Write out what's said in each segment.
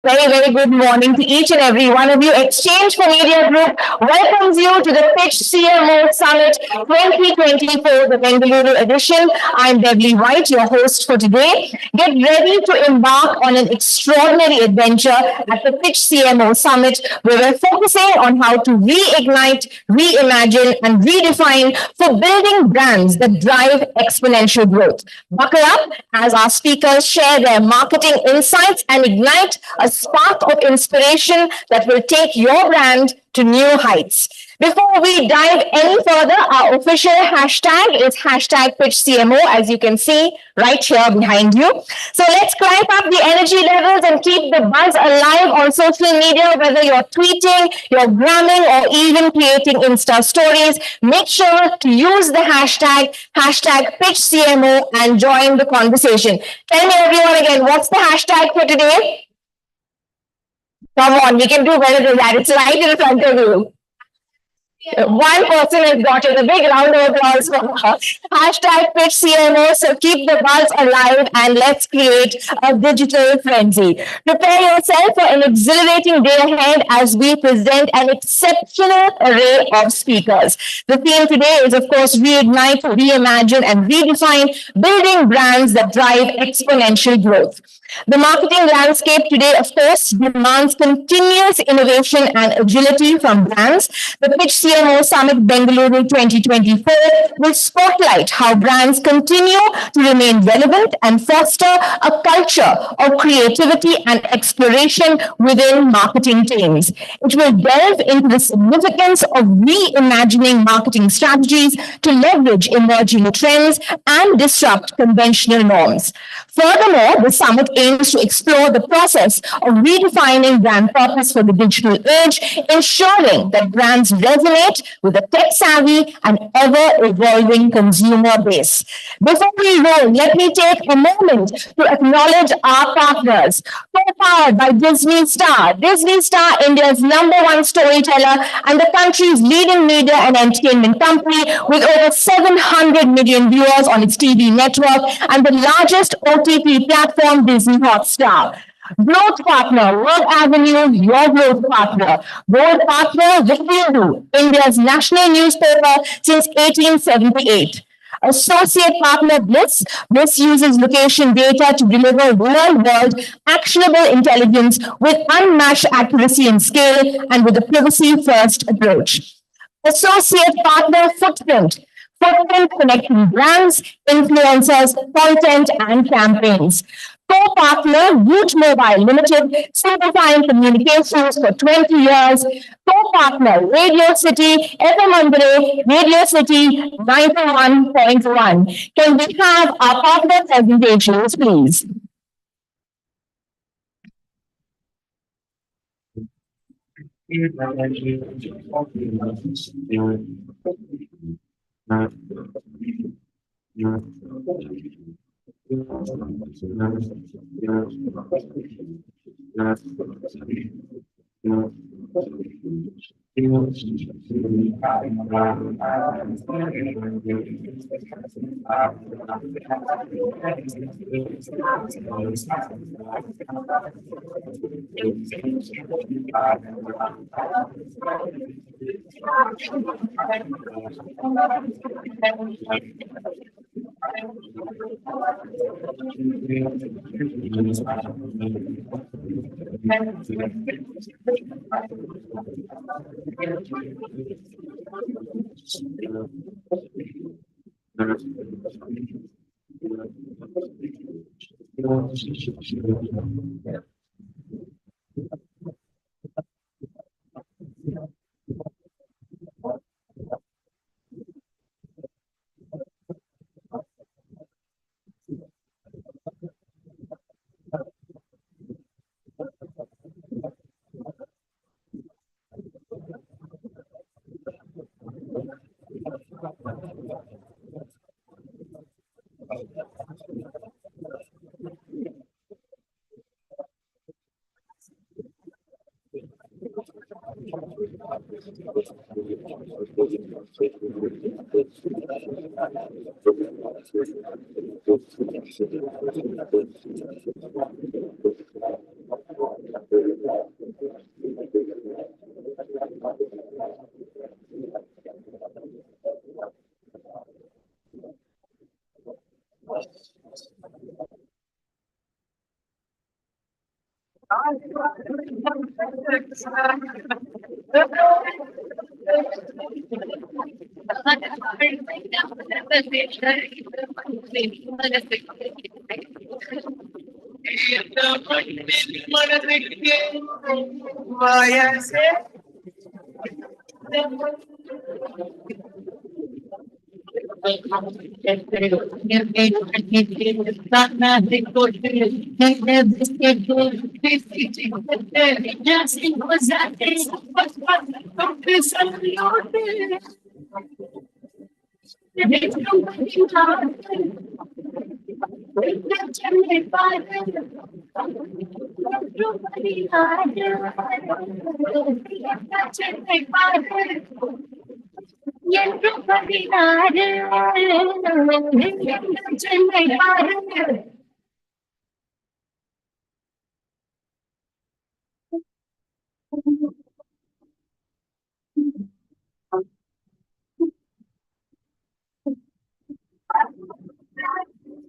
Very good morning to each and every one of you. Exchange for Media Group welcomes you to the Pitch CMO Summit 2024, the Bengaluru edition. I'm Beverly White, your host for today. Get ready to embark on an extraordinary adventure at the Pitch CMO Summit, where we're focusing on how to reignite, reimagine, and redefine for building brands that drive exponential growth. Buckle up as our speakers share their marketing insights and ignite a spark of inspiration that will take your brand to new heights. Before we dive any further, our official hashtag is hashtag PitchCMO, as you can see right here behind you. So let's climb up the energy levels and keep the buzz alive on social media, whether you're tweeting, you're gramming, or even creating Insta stories. Make sure to use the hashtag PitchCMO and join the conversation. Tell me everyone again, what's the hashtag for today? Come on, we can do better than that. It's right in front of you. One person has got it. A big round of applause for her. Hashtag Pitch CMO. So keep the buzz alive and let's create a digital frenzy. Prepare yourself for an exhilarating day ahead as we present an exceptional array of speakers. The theme today is, of course, reignite, reimagine, and redefine building brands that drive exponential growth. The marketing landscape today, of course, demands continuous innovation and agility from brands. The Pitch CMO Summit Bengaluru 2024 will spotlight how brands continue to remain relevant and foster a culture of creativity and exploration within marketing teams. It will delve into the significance of reimagining marketing strategies to leverage emerging trends and disrupt conventional norms. Furthermore, the summit aims to explore the process of redefining brand purpose for the digital age, ensuring that brands resonate with a tech-savvy and ever-evolving consumer base. Before we roll, let me take a moment to acknowledge our partners. Co-powered by Disney Star, India's #1 storyteller and the country's leading media and entertainment company with over 700 million viewers on its TV network and the largest OTT platform, Disney Hotstar. Growth partner, World Avenue, your growth partner. Gold partner, Bengaluru, India's national newspaper since 1878. Associate partner Bliss. Bliss uses location data to deliver real-world actionable intelligence with unmatched accuracy and scale and with a privacy-first approach. Associate partner Footprint. Footprint connecting brands, influencers, content, and campaigns. Co-partner Root Mobile Limited, simplifying communications for 20 years. Co-partner Radio City, FM Mandre, Radio City 91.1. Can we have our partner presentations, please?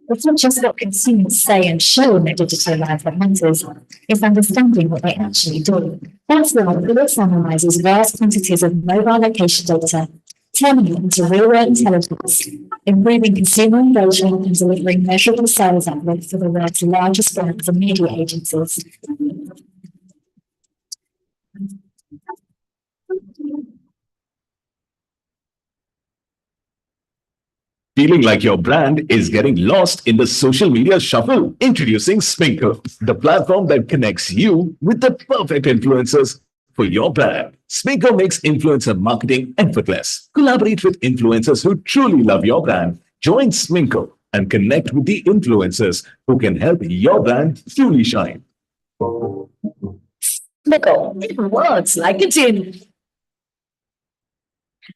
It's not just what consumers say and show in their digital life that matters, it's understanding what they actually do. That's why Philips analyzes vast quantities of mobile location data, turning it into real-world intelligence, improving consumer engagement and delivering measurable sales uplift for the world's largest brands and media agencies. Feeling like your brand is getting lost in the social media shuffle? Introducing Sminker, the platform that connects you with the perfect influencers for your brand. Sminker makes influencer marketing effortless. Collaborate with influencers who truly love your brand. Join Sminker and connect with the influencers who can help your brand truly shine. Sminker, it works like it's in.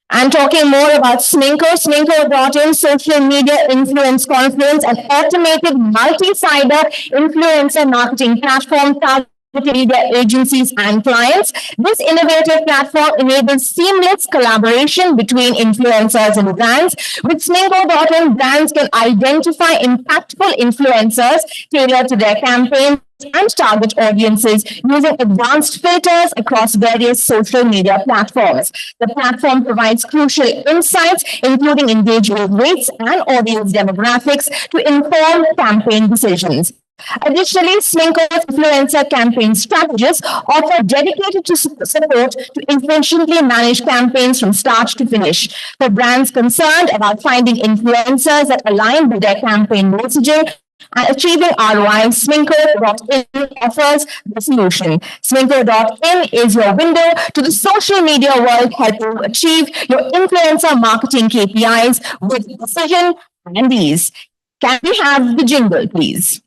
And talking more about Sminker brought in social media influence confluence, an automated multi-sided influencer marketing platform targeting media agencies and clients. This innovative platform enables seamless collaboration between influencers and brands. With Sminko.in, brands can identify impactful influencers tailored to their campaigns and target audiences using advanced filters across various social media platforms. The platform provides crucial insights, including engagement rates and audience demographics, to inform campaign decisions. Additionally, Sminko's influencer campaign strategists offer dedicated support to efficiently manage campaigns from start to finish. For brands concerned about finding influencers that align with their campaign messaging and achieving ROI, Sminko.in offers the solution. Sminko.in is your window to the social media world, helping you achieve your influencer marketing KPIs with precision and ease. Can we have the jingle, please?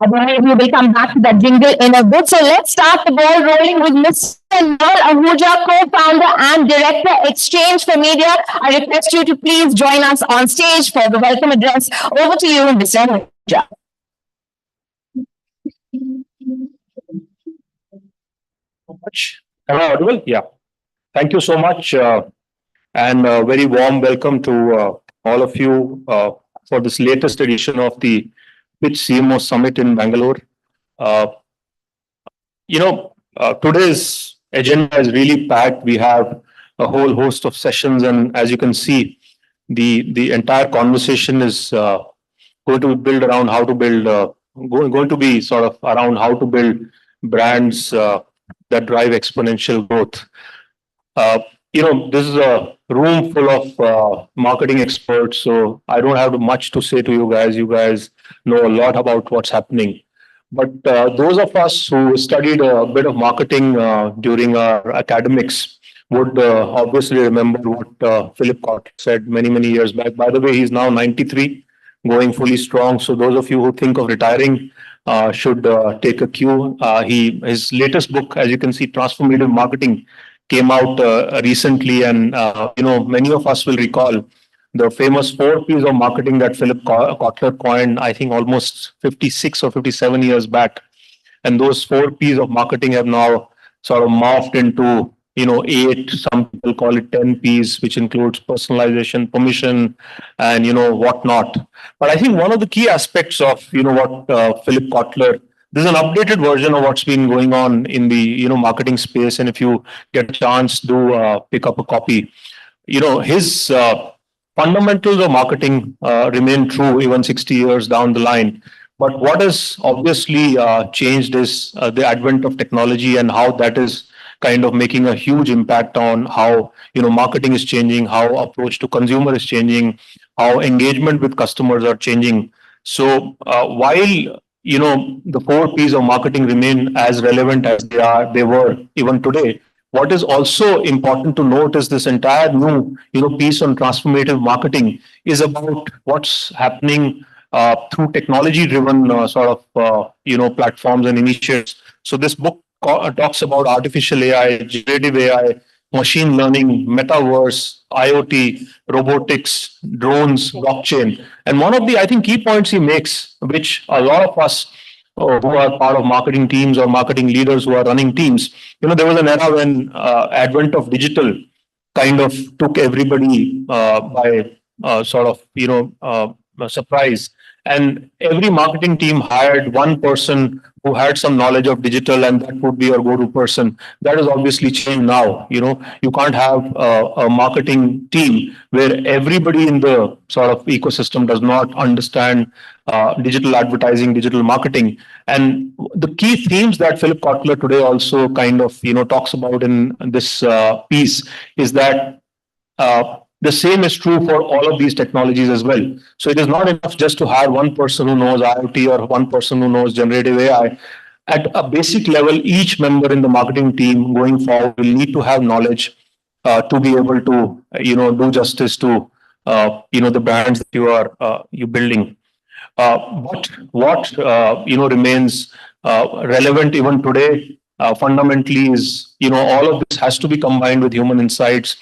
I believe we will come back to that jingle in a bit. So let's start the ball rolling with Mr. Nal Ahuja, co-founder and director, Exchange for Media. I request you to please join us on stage for the welcome address. Over to you, Mr. Ahuja. Am I audible? Yeah. Thank you so much, and a very warm welcome to all of you for this latest edition of the Pitch CMO Summit in Bangalore. Today's agenda is really packed. We have a whole host of sessions, and as you can see, the entire conversation is going to be built around how to build, going to be sort of around how to build brands that drive exponential growth. This is a room full of marketing experts, so I don't have much to say to you guys. You guys know a lot about what's happening. But those of us who studied a bit of marketing during our academics would obviously remember what Philip Kotler said many, many years back. By the way, he's now 93, going fully strong. So those of you who think of retiring should take a cue. His latest book, as you can see, Transformative Marketing, came out recently, and many of us will recall the famous 4 Ps of marketing that Philip Kotler coined, I think almost 56 or 57 years back. And those 4 Ps of marketing have now sort of morphed into eight. Some people call it 10 Ps, which includes personalization, permission, and whatnot. But I think one of the key aspects of what Philip Kotler, this is an updated version of what's been going on in the marketing space. And if you get a chance, do pick up a copy. His fundamentals of marketing remain true even 60 years down the line. But what has obviously changed is the advent of technology, and how that is kind of making a huge impact on how marketing is changing, how approach to consumer is changing, how engagement with customers are changing. So while the 4 Ps of marketing remain as relevant as they were even today, what is also important to note is this entire new piece on transformative marketing is about what's happening through technology-driven platforms and initiatives. So this book talks about artificial AI, generative AI, machine learning, metaverse, IoT, robotics, drones, blockchain. And one of the, I think, key points he makes, which a lot of us who are part of marketing teams or marketing leaders who are running teams, there was an era when advent of digital kind of took everybody by surprise. And every marketing team hired one person who had some knowledge of digital, and that would be your go-to person. That has obviously changed now. You can't have a marketing team where everybody in the sort of ecosystem does not understand digital advertising, digital marketing. And the key themes that Philip Kotler today also kind of talks about in this piece is that the same is true for all of these technologies as well. So it is not enough just to hire one person who knows IoT or one person who knows generative AI. At a basic level, each member in the marketing team going forward will need to have knowledge to be able to do justice to the brands that you building. But what remains relevant even today fundamentally is all of this has to be combined with human insights.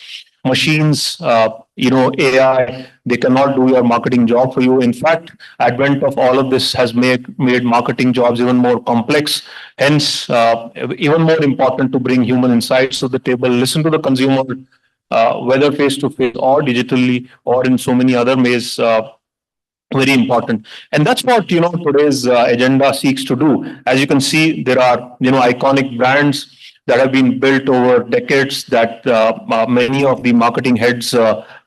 Machines, AI, they cannot do your marketing job for you. In fact, advent of all of this has made marketing jobs even more complex. Hence, even more important to bring human insights to the table, listen to the consumer, whether face to face or digitally or in so many other ways. Very important. And that's what today's agenda seeks to do. As you can see, there are iconic brands that have been built over decades that many of the marketing heads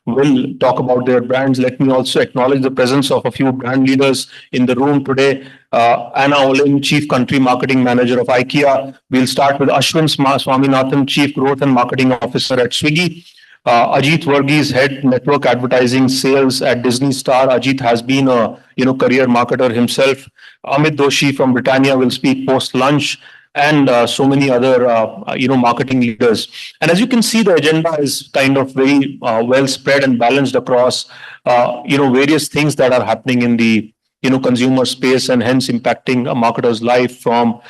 will talk about their brands. Let me also acknowledge the presence of a few brand leaders in the room today. Anna Olin, Chief Country Marketing Manager of IKEA. We'll start with Ashwin Swaminathan, Chief Growth and Marketing Officer at Swiggy. Ajit Varghese, Head Network Advertising Sales at Disney Star. Ajit has been a career marketer himself. Amit Doshi from Britannia will speak post lunch, and so many other marketing leaders. And as you can see, the agenda is kind of very well spread and balanced across various things that are happening in the consumer space, and hence impacting a marketer's life, from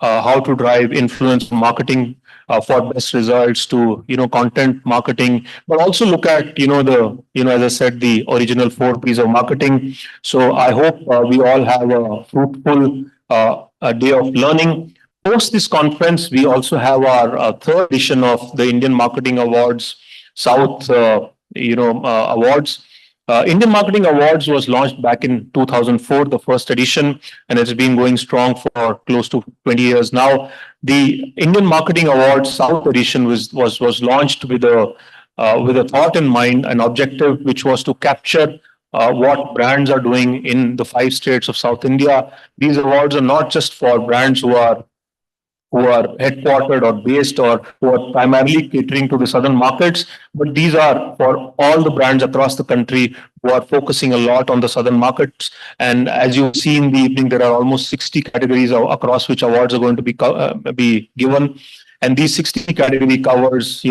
how to drive influence marketing for best results to content marketing, but also look at as I said, the original 4 Ps of marketing. So I hope we all have a fruitful a day of learning. Post this conference, we also have our third edition of the Indian Marketing Awards South Awards. Indian Marketing Awards was launched back in 2004, the first edition, and it's been going strong for close to 20 years now. The Indian Marketing Awards South edition was launched with a thought in mind, an objective which was to capture what brands are doing in the 5 states of South India. These awards are not just for brands who are headquartered or based or who are primarily catering to the southern markets, but these are for all the brands across the country who are focusing a lot on the southern markets. And as you see in the evening, there are almost 60 categories across which awards are going to be given. And these 60 category covers,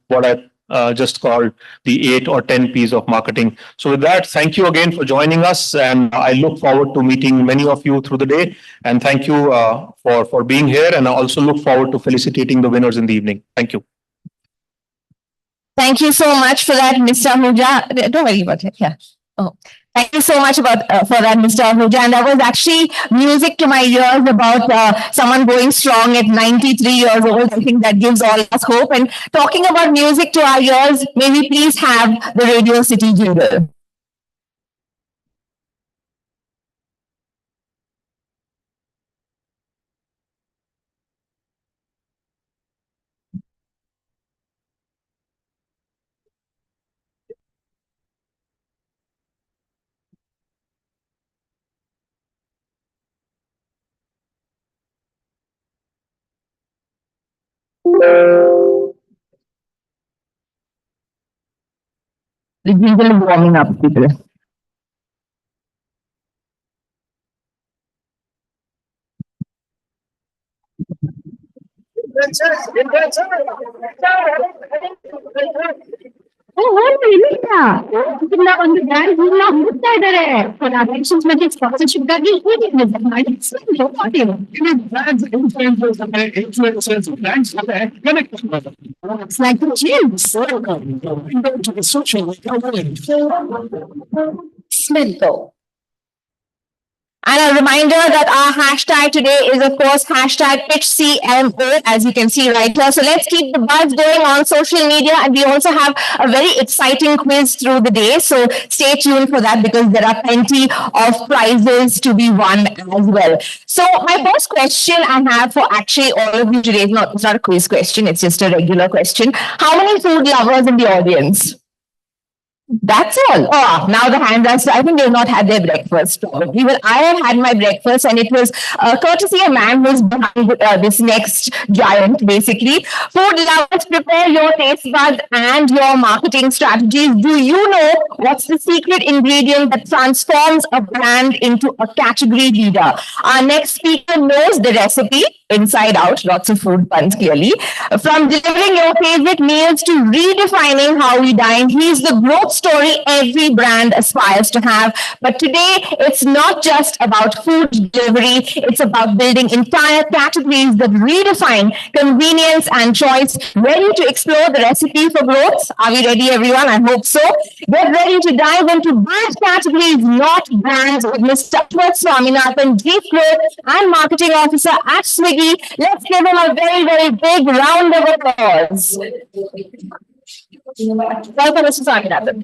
what I just called the 8 or 10 Ps of marketing. So with that, thank you again for joining us, and I look forward to meeting many of you through the day. And thank you for being here, and I also look forward to felicitating the winners in the evening. Thank you. Thank you so much for that, Mr. Ahuja. Don't worry about it. Yeah. Oh, thank you so much about for that, Mr. Ahuja. And that was actually music to my ears about someone going strong at 93 years old. I think that gives all us hope. And talking about music to our ears, may we please have the Radio City jingle. The jingle is warming up, people. ಇಲ್ಲ ಇಲ್ಲ ಒಂದು brand ಇಲ್ಲ ಹುಡುಕ್ತಾ ಇದ್ದಾರೆ attentions ಬಗ್ಗೆ sponsorship ಗಾಗಿ It's like the gyms. Smith. And a reminder that our hashtag today is, of course, hashtag PitchCMO, as you can see right here. So let's keep the buzz going on social media. And we also have a very exciting quiz through the day. So stay tuned for that because there are plenty of prizes to be won as well. So my first question I have for actually all of you today, it's not a quiz question, it's just a regular question. How many food lovers in the audience? That's all. Oh, now the hands are. I think they've not had their breakfast. Probably. Well, I have had my breakfast, and it was courtesy a man who's behind this next giant. Basically, food lovers, prepare your taste buds and your marketing strategies. Do you know what's the secret ingredient that transforms a brand into a category leader? Our next speaker knows the recipe inside out. Lots of food puns, clearly. From delivering your favorite meals to redefining how we dine, he's the growth story every brand aspires to have. But today, it's not just about food delivery, it's about building entire categories that redefine convenience and choice. Ready to explore the recipe for growth? Are we ready, everyone? I hope so. Get ready to dive into build categories, not brands, with Mr. Swaminathan, Chief Growth and Marketing Officer at Swiggy. Let's give him a very, very big round of applause. Welcome, Mr. Swaminathan.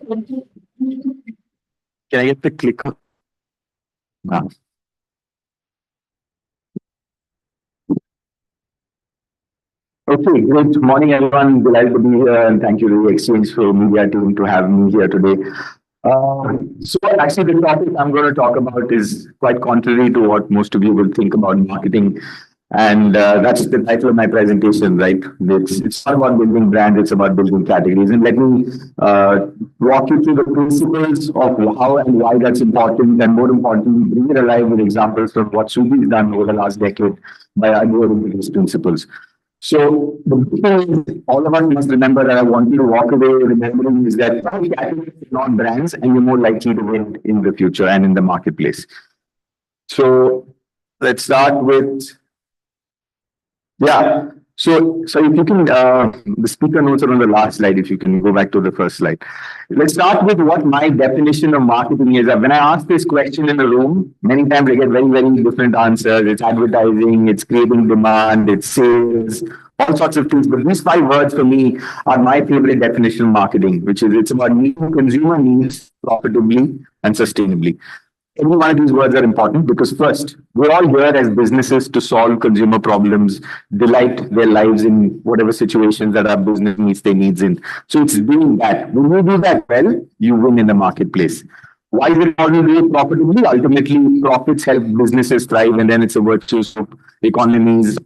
Can I get the clicker? Wow. Okay, great morning, everyone. Delighted to be here, and thank you to the Exchange for Media team to have me here today. So actually, the topic I'm going to talk about is quite contrary to what most of you will think about marketing. And that's the title of my presentation, right? It's not about building brands, it's about building categories. And let me walk you through the principles of how and why that's important, and more importantly, bring it alive with examples of what Subi's done over the last decade by adhering to these principles. So the thing is, all of us must remember that I want you to walk away remembering is that categories are not brands, and you're more likely to win in the future and in the marketplace. So let's start with So if you can, the speaker notes are on the last slide. If you can go back to the first slide. Let's start with what my definition of marketing is. When I ask this question in the room, many times I get very, very different answers. It's advertising, it's creating demand, it's sales, all sorts of things. But these 5 words for me are my favorite definition of marketing, which is it's about meeting consumer needs profitably and sustainably. Every one of these words are important because first, we're all here as businesses to solve consumer problems, delight their lives in whatever situations that our business meets their needs in. So it's doing that. When you do that well, you win in the marketplace. Why is it important to do it profitably? Ultimately, profits help businesses thrive, and then it's a virtuous economies,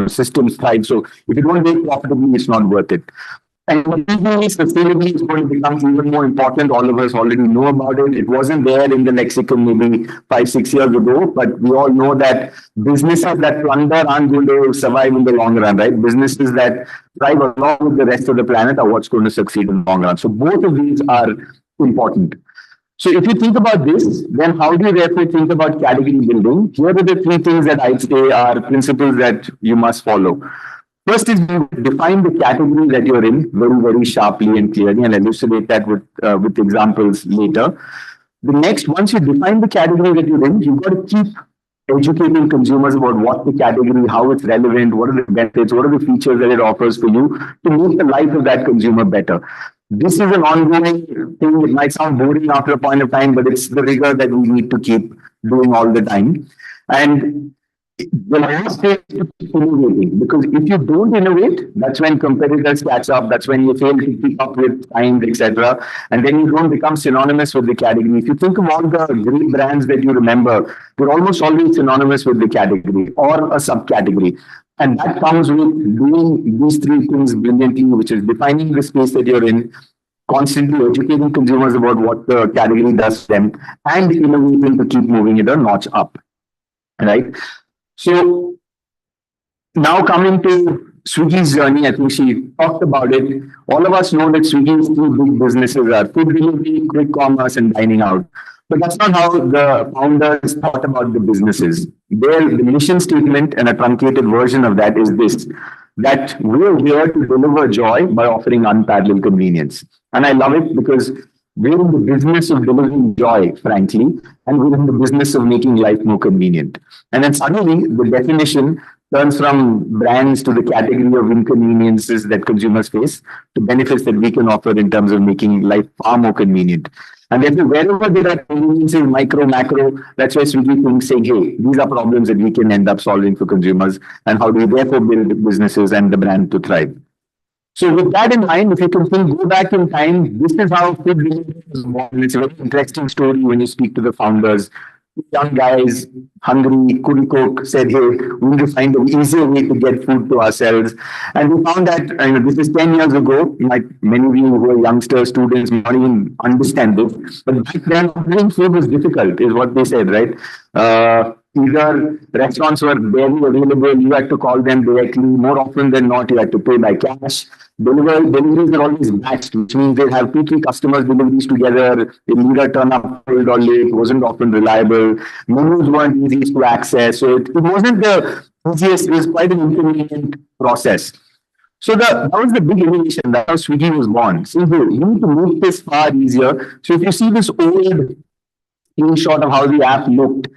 systems thrive. So if you don't do it profitably, it's not worth it. And sustainability is going to become even more important. All of us already know about it. It wasn't there in the lexicon maybe 5-6 years ago, but we all know that businesses that plunder aren't going to survive in the long run, right? Businesses that thrive along with the rest of the planet are what's going to succeed in the long run. So both of these are important. So if you think about this, then how do you therefore think about category building? Here are the 3 things that I'd say are principles that you must follow. First is you define the category that you're in very, very sharply and clearly, and elucidate that with examples later. The next, once you define the category that you're in, you've got to keep educating consumers about what the category, how it's relevant, what are the benefits, what are the features that it offers for you to make the life of that consumer better. This is an ongoing thing. It might sound boring after a point of time, but it's the rigor that we need to keep doing all the time. And the last thing is to keep innovating, because if you don't innovate, that's when competitors catch up, that's when you fail to keep up with times, etc. And then you don't become synonymous with the category. If you think of all the great brands that you remember, they're almost always synonymous with the category or a subcategory. And that comes with doing these three things brilliantly, which is defining the space that you're in, constantly educating consumers about what the category does to them, and innovating to keep moving it a notch up. Right? So now coming to Swiggy's journey, I think she talked about it. All of us know that Swiggy's two big businesses are food delivery, quick commerce, and dining out. But that's not how the founders thought about the businesses. The mission statement and a truncated version of that is this, that we're here to deliver joy by offering unparalleled convenience. And I love it because we're in the business of delivering joy, frankly, and we're in the business of making life more convenient. And then suddenly the definition turns from brands to the category of inconveniences that consumers face to benefits that we can offer in terms of making life far more convenient. And then wherever there are conveniences, micro, macro, that's why Swiggy thinks saying, hey, these are problems that we can end up solving for consumers, and how do we therefore build businesses and the brand to thrive. So with that in mind, if you can think, go back in time, this is how food delivery was born. It's a very interesting story when you speak to the founders. Young guys, hungry, couldn't cook, said, hey, we need to find an easier way to get food to ourselves. And we found that, this is 10 years ago, like many of you who are youngsters, students, might not even understand this. But back then, ordering food was difficult, is what they said, right? Either restaurants were barely available, you had to call them directly. More often than not, you had to pay by cash. Deliveries are always batched, which means they have 2-3 customers' deliveries together. They either turn up late or late, wasn't often reliable. Menus weren't easy to access. So it wasn't the easiest, it was quite an inconvenient process. So that was the big innovation. That's how Swiggy was born. So we need to make this far easier. So if you see this old screenshot of how the app looked,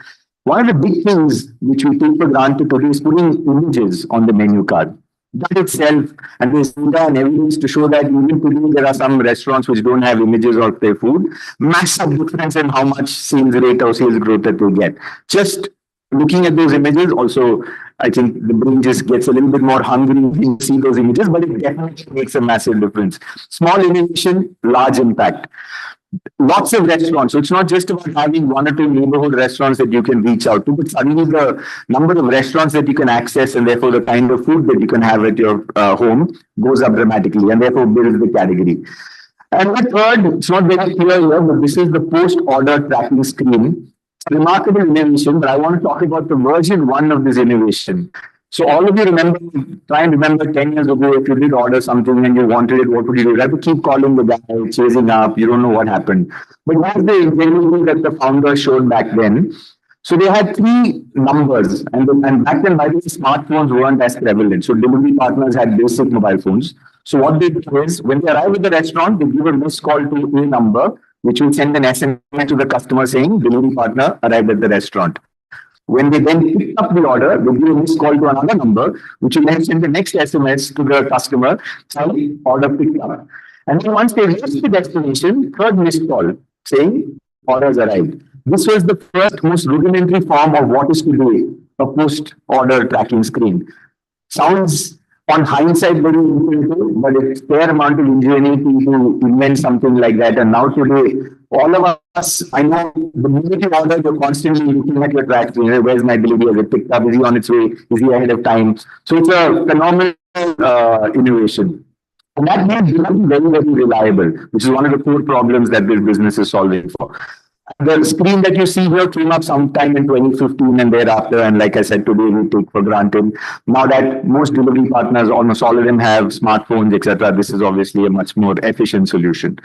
one of the big things which we take for granted today is putting images on the menu card. That itself, and there's data and evidence to show that even today there are some restaurants which don't have images of their food. Massive difference in how much sales rate or sales growth that they get. Just looking at those images, also, I think the brain just gets a little bit more hungry when you see those images, but it definitely makes a massive difference. Small innovation, large impact. Lots of restaurants. So it's not just about having 1 or 2 neighborhood restaurants that you can reach out to, but suddenly the number of restaurants that you can access and therefore the kind of food that you can have at your home goes up dramatically, and therefore builds the category. And the third, it's not very clear here, but this is the post-order tracking screen. Remarkable innovation, but I want to talk about the version 1 of this innovation. So all of you remember, try and remember 10 years ago, if you did order something and you wanted it, what would you do? You have to keep calling the guy, chasing up, you don't know what happened. But that's the ingenuity that the founders showed back then. So they had 3 numbers, and back then, by the way, smartphones weren't as prevalent. So delivery partners had basic mobile phones. So what they do is, when they arrive at the restaurant, they give a missed call to a number, which will send an SMS to the customer saying, delivery partner arrived at the restaurant. When they then pick up the order, they give a missed call to another number, which will then send the next SMS to the customer saying, order picked up. And then once they reach the destination, third missed call saying, orders arrived. This was the first, most rudimentary form of what is today a post-order tracking screen. Sounds, on hindsight, very intuitive, but it's a fair amount of ingenuity to invent something like that. And now today, all of us, I know the minute you order, you're constantly looking at your tracking. Where's my delivery? Is it picked up? Is he on its way? Is he ahead of time? So it's a phenomenal innovation. And that made delivery very, very reliable, which is one of the core problems that this business is solving for. The screen that you see here came up sometime in 2015 and thereafter. And like I said, today we take for granted. Now that most delivery partners, almost all of them have smartphones, etc., this is obviously a much more efficient solution.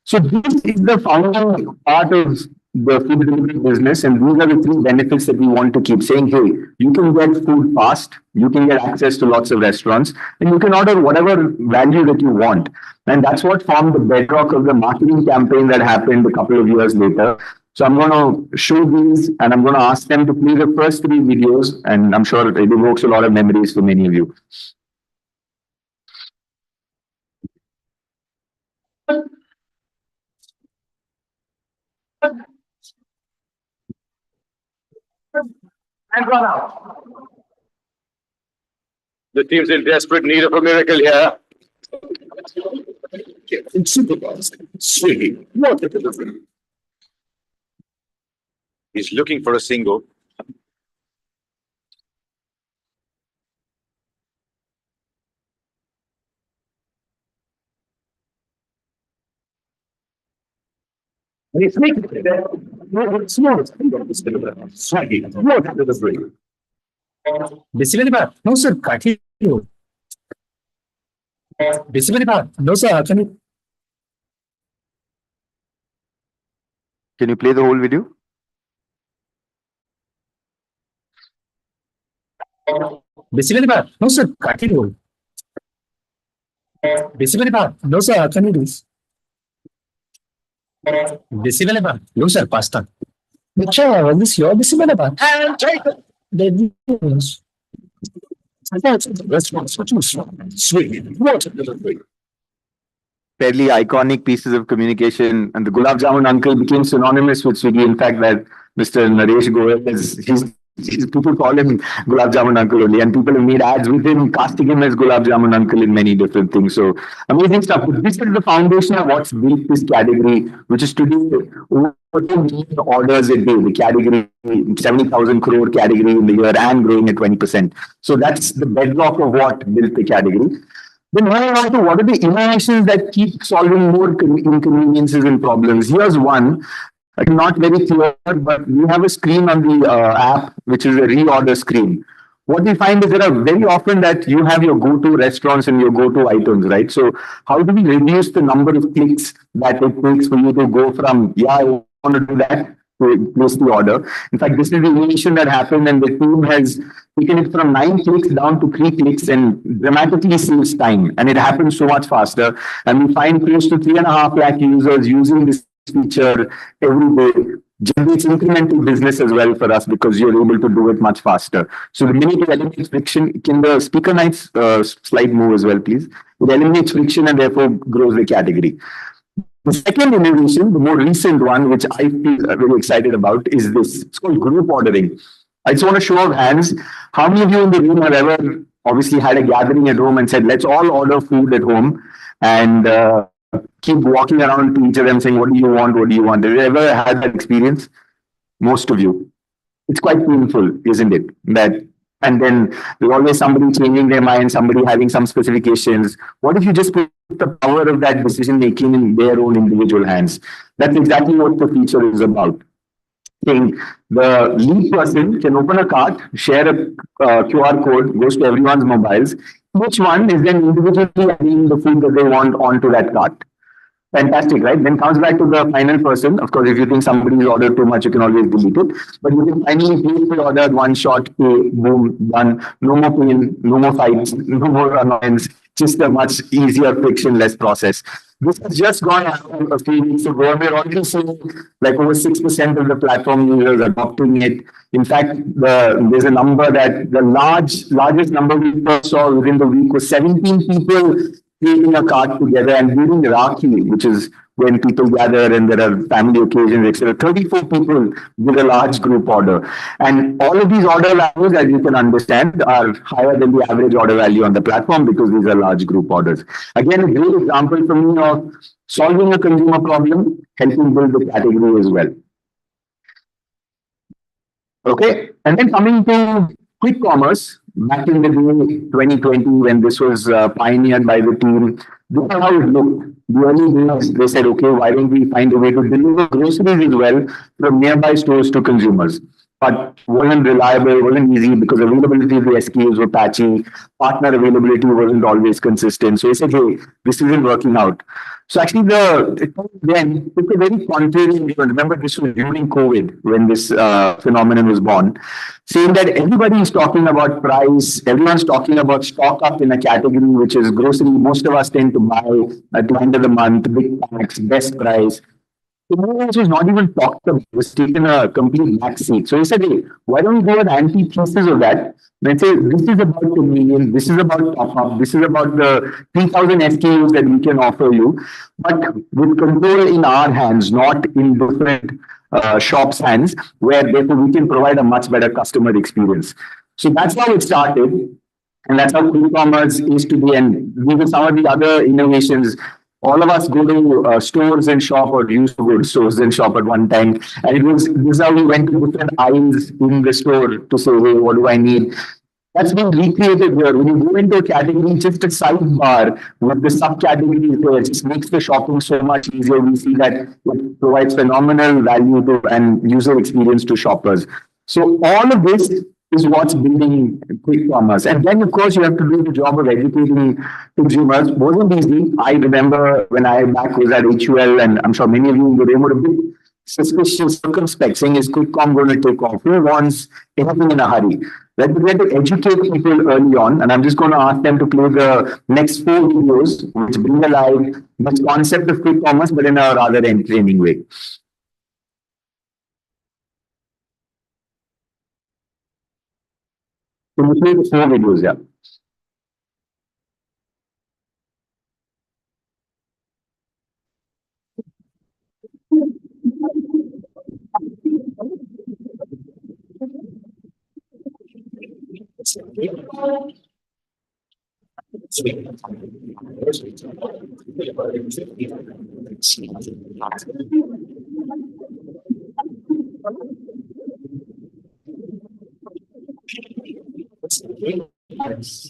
So this is the founding part of the food delivery business, and these are the three benefits that we want to keep saying. Hey, you can get food fast, you can get access to lots of restaurants, and you can order whatever value that you want. And that's what formed the bedrock of the marketing campaign that happened a couple of years later. So I'm going to show these, and I'm going to ask them to play the first three videos, and I'm sure it evokes a lot of memories for many of you. And run out. The team's in desperate need of a miracle here. In superfast, swinging, water delivery. He's looking for a single. And he's making it there. Small, swaggy, water delivery. No, sir. No, sir. Can you play the whole video? No, sir. No, sir. Can you do this? No, sir. Pasta. This is your And take it. Restaurants are too strong. Swinging, water delivery. Fairly iconic pieces of communication, and the Gulab Jamun uncle became synonymous with Swiggy. In fact, that Mr. Naresh Goyal people call him Gulab Jamun uncle only, and people have made ads with him, casting him as Gulab Jamun uncle in many different things. So amazing stuff. But this is the foundation of what's built this category, which is today over 2 million orders a day. The category, 70,000 crore category in the year, and growing at 20%. So that's the bedrock of what built the category. Then moving on to what are the innovations that keep solving more inconveniences and problems. Here's one, not very clear, but we have a screen on the app, which is a reorder screen. What we find is there are very often that you have your go-to restaurants and your go-to items, right? So how do we reduce the number of clicks that it takes for you to go from, yeah, I want to do that, to place the order? In fact, this is the innovation that happened, and the team has taken it from 9 clicks down to 3 clicks and dramatically saves time. And it happens so much faster. And we find close to 3.5 lakh users using this feature every day. Generates incremental business as well for us because you're able to do it much faster. So the minute it eliminates friction, can the speaker nights slide move as well, please? It eliminates friction and therefore grows the category. The second innovation, the more recent one, which I feel really excited about, is this. It's called group ordering. I just want to show of hands. How many of you in the room have ever obviously had a gathering at home and said, let's all order food at home, and keep walking around to each of them saying, what do you want? What do you want? Have you ever had that experience? Most of you. It's quite painful, isn't it? And then there's always somebody changing their mind, somebody having some specifications. What if you just put the power of that decision making in their own individual hands? That's exactly what the feature is about. Saying the lead person can open a cart, share a QR code, goes to everyone's mobiles. Each one is then individually adding the food that they want onto that cart. Fantastic, right? Then comes back to the final person. Of course, if you think somebody's ordered too much, you can always delete it. But you can finally place the order, one shot, pay, boom, done. No more pain, no more fights, no more annoyance. Just a much easier, frictionless process. This has just gone out a few weeks ago. We're already seeing like over 6% of the platform users adopting it. In fact, there's a number that the largest number we first saw within the week was 17 people creating a cart together, and during Rakhi, which is when people gather and there are family occasions, etc., 34 people with a large group order. And all of these order values, as you can understand, are higher than the average order value on the platform because these are large group orders. Again, a great example for me of solving a consumer problem, helping build the category as well. Okay, and then coming to quick commerce, back in the day, 2020, when this was pioneered by the team, this is how it looked. The early days, they said, okay, why don't we find a way to deliver groceries as well from nearby stores to consumers? but wasn't reliable, wasn't easy because availability of the SKUs were patchy, partner availability wasn't always consistent. So he said, hey, this isn't working out. So actually, then took a very contrarian view. Remember, this was during COVID when this phenomenon was born, saying that everybody is talking about price, everyone's talking about stock up in a category which is grocery. Most of us tend to buy at the end of the month, big packs, best price. The movement was not even talked about. It was taken a complete back seat. So he said, hey, why don't we go an antithesis of that? Let's say this is about convenience, this is about top up, this is about the 3,000 SKUs that we can offer you, but with control in our hands, not in different shops' hands, where therefore we can provide a much better customer experience. So that's how it started. And that's how quick commerce is today. And these are some of the other innovations. All of us go to stores and shop, or used to go to stores and shop at one time. And this is how we went to different aisles in the store to say, hey, what do I need? That's been recreated here. When you go into a category, just a sidebar with the subcategories there, it just makes the shopping so much easier. We see that it provides phenomenal value to and user experience to shoppers. So all of this is what's building quick commerce. And then, of course, you have to do the job of educating consumers. Wasn't easy. I remember when I back was at HUL, and I'm sure many of you in the room would have been suspicious, circumspect, saying, is quick com going to take off? Who wants anything in a hurry? Right? But we had to educate people early on, and I'm just going to ask them to play the next 4 videos, which bring alive this concept of quick commerce, but in a rather entertaining way. So we play the 4 videos, yeah.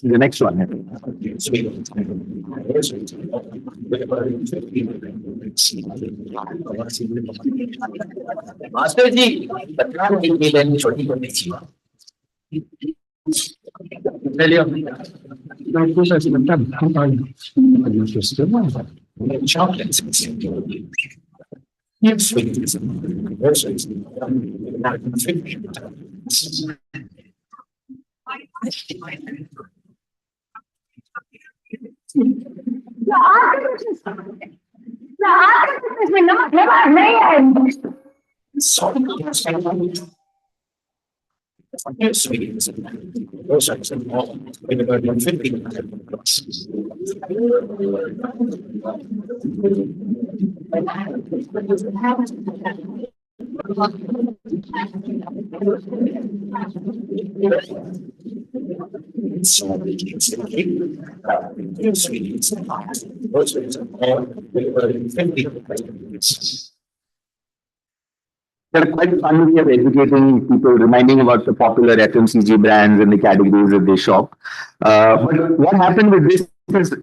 The next one. Master ji Patna में मिलन छोटी छोटी चीज chocolates. Yes, sweet. They're quite fun way of educating people, reminding about the popular FMCG brands and the categories that they shop. But what happened with this is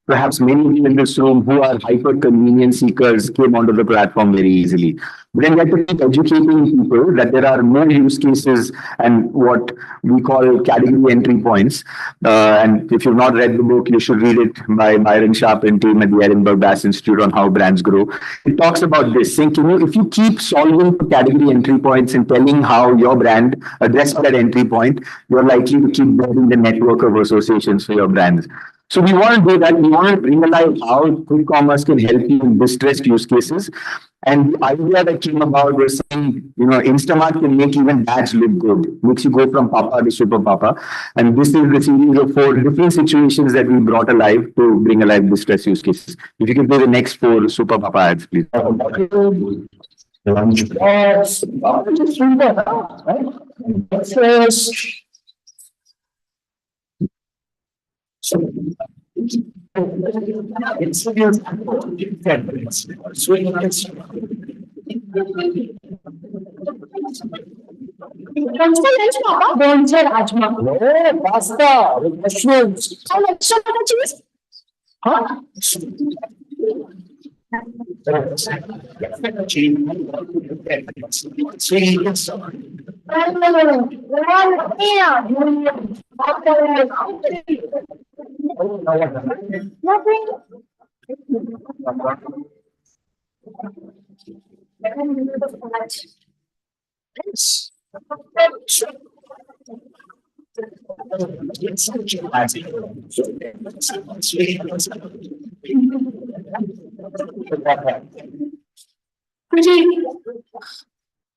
perhaps many of you in this room who are hyper convenience seekers came onto the platform very easily. But then we have to keep educating people that there are more use cases and what we call category entry points. And if you've not read the book, you should read it by Byron Sharp and team at the Edinburgh Bass Institute on how brands grow. It talks about this, saying, if you keep solving for category entry points and telling how your brand addresses that entry point, you're likely to keep building the network of associations for your brands. So we want to do that. We want to bring alive how quick commerce can help you in distressed use cases. And the idea that came about was saying, Instamart can make even dads look good. Makes you go from Papa to Super Papa. And this is the series of 4 different situations that we brought alive to bring alive distressed use cases. If you can play the next 4 Super Papa ads, please. Pasta with mushrooms. How much cheese? Huh?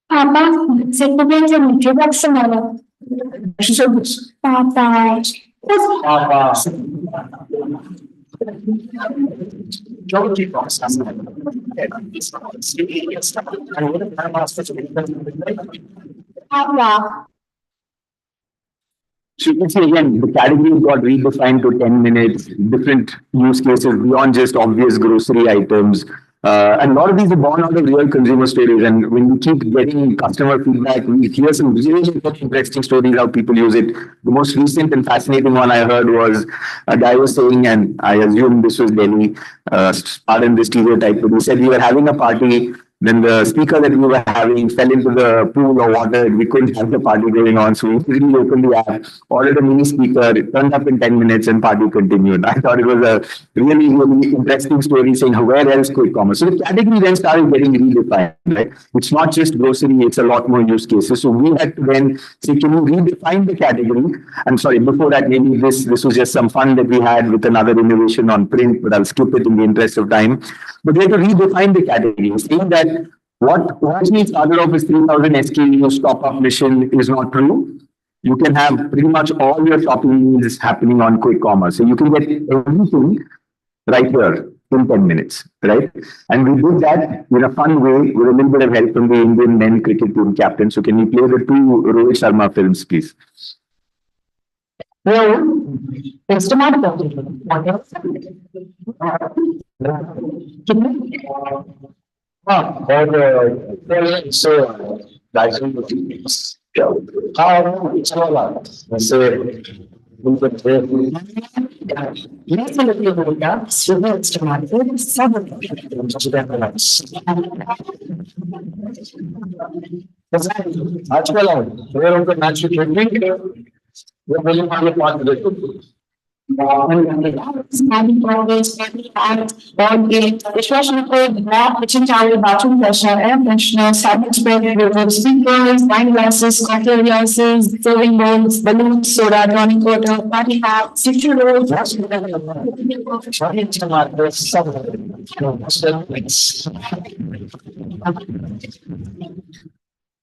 Papa, se tu pensi che facciamo? Papa. Papa. So you can see again, the category got redefined to 10 minutes, different use cases beyond just obvious grocery items. And a lot of these are born out of real consumer stories. And when we keep getting customer feedback, we hear some really interesting stories how people use it. The most recent and fascinating one I heard was a guy was saying, and I assume this was Delhi, pardon the stereotype, but he said we were having a party. Then the speaker that we were having fell into the pool of water. We couldn't have the party going on. So we quickly opened the app, ordered a mini speaker, it turned up in 10 minutes and party continued. I thought it was a really interesting story saying where else quick commerce. So the category then started getting redefined, right? It's not just grocery, it's a lot more use cases. So we had to then say, can we redefine the category? I'm sorry, before that, maybe this was just some fun that we had with another innovation on print, but I'll skip it in the interest of time. But we had to redefine the category, saying that what originally started off as 3,000 SKUs top-up mission is not true. You can have pretty much all your shopping needs happening on quick commerce. So you can get everything right here in 10 minutes, right? And we did that in a fun way with a little bit of help from the Indian men cricket team captain. So can you play the two Rohit Sharma films, please? Kitchen towel, bathroom freshener, air freshener, fabric spray, speakers, wine glasses, cocktail glasses, serving bowls, balloons, soda, tonic water, party hat, tissue rolls.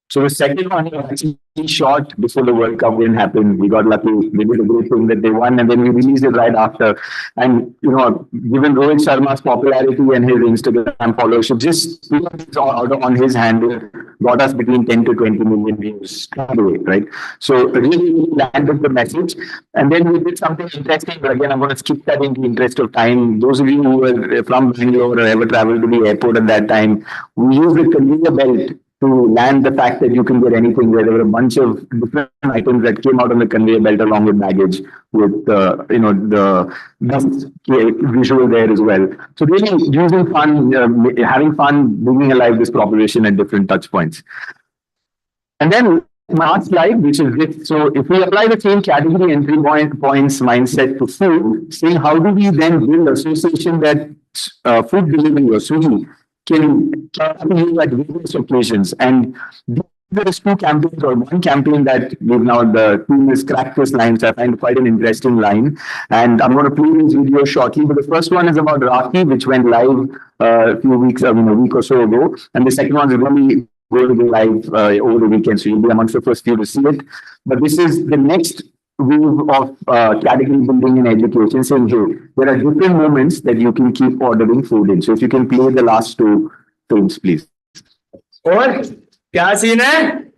So the second one was actually shot before the World Cup win happened. We got lucky. We did a great thing that they won, and then we released it right after. And given Rohit Sharma's popularity and his Instagram followership, just on his handle got us between 10 to 20 million views straight away, right? So really landed the message. And then we did something interesting. But again, I'm going to skip that in the interest of time. Those of you who were from Bangalore or ever traveled to the airport at that time, we used the conveyor belt to land the fact that you can get anything where there were a bunch of different items that came out on the conveyor belt along with baggage with the best visual there as well. So really using fun, having fun, bringing alive this proposition at different touch points. And then my last slide, which is this. So if we apply the same category entry points mindset to food, saying how do we then build association that food delivery or Swiggy can happen at various occasions. And there is two campaigns or one campaign that we've now, the team has cracked this line. So I find quite an interesting line. And I'm going to play this video shortly. But the first one is about Rakhi, which went live a week or so ago. And the second one is really going to be live over the weekend. So you'll be amongst the first few to see it. But this is the next wave of category building in education, saying, hey, there are different moments that you can keep ordering food in. So if you can play the last two films, please. और क्या scene है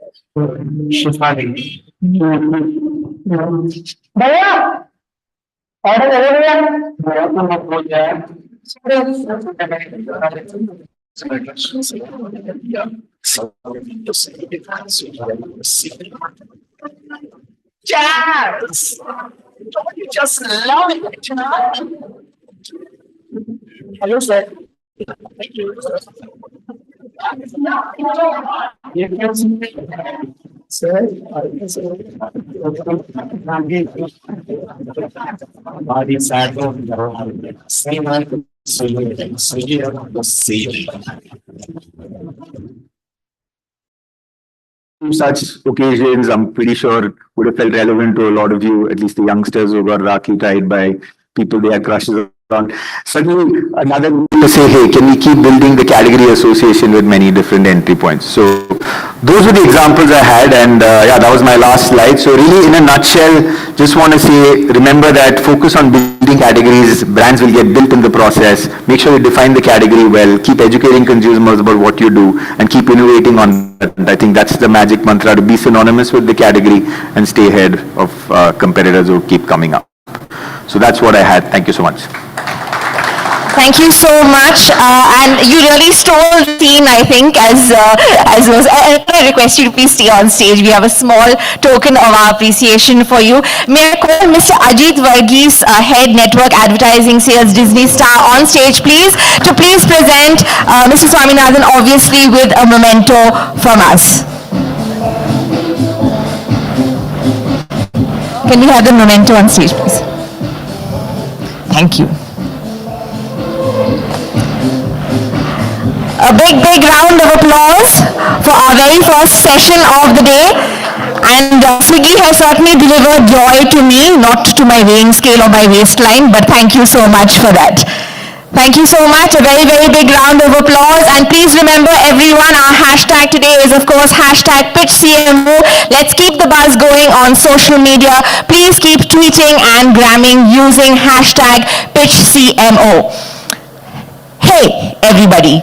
भैया order करो भैया Yes! Don't you just love it? Hello, sir. Such occasions, I'm pretty sure would have felt relevant to a lot of you, at least the youngsters who got Rakhi tied by people they had crushes on. Suddenly, another need to say, hey, can we keep building the category association with many different entry points? So those were the examples I had, and yeah, that was my last slide. So really, in a nutshell, just want to say, remember that focus on building categories, brands will get built in the process. Make sure you define the category well, keep educating consumers about what you do, and keep innovating on that. I think that's the magic mantra, to be synonymous with the category and stay ahead of competitors who keep coming up. So that's what I had. Thank you so much. Thank you so much, and you really stole the scene, I think, as was. I request you to please stay on stage. We have a small token of our appreciation for you. May I call Mr. Ajit Varghese, Head Network Advertising Sales Disney Star, on stage, please, to please present Mr. Swaminathan, obviously with a memento from us. Can we have the memento on stage, please? Thank you. A big, big round of applause for our very first session of the day. And Swiggy has certainly delivered joy to me, not to my weighing scale or my waistline, but thank you so much for that. Thank you so much. A very, very big round of applause. And please remember, everyone, our hashtag today is, of course, hashtag PitchCMO. Let's keep the buzz going on social media. Please keep tweeting and gramming using hashtag PitchCMO. Hey, everybody.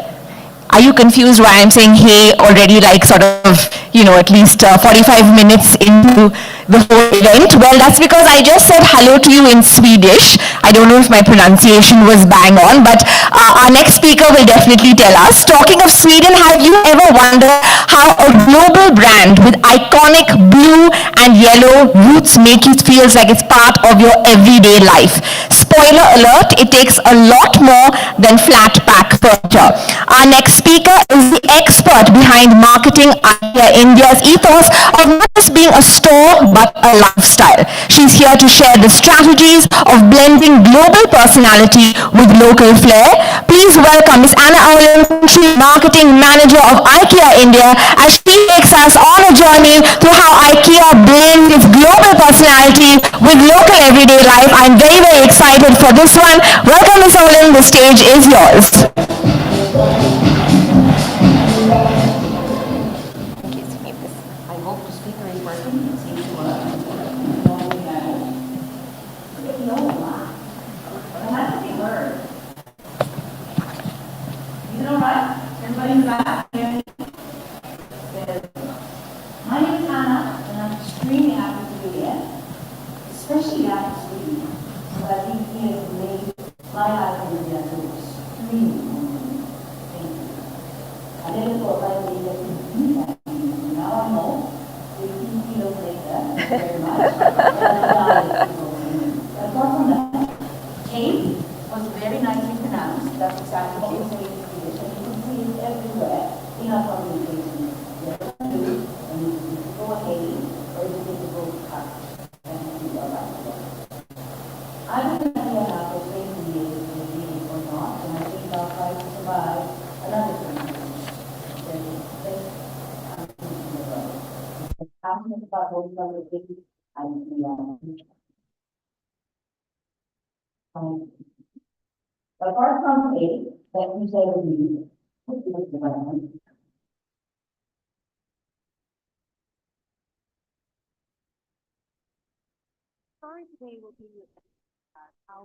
Are you confused why I'm saying hey already, like sort of, at least 45 minutes into the whole event? Well, that's because I just said hello to you in Swedish. I don't know if my pronunciation was bang on, but our next speaker will definitely tell us. Talking of Sweden, have you ever wondered how a global brand with iconic blue and yellow roots make it feels like it's part of your everyday life? Spoiler alert, it takes a lot more than flat pack furniture. Our next speaker is the expert behind marketing IKEA India's ethos of not just being a store but a lifestyle. She's here to share the strategies of blending global personality with local flair. Please welcome Ms. Anna Owen, Country Marketing Manager of IKEA India, as she takes us on a journey through how IKEA blends its global personality with local everyday life. I'm very, very excited for this one. Welcome, Ms. Owen. The stage is yours. I hope the speaker is working. It seems to work. No, it has to be heard. Is it all right? Everybody in the back? My name is Anna, and I'm extremely happy to be here, especially after Sweden. So I think he has made my life in India extremely wonderful. Thank you. I never thought I would get to do that. Now I know. 18 kilos later, thank you very much. Apart from that, Kate was very nicely pronounced. That's exactly what we say in Swedish, and you can see it everywhere in our communication. You have to do, and you can go ahead, or you can go cut, and you are right. I don't know how to say to you if it's really or not, and I think I'll try to survive another 20 years. Asking about what things I apart from A, that we say we need, story today will be how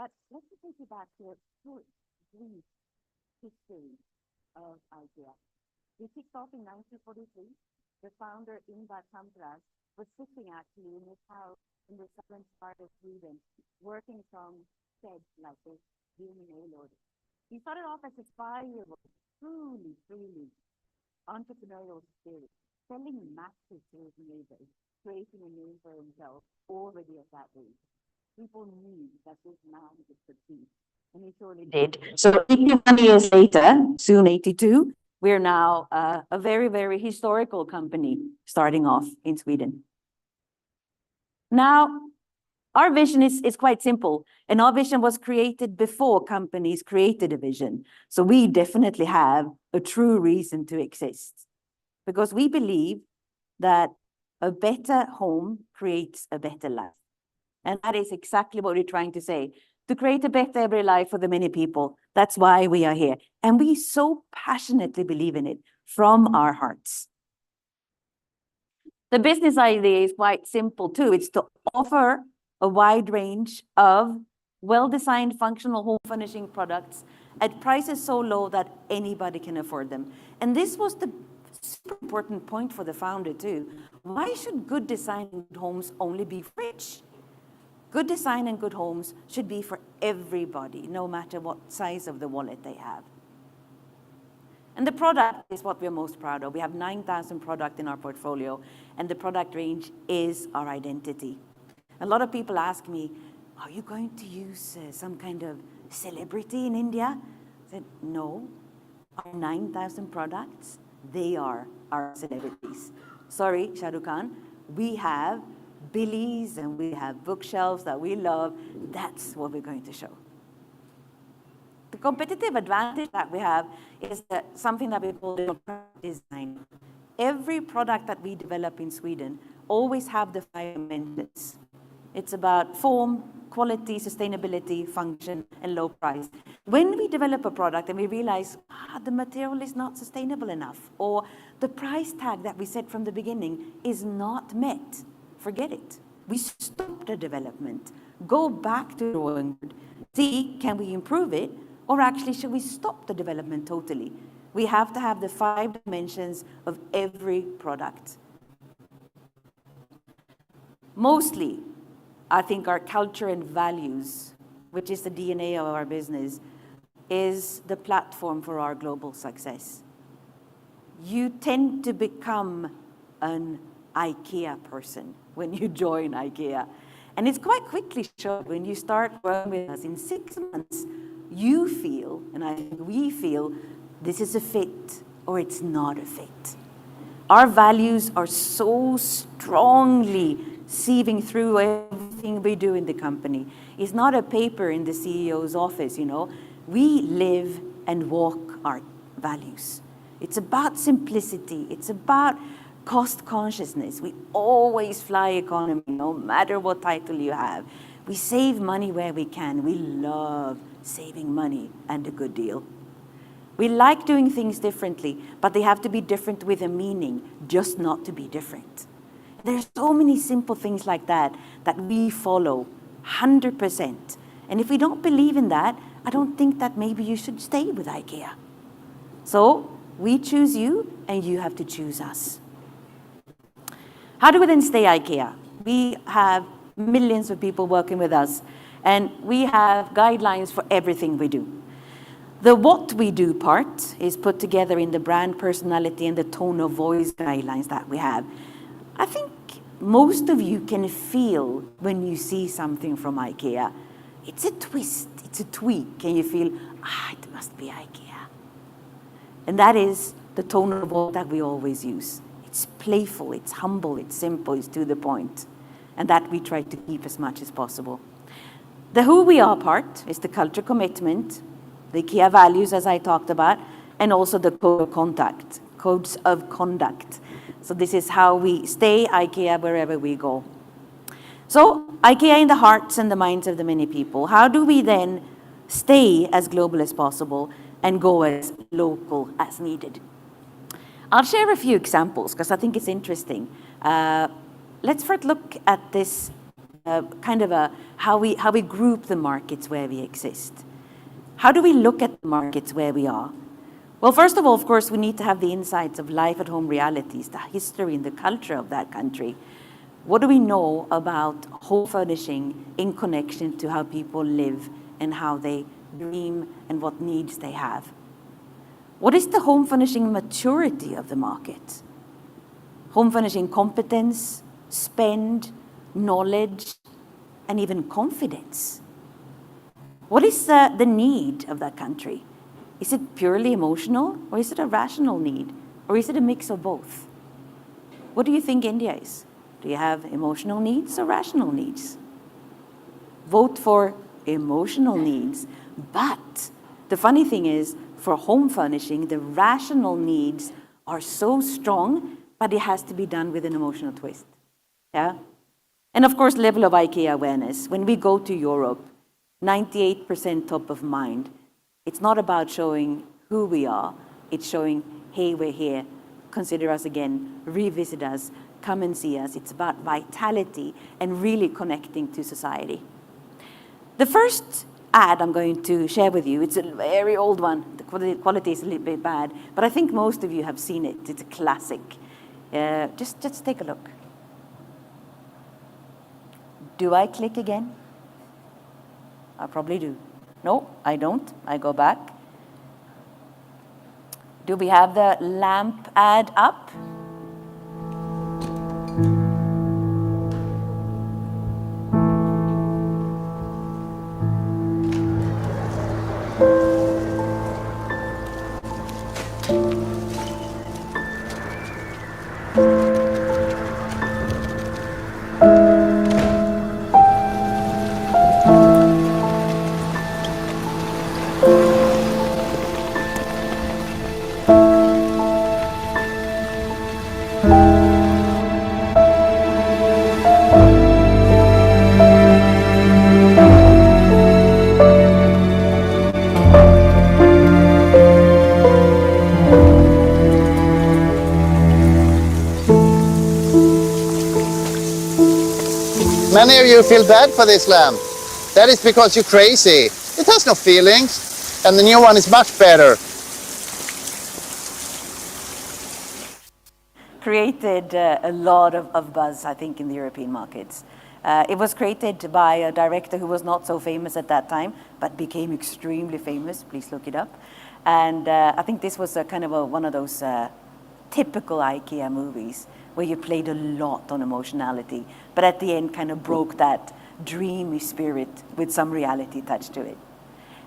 but let's just take you back to a short, brief history of IKEA. We kicked off in 1943. The founder, Ingvar Kamprad, was sitting actually in his house in the southern part of Sweden, working from sheds like this, being in A-load. He started off as a 5-year-old, truly entrepreneurial spirit. selling massive sales labels, creating a name for himself already at that age. People knew that this man would succeed, and he surely did. So 81 years later, soon 82, we're now a very, very historical company starting off in Sweden. Now, our vision is quite simple, and our vision was created before companies created a vision. So we definitely have a true reason to exist, because we believe that a better home creates a better life. And that is exactly what we're trying to say, to create a better every life for the many people. That's why we are here. And we so passionately believe in it from our hearts. The business idea is quite simple too. It's to offer a wide range of well-designed functional home furnishing products at prices so low that anybody can afford them. And this was the super important point for the founder too. Why should good design and good homes only be for rich? Good design and good homes should be for everybody, no matter what size of the wallet they have. And the product is what we're most proud of. We have 9,000 products in our portfolio, and the product range is our identity. A lot of people ask me, are you going to use some kind of celebrity in India? I said, no. Our 9,000 products, they are our celebrities. Sorry, Shah Rukh Khan, we have Billies and we have bookshelves that we love. That's what we're going to show. The competitive advantage that we have is that something that we call democratic design. Every product that we develop in Sweden always have the 5 dimensions. It's about form, quality, sustainability, function, and low price. When we develop a product and we realize the material is not sustainable enough, or the price tag that we set from the beginning is not met, forget it. We stop the development, go back to the drawing board, see, can we improve it? Or actually, should we stop the development totally? We have to have the 5 dimensions of every product. Mostly, I think our culture and values, which is the DNA of our business, is the platform for our global success. You tend to become an IKEA person when you join IKEA. And it's quite quickly shown when you start working with us. In 6 months, you feel, and I think we feel, this is a fit or it's not a fit. Our values are so strongly sieving through everything we do in the company. It's not a paper in the CEO's office, you know. We live and walk our values. It's about simplicity. It's about cost consciousness. We always fly economy, no matter what title you have. We save money where we can. We love saving money and a good deal. We like doing things differently, but they have to be different with a meaning, just not to be different. There's so many simple things like that that we follow 100%. And if we don't believe in that, I don't think that maybe you should stay with IKEA. So we choose you and you have to choose us. How do we then stay IKEA? We have millions of people working with us, and we have guidelines for everything we do. The what we do part is put together in the brand personality and the tone of voice guidelines that we have. I think most of you can feel when you see something from IKEA. It's a twist, it's a tweak, and you feel, it must be IKEA. And that is the tone of voice that we always use. It's playful, it's humble, it's simple, it's to the point. And that we try to keep as much as possible. The who we are part is the culture commitment, the IKEA values as I talked about, and also the codes of conduct. So this is how we stay IKEA wherever we go. So IKEA in the hearts and the minds of the many people. How do we then stay as global as possible and go as local as needed? I'll share a few examples because I think it's interesting. Let's first look at this how we group the markets where we exist. How do we look at the markets where we are? Well, first of all, of course, we need to have the insights of life at home realities, the history and the culture of that country. What do we know about home furnishing in connection to how people live and how they dream and what needs they have? What is the home furnishing maturity of the market? home furnishing competence, spend, knowledge, and even confidence. What is the need of that country? Is it purely emotional, or is it a rational need, or is it a mix of both? What do you think India is? Do you have emotional needs or rational needs? Vote for emotional needs. But the funny thing is, for home furnishing, the rational needs are so strong, but it has to be done with an emotional twist. Yeah? And of course, level of IKEA awareness. When we go to Europe, 98% top of mind. It's not about showing who we are. It's showing, hey, we're here. Consider us again. Revisit us. Come and see us. It's about vitality and really connecting to society. The first ad I'm going to share with you, it's a very old one. The quality is a little bit bad, but I think most of you have seen it. It's a classic. Just take a look. Do I click again? I probably do. No, I don't. I go back. Do we have the lamp ad up? Many of you feel bad for this lamp. That is because you're crazy. It has no feelings, and the new one is much better. Created a lot of buzz, I think, in the European markets. It was created by a director who was not so famous at that time, but became extremely famous. Please look it up. And I think this was one of those typical IKEA movies where you played a lot on emotionality, but at the end kind of broke that dreamy spirit with some reality attached to it.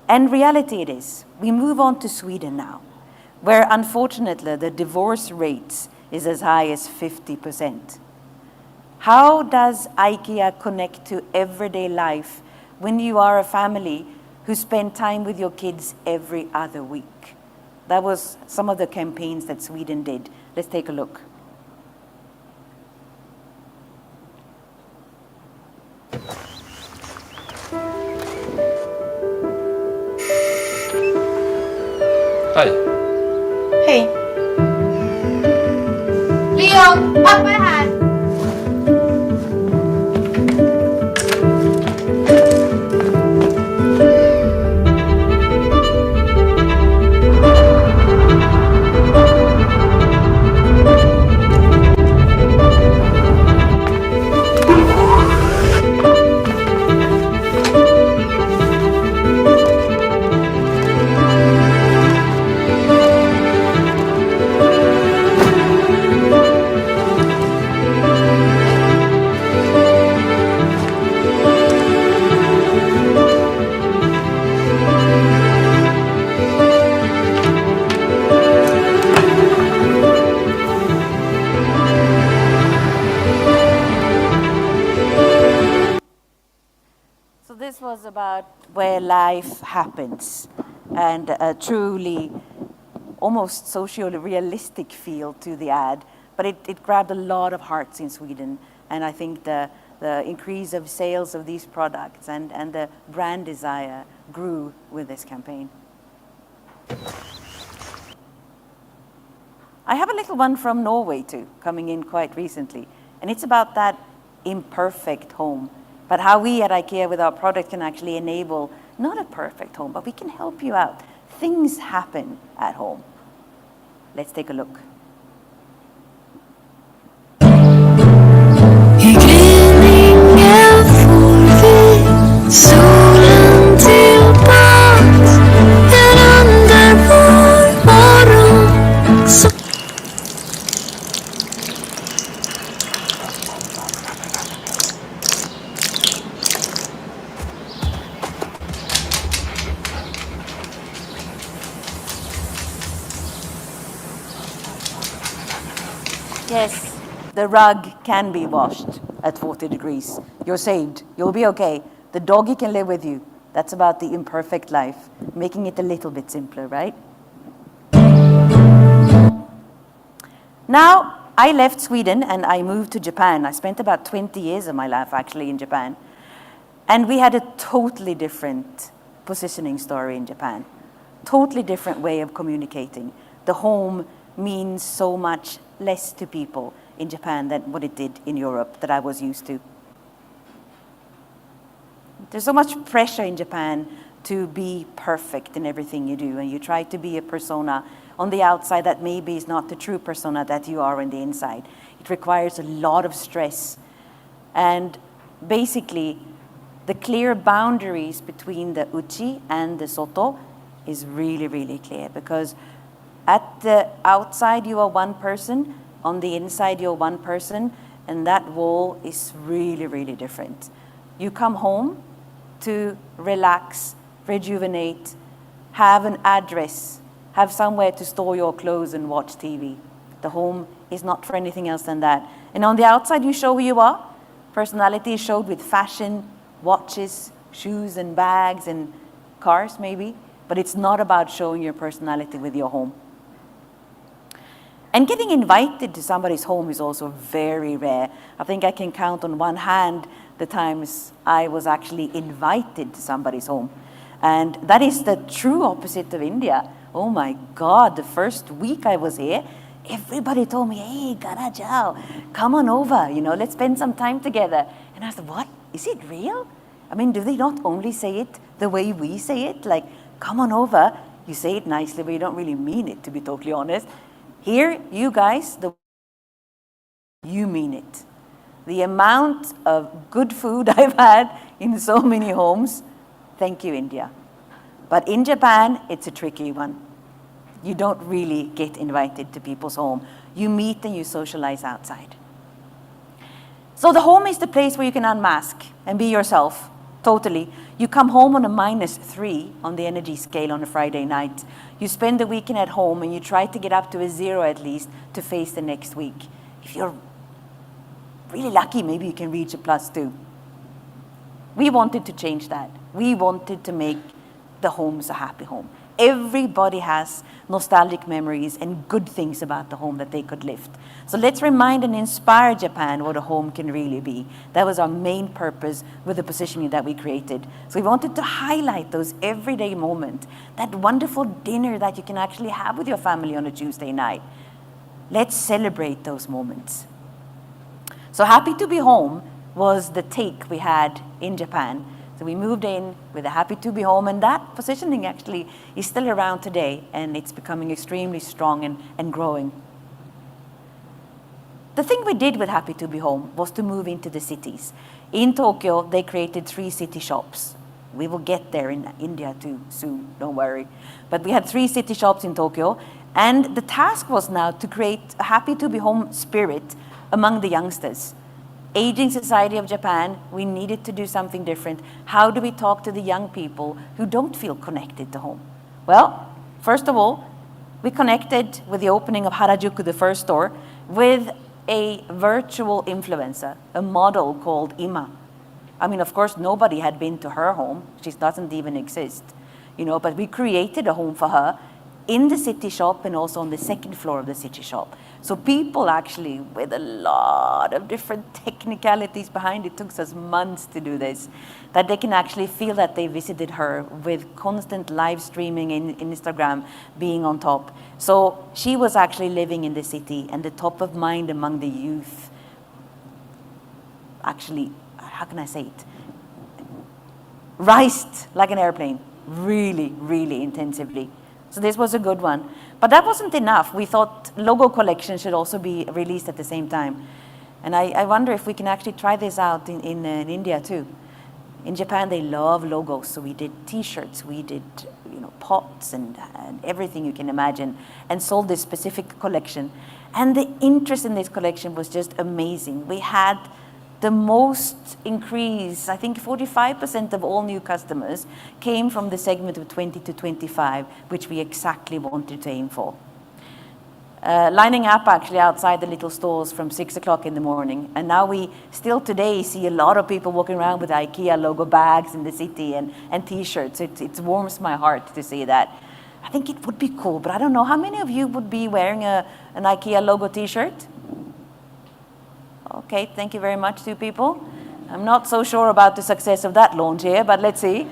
And reality it is. We move on to Sweden now, where unfortunately the divorce rates is as high as 50%. How does IKEA connect to everyday life when you are a family who spend time with your kids every other week? That was some of the campaigns that Sweden did. Let's take a look. Hi. Hey. Leo, up my hand. This was about where life happens and a truly almost socially realistic feel to the ad, but it grabbed a lot of hearts in Sweden, and I think the increase of sales of these products and the brand desire grew with this campaign. I have a little one from Norway too, coming in quite recently, and it's about that imperfect home. But how we at IKEA with our product can actually enable not a perfect home, but we can help you out. Things happen at home. Let's take a look. Yes, the rug can be washed at 40 degrees. You're saved. You'll be okay. The doggy can live with you. That's about the imperfect life, making it a little bit simpler, right? Now, I left Sweden and I moved to Japan. I spent about 20 years of my life actually in Japan. And we had a totally different positioning story in Japan. Totally different way of communicating. The home means so much less to people in Japan than what it did in Europe that I was used to. There's so much pressure in Japan to be perfect in everything you do, and you try to be a persona on the outside that maybe is not the true persona that you are on the inside. It requires a lot of stress. And basically, the clear boundaries between the uchi and the soto is really, really clear, because at the outside you are one person, on the inside you're one person, and that wall is really, really different. You come home to relax, rejuvenate, have an address, have somewhere to store your clothes and watch TV. The home is not for anything else than that. And on the outside you show who you are. Personality is showed with fashion, watches, shoes and bags and cars maybe, but it's not about showing your personality with your home. And getting invited to somebody's home is also very rare. I think I can count on one hand the times I was actually invited to somebody's home. And that is the true opposite of India. Oh my God, the first week I was here, everybody told me, hey, Garajao, come on over, let's spend some time together. And I said, what? Is it real? I mean, do they not only say it the way we say it? Like, come on over, you say it nicely, but you don't really mean it, to be totally honest. Here, you guys, you mean it. The amount of good food I've had in so many homes, thank you, India. But in Japan, it's a tricky one. You don't really get invited to people's home. You meet and you socialize outside. So the home is the place where you can unmask and be yourself, totally. You come home on a -3 on the energy scale on a Friday night. You spend the weekend at home and you try to get up to a 0 at least to face the next week. If you're really lucky, maybe you can reach a +2. We wanted to change that. We wanted to make the homes a happy home. Everybody has nostalgic memories and good things about the home that they could lift. So let's remind and inspire Japan what a home can really be. That was our main purpose with the positioning that we created. So we wanted to highlight those everyday moments, that wonderful dinner that you can actually have with your family on a Tuesday night. Let's celebrate those moments. So Happy to Be Home was the take we had in Japan. So we moved in with a Happy to Be Home, and that positioning actually is still around today, and it's becoming extremely strong and growing. The thing we did with Happy to Be Home was to move into the cities. In Tokyo, they created 3 city shops. We will get there in India too soon, don't worry. But we had 3 city shops in Tokyo, and the task was now to create a Happy to Be Home spirit among the youngsters. Aging society of Japan, we needed to do something different. How do we talk to the young people who don't feel connected to home? Well, first of all, we connected with the opening of Harajuku, the first store, with a virtual influencer, a model called Ima. I mean, of course, nobody had been to her home. She doesn't even exist, but we created a home for her in the city shop and also on the 2nd floor of the city shop. So people actually, with a lot of different technicalities behind it, took us months to do this, that they can actually feel that they visited her with constant live streaming in Instagram being on top. So she was actually living in the city, and the top of mind among the youth, actually, how can I say it? Rised like an airplane, really, really intensively. So this was a good one. But that wasn't enough. We thought logo collection should also be released at the same time. And I wonder if we can actually try this out in India too. In Japan, they love logos. So we did T-shirts, we did pots and everything you can imagine, and sold this specific collection. And the interest in this collection was just amazing. We had the most increase, I think 45% of all new customers came from the segment of 20 to 25, which we exactly wanted to aim for. lining up actually outside the little stores from 6 o'clock in the morning. And now we still today see a lot of people walking around with IKEA logo bags in the city and t-shirts. It warms my heart to see that. I think it would be cool, but I don't know. How many of you would be wearing an IKEA logo t-shirt? Okay, thank you very much, 2 people. I'm not so sure about the success of that launch here, but let's see.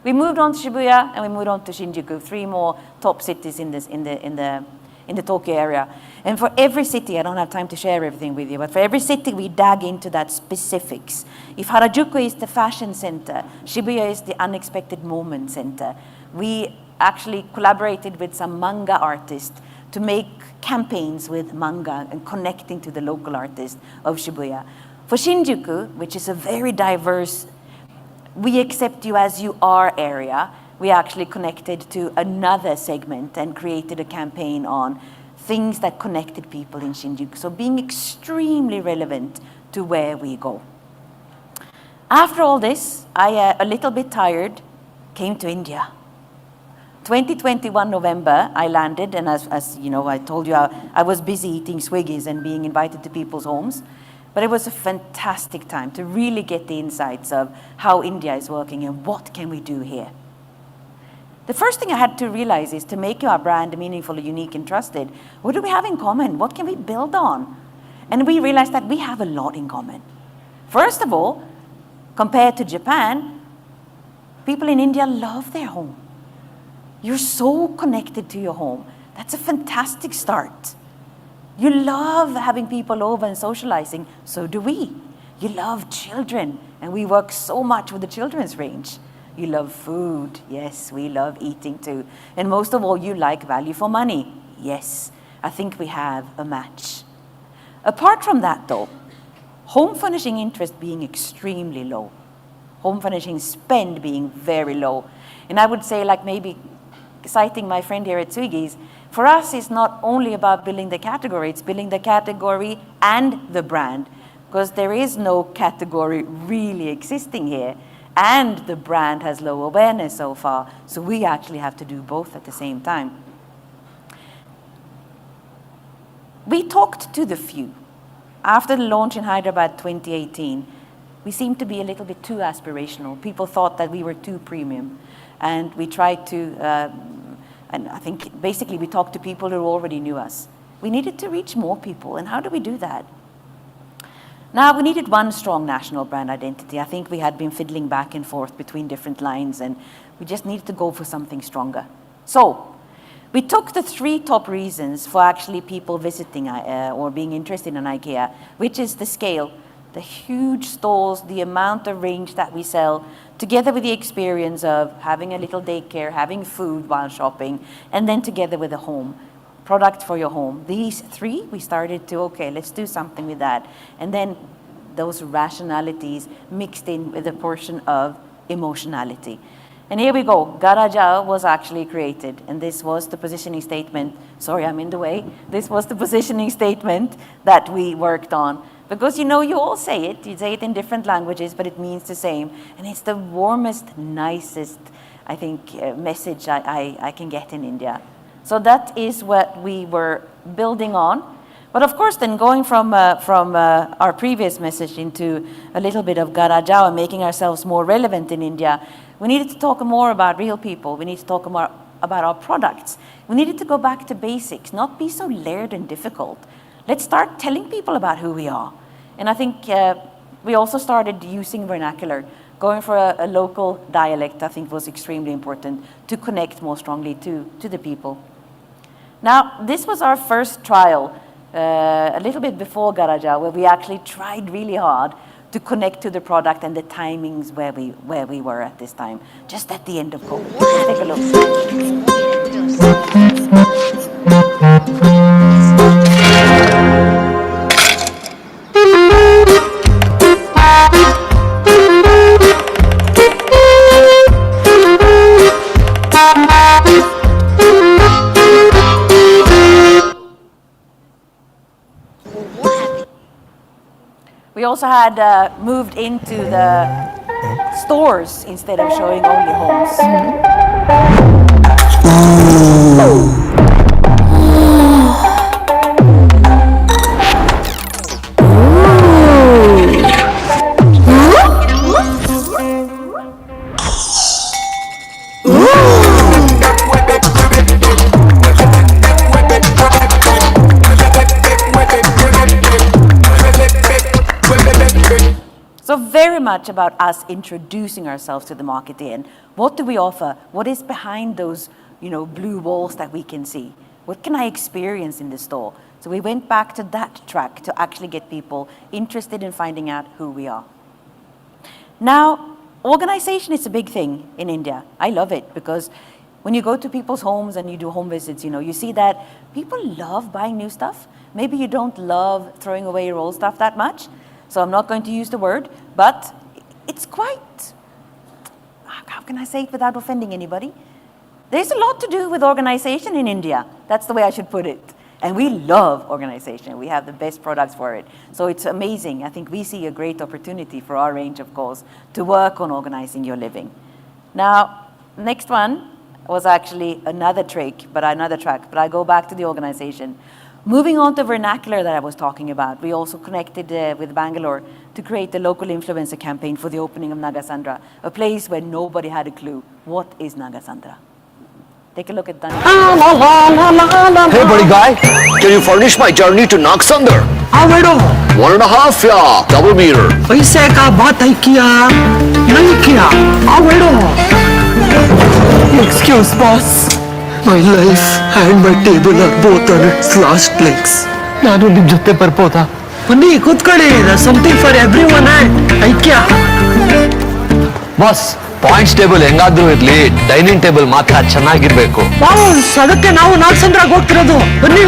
We moved on to Shibuya and we moved on to Shinjuku, 3 more top cities in the Tokyo area. And for every city, I don't have time to share everything with you, but for every city we dug into that specifics. If Harajuku is the fashion center, Shibuya is the unexpected moment center. We actually collaborated with some manga artists to make campaigns with manga and connecting to the local artists of Shibuya. For Shinjuku, which is a very diverse, we accept you as you are area, we actually connected to another segment and created a campaign on things that connected people in Shinjuku. So being extremely relevant to where we go. After all this, I, a little bit tired, came to India. 2021 November, I landed, and as you know, I told you I was busy eating Swiggies and being invited to people's homes. But it was a fantastic time to really get the insights of how India is working and what can we do here. The first thing I had to realize is to make our brand meaningful, unique, and trusted. What do we have in common? What can we build on? And we realized that we have a lot in common. First of all, compared to Japan, people in India love their home. You're so connected to your home. That's a fantastic start. You love having people over and socializing, so do we. You love children, and we work so much with the children's range. You love food, yes, we love eating too. And most of all, you like value for money. Yes, I think we have a match. Apart from that though, home furnishing interest being extremely low. Home furnishing spend being very low. And I would say, like maybe citing my friend here at Swiggy's, for us, it's not only about building the category, it's building the category and the brand, because there is no category really existing here, and the brand has low awareness so far, so we actually have to do both at the same time. We talked to the few. After the launch in Hyderabad 2018, we seemed to be a little bit too aspirational. People thought that we were too premium, and we tried to and I think basically we talked to people who already knew us. We needed to reach more people, and how do we do that? Now, we needed one strong national brand identity. I think we had been fiddling back and forth between different lines, and we just needed to go for something stronger. So, we took the 3 top reasons for actually people visiting or being interested in IKEA, which is the scale, the huge stores, the amount of range that we sell, together with the experience of having a little daycare, having food while shopping, and then together with a home, product for your home. These 3, we started to, okay, let's do something with that. And then those rationalities mixed in with a portion of emotionality. And here we go, Garaja was actually created, and this was the positioning statement. Sorry, I'm in the way. This was the positioning statement that we worked on. Because you know, you all say it. You say it in different languages, but it means the same. And it's the warmest, nicest, I think, message I can get in India. So that is what we were building on. But of course, then going from our previous message into a little bit of Garaja and making ourselves more relevant in India, we needed to talk more about real people. We need to talk more about our products. We needed to go back to basics, not be so layered and difficult. Let's start telling people about who we are. And I think we also started using vernacular. Going for a local dialect, I think, was extremely important to connect more strongly to the people. Now, this was our first trial, a little bit before Garaja, where we actually tried really hard to connect to the product and the timings where we were at this time, just at the end of COVID. Let's take a look. We also had moved into the stores instead of showing only homes. So very much about us introducing ourselves to the market in. What do we offer? What is behind those, blue walls that we can see? What can I experience in the store? So we went back to that track to actually get people interested in finding out who we are. Now, organization is a big thing in India. I love it because when you go to people's homes and you do home visits, you see that people love buying new stuff. Maybe you don't love throwing away your old stuff that much. So I'm not going to use the word, but it's quite, how can I say it without offending anybody? There's a lot to do with organization in India. That's the way I should put it. And we love organization. We have the best products for it. So it's amazing. I think we see a great opportunity for our range of calls to work on organizing your living. Now, next one was actually another track, but I go back to the organization. Moving on to vernacular that I was talking about, we also connected with Bangalore to create the local influencer campaign for the opening of Nagasandra, a place where nobody had a clue. What is Nagasandra? Take a look at that. Hey buddy guy, can you furnish my journey to Nagsandar? हाँ madam 1.5 yeah, double meter. पैसे का बात है किया नहीं किया हाँ madam Excuse boss, my life and my table are both on its last legs. ನಾನು ನಿಮ್ ಜೊತೆ ಬರ್ಬೋದಾ? ಬನ್ನಿ ಕೂತ್ಕೊಳ್ಳಿ, there's something for everyone ಐಕ್ಯ. ಬಾಸ್ ಪಾಯಿಂಟ್ಸ್ ಟೇಬಲ್ ಹೆಂಗಾದ್ರೂ ಇರ್ಲಿ, ಡೈನಿಂಗ್ ಟೇಬಲ್ ಮಾತ್ರ ಚೆನ್ನಾಗಿರ್ಬೇಕು. ಬಾಸ್ ಅದಕ್ಕೆ ನಾವು ನಾಗಸಂದ್ರಾಗ ಹೋಗ್ತಿರೋದು. ಬನ್ನಿ.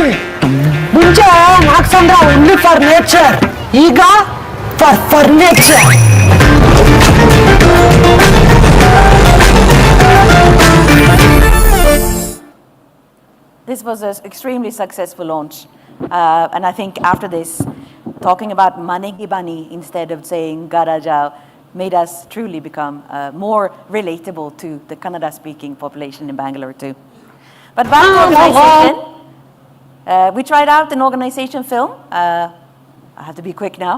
ಮುಂಚೆ ನಾಗಸಂದ್ರ ಓನ್ಲಿ ಫಾರ್ ನೇಚರ್, ಈಗ for furniture. This was an extremely successful launch. And I think after this, talking about Mane ki bani instead of saying Garajao made us truly become more relatable to the Kannada-speaking population in Bangalore too. But back to organization. We tried out an organization film. I have to be quick now.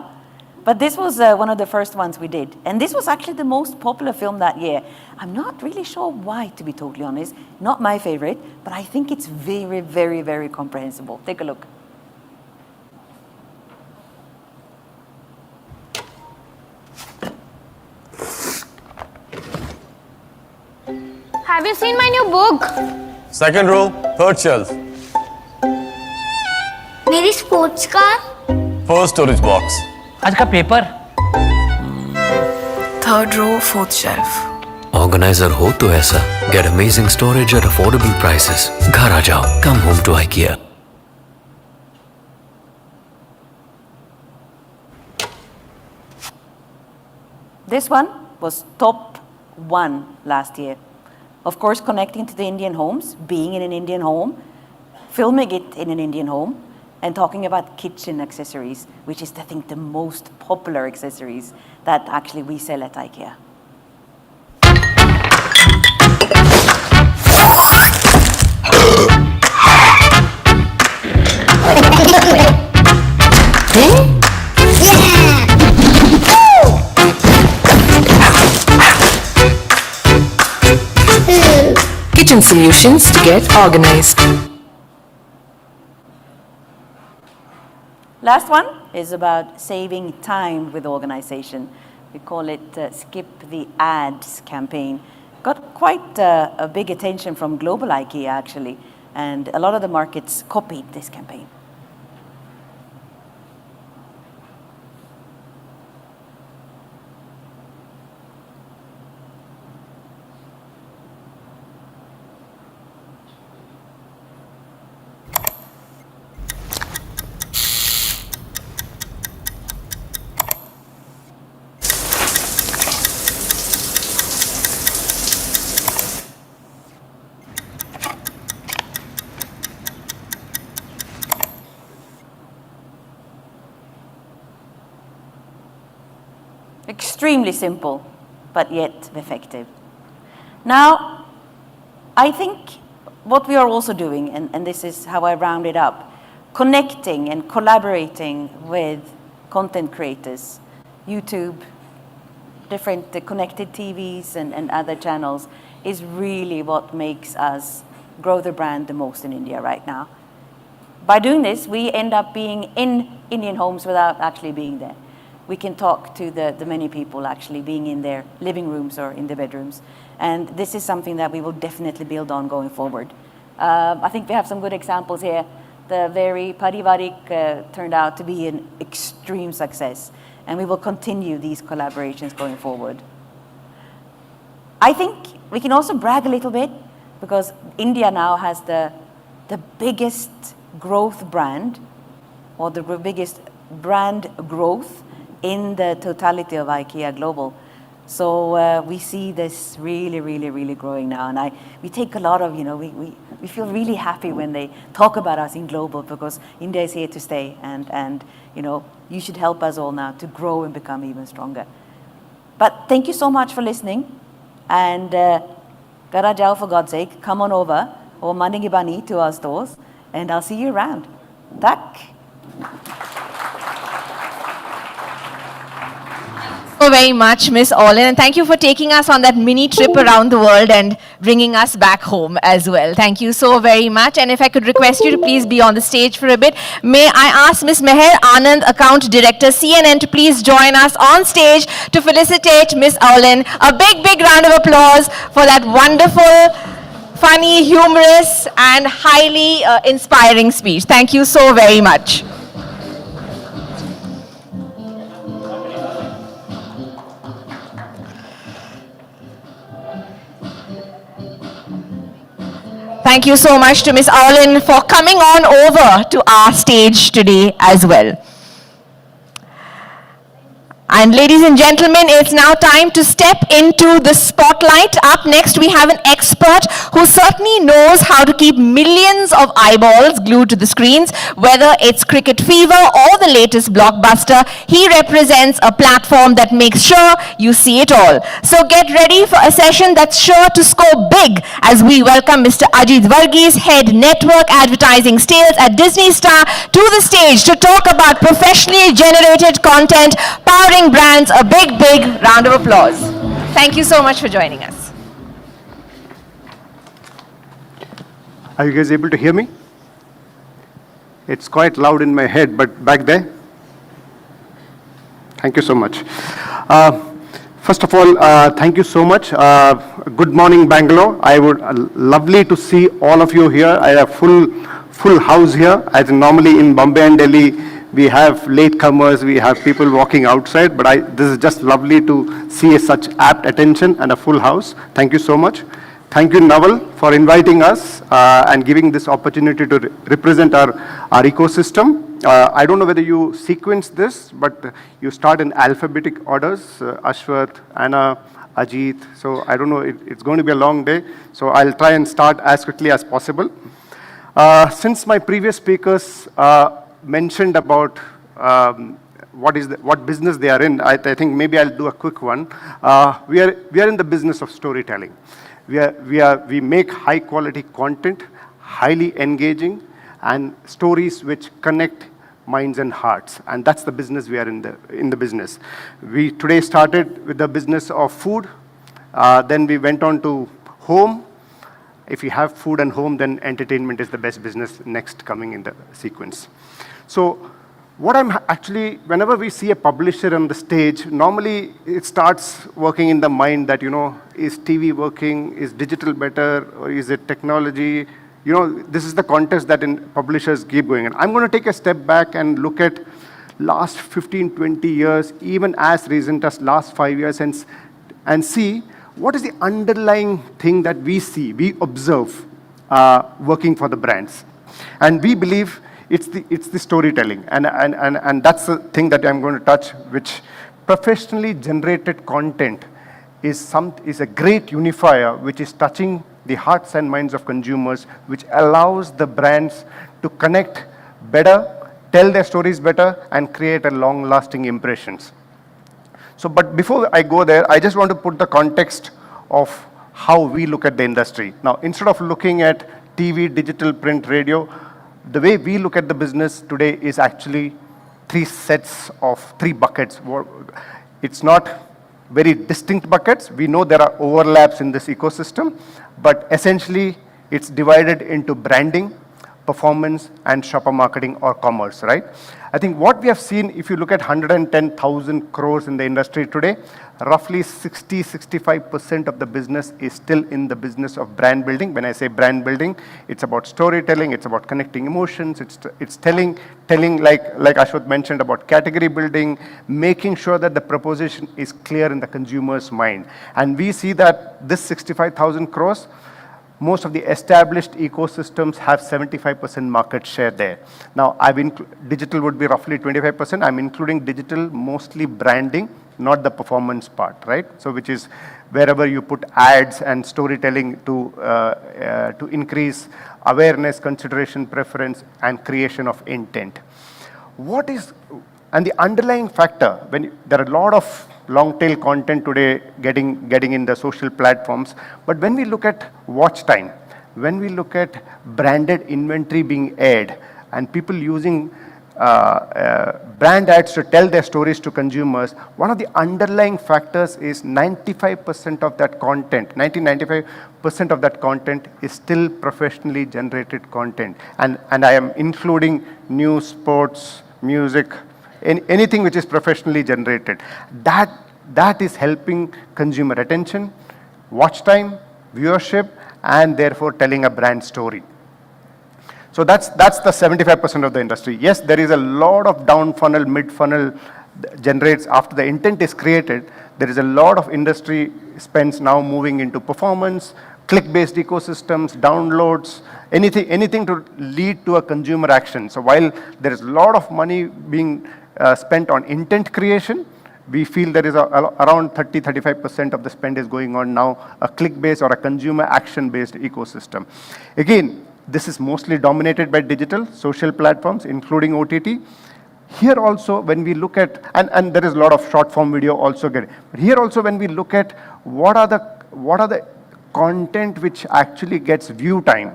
But this was one of the first ones we did. And this was actually the most popular film that year. I'm not really sure why, to be totally honest. Not my favorite, but I think it's very, very, very comprehensible. Take a look. Have you seen my new book? Second row, third shelf. मेरी sports car? First storage box. आज का paper? Third row, fourth shelf. Organizer हो तो ऐसा. Get amazing storage at affordable prices. घर आ जाओ. Come home to IKEA. This one was top 1 last year. Of course, connecting to the Indian homes, being in an Indian home, filming it in an Indian home, and talking about kitchen accessories, which is, I think, the most popular accessories that actually we sell at IKEA. Kitchen solutions to get organized. Last one is about saving time with organization. We call it Skip the Ads campaign. Got quite a big attention from global IKEA actually, and a lot of the markets copied this campaign. Extremely simple, but yet effective. Now, I think what we are also doing, and this is how I round it up, connecting and collaborating with content creators, YouTube, different connected TVs and other channels is really what makes us grow the brand the most in India right now. By doing this, we end up being in Indian homes without actually being there. we can talk to the many people actually being in their living rooms or in their bedrooms. And this is something that we will definitely build on going forward. I think we have some good examples here. The very Parivarik turned out to be an extreme success, and we will continue these collaborations going forward. I think we can also brag a little bit because India now has the biggest growth brand, or the biggest brand growth in the totality of IKEA Global. So we see this really, really, really growing now. And we take a lot of, we feel really happy when they talk about us in global, because India is here to stay. And you should help us all now to grow and become even stronger. But thank you so much for listening. And Garajao, for God's sake, come on over, or Maningibani, to our stores, and I'll see you around. Tak. So very much, Miss Olin, and thank you for taking us on that mini trip around the world and bringing us back home as well. Thank you so very much. And if I could request you to please be on the stage for a bit, may I ask Miss Meher Anand, Account Director, CNN, to please join us on stage to felicitate Miss Olin. A big, big round of applause for that wonderful, funny, humorous, and highly inspiring speech. Thank you so very much. Thank you so much to Ms. Olin for coming on over to our stage today as well. And ladies and gentlemen, it's now time to step into the spotlight. Up next, we have an expert who certainly knows how to keep millions of eyeballs glued to the screens, whether it's Cricket Fever or the latest blockbuster. He represents a platform that makes sure you see it all. So get ready for a session that's sure to score big as we welcome Mr. Ajit Varghese, Head Network Advertising Sales at Disney Star, to the stage to talk about professionally generated content powering brands. A big, big round of applause. Thank you so much for joining us. Are you guys able to hear me? It's quite loud in my head, but back there? Thank you so much. First of all, thank you so much. Good morning, Bangalore. I would lovely to see all of you here. I have full house here. As normally in Bombay and Delhi, we have latecomers, we have people walking outside, but this is just lovely to see such apt attention and a full house. Thank you so much. Thank you, Naval, for inviting us and giving this opportunity to represent our ecosystem. I don't know whether you sequence this, but you start in alphabetic orders, Ashwath, Anna, Ajit. So I don't know, it's going to be a long day, so I'll try and start as quickly as possible. Since my previous speakers mentioned about what business they are in, I think maybe I'll do a quick one. We are in the business of storytelling. We make high quality content, highly engaging, and stories which connect minds and hearts. And that's the business we are in the business. We today started with the business of food. Then we went on to home. If you have food and home, then entertainment is the best business next coming in the sequence. So what I'm actually, whenever we see a publisher on the stage, normally it starts working in the mind that, is TV working, is digital better, or is it technology? This is the contest that publishers keep going. And I'm going to take a step back and look at last 15, 20 years, even as recent as last 5 years, and see what is the underlying thing that we see, we observe working for the brands. And we believe it's the storytelling, and that's the thing that I'm going to touch, which professionally generated content is a great unifier, which is touching the hearts and minds of consumers, which allows the brands to connect better, tell their stories better, and create a long-lasting impressions. So, but before I go there, I just want to put the context of how we look at the industry. Now, instead of looking at TV, digital, print, radio, the way we look at the business today is actually three buckets. It's not very distinct buckets. We know there are overlaps in this ecosystem, but essentially it's divided into branding, performance, and shopper marketing or commerce, right? I think what we have seen, if you look at 110,000 crores in the industry today, roughly 60-65% of the business is still in the business of brand building. When I say brand building, it's about storytelling, it's about connecting emotions, it's telling like Ashwath mentioned about category building, making sure that the proposition is clear in the consumer's mind. And we see that this 65,000 crores, most of the established ecosystems have 75% market share there. Now, digital would be roughly 25%. I'm including digital, mostly branding, not the performance part, right? So, which is wherever you put ads and storytelling to increase awareness, consideration, preference, and creation of intent. And the underlying factor, there are a lot of long tail content today getting in the social platforms, but when we look at watch time, when we look at branded inventory being aired and people using brand ads to tell their stories to consumers, one of the underlying factors is 95% of that content, 95% of that content is still professionally generated content. And I am including news, sports, music, anything which is professionally generated. That is helping consumer attention, watch time, viewership, and therefore telling a brand story. So that's the 75% of the industry. Yes, there is a lot of down funnel, mid funnel generates after the intent is created. There is a lot of industry spends now moving into performance, click-based ecosystems, downloads, anything to lead to a consumer action. So while there is a lot of money being spent on intent creation, we feel there is around 30-35% of the spend is going on now, a click-based or a consumer action-based ecosystem. Again, this is mostly dominated by digital, social platforms, including OTT. Here also, when we look at, and there is a lot of short-form video also getting, but here also when we look at what are the content which actually gets view time,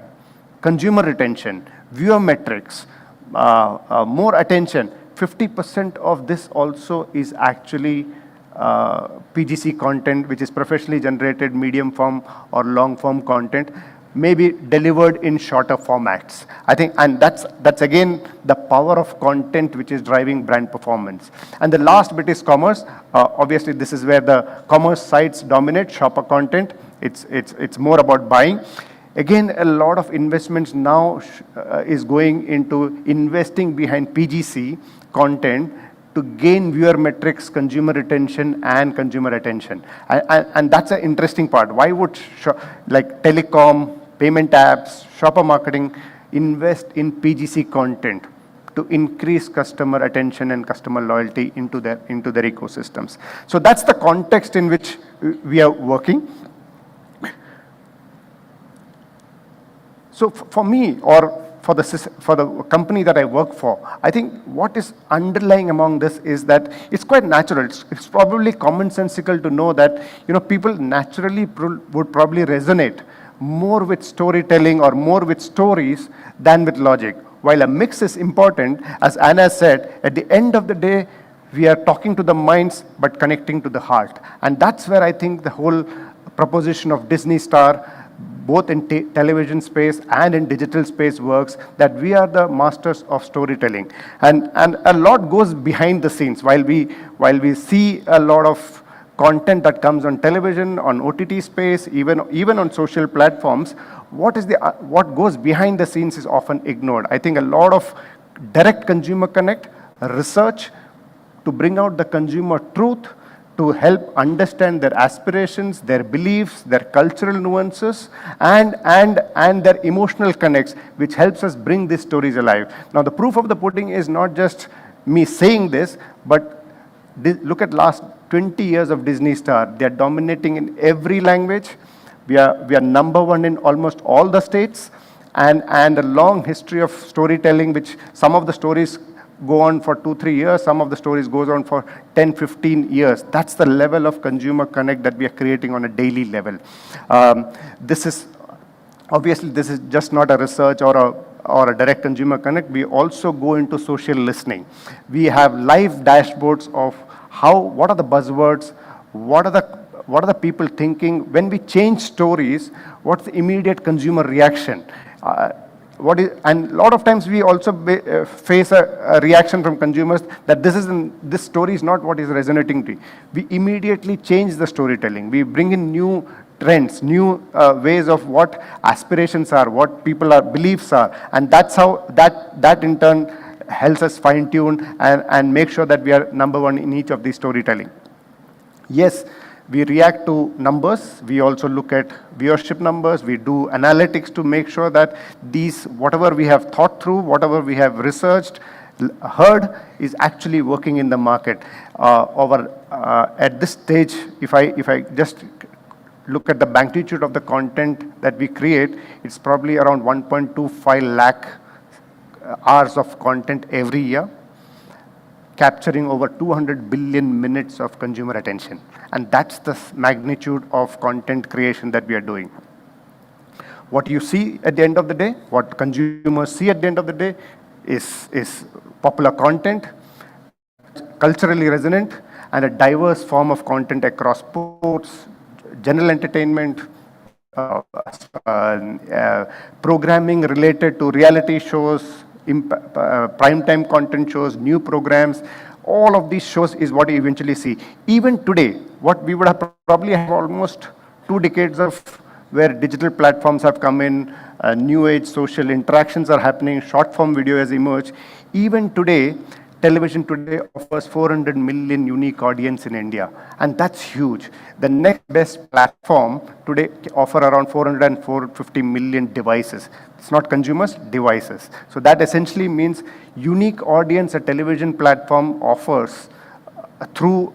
consumer retention, viewer metrics, more attention, 50% of this also is actually PGC content, which is professionally generated medium form or long form content, maybe delivered in shorter formats. I think, and that's again the power of content which is driving brand performance. And the last bit is commerce. Obviously, this is where the commerce sites dominate, shopper content. It's more about buying. Again, a lot of investments now is going into investing behind PGC content to gain viewer metrics, consumer retention, and consumer attention. And that's an interesting part. Why would like telecom, payment apps, shopper marketing invest in PGC content to increase customer attention and customer loyalty into their ecosystems? So that's the context in which we are working. So for me, or for the company that I work for, I think what is underlying among this is that it's quite natural. It's probably commonsensical to know that people naturally would probably resonate more with storytelling or more with stories than with logic. While a mix is important, as Anna said, at the end of the day, we are talking to the minds but connecting to the heart. And that's where I think the whole proposition of Disney Star, both in television space and in digital space, works, that we are the masters of storytelling. And a lot goes behind the scenes. While we see a lot of content that comes on television, on OTT space, even on social platforms, what goes behind the scenes is often ignored. I think a lot of direct consumer connect, research to bring out the consumer truth, to help understand their aspirations, their beliefs, their cultural nuances, and their emotional connects, which helps us bring these stories alive. Now, the proof of the pudding is not just me saying this, but look at last 20 years of Disney Star. They are dominating in every language. We are number one in almost all the states, and a long history of storytelling, which some of the stories go on for 2-3 years, some of the stories goes on for 10-15 years. That's the level of consumer connect that we are creating on a daily level. This is just not a research or a direct consumer connect. We also go into social listening. We have live dashboards of what are the buzzwords, what are the people thinking when we change stories, what's the immediate consumer reaction. and a lot of times we also face a reaction from consumers that this story is not what is resonating to you. We immediately change the storytelling. We bring in new trends, new ways of what aspirations are, what beliefs are, and that's how that in turn helps us fine tune and make sure that we are number one in each of these storytelling. Yes, we react to numbers. We also look at viewership numbers. We do analytics to make sure that whatever we have thought through, whatever we have researched, heard, is actually working in the market. At this stage, if I just look at the magnitude of the content that we create, it's probably around 1.25 lakh hours of content every year, capturing over 200 billion minutes of consumer attention. And that's the magnitude of content creation that we are doing. What you see at the end of the day, what consumers see at the end of the day is popular content, culturally resonant, and a diverse form of content across sports, general entertainment, programming related to reality shows, primetime content shows, new programs. All of these shows is what you eventually see. Even today, what we would have probably have almost 2 decades of where digital platforms have come in, new age social interactions are happening, short form video has emerged. Even today, television today offers 400 million unique audience in India, and that's huge. The next best platform today offer around 400 and 450 million devices. It's not consumers, devices. So that essentially means unique audience a television platform offers through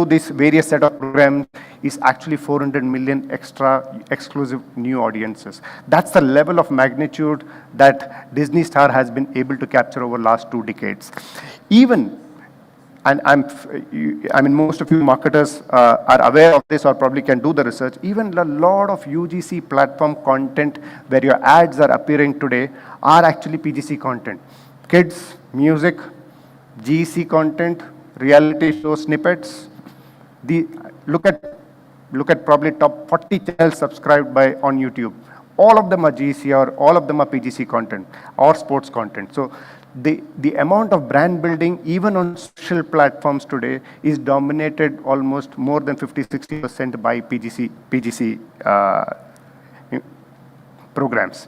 this various set of programs is actually 400 million extra exclusive new audiences. That's the level of magnitude that Disney Star has been able to capture over the last 2 decades. Even, and I mean, most of you marketers are aware of this or probably can do the research, even a lot of UGC platform content where your ads are appearing today are actually PGC content. Kids, music, GC content, reality show snippets. Look at probably top 40 channels subscribed on YouTube. All of them are GC or all of them are PGC content or sports content. So the amount of brand building even on social platforms today is dominated almost more than 50-60% by PGC programs.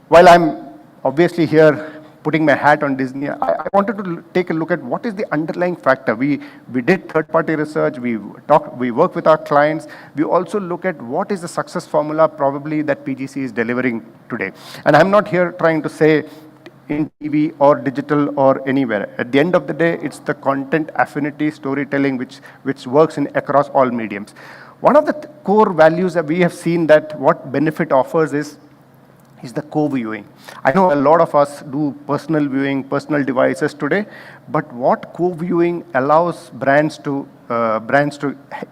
While I'm obviously here putting my hat on Disney, I wanted to take a look at what is the underlying factor. We did third-party research, we work with our clients, we also look at what is the success formula probably that PGC is delivering today. And I'm not here trying to say in TV or digital or anywhere. At the end of the day, it's the content affinity storytelling which works across all mediums. One of the core values that we have seen that what benefit offers is the co-viewing. I know a lot of us do personal viewing, personal devices today, but what co-viewing allows brands to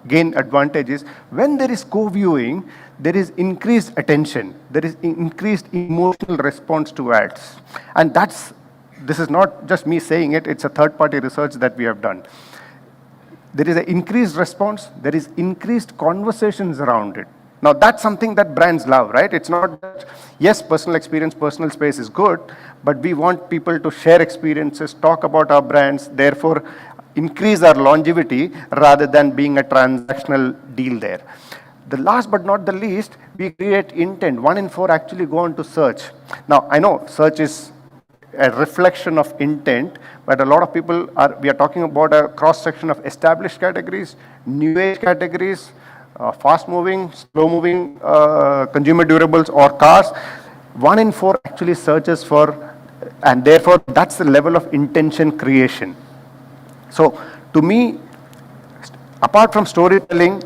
gain advantages, when there is co-viewing, there is increased attention, there is increased emotional response to ads. And this is not just me saying it, it's a third-party research that we have done. There is an increased response, there is increased conversations around it. Now that's something that brands love, right? It's not that, yes, personal experience, personal space is good, but we want people to share experiences, talk about our brands, therefore increase our longevity rather than being a transactional deal there. The last but not the least, we create intent. 1 in 4 actually go on to search. Now I know search is a reflection of intent, but a lot of people we are talking about a cross-section of established categories, new age categories, fast-moving, slow-moving consumer durables or cars. 1 in 4 actually searches for, and therefore that's the level of intention creation. So to me, apart from storytelling,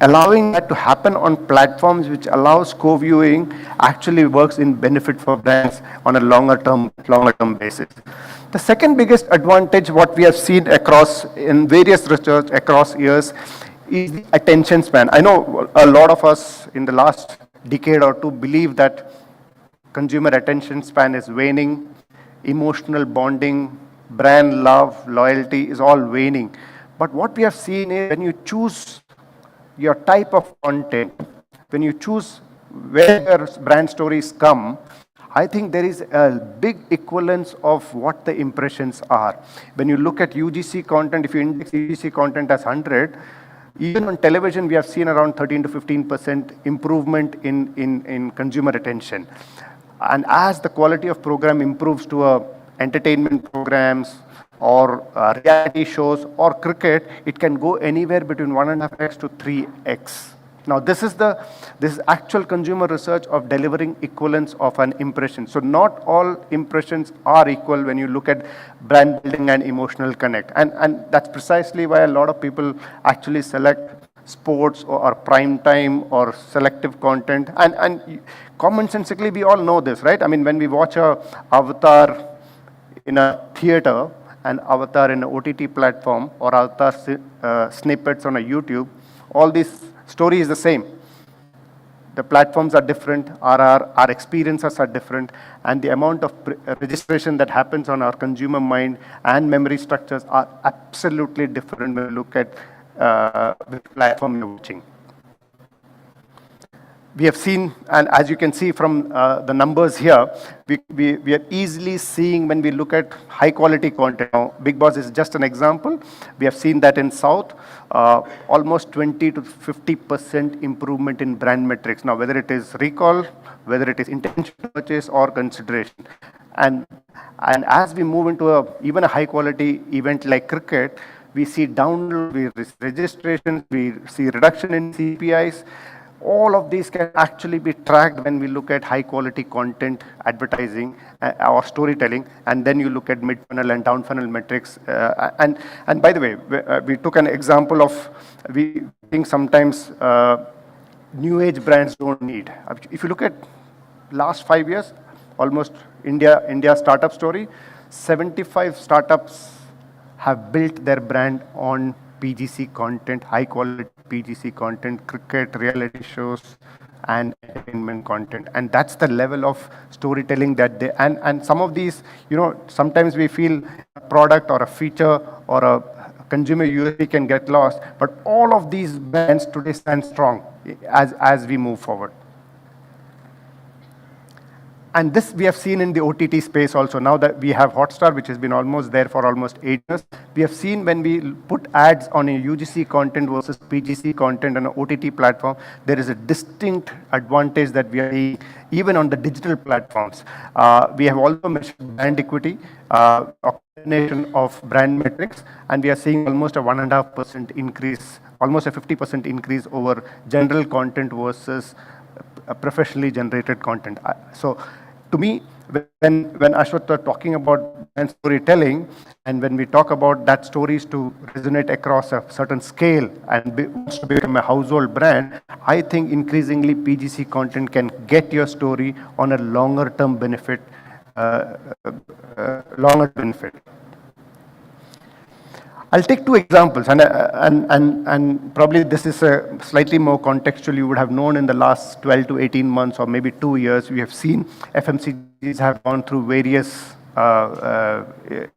allowing that to happen on platforms which allows co-viewing actually works in benefit for brands on a longer term basis. The second biggest advantage what we have seen in various research across years is the attention span. I know a lot of us in the last decade or two believe that consumer attention span is waning, emotional bonding, brand love, loyalty is all waning. But what we have seen is when you choose your type of content, when you choose where your brand stories come, I think there is a big equivalence of what the impressions are. When you look at UGC content, if you index UGC content as 100, even on television, we have seen around 13 to 15% improvement in consumer attention. And as the quality of program improves to entertainment programs or reality shows or cricket, it can go anywhere between 1.5x to 3x. Now, this is actual consumer research of delivering equivalence of an impression. So not all impressions are equal when you look at brand building and emotional connect. And that's precisely why a lot of people actually select sports or prime time or selective content. And commonsensically, we all know this, right? I mean, when we watch a Avatar in a theater, an Avatar in an OTT platform, or Avatar snippets on a YouTube, all these story is the same. The platforms are different, our experiences are different, and the amount of registration that happens on our consumer mind and memory structures are absolutely different when you look at which platform you're watching. We have seen, and as you can see from the numbers here, we are easily seeing when we look at high quality content. Now, Big Boss is just an example. We have seen that in South, almost 20 to 50% improvement in brand metrics. Now, whether it is recall, whether it is intentional purchase or consideration. And as we move into even a high quality event like cricket, we see download, we see registrations, we see reduction in CPIs. All of these can actually be tracked when we look at high quality content advertising or storytelling, and then you look at mid funnel and down funnel metrics. And by the way, we took an example of, we think sometimes new age brands don't need. If you look at last 5 years, almost India startup story, 75 startups have built their brand on PGC content, high quality PGC content, cricket, reality shows, and entertainment content. And that's the level of storytelling that they, and some of these, sometimes we feel a product or a feature or a consumer USP can get lost, but all of these brands today stand strong as we move forward. And this we have seen in the OTT space also. Now that we have Hotstar, which has been almost there for almost 8 years, we have seen when we put ads on a UGC content versus PGC content on an OTT platform, there is a distinct advantage that we are seeing even on the digital platforms. We have also measured brand equity, a combination of brand metrics, and we are seeing almost a 1.5% increase, almost a 50% increase over general content versus professionally generated content. So, to me, when Ashwath was talking about brand storytelling, and when we talk about that stories to resonate across a certain scale and wants to become a household brand, I think increasingly PGC content can get your story on a longer term benefit. I'll take 2 examples, and probably this is a slightly more contextual. You would have known in the last 12 to 18 months or maybe 2 years, we have seen FMCGs have gone through various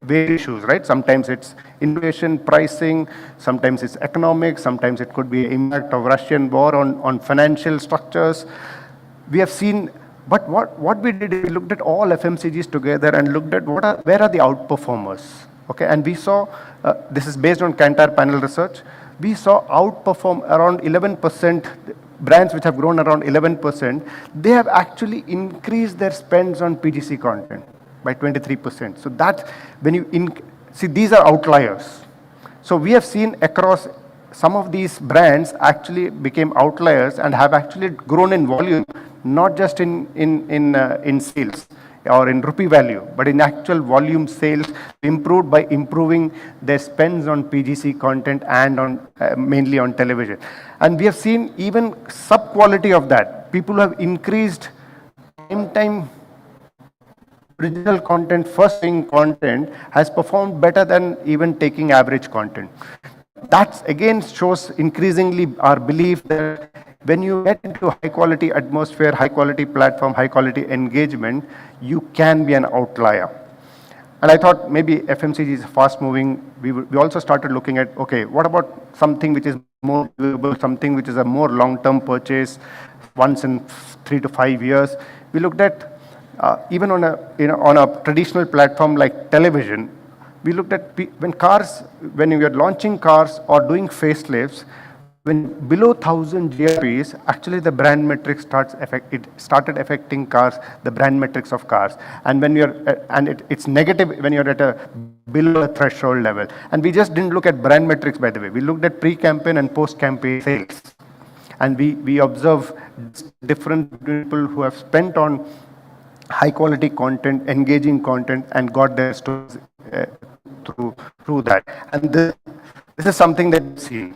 issues, right? Sometimes it's inflation, pricing, sometimes it's economic, sometimes it could be impact of Russian war on financial structures. We have seen, but what we did is we looked at all FMCGs together and looked at where are the outperformers. Okay, and we saw, this is based on Kantar panel research, we saw outperform around 11%, brands which have grown around 11%, they have actually increased their spends on PGC content by 23%. So that, when you, see, these are outliers. So we have seen across some of these brands actually became outliers and have actually grown in volume, not just in sales or in rupee value, but in actual volume sales, improved by improving their spends on PGC content and on mainly on television. And we have seen even sub-quality of that. People have increased time original content, first thing content has performed better than even taking average content. That again shows increasingly our belief that when you get into high quality atmosphere, high quality platform, high quality engagement, you can be an outlier. And I thought maybe FMCG is fast moving. We also started looking at, okay, what about something which is more durable, something which is a more long-term purchase, once in 3 to 5 years. We looked at even on a traditional platform like television. We looked at when we are launching cars or doing facelifts, when below 1,000 GRPs, actually the brand metrics started affecting cars, the brand metrics of cars. And when it's negative when you're at a below a threshold level. And we just didn't look at brand metrics, by the way. We looked at pre-campaign and post-campaign sales. And we observe different people who have spent on high quality content, engaging content, and got their stories through that. And this is something that we see.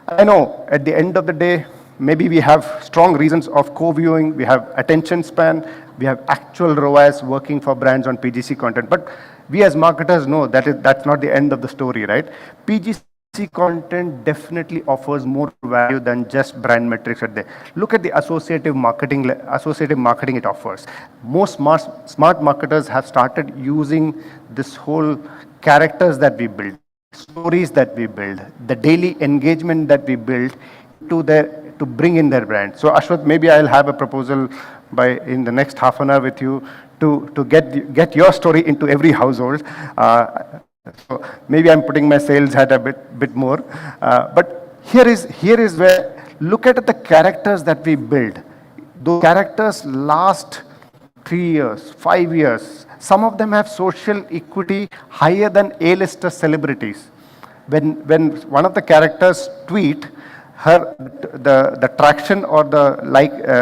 I know at the end of the day, maybe we have strong reasons of co-viewing, we have attention span, we have actual ROAS working for brands on PGC content. But we as marketers know that's not the end of the story, right? PGC content definitely offers more value than just brand metrics at there. Look at the associative marketing it offers. Most smart marketers have started using this whole characters that we build, stories that we build, the daily engagement that we build to bring in their brand. So Ashwath, maybe I'll have a proposal in the next half an hour with you to get your story into every household. So maybe I'm putting my sales hat a bit more. But here is where, look at the characters that we build. Those characters last 3 years, 5 years. Some of them have social equity higher than A-lister celebrities. When one of the characters tweet, the traction or the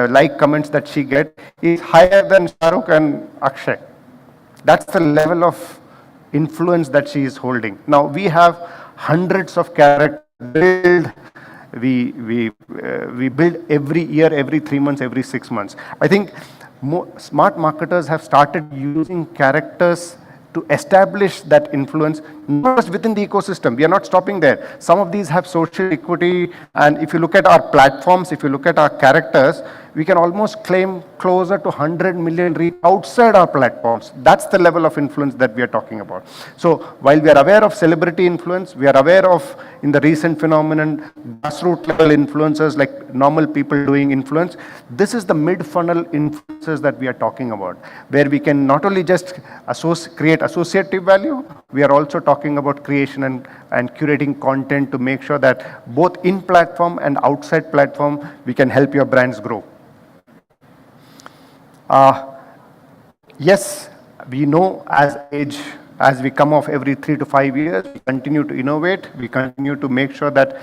like comments that she gets is higher than Shahrukh and Akshay. That's the level of influence that she is holding. Now we have hundreds of characters build. We build every year, every 3 months, every 6 months. I think smart marketers have started using characters to establish that influence, not just within the ecosystem. We are not stopping there. Some of these have social equity, and if you look at our platforms, if you look at our characters, we can almost claim closer to 100 million reach outside our platforms. That's the level of influence that we are talking about. So while we are aware of celebrity influence, we are aware of, in the recent phenomenon, grassroots level influencers like normal people doing influence. This is the mid-funnel influencers that we are talking about, where we can not only just create associative value, we are also talking about creation and curating content to make sure that both in platform and outside platform, we can help your brands grow. Yes, we know as we come off every 3 to 5 years, we continue to innovate, we continue to make sure that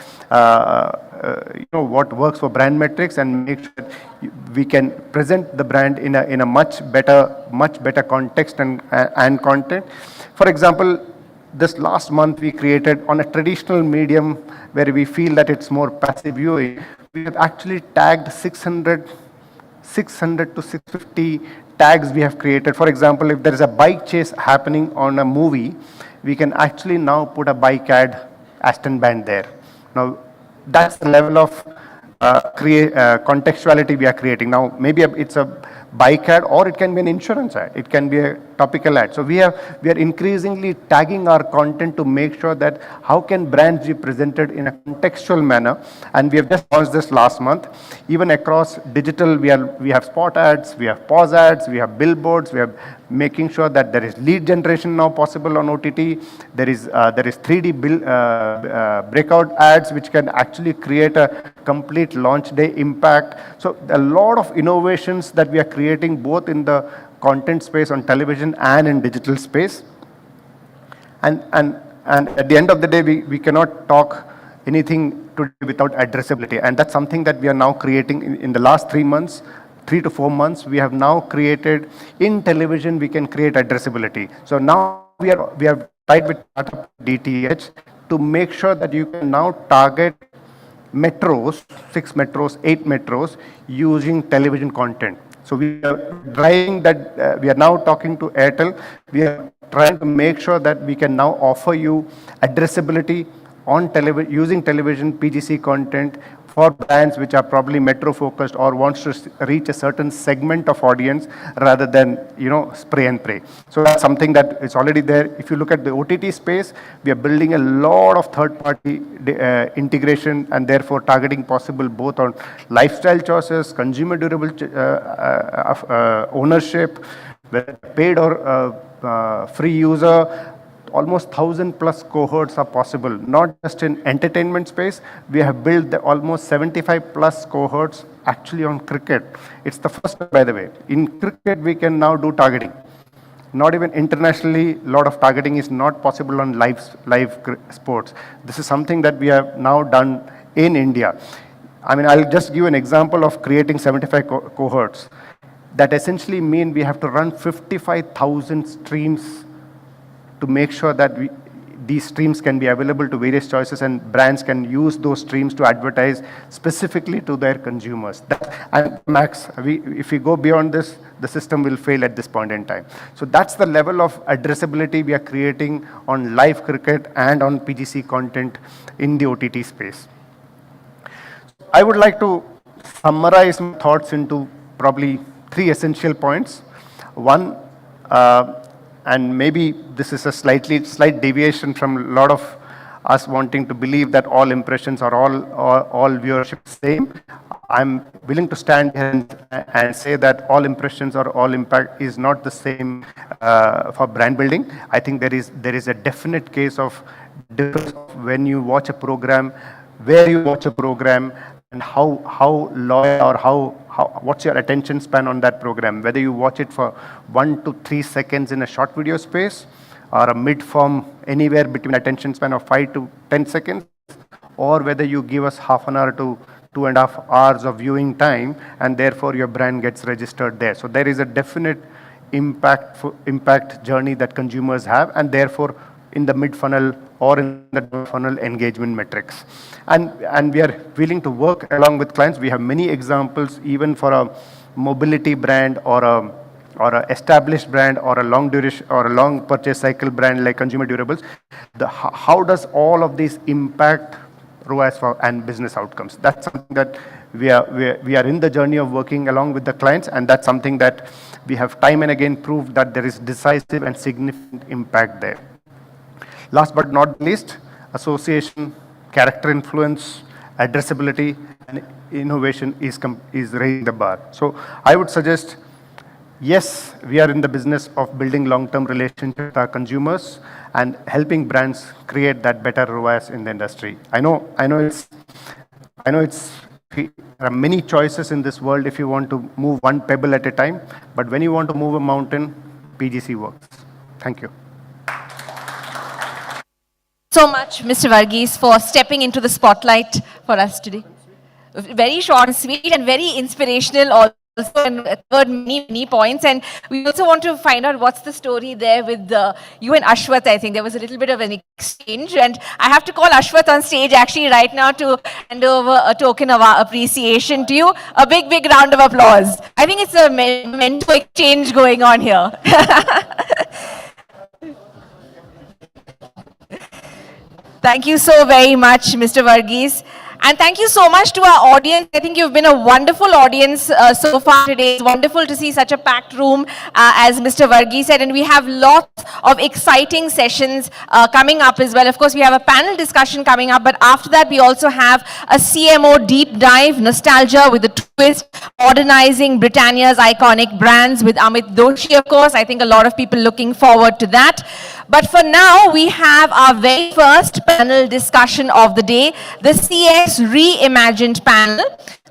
what works for brand metrics and make sure that we can present the brand in a much better context and content. For example, this last month we created on a traditional medium where we feel that it's more passive viewing. We have actually tagged 600 to 650 tags we have created. For example, if there is a bike chase happening on a movie, we can actually now put a bike ad Aston band there. Now, that's the level of contextuality we are creating. Now, maybe it's a bike ad, or it can be an insurance ad. It can be a topical ad. So we are increasingly tagging our content to make sure that how can brands be presented in a contextual manner. And we have just launched this last month. Even across digital, we have spot ads, we have pause ads, we have billboards, we have making sure that there is lead generation now possible on OTT. There is 3D breakout ads which can actually create a complete launch day impact. So a lot of innovations that we are creating both in the content space on television and in digital space. And at the end of the day, we cannot talk anything today without addressability. And that's something that we are now creating in the last 3 months. 3 to 4 months, we have now created in television, we can create addressability. So now we have tied with DTH to make sure that you can now target metros, 6 metros, 8 metros using television content. So we are driving that, we are now talking to Airtel. We are trying to make sure that we can now offer you addressability on television, using television PGC content for brands which are probably metro focused or wants to reach a certain segment of audience rather than, spray and pray. So that's something that is already there. If you look at the OTT space, we are building a lot of third party integration and therefore targeting possible both on lifestyle choices, consumer durable ownership, whether paid or free user. Almost 1,000 plus cohorts are possible, not just in entertainment space. We have built almost 75 plus cohorts actually on cricket. It's the first, by the way. In cricket, we can now do targeting. Not even internationally, a lot of targeting is not possible on live sports. This is something that we have now done in India. I mean, I'll just give an example of creating 75 cohorts. That essentially mean we have to run 55,000 streams to make sure that these streams can be available to various choices and brands can use those streams to advertise specifically to their consumers. And max, if we go beyond this, the system will fail at this point in time. So that's the level of addressability we are creating on live cricket and on PGC content in the OTT space. I would like to summarize my thoughts into probably 3 essential points. One, and maybe this is a slight deviation from a lot of us wanting to believe that all impressions or all viewership is same. I'm willing to stand here and say that all impressions or all impact is not the same for brand building. I think there is a definite case of difference when you watch a program, where you watch a program, and how loyal or what's your attention span on that program, whether you watch it for 1 to 3 seconds in a short video space or a mid-form anywhere between attention span of 5 to 10 seconds, or whether you give us half an hour to 2.5 hours of viewing time and therefore your brand gets registered there. So there is a definite impact journey that consumers have, and therefore in the mid-funnel or in the funnel engagement metrics. And we are willing to work along with clients. We have many examples, even for a mobility brand or a established brand or a long duration or a long purchase cycle brand like consumer durables. How does all of these impact ROAS and business outcomes? That's something that we are in the journey of working along with the clients, and that's something that we have time and again proved that there is decisive and significant impact there. Last but not least, association, character influence, addressability, and innovation is raising the bar. So I would suggest, yes, we are in the business of building long-term relationships with our consumers and helping brands create that better ROAS in the industry. I know there are many choices in this world if you want to move one pebble at a time, but when you want to move a mountain, PGC works. Thank you. So much, Mr. Varghese, for stepping into the spotlight for us today. Very short and sweet and very inspirational also, and covered many points. And we also want to find out what's the story there with you and Ashwath. I think there was a little bit of an exchange, and I have to call Ashwath on stage actually right now to hand over a token of our appreciation to you. A big round of applause. I think it's a mental exchange going on here. Thank you so very much, Mr. Varghese. And thank you so much to our audience. I think you've been a wonderful audience so far today. It's wonderful to see such a packed room, as Mr. Varghese said. And we have lots of exciting sessions coming up as well. Of course, we have a panel discussion coming up. But after that, we also have a CMO deep dive, nostalgia with a twist, modernizing Britannia's iconic brands with Amit Doshi, of course. I think a lot of people looking forward to that. But for now, we have our very first panel discussion of the day, the CX Reimagined panel.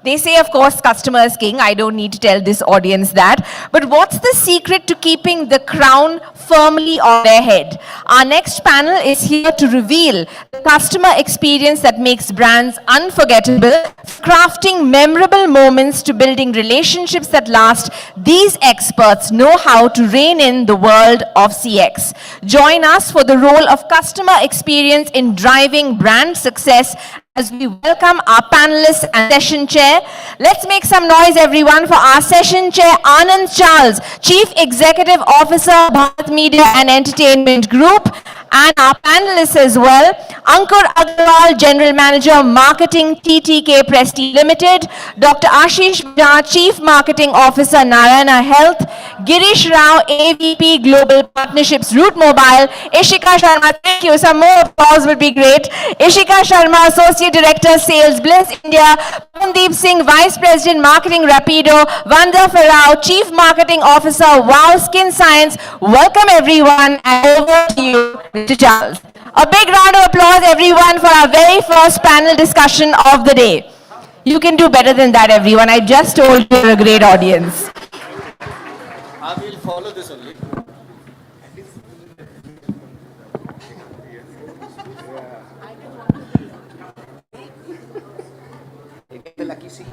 They say, of course, customer is king. I don't need to tell this audience that. But what's the secret to keeping the crown firmly on their head? Our next panel is here to reveal the customer experience that makes brands unforgettable, crafting memorable moments to building relationships that last. These experts know how to rein in the world of CX. Join us for the role of customer experience in driving brand success as we welcome our panelists and session chair. Let's make some noise, everyone, for our session chair, Anand Charles, Chief Executive Officer, Bharat Media and Entertainment Group, and our panelists as well, Ankur Agarwal, General Manager, Marketing, TTK Prestige Limited, Dr. Ashish Bajaj, Chief Marketing Officer, Narayana Health, Girish Rao, AVP Global Partnerships, Route Mobile, Ishika Sharma, thank you, some more applause would be great, Ishika Sharma, Associate Director, Sales, Bliss India, Pawandeep Singh, Vice President, Marketing, Rapido, Vanda Farao, Chief Marketing Officer, Wow Skin Science. Welcome everyone, and over to you, Mr. Charles. A big round of applause, everyone, for our very first panel discussion of the day. You can do better than that, everyone. I just told you you're a great audience. I will follow this only. Get the lucky seat.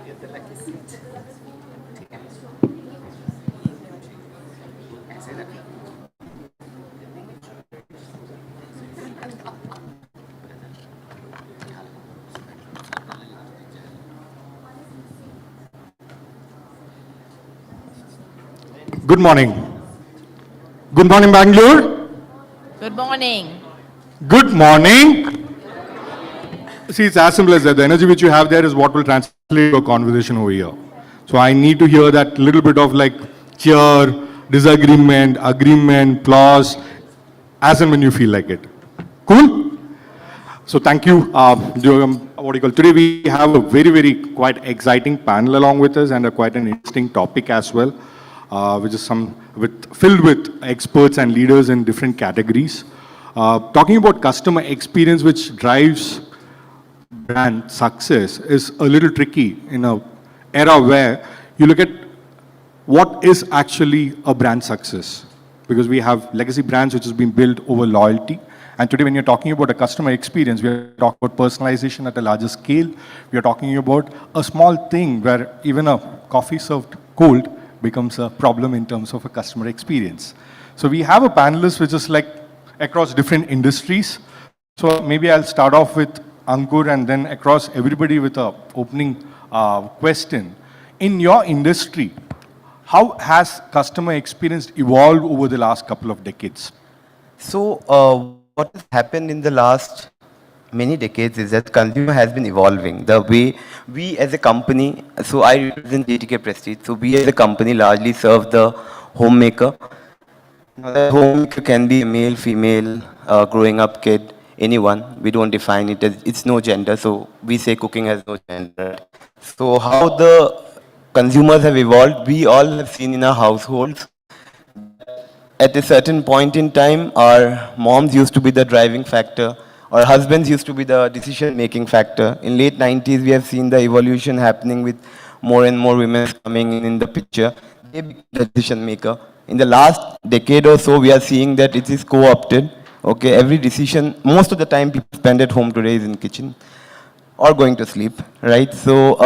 Get the lucky seat. ऐसे रख लो. Good morning. Good morning, Bangalore. Good morning. Good morning. See, it's as simple as that. The energy which you have there is what will translate to a conversation over here. So I need to hear that little bit of like cheer, disagreement, agreement, applause, as and when you feel like it. Cool? So thank you. What do you call? Today we have a very quite exciting panel along with us and quite an interesting topic as well, which is filled with experts and leaders in different categories. Talking about customer experience, which drives brand success, is a little tricky in an era where you look at what is actually a brand success, because we have legacy brands which has been built over loyalty. And today when you're talking about a customer experience, we are talking about personalization at a larger scale. We are talking about a small thing where even a coffee served cold becomes a problem in terms of a customer experience. So we have a panelist which is like across different industries. So maybe I'll start off with Ankur and then across everybody with a opening question. In your industry, how has customer experience evolved over the last couple of decades? So what has happened in the last many decades is that consumer has been evolving. The way we as a company, so I represent TTK Prestige, so we as a company largely serve the homemaker. Now the homemaker can be a male, female, growing up kid, anyone. We don't define it as, it's no gender, so we say cooking has no gender. So how the consumers have evolved, we all have seen in our households. At a certain point in time, our moms used to be the driving factor, our husbands used to be the decision-making factor. In late 90s, we have seen the evolution happening with more and more women coming in the picture. They become the decision maker. In the last decade or so, we are seeing that it is co-opted. Okay, every decision, most of the time people spend at home today is in kitchen or going to sleep, right? So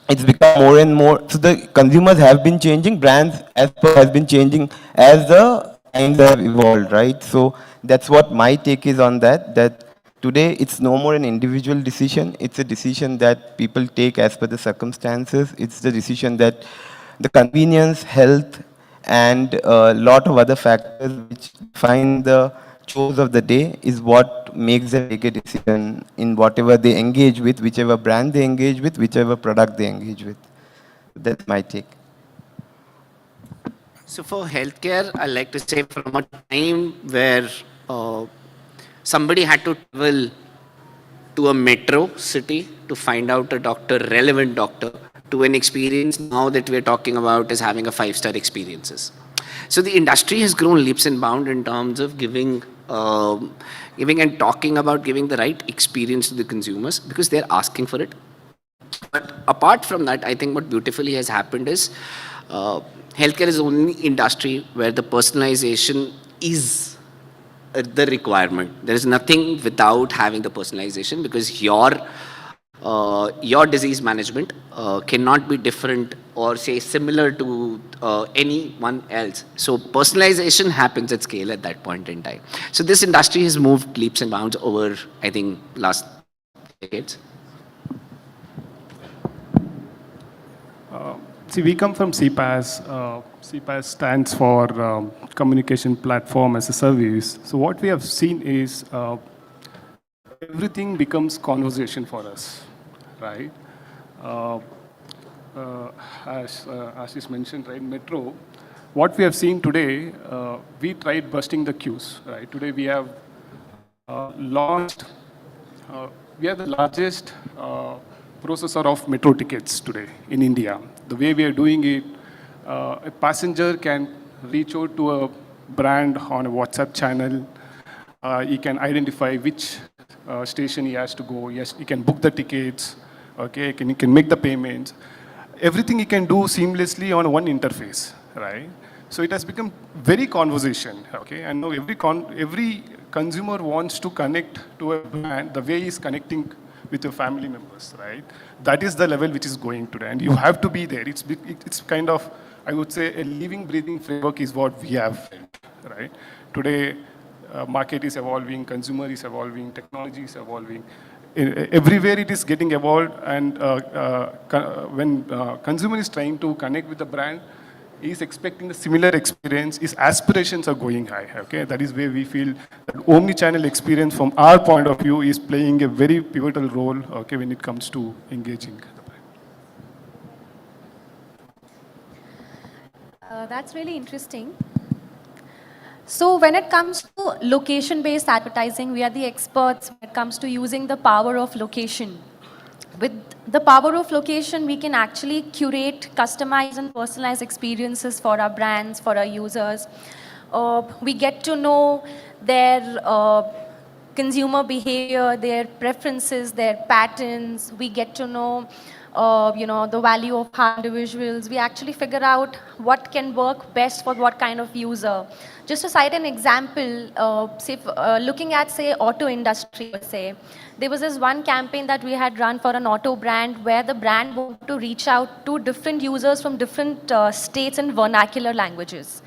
it's become more and more, so the consumers have been changing, brands as per has been changing as the times have evolved, right? So that's what my take is on that, that today it's no more an individual decision, it's a decision that people take as per the circumstances, it's the decision that the convenience, health, and a lot of other factors which define the chores of the day is what makes them take a decision in whatever they engage with, whichever brand they engage with, whichever product they engage with. That's my take. So for healthcare, I like to say from a time where somebody had to travel to a metro city to find out a doctor, relevant doctor, to an experience now that we're talking about is having a 5-star experiences. So the industry has grown leaps and bounds in terms of giving and talking about giving the right experience to the consumers because they're asking for it. But apart from that, I think what beautifully has happened is healthcare is the only industry where the personalization is the requirement. There is nothing without having the personalization because your disease management cannot be different or say similar to anyone else. So personalization happens at scale at that point in time. So this industry has moved leaps and bounds over, I think, last decades. See, we come from CPaaS. CPaaS stands for Communication Platform as a Service. So what we have seen is everything becomes conversation for us, right? As Ashish mentioned, right, Metro, what we have seen today, we tried busting the queues, right? Today we have launched, we are the largest processor of metro tickets today in India. The way we are doing it, a passenger can reach out to a brand on a WhatsApp channel. He can identify which station he has to go. Yes, he can book the tickets. Okay, he can make the payments. Everything he can do seamlessly on one interface, right? So it has become very conversation. Okay, and now every consumer wants to connect to a brand the way he's connecting with your family members, right? That is the level which is going today, and you have to be there. It's kind of, I would say, a living, breathing framework is what we have, right? Today, market is evolving, consumer is evolving, technology is evolving. Everywhere it is getting evolved, and when consumer is trying to connect with the brand, he is expecting the similar experience. His aspirations are going high. Okay, that is where we feel that omni-channel experience, from our point of view, is playing a very pivotal role. Okay, when it comes to engaging the brand. That's really interesting. So when it comes to location-based advertising, we are the experts when it comes to using the power of location. With the power of location, we can actually curate, customize, and personalize experiences for our brands, for our users. We get to know their consumer behavior, their preferences, their patterns. We get to know the value of how individuals. We actually figure out what can work best for what kind of user. Just to cite an example, looking at, say, auto industry, say, there was this one campaign that we had run for an auto brand where the brand wanted to reach out to different users from different states and vernacular languages.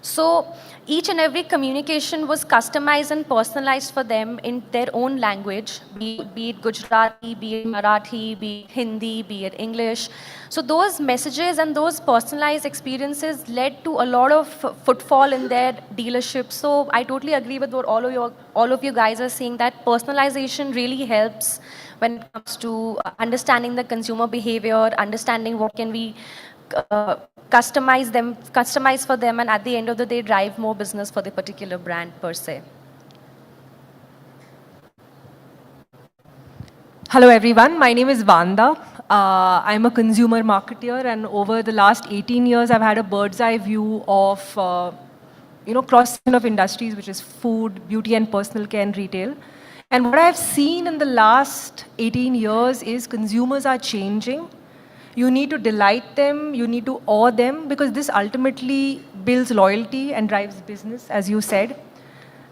So each and every communication was customized and personalized for them in their own language, be it Gujarati, be it Marathi, be it Hindi, be it English. So those messages and those personalized experiences led to a lot of footfall in their dealerships. So I totally agree with what all of you guys are saying, that personalization really helps when it comes to understanding the consumer behavior, understanding what can we customize for them, and at the end of the day, drive more business for the particular brand per se. Hello everyone, my name is Vanda. I'm a consumer marketer, and over the last 18 years, I've had a bird's eye view of cross-section of industries, which is food, beauty and personal care and retail. And what I've seen in the last 18 years is consumers are changing. You need to delight them, you need to awe them, because this ultimately builds loyalty and drives business, as you said.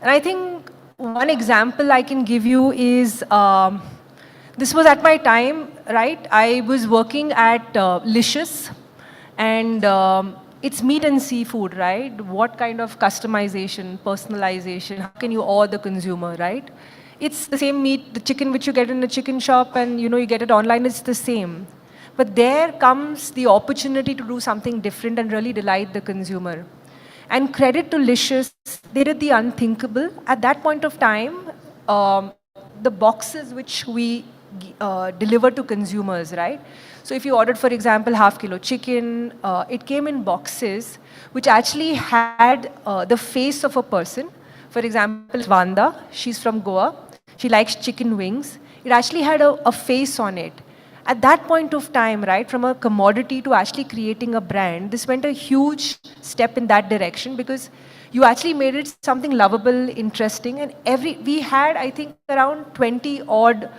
And I think one example I can give you is, this was at my time, right? I was working at Licious, and it's meat and seafood, right? What kind of customization, personalization, how can you awe the consumer, right? It's the same meat, the chicken which you get in a chicken shop, and you get it online, it's the same. But there comes the opportunity to do something different and really delight the consumer. And credit to Licious, they did the unthinkable. At that point of time, the boxes which we deliver to consumers, right? So if you ordered, for example, half kilo chicken, it came in boxes which actually had the face of a person. For example, Vanda, she's from Goa. She likes chicken wings. It actually had a face on it. At that point of time, right, from a commodity to actually creating a brand, this went a huge step in that direction, because you actually made it something lovable, interesting, and we had, I think, around 20 odd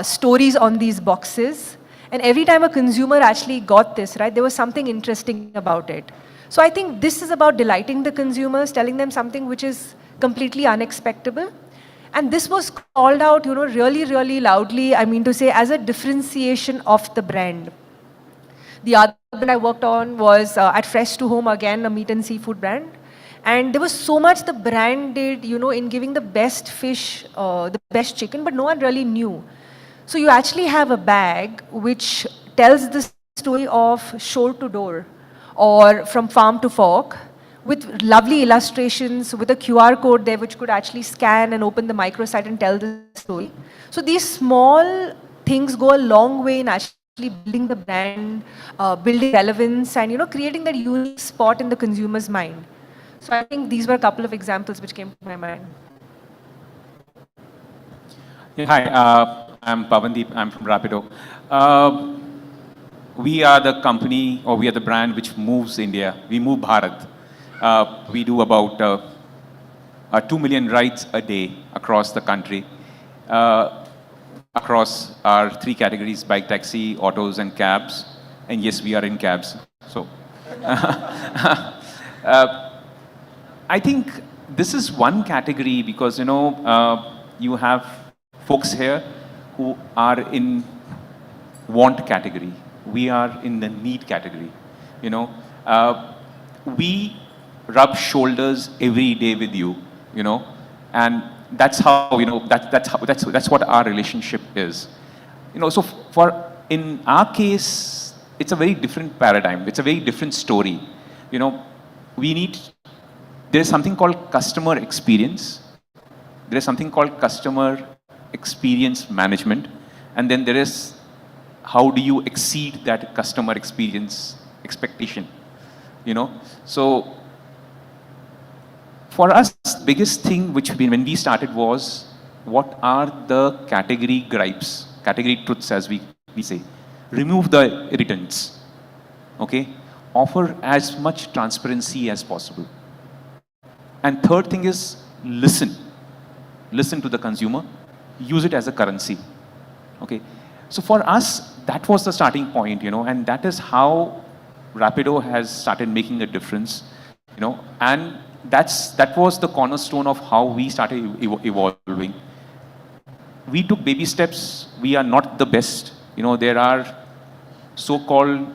stories on these boxes, and every time a consumer actually got this, right, there was something interesting about it. So I think this is about delighting the consumers, telling them something which is completely unexpected. And this was called out, really, really loudly, I mean to say, as a differentiation of the brand. The other brand I worked on was at Fresh to Home, again, a meat and seafood brand. And there was so much the brand did, in giving the best fish, the best chicken, but no one really knew. So you actually have a bag which tells the story of shore to door or from farm to fork with lovely illustrations, with a QR code there which could actually scan and open the microsite and tell the story. So these small things go a long way in actually building the brand, building relevance, and creating that unique spot in the consumer's mind. So I think these were a couple of examples which came to my mind. Yeah, hi, I'm Pavandeep. I'm from Rapido. We are the company, or we are the brand which moves India. We move Bharat. We do about 2 million rides a day across the country, across our 3 categories: bike, taxi, autos, and cabs. And yes, we are in cabs. So, I think this is one category because, you have folks here who are in want category. We are in the need category. We rub shoulders every day with you, and that's how, that's what our relationship is. So in our case, it's a very different paradigm. It's a very different story. There's something called customer experience. There is something called customer experience management. And then there is how do you exceed that customer experience expectation, So for us, biggest thing when we started was, what are the category gripes, category truths as we say. Remove the irritants, okay? Offer as much transparency as possible. And third thing is listen. Listen to the consumer. Use it as a currency. Okay. So for us, that was the starting point, and that is how Rapido has started making a difference, and that was the cornerstone of how we started evolving. We took baby steps. We are not the best. There are so-called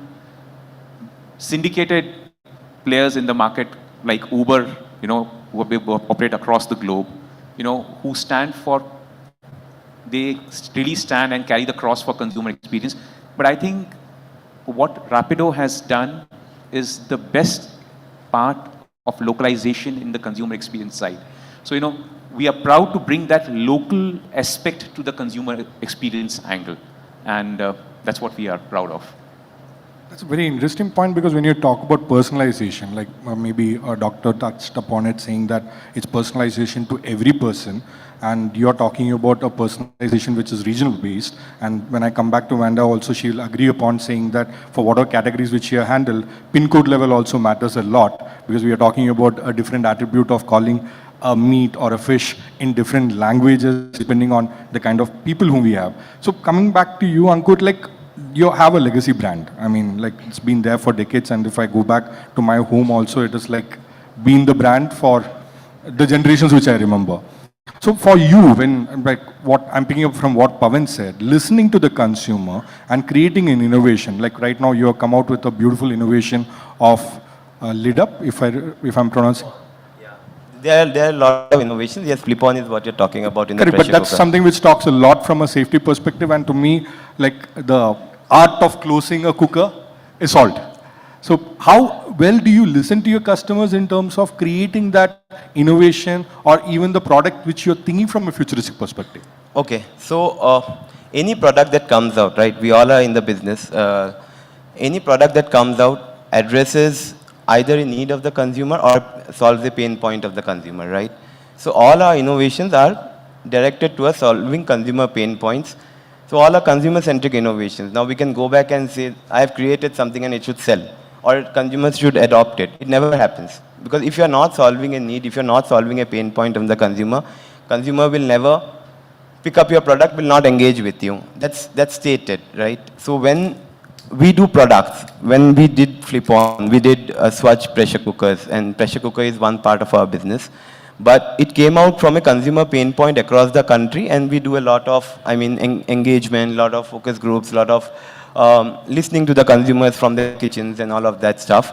syndicated players in the market like Uber, who operate across the globe, who stand for, they really stand and carry the cross for consumer experience. But I think what Rapido has done is the best part of localization in the consumer experience side. So, we are proud to bring that local aspect to the consumer experience angle. And that's what we are proud of. That's a very interesting point, because when you talk about personalization, like maybe a doctor touched upon it, saying that it's personalization to every person, and you're talking about a personalization which is regional based. And when I come back to Vanda also, she'll agree upon saying that for whatever categories which she handle, pin code level also matters a lot, because we are talking about a different attribute of calling a meat or a fish in different languages depending on the kind of people whom we have. So coming back to you, Ankur, like, you have a legacy brand. I mean, like, it's been there for decades, and if I go back to my home also, it is like been the brand for the generations which I remember. So for you, when, like, what I'm picking up from what Pavan said, listening to the consumer and creating an innovation, like right now you have come out with a beautiful innovation of lid up, if I'm pronouncing. There are a lot of innovations. Yes, flip-on is what you're talking about in the Correct, pressure but that's cooker. something which talks a lot from a safety perspective, and to me, like, the art of closing a cooker is salt. So how well do you listen to your customers in terms of creating that innovation, or even the product which you're thinking from a futuristic perspective? Okay, so any product that comes out, right? We all are in the business. Any product that comes out addresses either a need of the consumer or solves a pain point of the consumer, right? So all our innovations are directed towards solving consumer pain points. So all are consumer-centric innovations. Now we can go back and say, I have created something and it should sell, or consumers should adopt it. It never happens. Because if you're not solving a need, if you're not solving a pain point of the consumer will never pick up your product, will not engage with you. That's stated, right? So when we do products, when we did flip-on, we did Swatch pressure cookers, and pressure cooker is one part of our business. But it came out from a consumer pain point across the country, and we do a lot of, engagement, a lot of focus groups, a lot of listening to the consumers from their kitchens and all of that stuff.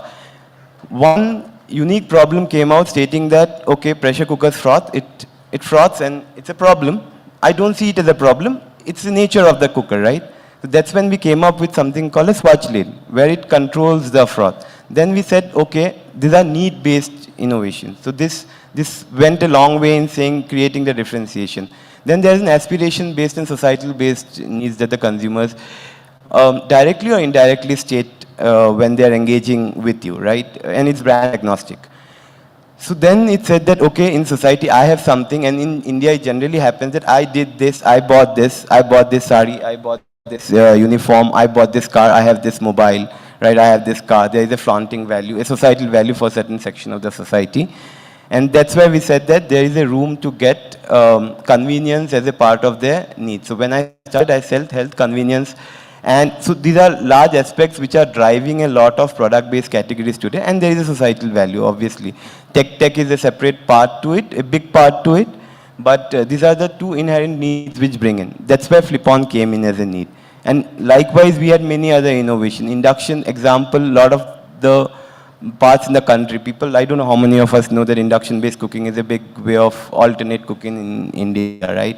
One unique problem came out stating that, okay, pressure cookers froth, it froths and it's a problem. I don't see it as a problem. It's the nature of the cooker, right? So that's when we came up with something called a swatch lid, where it controls the froth. Then we said, okay, these are need-based innovations. So this went a long way in saying, creating the differentiation. Then there's an aspiration-based and societal-based needs that the consumers directly or indirectly state when they're engaging with you, right? And it's brand agnostic. So then it said that, okay, in society I have something, and in India it generally happens that I did this, I bought this sari, I bought this uniform, I bought this car, I have this mobile, right? I have this car. There is a flaunting value, a societal value for a certain section of the society. And that's why we said that there is a room to get convenience as a part of their needs. So when I started, I said health, convenience. And so these are large aspects which are driving a lot of product-based categories today. And there is a societal value, obviously. Tech is a separate part to it, a big part to it. But these are the two inherent needs which bring in. That's where Flip-on came in as a need. And likewise, we had many other innovation. Induction, example, a lot of the parts in the country, people, I don't know how many of us know that induction-based cooking is a big way of alternate cooking in India, right?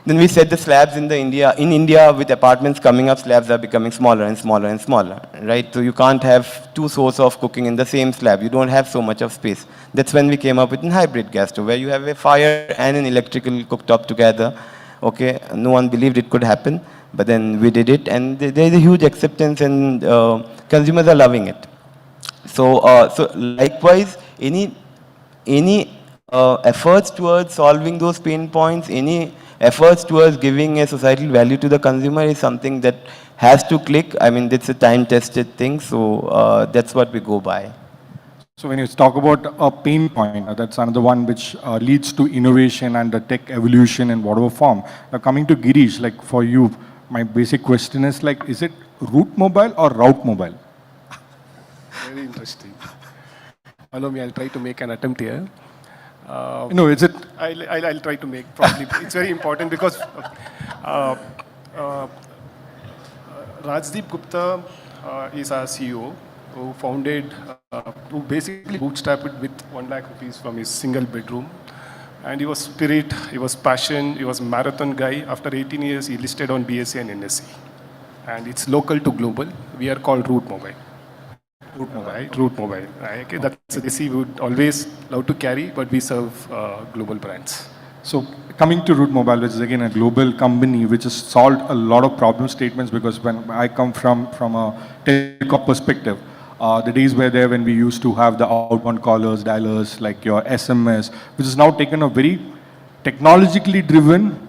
Then we said the slabs in India with apartments coming up, slabs are becoming smaller and smaller and smaller, right? So you can't have two sources of cooking in the same slab. You don't have so much of space. That's when we came up with a hybrid gas stove, where you have a fire and an electrical cooktop together. Okay, no one believed it could happen, but then we did it, and there is a huge acceptance, and consumers are loving it. So, so likewise, any efforts towards solving those pain points, any efforts towards giving a societal value to the consumer is something that has to click. I mean, it's a time-tested thing, so that's what we go by. So when you talk about a pain point, that's another one which leads to innovation and the tech evolution in whatever form. Now coming to Girish, like for you, my basic question is like, is it route mobile or route mobile? Very interesting. Allow me, I'll try to make an attempt here. No, is it? I'll try to make probably. It's very important because Rajdeep Gupta is our CEO who founded, who basically bootstrapped it with 1 lakh rupees from his single bedroom. And he was spirit, he was passion, he was marathon guy. After 18 years, he listed on BSE and NSE. And it's local to global. We are called Route Mobile. Route Mobile. Right? Route Mobile. Right? Okay, that's a DC we would always love to carry, but we serve global brands. So coming to Route Mobile, which is again a global company which has solved a lot of problem statements, because when I come from a telecom perspective, the days were there when we used to have the outbound callers, dialers, like your SMS, which is now taken a very technologically driven,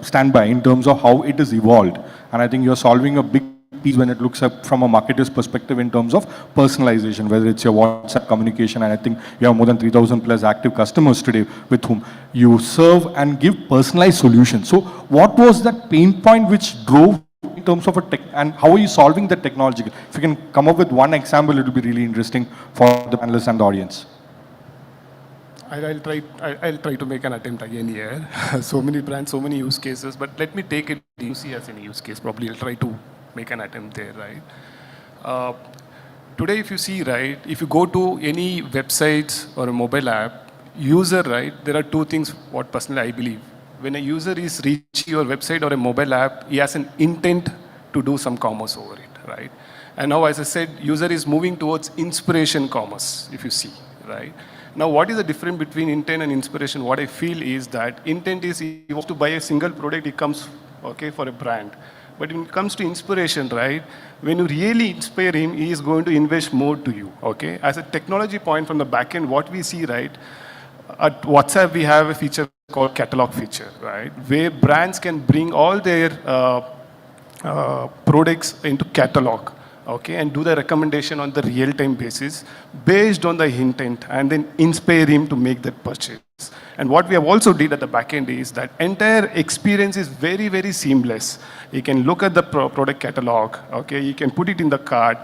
standby in terms of how it is evolved. And I think you're solving a big piece when it looks up from a marketer's perspective in terms of personalization, whether it's your WhatsApp communication, and I think you have more than 3,000 plus active customers today with whom you serve and give personalized solutions. So what was that pain point which drove in terms of a tech, and how are you solving the technological? If you can come up with one example, it will be really interesting for the panelists and the audience. I'll try to make an attempt again here. So many brands, so many use cases, but let me take it. You see as any use case, probably I'll try to make an attempt there, right? Today, if you see, right, if you go to any websites or a mobile app, user, right, there are two things what personally I believe. When a user is reaching your website or a mobile app, he has an intent to do some commerce over it, right? And now, as I said, user is moving towards inspiration commerce, if you see, right? Now, what is the difference between intent and inspiration? What I feel is that intent is he wants to buy a single product, it comes, okay, for a brand. But when it comes to inspiration, right, when you really inspire him, he is going to invest more to you, okay? As a technology point from the back end, what we see, right, at WhatsApp, we have a feature called catalog feature, right, where brands can bring all their products into catalog, okay, and do the recommendation on the real-time basis based on the intent, and then inspire him to make that purchase. And what we have also did at the back end is that entire experience is very, very seamless. You can look at the product catalog, okay, you can put it in the cart,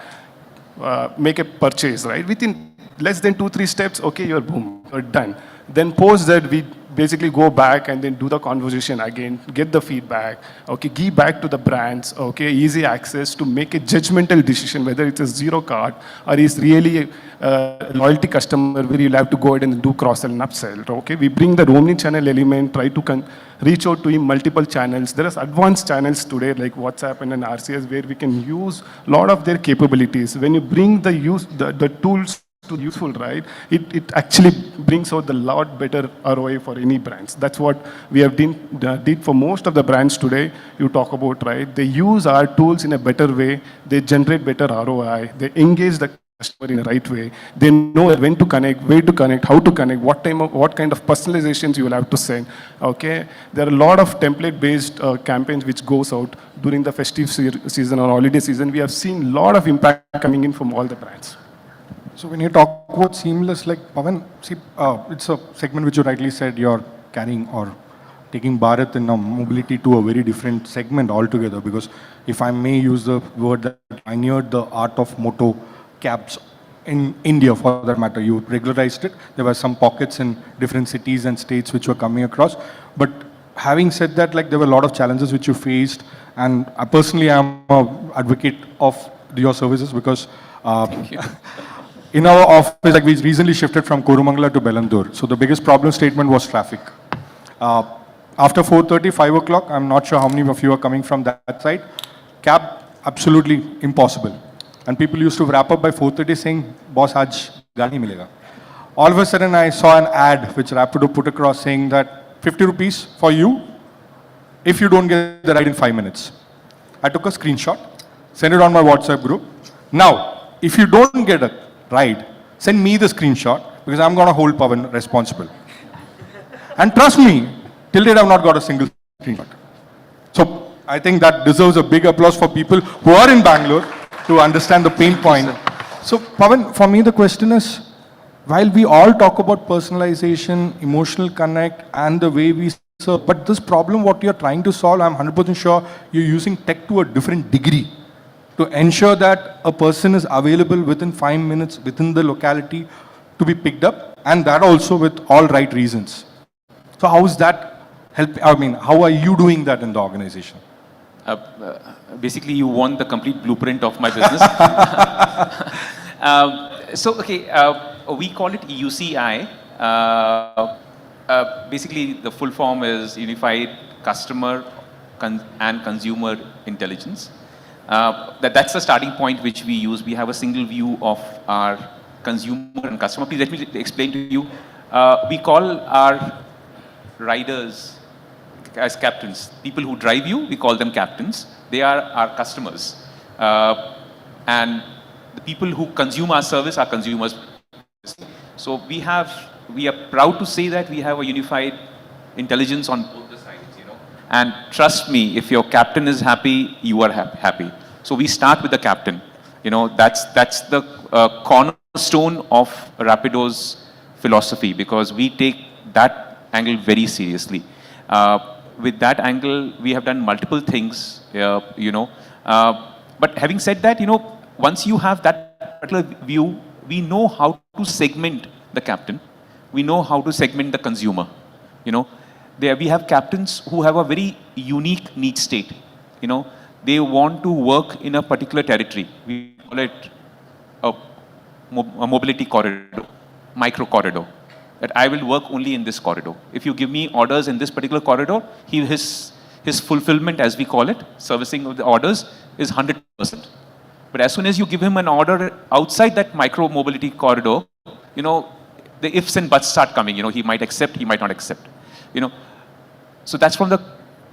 make a purchase, right, within less than 2-3 steps, okay, you're boom, you're done. Then post that, we basically go back and then do the conversation again, get the feedback, okay, give back to the brands, okay, easy access to make a judgmental decision whether it's a zero card or is really a loyalty customer where you'll have to go ahead and do cross-sell and upsell, okay. We bring the omni-channel element, try to reach out to him multiple channels. There are advanced channels today like WhatsApp and an RCS where we can use a lot of their capabilities. When you bring the tools to useful, right? It actually brings out the lot better ROI for any brands. That's what we have did for most of the brands today. You talk about, right? They use our tools in a better way. They generate better ROI. They engage the customer in the right way. They know when to connect, where to connect, how to connect, what kind of personalizations you will have to send. Okay, there are a lot of template-based campaigns which goes out during the festive season or holiday season. We have seen a lot of impact coming in from all the brands. So when you talk about seamless, like Pawan, see, it's a segment which you rightly said you're carrying or taking Bharat in mobility to a very different segment altogether. Because if I may use the word that pioneered the art of moto cabs in India, for that matter, you regularized it. There were some pockets in different cities and states which were coming across. But having said that, like there were a lot of challenges which you faced, and I personally am an advocate of your services because. In our office, like we recently shifted from Korumangala to Bengaluru. So the biggest problem statement was traffic. After 4:30, 5 o'clock, I'm not sure how many of you are coming from that side. Cab, absolutely impossible. And people used to wrap up by 4:30 saying, boss, aaj gaani milega. All of a sudden, I saw an ad which Rapido put across saying that 50 rupees for you if you don't get the ride in 5 minutes. I took a screenshot, sent it on my WhatsApp group. Now, if you don't get a ride, send me the screenshot because I'm going to hold Pawan responsible. And trust me, till date I've not got a single screenshot. So I think that deserves a big applause for people who are in Bangalore to understand the pain point. So Pawan, for me the question is, while we all talk about personalization, emotional connect and the way we serve, but this problem what you're trying to solve, I'm 100% sure you're using tech to a different degree to ensure that a person is available within 5 minutes within the locality to be picked up, and that also with all right reasons. So how is that help? I mean, how are you doing that in the organization? Basically, you want the complete blueprint of my business. We call it UCI. Basically, the full form is Unified Customer and Consumer Intelligence. That's the starting point which we use. We have a single view of our consumer and customer. Please let me explain to you. We call our riders as captains. People who drive you, we call them captains. They are our customers. And the people who consume our service are consumers. So we are proud to say that we have a unified intelligence on both the sides, you know. And trust me, if your captain is happy, you are happy. So we start with the captain. You know, that's the cornerstone of Rapido's philosophy, because we take that angle very seriously. With that angle, we have done multiple things, you know. But having said that, you know, once you have that particular view, we know how to segment the captain. We know how to segment the consumer. You know, we have captains who have a very unique need state. You know, they want to work in a particular territory. We call it a mobility corridor, micro corridor. That I will work only in this corridor. If you give me orders in this particular corridor, his fulfillment, as we call it, servicing of the orders, is 100%. But as soon as you give him an order outside that micro mobility corridor, you know, the ifs and buts start coming. You know, he might accept, he might not accept. You know, so that's from the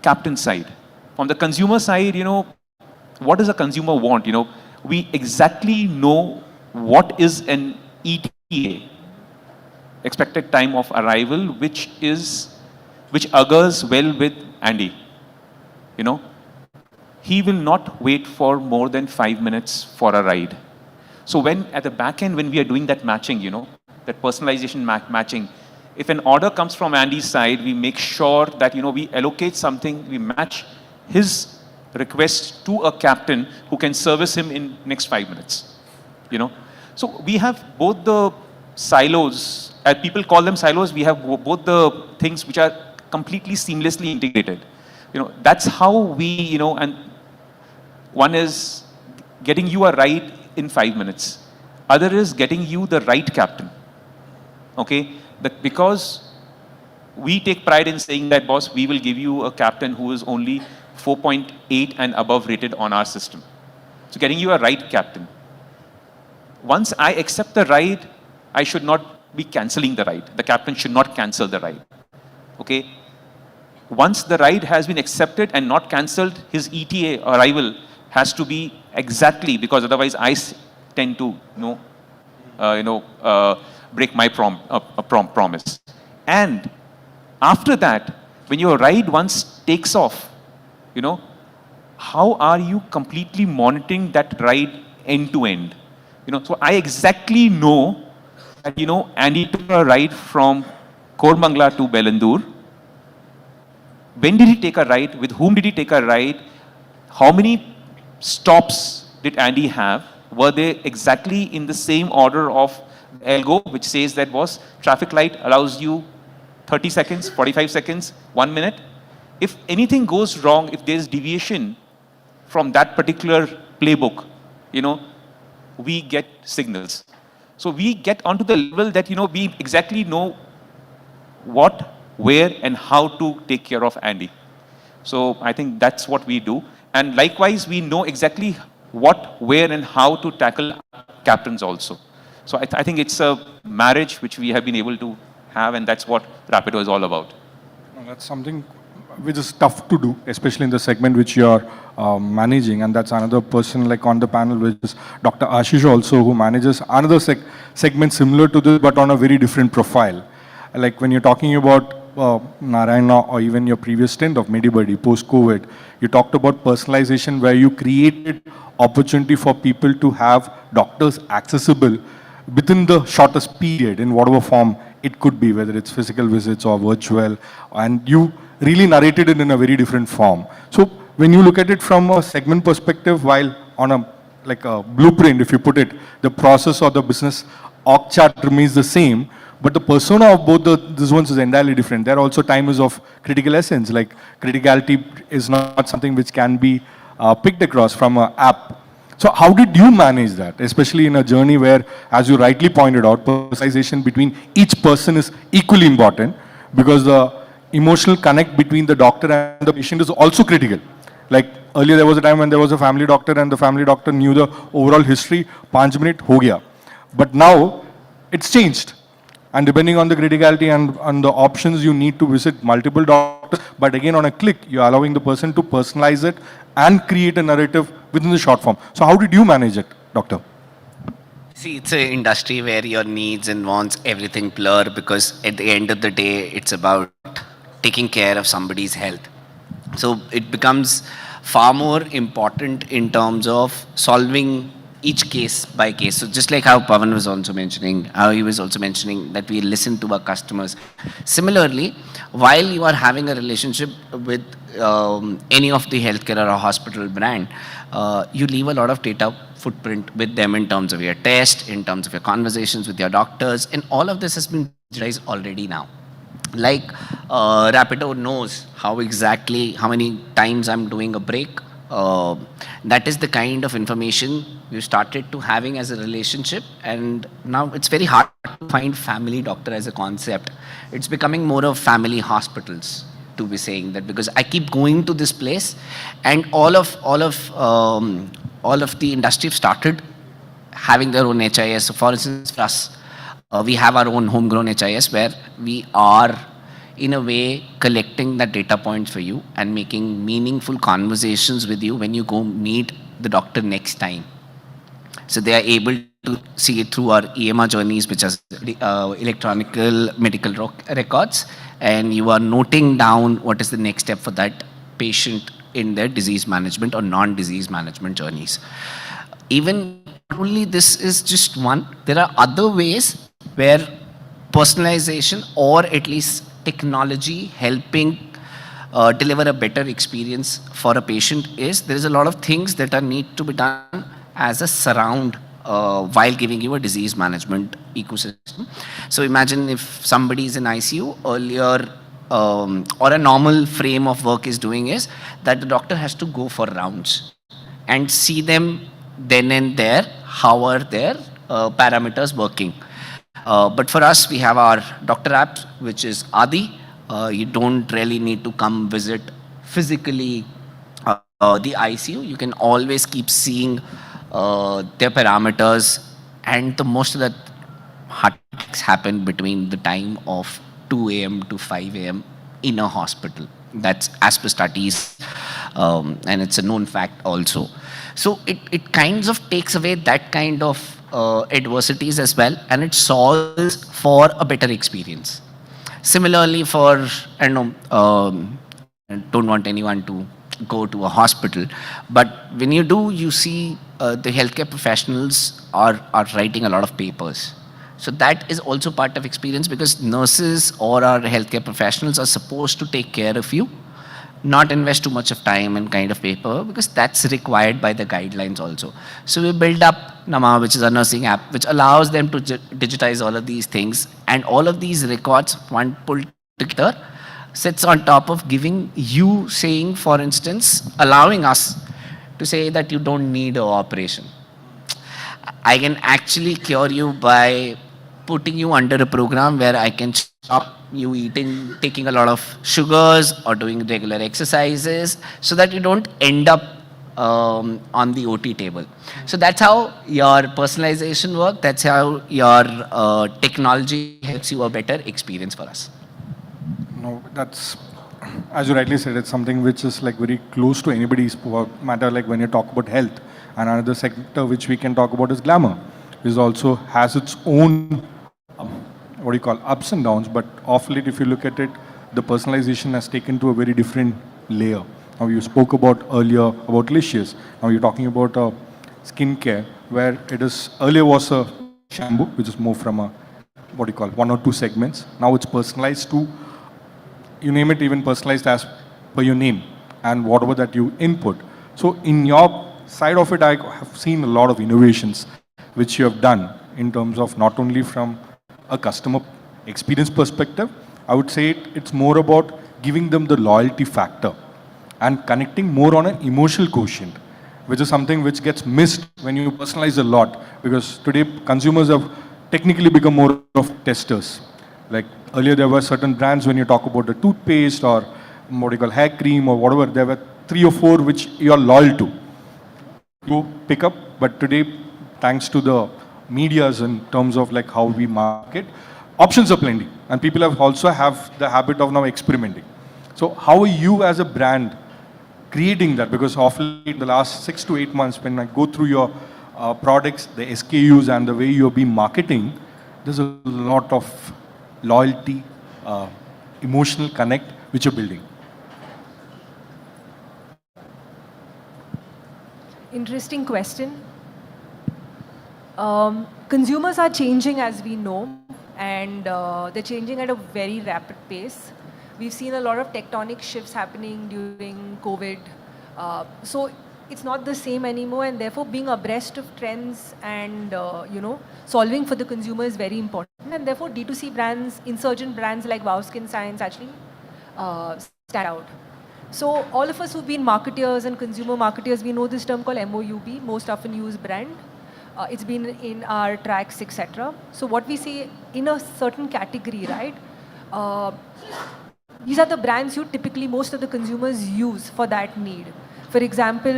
captain side. From the consumer side, you know, what does a consumer want? You know, we exactly know what is an ETA, expected time of arrival, which augurs well with Andy. You know, he will not wait for more than 5 minutes for a ride. So when at the back end, when we are doing that matching, you know, that personalization matching, if an order comes from Andy's side, we make sure that, you know, we allocate something, we match his request to a captain who can service him in next 5 minutes. You know, so we have both the silos, people call them silos, we have both the things which are completely seamlessly integrated. That's how we, and one is getting you a ride in 5 minutes. Other is getting you the right captain. Okay? Because we take pride in saying that, boss, we will give you a captain who is only 4.8 and above rated on our system. So getting you a right captain. Once I accept the ride, I should not be cancelling the ride. The captain should not cancel the ride. Okay? Once the ride has been accepted and not cancelled, his ETA arrival has to be exactly, because otherwise I tend to break my promise. And after that, when your ride once takes off, how are you completely monitoring that ride end to end? So I exactly know that, Andy took a ride from Koramangala to Bengaluru. When did he take a ride? With whom did he take a ride? How many stops did Andy have? Were they exactly in the same order of Elgo, which says that was traffic light allows you 30 seconds, 45 seconds, 1 minute? If anything goes wrong, if there is deviation from that particular playbook, we get signals. So we get onto the level that, we exactly know what, where, and how to take care of Andy. So I think that's what we do. And likewise, we know exactly what, where, and how to tackle captains also. So I think it's a marriage which we have been able to have, and that's what Rapido is all about. That's something which is tough to do, especially in the segment which you're managing. And that's another person like on the panel, which is Dr. Ashish also, who manages another segment similar to this, but on a very different profile. Like when you're talking about Narayana or even your previous stint of Medibuddy post-COVID, you talked about personalization where you created opportunity for people to have doctors accessible within the shortest period in whatever form it could be, whether it's physical visits or virtual, and you really narrated it in a very different form. So when you look at it from a segment perspective, while on a blueprint, if you put it, the process or the business org chart remains the same, but the persona of both these ones is entirely different. There also time is of critical essence, like criticality is not something which can be picked across from an app. So how did you manage that, especially in a journey where, as you rightly pointed out, personalization between each person is equally important, because the emotional connect between the doctor and the patient is also critical. Like earlier there was a time when there was a family doctor and the family doctor knew the overall history, 5 minutes, ho gaya. But now it's changed. And depending on the criticality and on the options, you need to visit multiple doctors. But again, on a click, you're allowing the person to personalize it and create a narrative within the short form. So how did you manage it, doctor? See, it's an industry where your needs and wants, everything blur, because at the end of the day, it's about taking care of somebody's health. So it becomes far more important in terms of solving each case by case. So just like how Pawan was also mentioning, how he was also mentioning that we listen to our customers. Similarly, while you are having a relationship with any of the healthcare or a hospital brand, you leave a lot of data footprint with them in terms of your test, in terms of your conversations with your doctors, and all of this has been digitized already now. Like Rapido knows how many times I'm doing a break. That is the kind of information we started to having as a relationship, and now it's very hard to find family doctor as a concept. It's becoming more of family hospitals, to be saying that, because I keep going to this place, and all of the industry started having their own HIS. So for instance, for us, we have our own homegrown HIS where we are in a way collecting the data points for you and making meaningful conversations with you when you go meet the doctor next time. So they are able to see it through our EMR journeys, which is electronic medical records, and you are noting down what is the next step for that patient in their disease management or non-disease management journeys. Even only this is just one. There are other ways where personalization, or at least technology helping deliver a better experience for a patient, is there is a lot of things that are need to be done as a surround while giving you a disease management ecosystem. So imagine if somebody is in ICU earlier, or a normal frame of work is doing is that the doctor has to go for rounds and see them then and there, how are their parameters working. But for us, we have our doctor app, which is Adi. You don't really need to come visit physically the ICU. You can always keep seeing their parameters, and the most of the heart attacks happen between the time of 2 a.m. to 5 a.m. in a hospital. That's as per studies, and it's a known fact also. So it kinds of takes away that kind of adversities as well, and it solves for a better experience. Similarly, for, I don't know, I don't want anyone to go to a hospital, but when you do, you see the healthcare professionals are writing a lot of papers. So that is also part of experience, because nurses or our healthcare professionals are supposed to take care of you, not invest too much of time and kind of paper, because that's required by the guidelines also. So we build up Nama, which is a nursing app, which allows them to digitize all of these things, and all of these records, one pulled together, sits on top of giving you, saying, for instance, allowing us to say that you don't need an operation. I can actually cure you by putting you under a program where I can stop you eating, taking a lot of sugars or doing regular exercises, so that you don't end up on the OT table. So that's how your personalization works. That's how your technology helps you a better experience for us. No, that's, as you rightly said, it's something which is like very close to anybody's matter. Like when you talk about health, and another sector which we can talk about is glamour, which also has its own what do you call, ups and downs. But of late, if you look at it, the personalization has taken to a very different layer. Now you spoke about earlier about Licious. Now you're talking about skincare, where it is earlier was a shampoo, which is more from a what do you call, 1 or 2 segments. Now it's personalized to, you name it, even personalized as per your name and whatever that you input. So in your side of it, I have seen a lot of innovations which you have done in terms of not only from a customer experience perspective. I would say it's more about giving them the loyalty factor and connecting more on an emotional quotient, which is something which gets missed when you personalize a lot, because today consumers have technically become more of testers. Like earlier there were certain brands, when you talk about the toothpaste or what you call hair cream or whatever, there were 3 or 4 which you are loyal to. You pick up, but today, thanks to the medias in terms of like how we market, options are plenty, and people have also have the habit of now experimenting. So how are you as a brand creating that? Because of late, the last 6 to 8 months, when I go through your products, the SKUs and the way you've been marketing, there's a lot of loyalty, emotional connect which you're building. Interesting question. Consumers are changing, as we know, and they're changing at a very rapid pace. We've seen a lot of tectonic shifts happening during COVID. So it's not the same anymore, and therefore being abreast of trends and solving for the consumer is very important. And therefore D2C brands, insurgent brands like Wow Skin Science actually stand out. So all of us who've been marketeers and consumer marketeers, we know this term called MOUB, most often used brand. It's been in our tracks, etc. So what we see in a certain category, right? These are the brands you typically, most of the consumers use for that need. For example,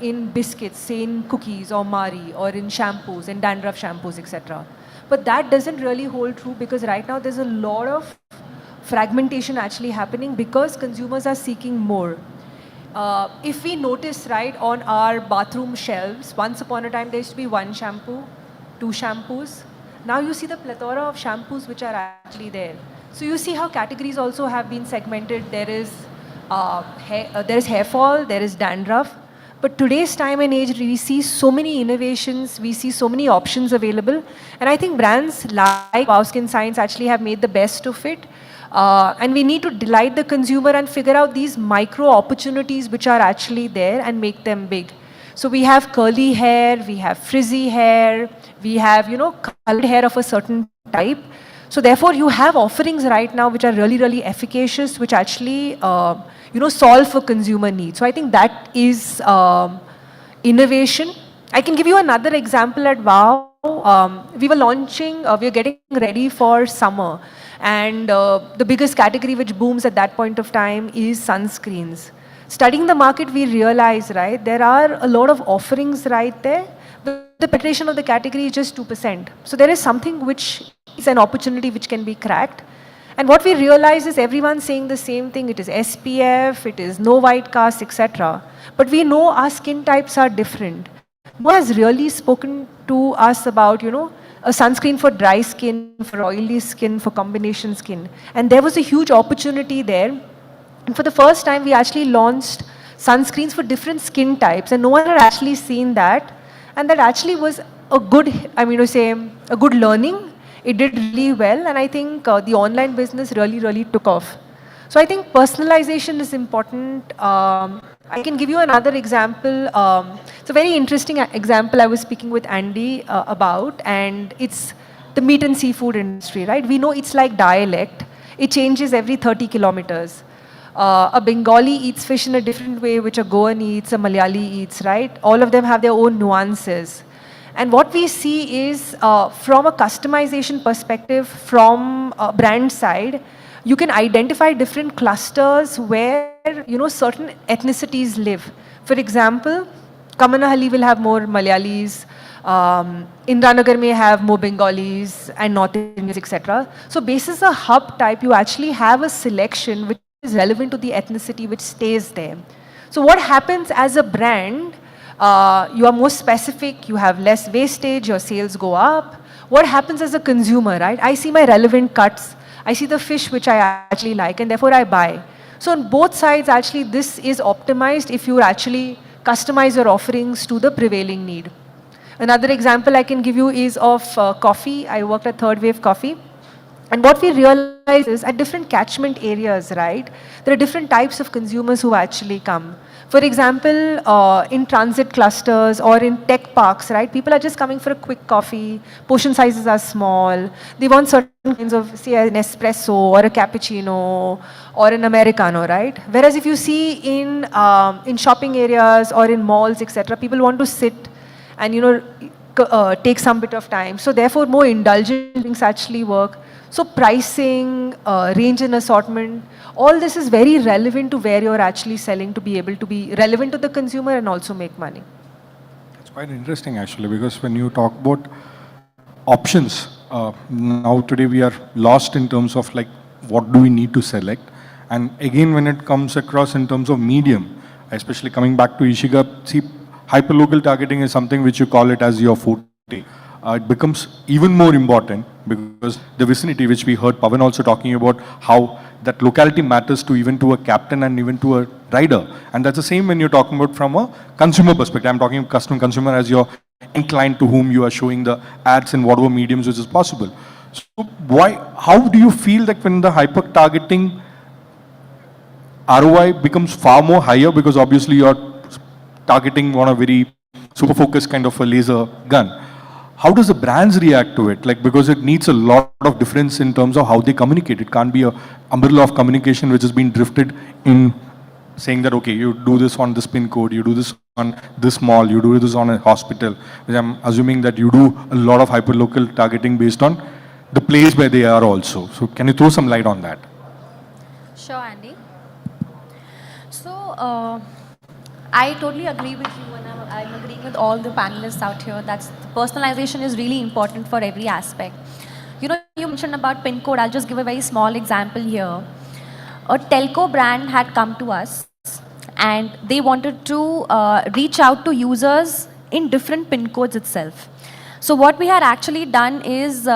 in biscuits, say in cookies or Mari, or in shampoos, in dandruff shampoos, etc. But that doesn't really hold true, because right now there's a lot of fragmentation actually happening because consumers are seeking more. If we notice, right, on our bathroom shelves, once upon a time there used to be 1 shampoo, 2 shampoos. Now you see the plethora of shampoos which are actually there. So you see how categories also have been segmented. There is hair fall, there is dandruff. But today's time and age, we see so many innovations, we see so many options available. And I think brands like Wow Skin Science actually have made the best of it. And we need to delight the consumer and figure out these micro opportunities which are actually there and make them big. So we have curly hair, we have frizzy hair, we have, colored hair of a certain type. So therefore, you have offerings right now which are really, really efficacious, which actually, solve for consumer needs. So I think that is innovation. I can give you another example at WOW. We were launching, we were getting ready for summer. And the biggest category which booms at that point of time is sunscreens. Studying the market, we realize, right, there are a lot of offerings right there. The penetration of the category is just 2%. So there is something which is an opportunity which can be cracked. And what we realize is everyone's saying the same thing. It is SPF, it is no white cast, etc. But we know our skin types are different. No one has really spoken to us about, a sunscreen for dry skin, for oily skin, for combination skin. And there was a huge opportunity there. And for the first time, we actually launched sunscreens for different skin types. And no one had actually seen that. And that actually was a good, a good learning. It did really well. And I think the online business really, really took off. So I think personalization is important. I can give you another example. It's a very interesting example I was speaking with Andy about, and it's the meat and seafood industry, right? We know it's like dialect. It changes every 30 kilometers. A Bengali eats fish in a different way, which a Goan eats, a Malayali eats, right? All of them have their own nuances. And what we see is, from a customization perspective, from a brand side, you can identify different clusters where, certain ethnicities live. For example, Kamanahalli will have more Malayalis, Indranagar may have more Bengalis and North Indians, etc. So basis a hub type, you actually have a selection which is relevant to the ethnicity which stays there. So what happens as a brand, you are more specific, you have less wastage, your sales go up. What happens as a consumer, right? I see my relevant cuts, I see the fish which I actually like, and therefore I buy. So on both sides, actually, this is optimized if you actually customize your offerings to the prevailing need. Another example I can give you is of coffee. I worked at Third Wave Coffee. And what we realize is at different catchment areas, right, there are different types of consumers who actually come. For example, in transit clusters or in tech parks, right, people are just coming for a quick coffee, portion sizes are small, they want certain kinds of, say, an espresso or a cappuccino or an Americano, right? Whereas if you see in shopping areas or in malls, etc., people want to sit and, take some bit of time. So therefore, more indulgent drinks actually work. So pricing, range and assortment, all this is very relevant to where you're actually selling to be able to be relevant to the consumer and also make money. It's quite interesting actually, because when you talk about options, now today we are lost in terms of like what do we need to select. And again, when it comes across in terms of medium, especially coming back to Ishiga, see, hyperlocal targeting is something which you call it as your forte. It becomes even more important because the vicinity, which we heard Pawan also talking about, how that locality matters to even to a captain and even to a rider. And that's the same when you're talking about from a consumer perspective. I'm talking consumer as your inclined to whom you are showing the ads in whatever mediums which is possible. So how do you feel that when the hyper targeting ROI becomes far more higher, because obviously you're targeting on a very super focused kind of a laser gun? How does the brands react to it? Like, because it needs a lot of difference in terms of how they communicate. It can't be a umbrella of communication which has been drifted in saying that, okay, you do this on this pin code, you do this on this mall, you do this on a hospital. I'm assuming that you do a lot of hyperlocal targeting based on the place where they are also. So can you throw some light on that? Sure, Andy. So, I totally agree with you, and I'm agreeing with all the panelists out here that personalization is really important for every aspect. You mentioned about pin code. I'll just give a very small example here. A telco brand had come to us and they wanted to reach out to users in different pin codes itself. So what we had actually done is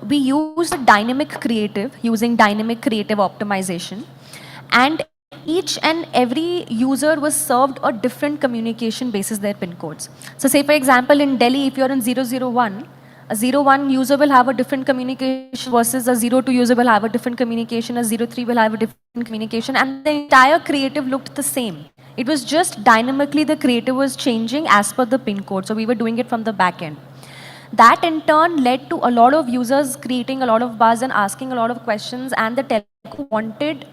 we used dynamic creative, using dynamic creative optimization, and each and every user was served a different communication basis their pin codes. So say for example in Delhi, if you're in 001, a 01 user will have a different communication versus a 02 user will have a different communication, a 03 will have a different communication, and the entire creative looked the same. It was just dynamically the creative was changing as per the pin code. So we were doing it from the back end. That in turn led to a lot of users creating a lot of buzz and asking a lot of questions, and the telco wanted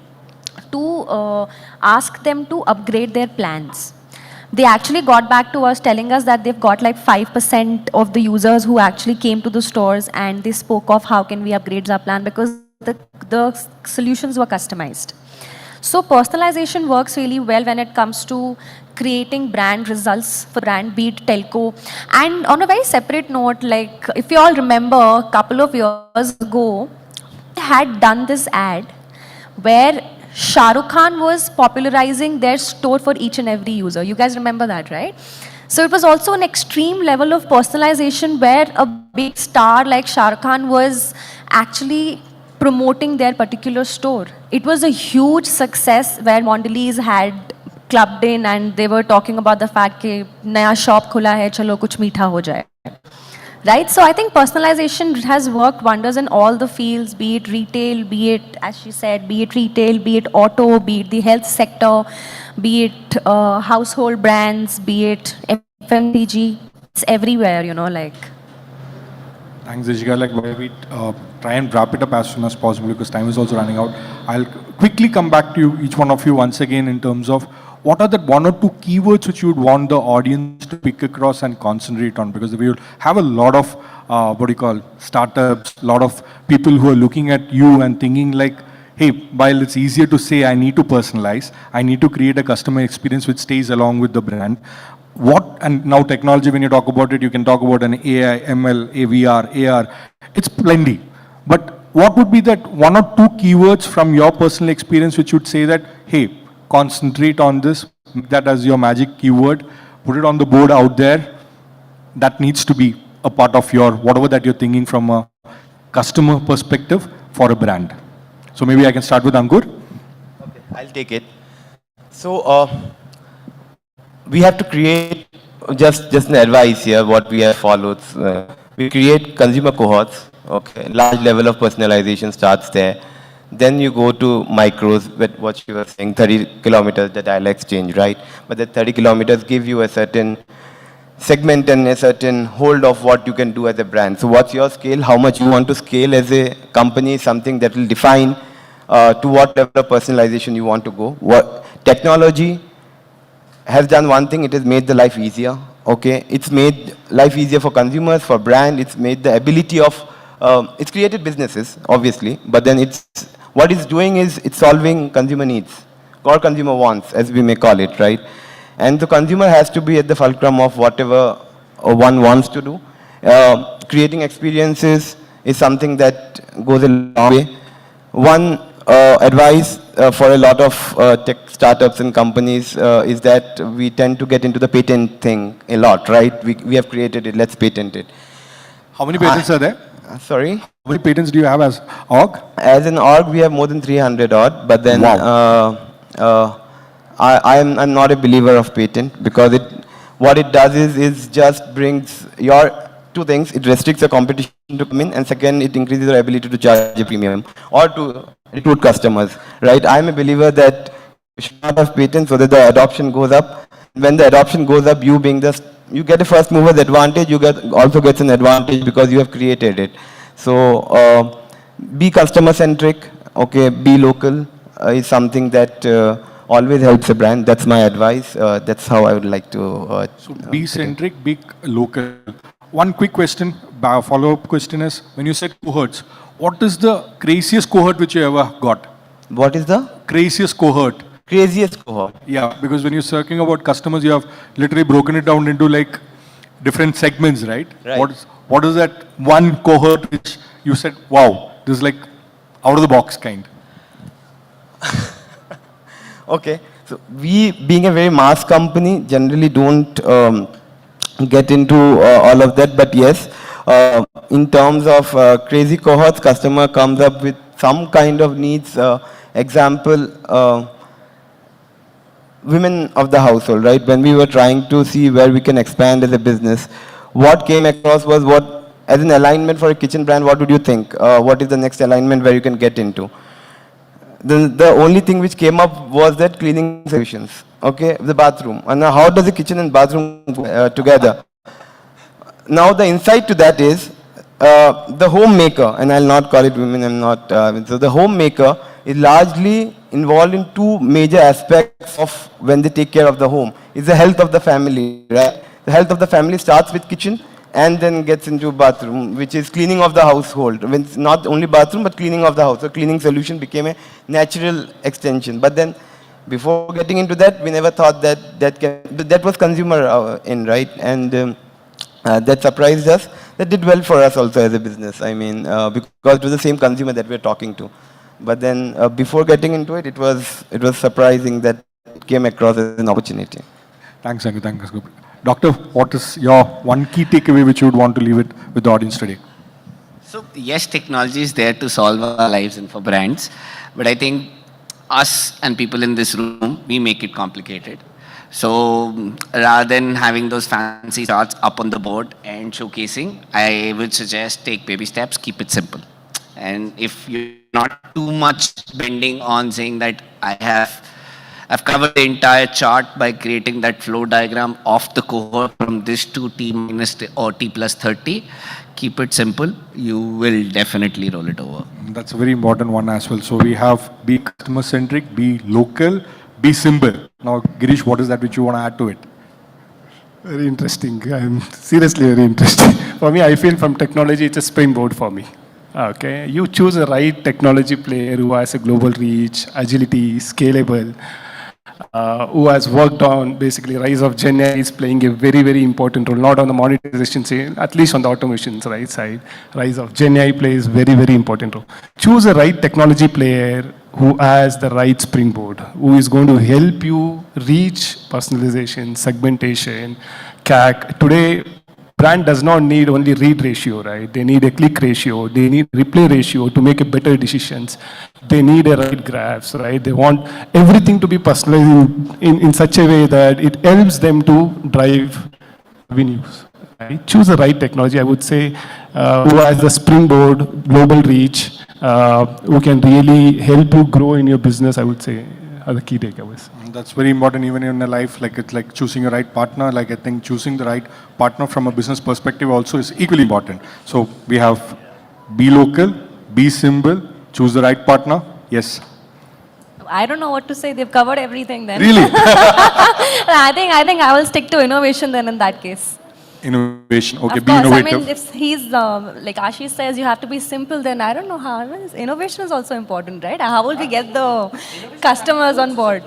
to ask them to upgrade their plans. They actually got back to us telling us that they've got like 5% of the users who actually came to the stores and they spoke of how can we upgrade our plan because the solutions were customized. So personalization works really well when it comes to creating brand results for brand, be it telco. And on a very separate note, like if you all remember a couple of years ago, I had done this ad where Shah Rukh Khan was popularizing their store for each and every user. You guys remember that, right? So it was also an extreme level of personalization where a big star like Shah Rukh Khan was actually promoting their particular store. It was a huge success where Mondelez had clubbed in and they were talking about the fact that naya shop khula hai, chalo kuch meetha ho jaye. Right? So I think personalization has worked wonders in all the fields, be it retail, be it, as she said, be it retail, be it auto, be it the health sector, be it household brands, be it FMCG. It's everywhere, you know, like. Thanks, Deshika. Like, where we try and wrap it up as soon as possible because time is also running out. I'll quickly come back to you, each one of you, once again, in terms of what are the one or two keywords which you would want the audience to pick across and concentrate on? Because we will have a lot of, startups, a lot of people who are looking at you and thinking like, hey, while it's easier to say I need to personalize, I need to create a customer experience which stays along with the brand. And now technology, when you talk about it, you can talk about an AI, ML, AVR, AR, it's plenty. But what would be that one or two keywords from your personal experience which would say that, hey, concentrate on this, make that as your magic keyword, put it on the board out there, that needs to be a part of your, whatever that you're thinking from a customer perspective for a brand. So maybe I can start with Ankur. Okay, I'll take it. So, we have to create, just an advice here, what we have followed. We create consumer cohorts, okay, large level of personalization starts there. Then you go to micros, with what you were saying, 30 kilometers, the dial exchange, right? But the 30 kilometers give you a certain segment and a certain hold of what you can do as a brand. So what's your scale? How much you want to scale as a company? Something that will define to what level of personalization you want to go. What technology has done one thing, it has made the life easier, okay? It's made life easier for consumers, for brand, it's made the ability of, it's created businesses, obviously, but then what it's doing is it's solving consumer needs, core consumer wants, as we may call it, right? And the consumer has to be at the fulcrum of whatever one wants to do. Creating experiences is something that goes a long way. One advice for a lot of tech startups and companies is that we tend to get into the patent thing a lot, right? We have created it, let's patent it. How many patents are there? Sorry? How many patents do you have as org? As an org, we have more than 300 odd, but then I'm not a believer of patent because what it does is just brings your two things. It restricts the competition to come in, and second, it increases your ability to charge a premium or to recruit customers, right? I'm a believer that you should not have patents so that the adoption goes up. When the adoption goes up, you get a first mover's advantage, also gets an advantage because you have created it. So be customer centric, okay, be local is something that always helps a brand. That's my advice. That's how I would like to. So be centric, be local. One quick question, follow-up question is, when you said cohorts, what is the craziest cohort which you ever got? What is the? Craziest cohort. Craziest cohort. Yeah, because when you're talking about customers, you have literally broken it down into like different segments, right? What is that one cohort which you said, wow, this is like out of the box kind? Okay, so we being a very mass company generally don't get into all of that, but yes, in terms of crazy cohorts, customer comes up with some kind of needs. Example, women of the household, right? When we were trying to see where we can expand as a business, what came across was as an alignment for a kitchen brand, what would you think? What is the next alignment where you can get into? the only thing which came up was that cleaning solutions. Okay, the bathroom. And now how does the kitchen and bathroom together? Now the insight to that is the homemaker, and I'll not call it women, I'm not, so the homemaker is largely involved in two major aspects of when they take care of the home. It's the health of the family, right? The health of the family starts with kitchen and then gets into bathroom, which is cleaning of the household. When it's not only bathroom, but cleaning of the house. So cleaning solution became a natural extension. But then before getting into that, we never thought that was consumer right? And that surprised us. That did well for us also as a business. I mean, because it was the same consumer that we're talking to. But then before getting into it, it was surprising that it came across as an opportunity. Thanks, Sangu. Thanks, Sangu. Doctor, what is your one key takeaway which you would want to leave it with the audience today? So yes, technology is there to solve our lives and for brands, but I think us and people in this room, we make it complicated. So rather than having those fancy charts up on the board and showcasing, I would suggest take baby steps, keep it simple. And if you're not too much bending on saying that I've covered the entire chart by creating that flow diagram of the cohort from this to T minus or T plus 30, keep it simple, you will definitely roll it over. That's a very important one as well. So we have be customer centric, be local, be simple. Now, Girish, what is that which you want to add to it? Very interesting. I'm seriously very interesting. For me, I feel from technology, it's a springboard for me. Okay, you choose the right technology player who has a global reach, agility, scalable, who has worked on basically rise of Gen AI is playing a very, very important role, not on the monetization side, at least on the automation side. Rise of Gen AI plays very, very important role. Choose the right technology player who has the right springboard, who is going to help you reach personalization, segmentation, CAC. Today, brand does not need only read ratio, right? They need a click ratio. They need replay ratio to make a better decisions. They need a right graphs, right? They want everything to be personalized in such a way that it helps them to drive revenues. Right? Choose the right technology, I would say, who has the springboard, global reach, who can really help you grow in your business, I would say, are the key takeaways. That's very important even in a life, like it's like choosing a right partner. Like I think choosing the right partner from a business perspective also is equally important. So we have be local, be simple, choose the right partner. Yes. I don't know what to say. They've covered everything then. Really? I think I will stick to innovation then in that case. Innovation. Okay, Of be course, innovative. I mean, if he's, like Ashish says, you have to be simple, then I don't know how. Innovation is also important, right? How will we get the customers on board?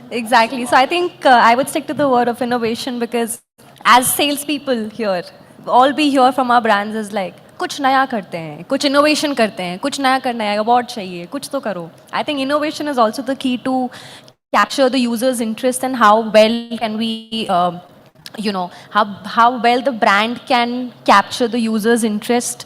Exactly. So I think I would stick to the word of innovation because as salespeople here, all we hear from our brands is like, कुछ नया करते हैं, कुछ innovation करते हैं, कुछ नया करना है, award चाहिए, कुछ तो करो. I think innovation is also the key to capture the user's interest and how well can we, how well the brand can capture the user's interest,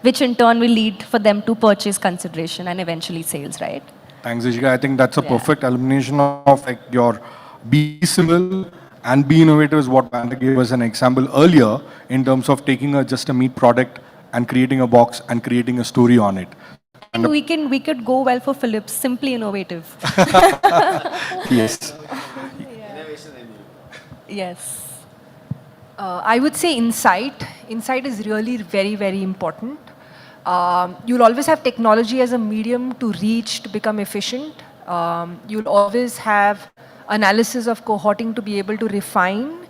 which in turn will lead for them to purchase consideration and eventually sales, right? Thanks, Ishika. I think that's a perfect elimination of like your be simple and be innovative is what Vanda gave us an example earlier in terms of taking just a meat product and creating a box and creating a story on it. And we could go well for Philips, simply innovative. Yes. Yes. I would say insight. Insight is really very, very important. You'll always have technology as a medium to reach, to become efficient. You'll always have analysis of cohorting to be able to refine.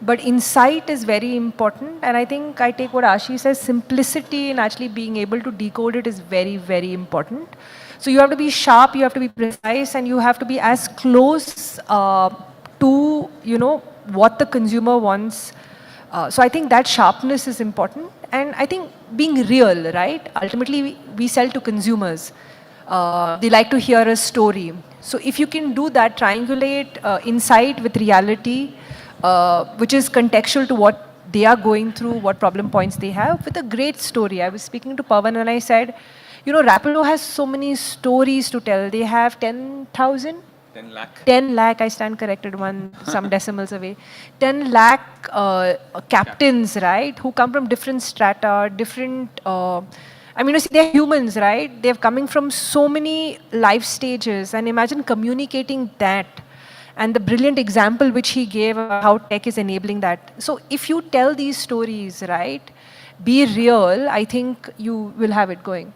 But insight is very important. And I think I take what Ashish says, simplicity in actually being able to decode it is very, very important. So you have to be sharp, you have to be precise, and you have to be as close to, what the consumer wants. So I think that sharpness is important. And I think being real, right? Ultimately, we sell to consumers. They like to hear a story. So if you can do that, triangulate insight with reality, which is contextual to what they are going through, what problem points they have, with a great story. I was speaking to Pawan and I said, Rapido has so many stories to tell. They have 10,000? 10 lakh. 10 lakh, I stand corrected some decimals away. 10 lakh captains, right, who come from different strata, different I mean, you see, they're humans, right? They're coming from so many life stages, and imagine communicating that. And the brilliant example which he gave about how tech is enabling that. So if you tell these stories, right, be real, I think you will have it going.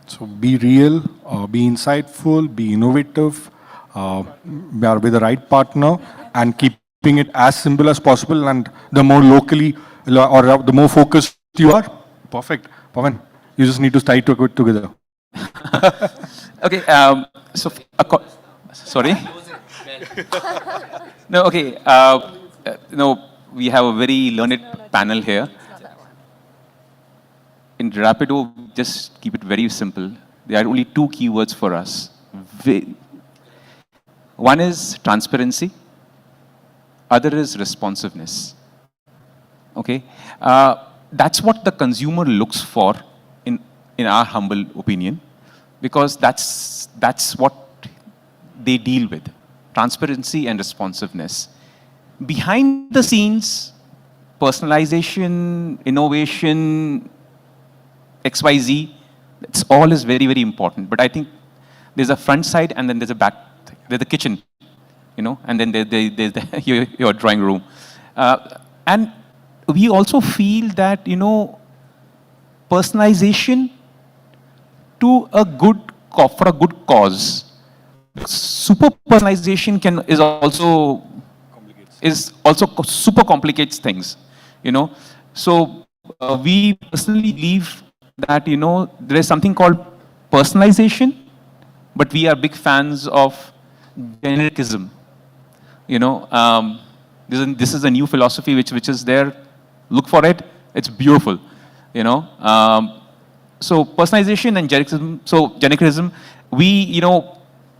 So be real, be insightful, be innovative, with the right partner, and keeping it as simple as possible. And the more locally or the more focused you are, perfect. Pavan, you just need to tie to it together. Okay, so, sorry? No, okay. No, we have a very learned panel here. In Rapido, just keep it very simple. There are only two keywords for us. One is transparency, other is responsiveness. Okay? That's what the consumer looks for, in our humble opinion, because that's what they deal with, transparency and responsiveness. Behind the scenes, personalization, innovation, XYZ, it's all is very, very important. But I think there's a front side and then there's a back, there's the kitchen, and then there's your drawing room. And we also feel that, personalization for a good cause. Super personalization is also super complicates things, So we personally believe that, there is something called personalization, but we are big fans of genericism. This is a new philosophy which is there. Look for it. It's beautiful. So personalization and genericism. So genericism, we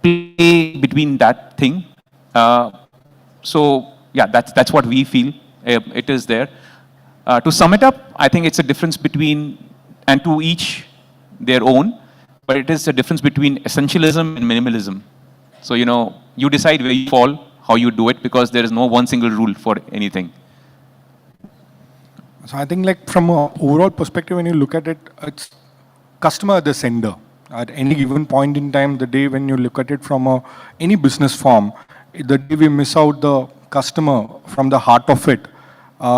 play between that thing. So yeah, that's what we feel. It is there. To sum it up, I think it's a difference between, and to each their own, but it is a difference between essentialism and minimalism. So, you decide where you fall, how you do it, because there is no one single rule for anything. So I think from an overall perspective, when you look at it, it's customer at the sender. At any given point in time, the day when you look at it from any business form, the day we miss out the customer from the heart of it,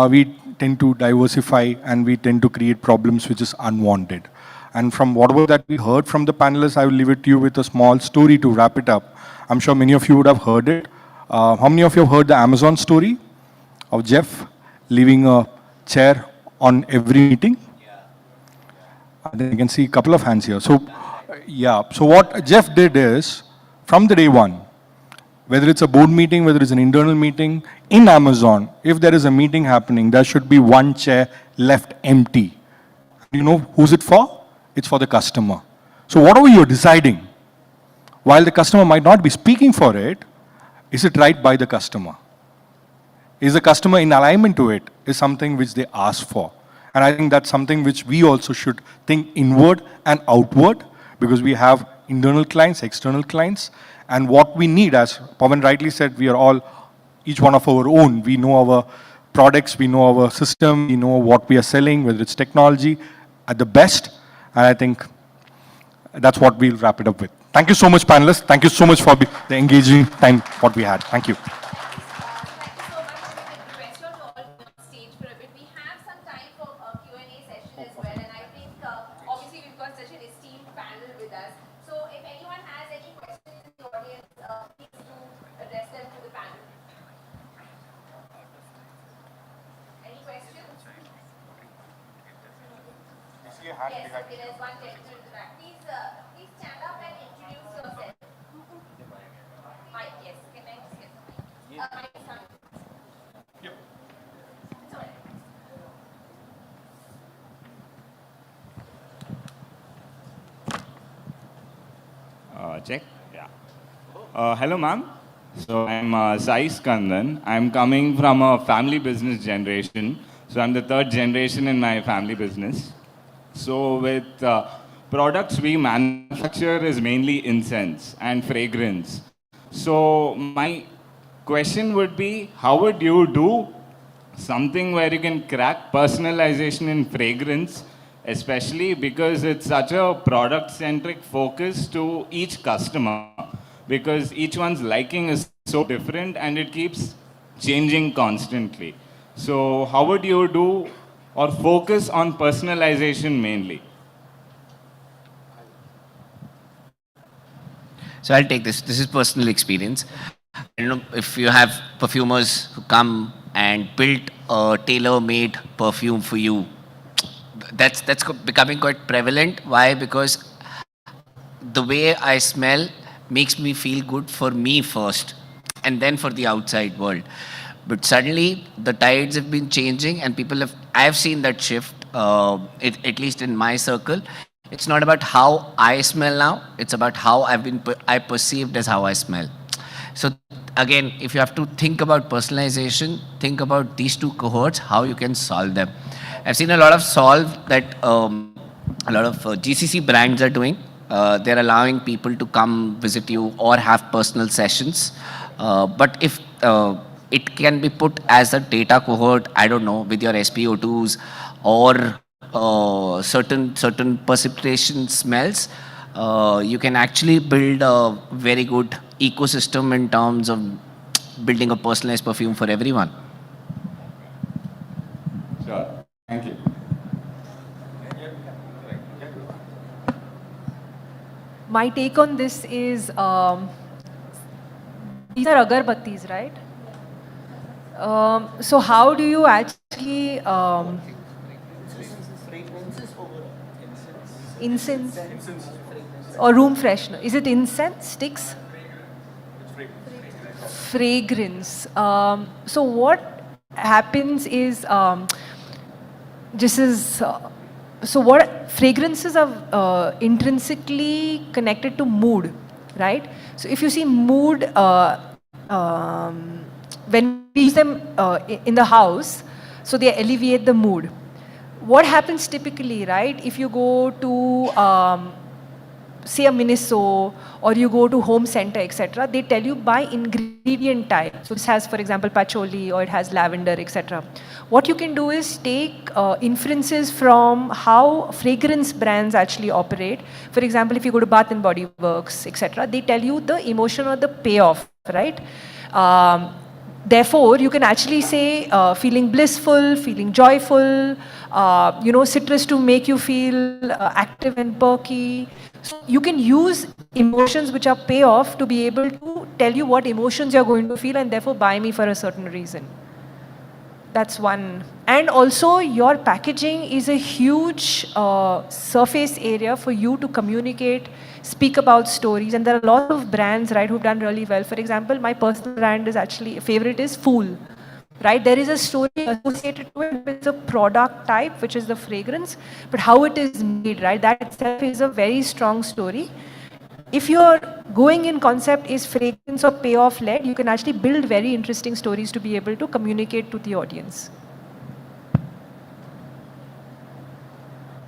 we tend to diversify and we tend to create problems which is unwanted. And from whatever that we heard from the panelists, I will leave it to you with a small story to wrap it up. I'm sure many of you would have heard it. How many of you have heard the Amazon story of Jeff leaving a chair on every meeting? Then you can see a couple of hands here. So, yeah. So what Jeff did is, from the day one, whether it's a board meeting, whether it's an internal meeting, in Amazon, if there is a meeting happening, there should be one chair left empty. You know who's it for? It's for the customer. So whatever you're deciding, while the customer might not be speaking for it, is it right by the customer? Is the customer in alignment to it? Is something which they ask for? And I think that's something which we also should think inward and outward, because we have internal clients, external clients, and what we need, as Pavan rightly said, we are all, each one of our own. We know our products, we know our system, we know what we are selling, whether it's technology, at the best. And I think that's what we'll wrap it up with. Thank you so much, panelists. Thank you so much for the engaging time what we had. Thank you. Check. Yeah. Hello, ma'am. So I'm Sai Skandan. I'm coming from a family business generation. So I'm the third generation in my family business. So with products we manufacture is mainly incense and fragrance. So my question would be, how would you do something where you can crack personalization in fragrance especially because it's such a product-centric focus to each customer, because each one's liking is so different and it keeps changing constantly. So how would you do or focus on personalization mainly? So I'll take this. This is personal experience. If you have perfumers who come and build a tailor-made perfume for you, that's becoming quite prevalent. Why? Because the way I smell makes me feel good for me first, and then for the outside world. But suddenly the tides have been changing, and I've seen that shift, at least in my circle. It's not about how I smell now, it's about how I perceived as how I smell. So again, if you have to think about personalization, think about these two cohorts, how you can solve them. I've seen a lot of solve that a lot of GCC brands are doing. They're allowing people to come visit you or have personal sessions. But if it can be put as a data cohort, I don't know, with your SpO2s or certain precipitation smells, you can actually build a very good ecosystem in terms of building a personalized perfume for everyone. Sure. Thank you. My take on this is, these are agarbattis, right? So how do you actually incense or room freshener? Is it incense sticks? Fragrance. So what happens is, so what fragrances are intrinsically connected to mood, right? So if you see mood, when we use them in the house, so they alleviate the mood. What happens typically, right? If you go to say a Miniso, or you go to home center, etc., they tell you by ingredient type. So this has, for example, patchouli, or it has lavender, etc. What you can do is take inferences from how fragrance brands actually operate. For example, if you go to Bath and Body Works, etc., they tell you the emotion or the payoff, right? Therefore, you can actually say feeling blissful, feeling joyful, citrus to make you feel active and perky. So you can use emotions which are payoff to be able to tell you what emotions you're going to feel, and therefore buy me for a certain reason. That's one. And also your packaging is a huge surface area for you to communicate, speak about stories. And there are a lot of brands, right, who've done really well. For example, my personal brand is actually, favorite is Fool. Right, there is a story associated to it. It's a product type, which is the fragrance, but how it is made, right, that itself is a very strong story. If your going in concept is fragrance or payoff led, you can actually build very interesting stories to be able to communicate to the audience.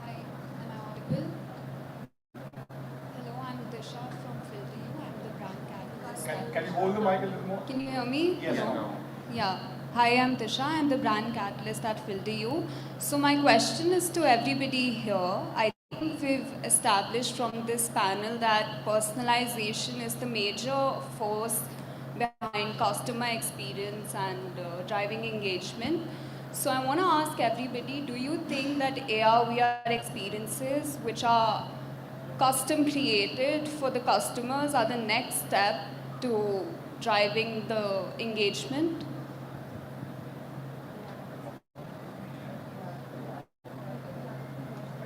Hi, am I audible? Hello, I'm Disha from Filter You. I'm the brand catalyst. Can you hold the mic a little more? Can you hear me? Yes. Hello? Yeah. Hi, I'm Disha. I'm the brand catalyst at Filter You. So my question is to everybody here. I think we've established from this panel that personalization is the major force behind customer experience and driving engagement. So I want to ask everybody, do you think that AR/VR experiences, which are custom created for the customers, are the next step to driving the engagement?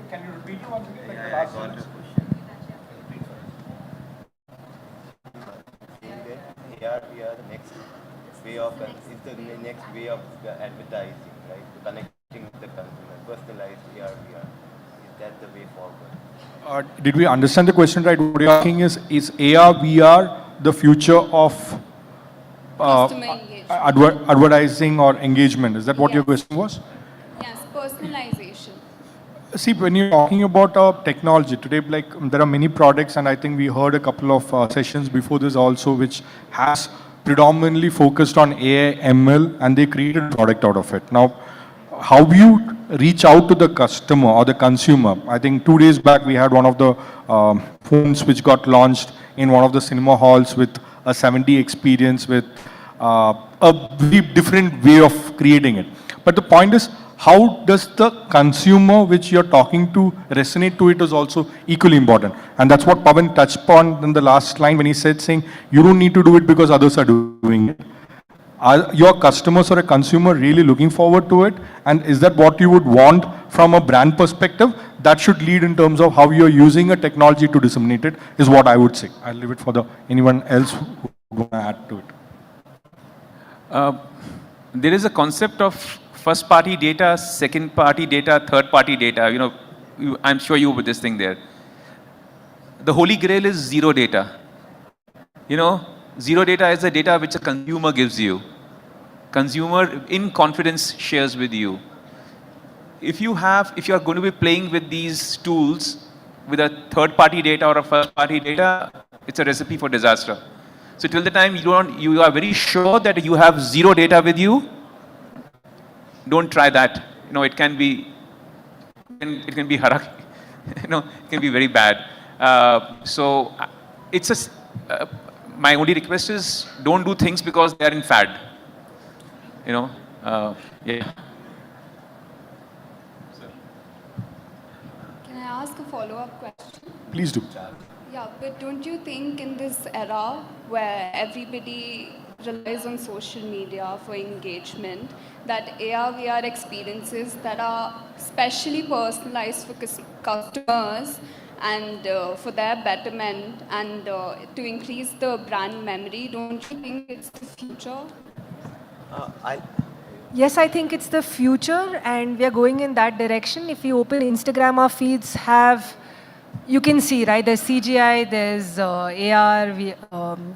Can you repeat it once again, like the last sentence? AR, VR, the next way of is the next way of advertising, right? Connecting with the consumer, personalized AR, VR. Is that the way forward? Did we understand the question right? What you're asking is AR, VR the future of advertising or engagement? Is that what your question was? Yes, personalization. See, when you're talking about technology today, like there are many products, and I think we heard a couple of sessions before this also, which has predominantly focused on AI, ML, and they created a product out of it. Now, how you reach out to the customer or the consumer. I think 2 days back we had one of the phones which got launched in one of the cinema halls with a 7D experience with a very different way of creating it. But the point is, how does the consumer which you're talking to resonate to it is also equally important. And that's what Pawan touched upon in the last line when he said, saying, you don't need to do it because others are doing it. Are your customers or a consumer really looking forward to it? And is that what you would want from a brand perspective? That should lead in terms of how you're using a technology to disseminate it, is what I would say. I'll leave it for anyone else who would want to add to it. There is a concept of first party data, second party data, third party data. You know, I'm sure you with this thing there. The holy grail is zero data. You know, zero data is the data which a consumer gives you. Consumer in confidence shares with you. If you are going to be playing with these tools with a third party data or a first party data, it's a recipe for disaster. So till the time you are very sure that you have zero data with you, don't try that. You know, it can be harak. You know, it can be very bad. So it's my only request is don't do things because they are in fad. You know, yeah. Can I ask a follow-up question? Please do. Yeah, but don't you think in this era where everybody relies on social media for engagement, that AR/VR experiences that are specially personalized for customers and for their betterment and to increase the brand memory, don't you think it's the future? Yes, I think it's the future and we are going in that direction. If you open Instagram, our feeds have, you can see, right, there's CGI, there's AR,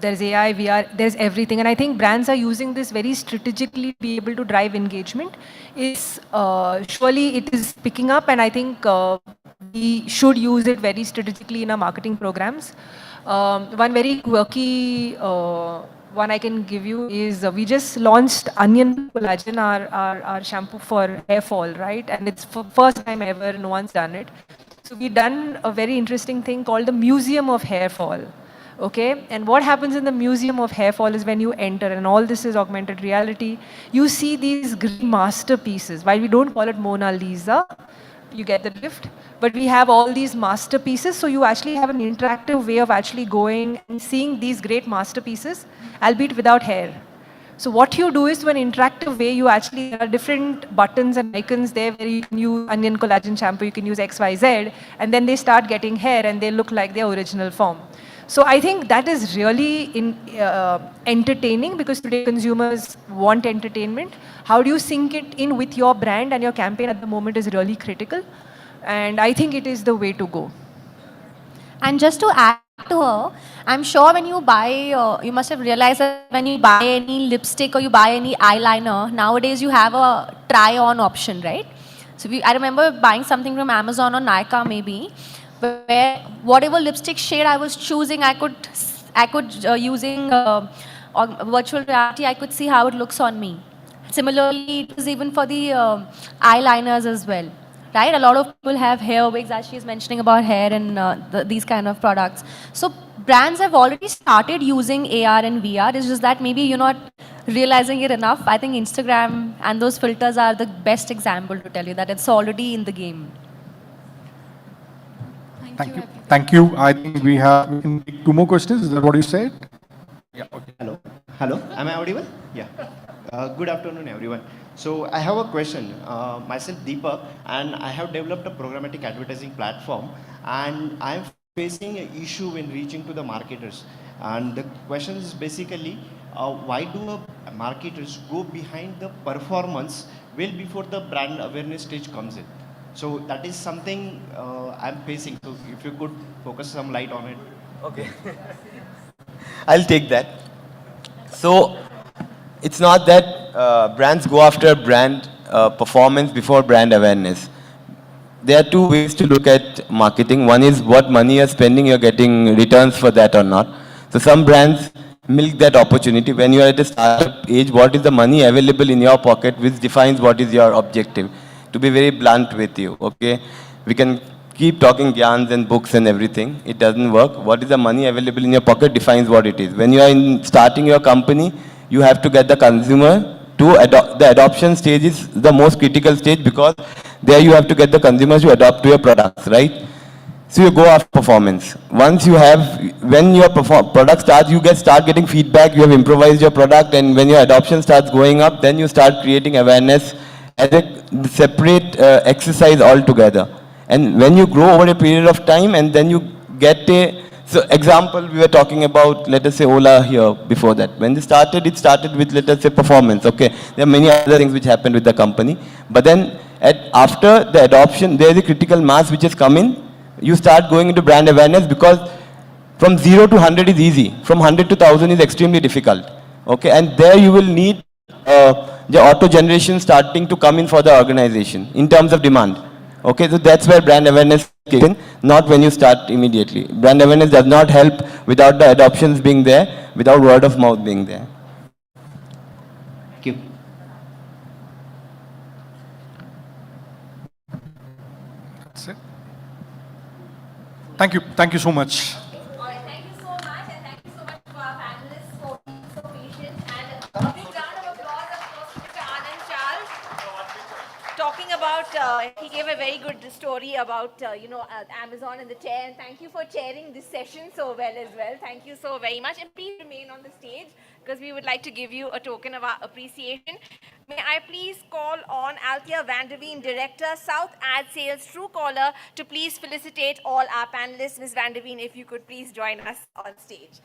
there's AI, VR, there's everything. And I think brands are using this very strategically to be able to drive engagement. Surely it is picking up and I think we should use it very strategically in our marketing programs. One very quirky one I can give you is we just launched Onion Collagen, our shampoo for hair fall, right? And it's for first time ever, no one's done it. So we've done a very interesting thing called the Museum of Hair Fall. Okay, and what happens in the Museum of Hair Fall is when you enter, and all this is augmented reality, you see these great masterpieces. While we don't call it Mona Lisa, you get the drift, but we have all these masterpieces, so you actually have an interactive way of actually going and seeing these great masterpieces, albeit without hair. So what you do is, to an interactive way, you actually have different buttons and icons there where you can use Onion Collagen shampoo, you can use XYZ, and then they start getting hair and they look like their original form. So I think that is really entertaining because today consumers want entertainment. How do you sync it in with your brand and your campaign at the moment is really critical. And I think it is the way to go. And just to add to her, I'm sure when you buy, you must have realized that when you buy any lipstick or you buy any eyeliner, nowadays you have a try-on option, right? So I remember buying something from Amazon or Nykaa maybe, where whatever lipstick shade I was choosing, I could using virtual reality, I could see how it looks on me. Similarly, it is even for the eyeliners as well. Right, a lot of people have hair wigs, as she is mentioning about hair and these kind of products. So brands have already started using AR and VR. It's just that maybe you're not realizing it enough. I think Instagram and those filters are the best example to tell you that it's already in the game. Thank you. Thank you. I think we can take 2 more questions. Is that what you said? Yeah. Okay. Hello. Am I audible? Yeah. Good afternoon, everyone. So I have a question. Myself, Deepak, and I have developed a programmatic advertising platform, and I'm facing an issue in reaching to the marketers. And the question is basically, why do marketers go behind the performance well before the brand awareness stage comes in? So that is something I'm facing. So if you could focus some light on it. Okay. I'll take that. So it's not that brands go after brand performance before brand awareness. There are 2 ways to look at marketing. One is what money you're spending, you're getting returns for that or not. So some brands milk that opportunity. When you are at a startup age, what is the money available in your pocket, which defines what is your objective? To be very blunt with you, okay? We can keep talking gyans and books and everything. It doesn't work. What is the money available in your pocket defines what it is. When you are starting your company, you have to get the consumer to adopt. The adoption stage is the most critical stage, because there you have to get the consumers to adopt to your products, right? So you go after performance. Once you have, when your product starts, you start getting feedback, you have improvised your product, and when your adoption starts going up, then you start creating awareness as a separate exercise altogether. And when you grow over a period of time, and then you get a, so example, we were talking about, let us say Ola here before that. When they started, it started with, let us say, performance, okay? There are many other things which happened with the company. But then after the adoption, there is a critical mass which has come in. You start going into brand awareness, because from 0 to 100 is easy. From 100 to 1000 is extremely difficult. Okay, and there you will need the auto generation starting to come in for the organization in terms of demand. Okay, so that's where brand awareness kicks in, not when you start immediately. Brand awareness does not help without the adoptions being there, without word of mouth being there. Thank you. That's it. Thank you. Thank you so much. All right, thank you so much, and thank you so much to our panelists for being so patient. And a big round of applause, of course, to Mr. Anand Charles. Talking about, he gave a very good story about, Amazon and the chair. And thank you for chairing this session so well as well. Thank you so very much. And please remain on the stage, because we would like to give you a token of our appreciation. May I please call on Althea Vanderveen, Director, South Ad Sales, Truecaller, to please felicitate all our panelists. Ms. Vanderveen, if you could please join us on stage.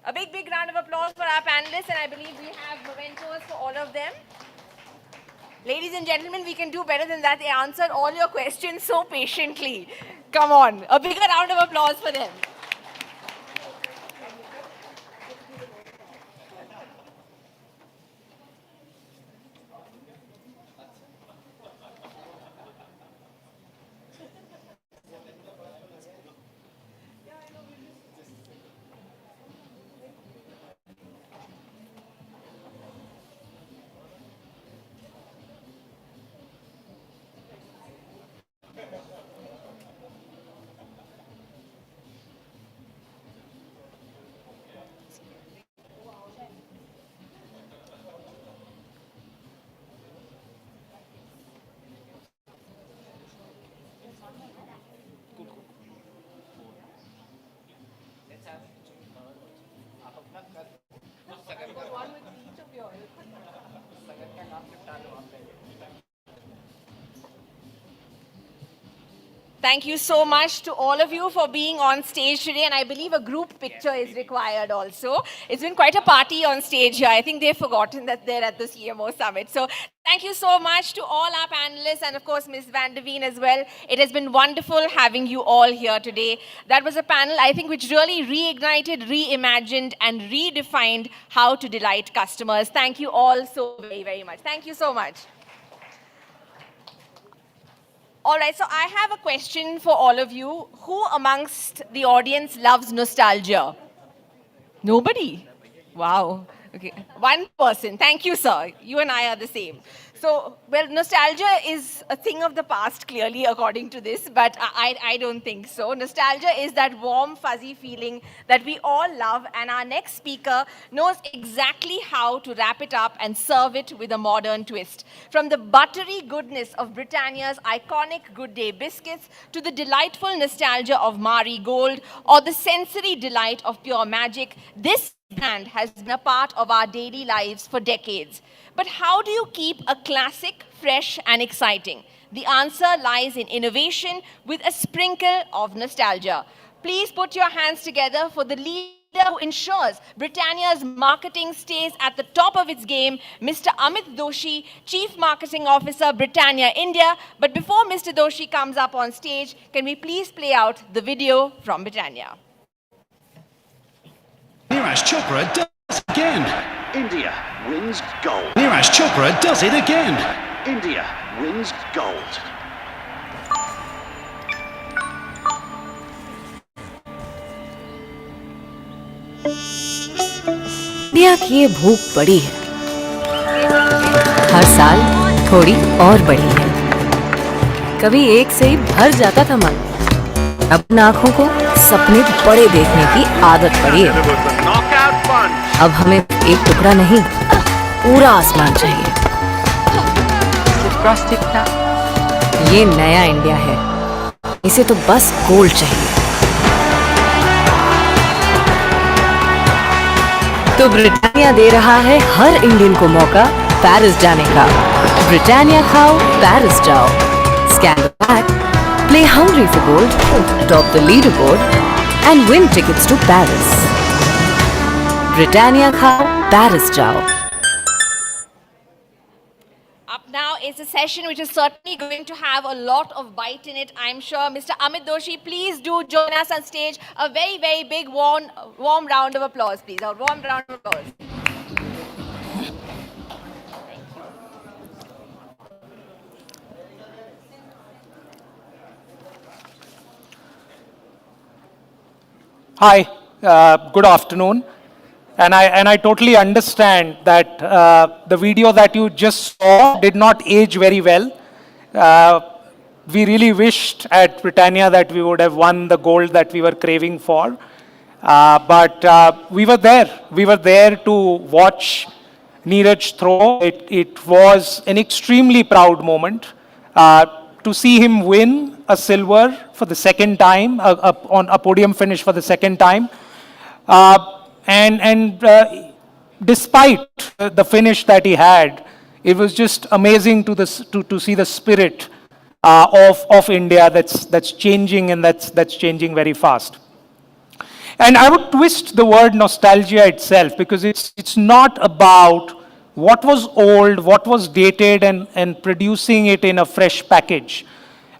A big, big round of applause for our panelists, and I believe we have mementos for all of them. Ladies and gentlemen, we can do better than that. They answered all your questions so patiently. Come on, a bigger round of applause for them. Thank you so much to all of you for being on stage today, and I believe a group picture is required also. It's been quite a party on stage here. I think they've forgotten that they're at the CMO Summit. So thank you so much to all our panelists, and of course Ms. Vanderveen as well. It has been wonderful having you all here today. That was a panel, I think, which really reignited, reimagined, and redefined how to delight customers. Thank you all so very, very much. Thank you so much. All right, so I have a question for all of you. Who amongst the audience loves nostalgia? Nobody? Wow. Okay, one person. Thank you, sir. You and I are the same. So, well, nostalgia is a thing of the past, clearly, according to this, but I don't think so. Nostalgia is that warm, fuzzy feeling that we all love, and our next speaker knows exactly how to wrap it up and serve it with a modern twist. From the buttery goodness of Britannia's iconic Good Day biscuits to the delightful nostalgia of Marie Gold or the sensory delight of Pure Magic, this brand has been a part of our daily lives for decades. But how do you keep a classic fresh and exciting? The answer lies in innovation with a sprinkle of nostalgia. Please put your hands together for the leader who ensures Britannia's marketing stays at the top of its game, Mr. Amit Doshi, Chief Marketing Officer, Britannia India. But before Mr. Doshi comes up on stage, can we please play out the video from Britannia? Neeraj Chopra does it again. India wins gold. Neeraj Chopra does it again. India wins gold. India की ये भूख बड़ी है, हर साल थोड़ी और बड़ी है। कभी एक से ही भर जाता था मन, अब आंखों को सपने बड़े देखने की आदत पड़ी है। अब हमें एक टुकड़ा नहीं, पूरा आसमान चाहिए। ये नया इंडिया है, इसे तो बस गोल्ड चाहिए। तो ब्रिटानिया दे रहा है हर इंडियन को मौका पेरिस जाने का। ब्रिटानिया खाओ, पेरिस जाओ। Scan the pack, play hungry for gold, top the leaderboard, and win tickets to Paris. Britannia khao, Paris jao. Up now is a session which is certainly going to have a lot of bite in it, I'm sure. Mr. Amit Doshi, please do join us on stage. A very, very big, warm round of applause, please. A warm round of applause. Hi, good afternoon. And I totally understand that the video that you just saw did not age very well. We really wished at Britannia that we would have won the gold that we were craving for. But we were there. We were there to watch Neeraj throw. It was an extremely proud moment. To see him win a silver for the second time, on a podium finish for the second time. Despite the finish that he had, it was just amazing to see the spirit of India that's changing, and that's changing very fast. And I would twist the word nostalgia itself, because it's not about what was old, what was dated, and producing it in a fresh package.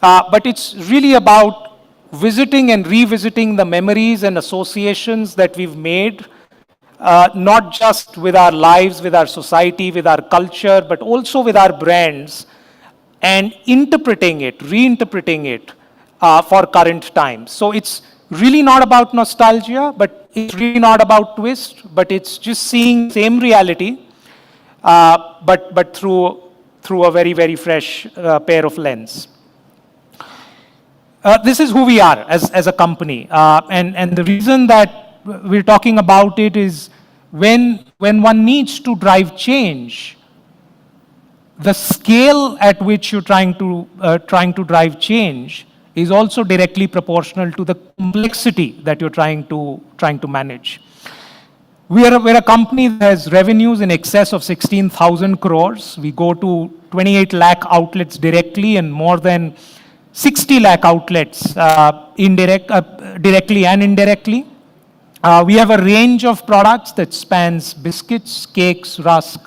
But it's really about visiting and revisiting the memories and associations that we've made, not just with our lives, with our society, with our culture, but also with our brands, and interpreting it, reinterpreting it for current times. So it's really not about nostalgia, but it's really not about twist, but it's just seeing same reality, but through a very, very fresh pair of lens. This is who we are as a company. And the reason that we're talking about it is when one needs to drive change, the scale at which you're trying to drive change is also directly proportional to the complexity that you're trying to manage. We're a company that has revenues in excess of 16,000 crores. We go to 28 lakh outlets directly and more than 60 lakh outlets directly and indirectly. We have a range of products that spans biscuits, cakes, rusk.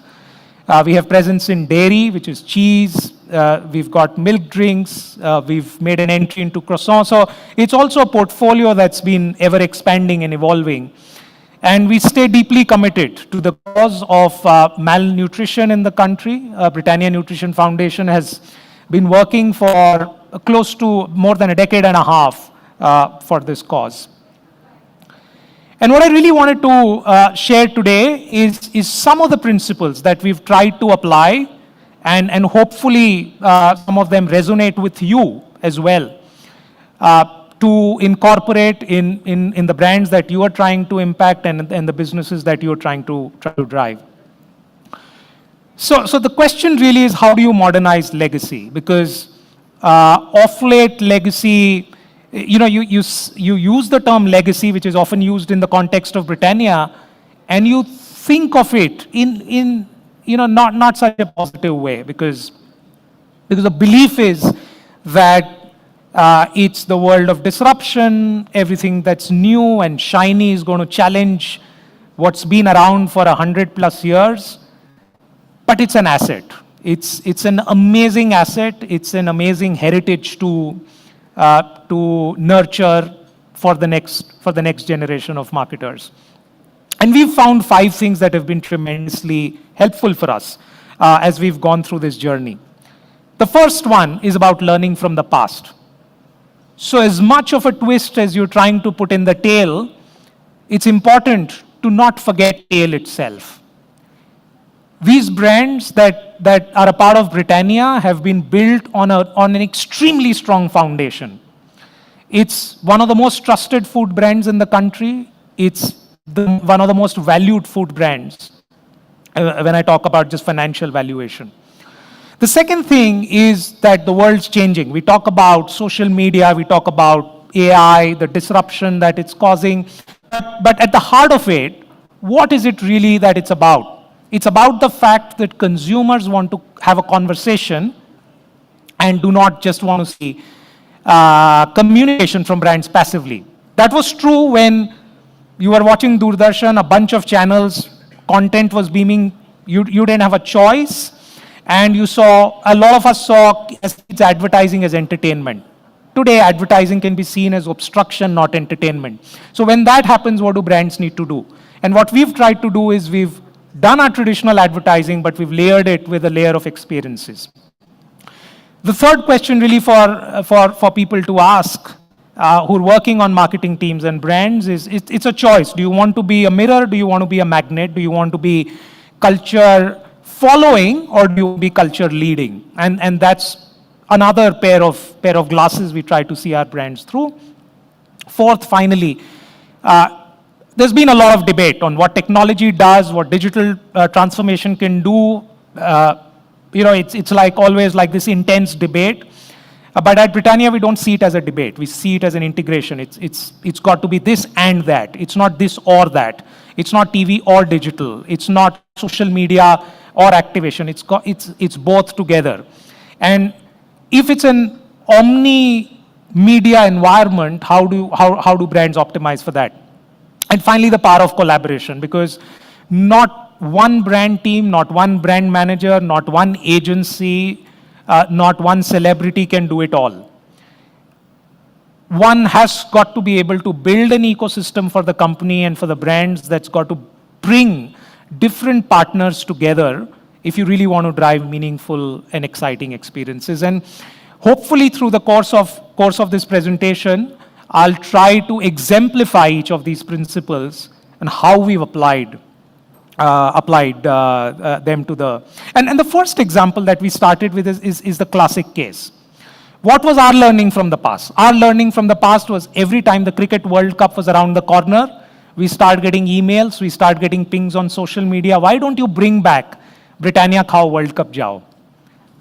We have presence in dairy, which is cheese. We've got milk drinks. We've made an entry into croissants. So it's also a portfolio that's been ever expanding and evolving. And we stay deeply committed to the cause of malnutrition in the country. Britannia Nutrition Foundation has been working for close to more than a decade and a half for this cause. And what I really wanted to share today is some of the principles that we've tried to apply, and hopefully some of them resonate with you as well, to incorporate in the brands that you are trying to impact and the businesses that you are trying to drive. So the question really is, how do you modernize legacy? Because of late legacy, you use the term legacy, which is often used in the context of Britannia, and you think of it in not such a positive way, because the belief is that it's the world of disruption. Everything that's new and shiny is going to challenge what's been around for 100+ years. But it's an asset. It's an amazing asset. It's an amazing heritage to nurture for the next generation of marketers. And we've found 5 things that have been tremendously helpful for us as we've gone through this journey. The first one is about learning from the past. So as much of a twist as you're trying to put in the tail, it's important to not forget tail itself. These brands that are a part of Britannia have been built on an extremely strong foundation. It's one of the most trusted food brands in the country. It's one of the most valued food brands when I talk about just financial valuation. The second thing is that the world's changing. We talk about social media, we talk about AI, the disruption that it's causing. But at the heart of it, what is it really that it's about? It's about the fact that consumers want to have a conversation and do not just want to see communication from brands passively. That was true when you were watching Doordarshan, a bunch of channels, content was beaming, you didn't have a choice, and you saw, a lot of us saw it's advertising as entertainment. Today, advertising can be seen as obstruction, not entertainment. So when that happens, what do brands need to do? And what we've tried to do is we've done our traditional advertising, but we've layered it with a layer of experiences. The third question really for people to ask who are working on marketing teams and brands is, it's a choice. Do you want to be a mirror? Do you want to be a magnet? Do you want to be culture following, or do you want to be culture leading? And that's another pair of glasses we try to see our brands through. Fourth, finally, there's been a lot of debate on what technology does, what digital transformation can do. It's like always like this intense debate. But at Britannia, we don't see it as a debate. We see it as an integration. It's got to be this and that. It's not this or that. It's not TV or digital. It's not social media or activation. It's both together. And if it's an omni-media environment, how do brands optimize for that? And finally, the power of collaboration, because not one brand team, not one brand manager, not one agency, not one celebrity can do it all. One has got to be able to build an ecosystem for the company and for the brands that's got to bring different partners together if you really want to drive meaningful and exciting experiences. And hopefully through the course of this presentation, I'll try to exemplify each of these principles and how we've applied them to the... And the first example that we started with is the classic case. What was our learning from the past? Our learning from the past was every time the Cricket World Cup was around the corner, we start getting emails, we start getting pings on social media. Why don't you bring back Britannia Khao World Cup Jao?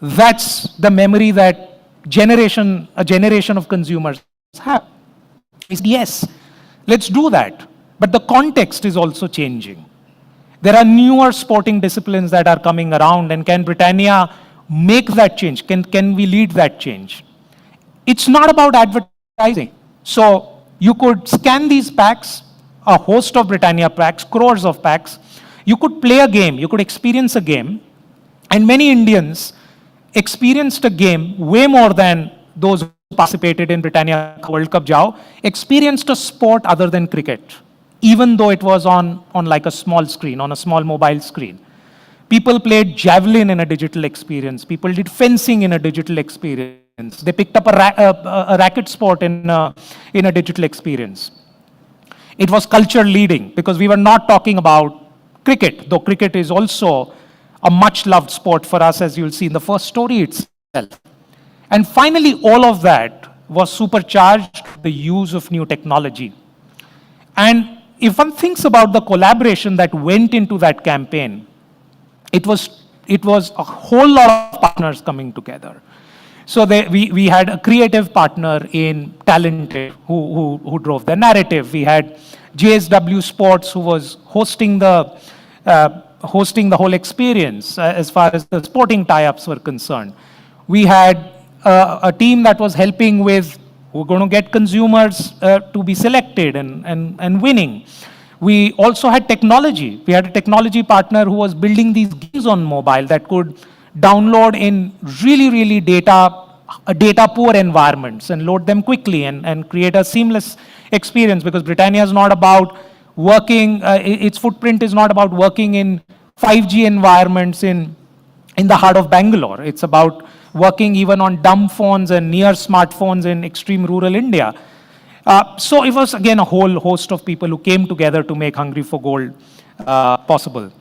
That's the memory that a generation of consumers have. Yes, let's do that. But the context is also changing. There are newer sporting disciplines that are coming around, and can Britannia make that change? Can we lead that change? It's not about advertising. So you could scan these packs, a host of Britannia packs, crores of packs. You could play a game, you could experience a game, and many Indians experienced a game way more than those who participated in Britannia World Cup Jao, experienced a sport other than cricket, even though it was on like a small screen, on a small mobile screen. People played javelin in a digital experience. People did fencing in a digital experience. They picked up a racket sport in a digital experience. It was culture leading because we were not talking about cricket, though cricket is also a much loved sport for us, as you'll see in the first story itself. And finally, all of that was supercharged with the use of new technology. And if one thinks about the collaboration that went into that campaign, it was a whole lot of partners coming together. So we had a creative partner in Talented who drove the narrative. We had JSW Sports who was hosting the whole experience as far as the sporting tie-ups were concerned. We had a team that was helping with, we're going to get consumers to be selected and winning. We also had technology. We had a technology partner who was building these games on mobile that could download in really data-poor environments and load them quickly and create a seamless experience, because Britannia is not about working, its footprint is not about working in 5G environments in the heart of Bangalore. It's about working even on dumb phones and near smartphones in extreme rural India. So it was again a whole host of people who came together to make Hungry for Gold possible.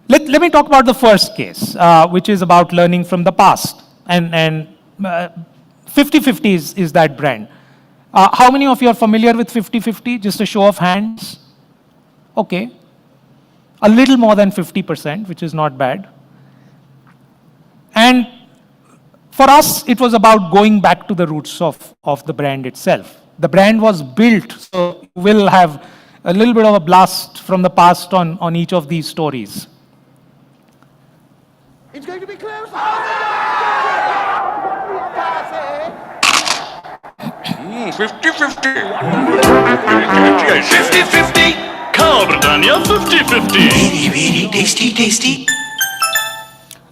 Let me talk about the first case, which is about learning from the past. And 50/50 is that brand. How many of you are familiar with 50/50? Just a show of hands. Okay. A little more than 50%, which is not bad. And for us, it was about going back to the roots of the brand itself. The brand was built, so we'll have a little bit of a blast from the past on each of these stories. It's going to be close. 50-50. 50-50. Carl Britannia 50-50. Very, very tasty, tasty.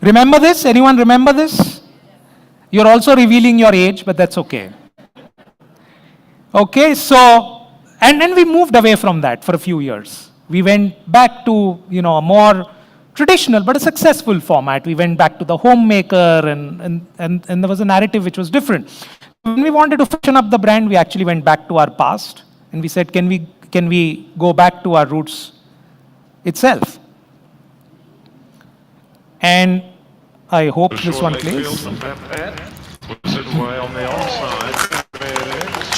Remember this? Anyone remember this? You're also revealing your age, but that's okay. Okay, so, and then we moved away from that for a few years. We went back to, a more traditional but a successful format. We went back to the homemaker and there was a narrative which was different. When we wanted to fashion up the brand, we actually went back to our past and we said, can we go back to our roots itself? And I hope this one plays.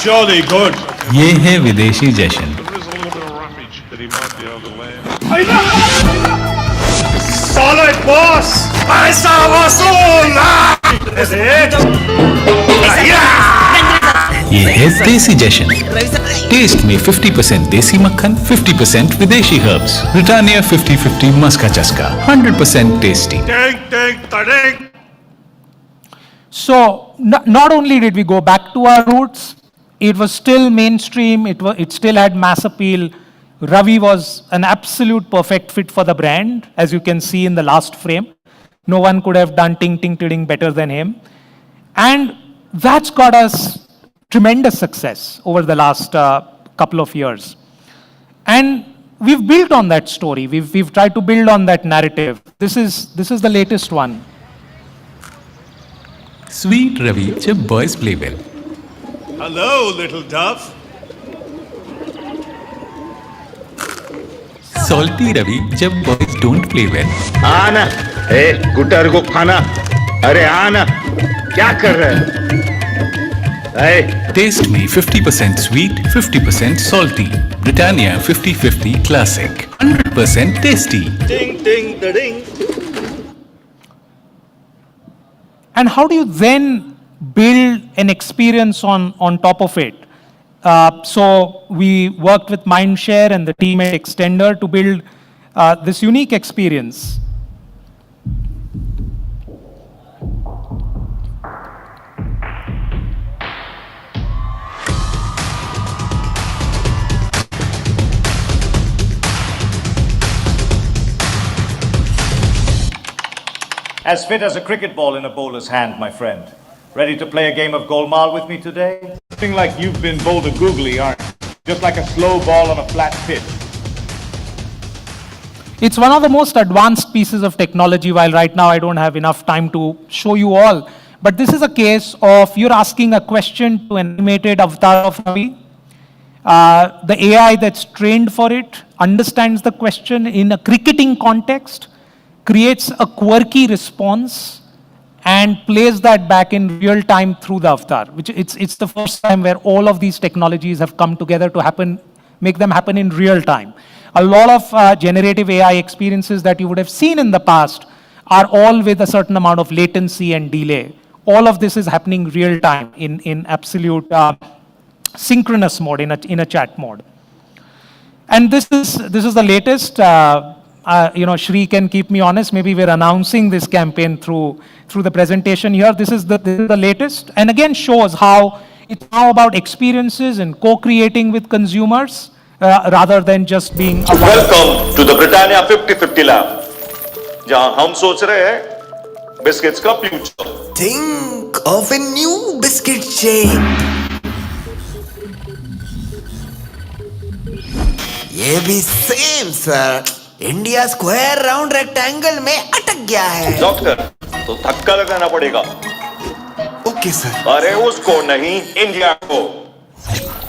Surely good. ये है विदेशी जश्न. Solid boss. Paisa vasool. Is it? ये है देसी जश्न. Test में 50% देसी मक्खन, 50% विदेशी herbs. Britannia 50-50 मस्का चस्का. 100% tasty. Ding. So not only did we go back to our roots, it was still mainstream, it still had mass appeal. Ravi was an absolute perfect fit for the brand, as you can see in the last frame. No one could have done ting ting ting better than him. And that's got us tremendous success over the last couple of years. And we've built on that story. We've tried to build on that narrative. This is the latest one. Sweet Ravi जब boys play well. Hello, little dove. Salty Ravi जब boys don't play well. आना, ए गुटर को खाना. अरे आना, क्या कर रहे हैं? Taste में 50% sweet, 50% salty. Britannia 50-50 classic. 100% tasty. Ding ding da ding. And how do you then build an experience on top of it? So we worked with Mindshare and the team at Extender to build this unique experience. As fit as a cricket ball in a bowler's hand, my friend. Ready to play a game of golmaal with me today? Something like you've been boulder googly, aren't you? Just like a slow ball on a flat pitch. It's one of the most advanced pieces of technology, while right now I don't have enough time to show you all. But this is a case of you're asking a question to an animated avatar of Ravi. The AI that's trained for it understands the question in a cricketing context, creates a quirky response, and plays that back in real time through the avatar. Which it's the first time where all of these technologies have come together to make them happen in real time. A lot of generative AI experiences that you would have seen in the past are all with a certain amount of latency and delay. All of this is happening real time in absolute synchronous mode, in a chat mode. And this is the latest. Shri can keep me honest. Maybe we're announcing this campaign through the presentation here. This is the latest, and again shows how it's now about experiences and co-creating with consumers rather than just being. Welcome to the Britannia 50-50 lab, जहां हम सोच रहे हैं biscuits का future. Think of a new biscuit chain. ये भी same sir. India square round rectangle में अटक गया है. डॉक्टर, तो धक्का लगाना पड़ेगा. Okay sir. अरे उसको नहीं, इंडिया को.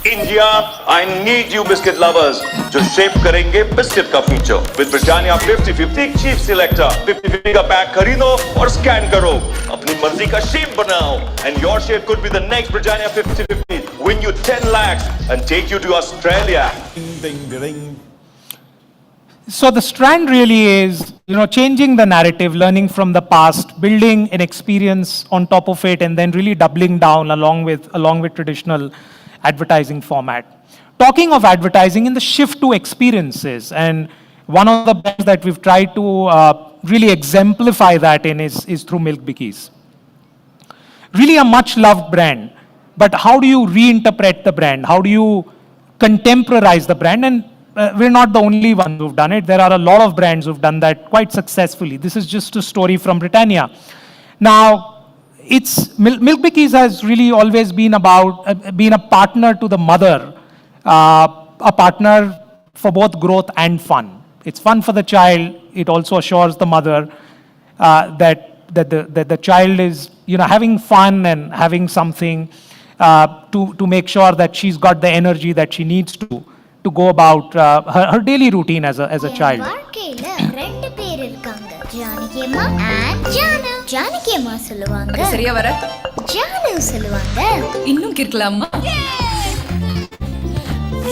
India, I need you biscuit lovers जो shape करेंगे biscuit का future. With Britannia 50-50 Chief Selector 50-50 का पैक खरीदो और scan करो अपनी मर्जी का shape बनाओ and your shape could be the next Britannia 50-50 win you 10 lakhs and take you to Australia. Ding ding ding. So the strand really is, changing the narrative, learning from the past, building an experience on top of it, and then really doubling down along with traditional advertising format. Talking of advertising in the shift to experiences, and one of the brands that we've tried to really exemplify that in is through Milk Bikis. Really a much loved brand, but how do you reinterpret the brand? How do you contemporize the brand? And we're not the only ones who've done it. There are a lot of brands who've done that quite successfully. This is just a story from Britannia. Now, Milk Bikis has really always been about being a partner to the mother, a partner for both growth and fun. It's fun for the child. It also assures the mother that the child is having fun and having something to make sure that she's got the energy that she needs to go about her daily routine as a child. Janaki அம்மா and Janu. Janaki அம்மா சொல்லுவாங்க சரியா வர ஜானு சொல்லுவாங்க இன்னும் கிறுக்கலாமா.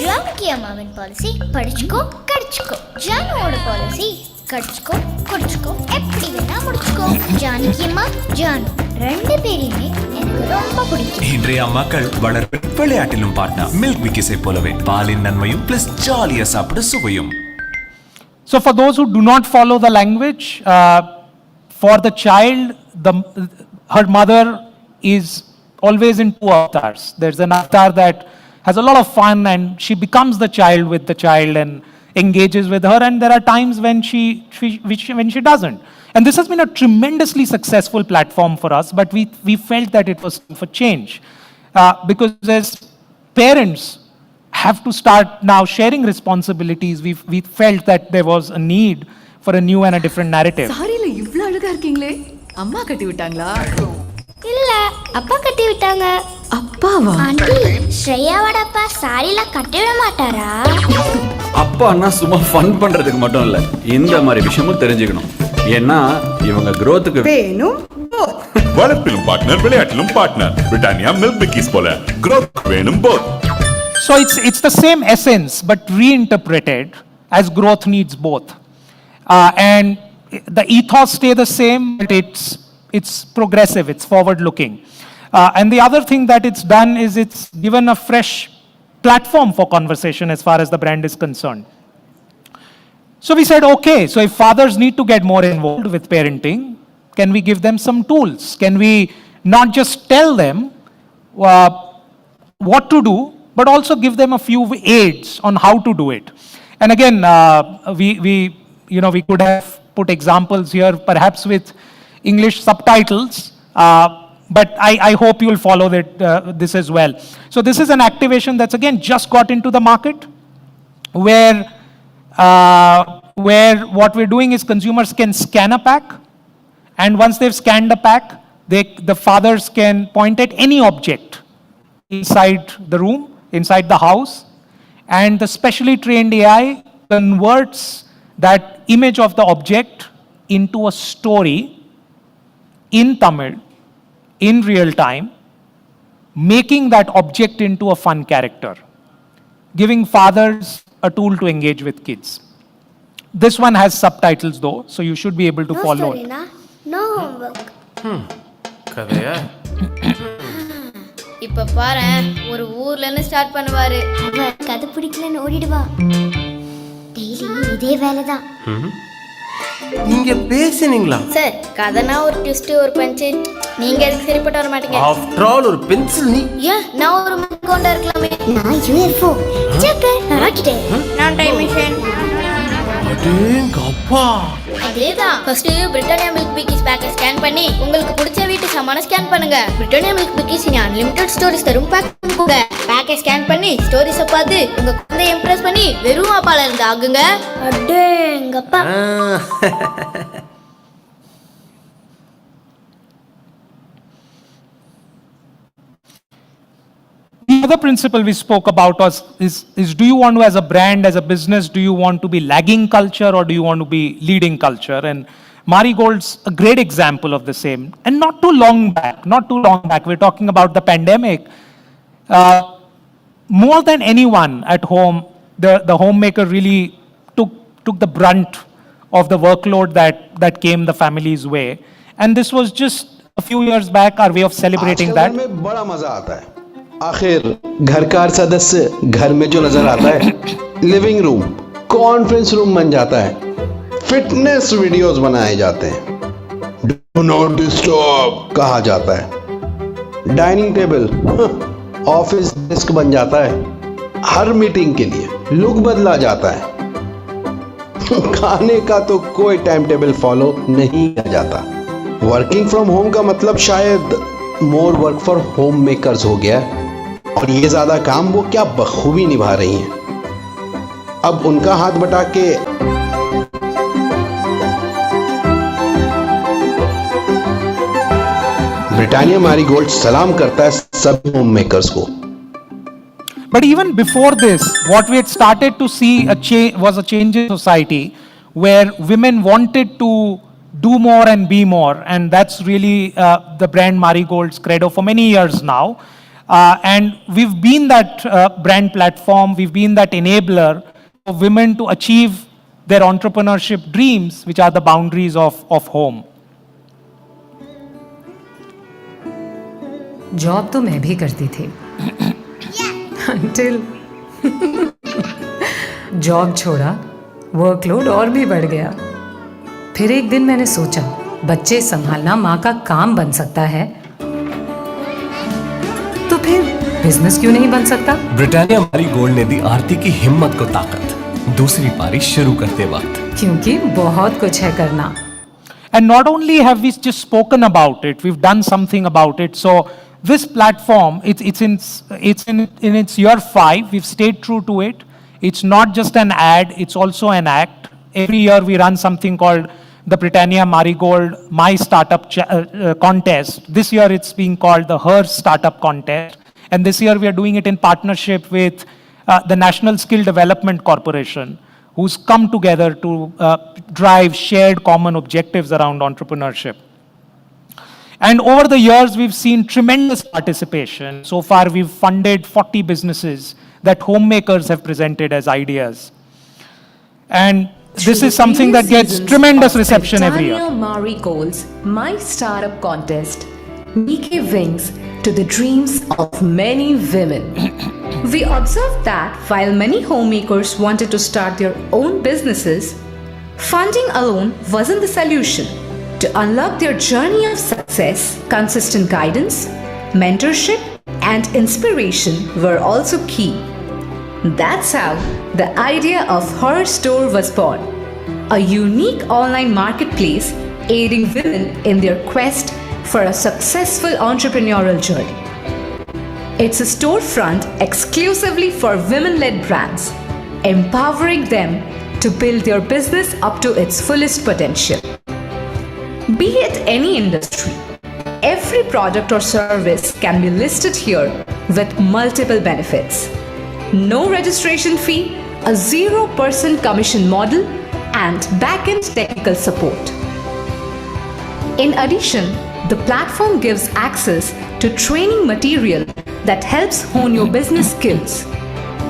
ஜானகி அம்மாவின் policy படிச்சுக்கோ கடிச்சுக்கோ. ஜானுவோட policy கடிச்சுக்கோ குடிச்சுக்கோ எப்படி வேணா முடிச்சுக்கோ. ஜானகி அம்மா ஜானு ரெண்டு பேரையுமே எனக்கு ரொம்ப பிடிக்கும். இன்றைய அம்மாக்கள் வளர்ப்பில் விளையாட்டிலும் பார்ட்னர் மில்க் பிக்கிஸை போலவே பாலின் நன்மையும் பிளஸ் ஜாலியா சாப்பிட சுவையும். So for those who do not follow the language, for the child, her mother is always in two avatars. There's an avatar that has a lot of fun and she becomes the child with the child and engages with her, and there are times when she doesn't. And this has been a tremendously successful platform for us, but we felt that it was time for change. Because as parents have to start now sharing responsibilities, we felt that there was a need for a new and a different narrative. சாரில இவ்ளோ அழகா இருக்கீங்களே, அம்மா கட்டி விட்டாங்களா? இல்ல அப்பா கட்டி விட்டாங்க. அப்பாவா? ஆண்டி ஸ்ரேயாவோட அப்பா சாரில கட்டி விட மாட்டாரா? அப்பான்னா சும்மா ஃபன் பண்றதுக்கு மட்டும் இல்ல, இந்த மாதிரி விஷயமும் தெரிஞ்சுக்கணும். ஏன்னா இவங்க growthக்கு வேணும். வளர்ப்பிலும் பார்ட்னர் விளையாட்டிலும் பார்ட்னர் பிரிட்டானியா மில்க் பிக்கிஸ் போல growth வேணும் both. So it's the same essence, but reinterpreted as growth needs both. And the ethos stay the same, but it's progressive, it's forward-looking. And the other thing that it's done is it's given a fresh platform for conversation as far as the brand is concerned. So we said, okay, so if fathers need to get more involved with parenting, can we give them some tools? Can we not just tell them what to do, but also give them a few aids on how to do it? And again, we could have put examples here, perhaps with English subtitles, but I hope you'll follow this as well. So this is an activation that's again just got into the market, where what we're doing is consumers can scan a pack, and once they've scanned the pack, the fathers can point at any object inside the room, inside the house, and the specially trained AI converts that image of the object into a story in Tamil, in real time, making that object into a fun character, giving fathers a tool to engage with kids. This one has subtitles though, so you should be able to follow it. No homework. கதையா? இப்ப பாரு, ஒரு ஊர்ல இருந்து start பண்ணுவாரு. அவ கதை பிடிக்கலன்னு ஓடிடுவா. டெய்லி இதே வேலைதான். நீங்க பேசுனீங்களா? சார், கதைனா ஒரு ட்விஸ்ட் ஒரு பஞ்ச். நீங்க எதுக்கு சரிப்பட்டு வர மாட்டீங்க? ஆஃப்டர் ஆல் ஒரு பென்சில் நீ. நான் ஒரு மங்கோண்டா இருக்கலாமே. நான் UFO. Check rocket. நான் டைம் மிஷின். அடேங்க அப்பா. அதேதான். ஃபர்ஸ்ட் பிரிட்டானியா மில்க் பிக்கிஸ் பேக்கை ஸ்கேன் பண்ணி உங்களுக்கு பிடிச்ச வீட்டு சாமான ஸ்கேன் பண்ணுங்க. பிரிட்டானியா மில்க் பிக்கிஸ் இனி அன்லிமிட்டட் ஸ்டோரிஸ் தரும் பேக் பண்ணுங்க. பேக்கை ஸ்கேன் பண்ணி ஸ்டோரிஸை பார்த்து உங்க குழந்தையை இம்ப்ரெஸ் பண்ணி வெறும் அப்பால இருந்து ஆகுங்க. அடேங்கப்பா. other principle we spoke about is do you want to, as a brand, as a business, do you want to be lagging culture or do you want to be leading culture? And Marigold's a great example of the same. And not too long back, we're talking about the pandemic. More than anyone at home, the homemaker really took the brunt of the workload that came the family's way. And this was just a few years back, our way of celebrating that. में बड़ा मजा आता है आखिर घर का हर सदस्य घर में जो नजर आता है लिविंग रूम कॉन्फ्रेंस रूम बन जाता है फिटनेस वीडियोस बनाए जाते हैं डू नॉट डिस्टर्ब कहा जाता है डाइनिंग टेबल ऑफिस डेस्क बन जाता है हर मीटिंग के लिए लुक बदला जाता है खाने का तो कोई टाइम टेबल फॉलो नहीं किया जाता वर्किंग फ्रॉम होम का मतलब शायद more work for home makers हो गया और ये ज्यादा काम वो क्या बखूबी निभा रही हैं अब उनका हाथ बटा के ब्रिटानिया मैरीगोल्ड सलाम करता है सब होम मेकर्स को. But even before this, what we had started to see was a change in society where women wanted to do more and be more, and that's really the brand Marigold's credo for many years now. And we've been that brand platform, we've been that enabler for women to achieve their entrepreneurship dreams, which are the boundaries of home. Job तो मैं भी करती थी until job छोड़ा, workload और भी बढ़ गया. फिर एक दिन मैंने सोचा बच्चे संभालना माँ का काम बन सकता है, तो फिर बिजनेस क्यों नहीं बन सकता. ब्रिटानिया मैरीगोल्ड ने दी आरती की हिम्मत को ताकत दूसरी पारी शुरू करते वक्त, क्योंकि बहुत कुछ है करना. And not only have we just spoken about it, we've done something about it. So this platform, it's in its year 5. We've stayed true to it. It's not just an ad; it's also an act. Every year we run something called the Britannia Marigold My Startup Contest. This year it's being called the Her Startup Contest, and this year we are doing it in partnership with the National Skill Development Corporation, who's come together to drive shared common objectives around entrepreneurship. And over the years, we've seen tremendous participation. So far, we've funded 40 businesses that homemakers have presented as ideas. And this is something that gets tremendous reception every year. Britannia Marigold's My Startup Contest gave wings to the dreams of many women. We observed that while many homemakers wanted to start their own businesses, funding alone wasn't the solution. To unlock their journey of success, consistent guidance, mentorship, and inspiration were also key. That's how the idea of Her Store was born, a unique online marketplace aiding women in their quest for a successful entrepreneurial journey. It's a storefront exclusively for women-led brands, empowering them to build their business up to its fullest potential. Be it any industry, every product or service can be listed here with multiple benefits. No registration fee, a 0% commission model, and back-end technical support. In addition, the platform gives access to training material that helps hone your business skills.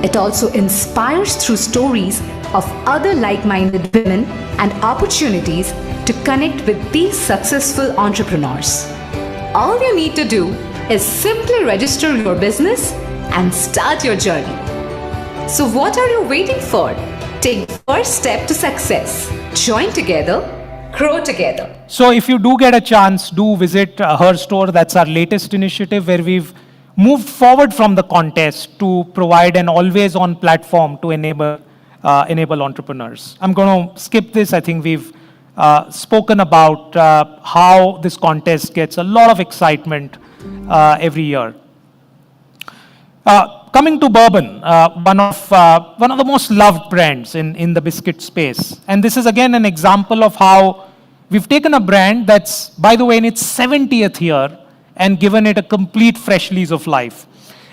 It also inspires through stories of other like-minded women and opportunities to connect with these successful entrepreneurs. All you need to do is simply register your business and start your journey. So what are you waiting for? Take the first step to success. Join together, grow together. So if you do get a chance, do visit Her Store. That's our latest initiative where we've moved forward from the contest to provide an always-on platform to enable entrepreneurs. I'm going to skip this. I think we've spoken about how this contest gets a lot of excitement every year. Coming to bourbon, one of the most loved brands in the biscuit space. And this is again an example of how we've taken a brand that's, by the way, in its 70th year and given it a complete fresh lease of life.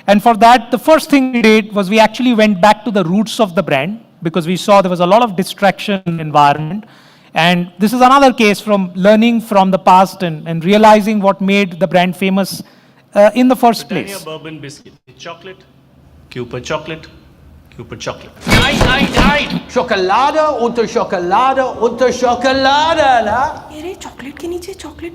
And for that, the first thing we did was we actually went back to the roots of the brand because we saw there was a lot of distraction in the environment. And this is another case from learning from the past and realizing what made the brand famous in the first place. Britannia bourbon biscuit. Chocolate, Cooper chocolate, Cooper chocolate. Nein, nein, nein! Schokolade unter Schokolade unter Schokolade, na? अरे chocolate के नीचे chocolate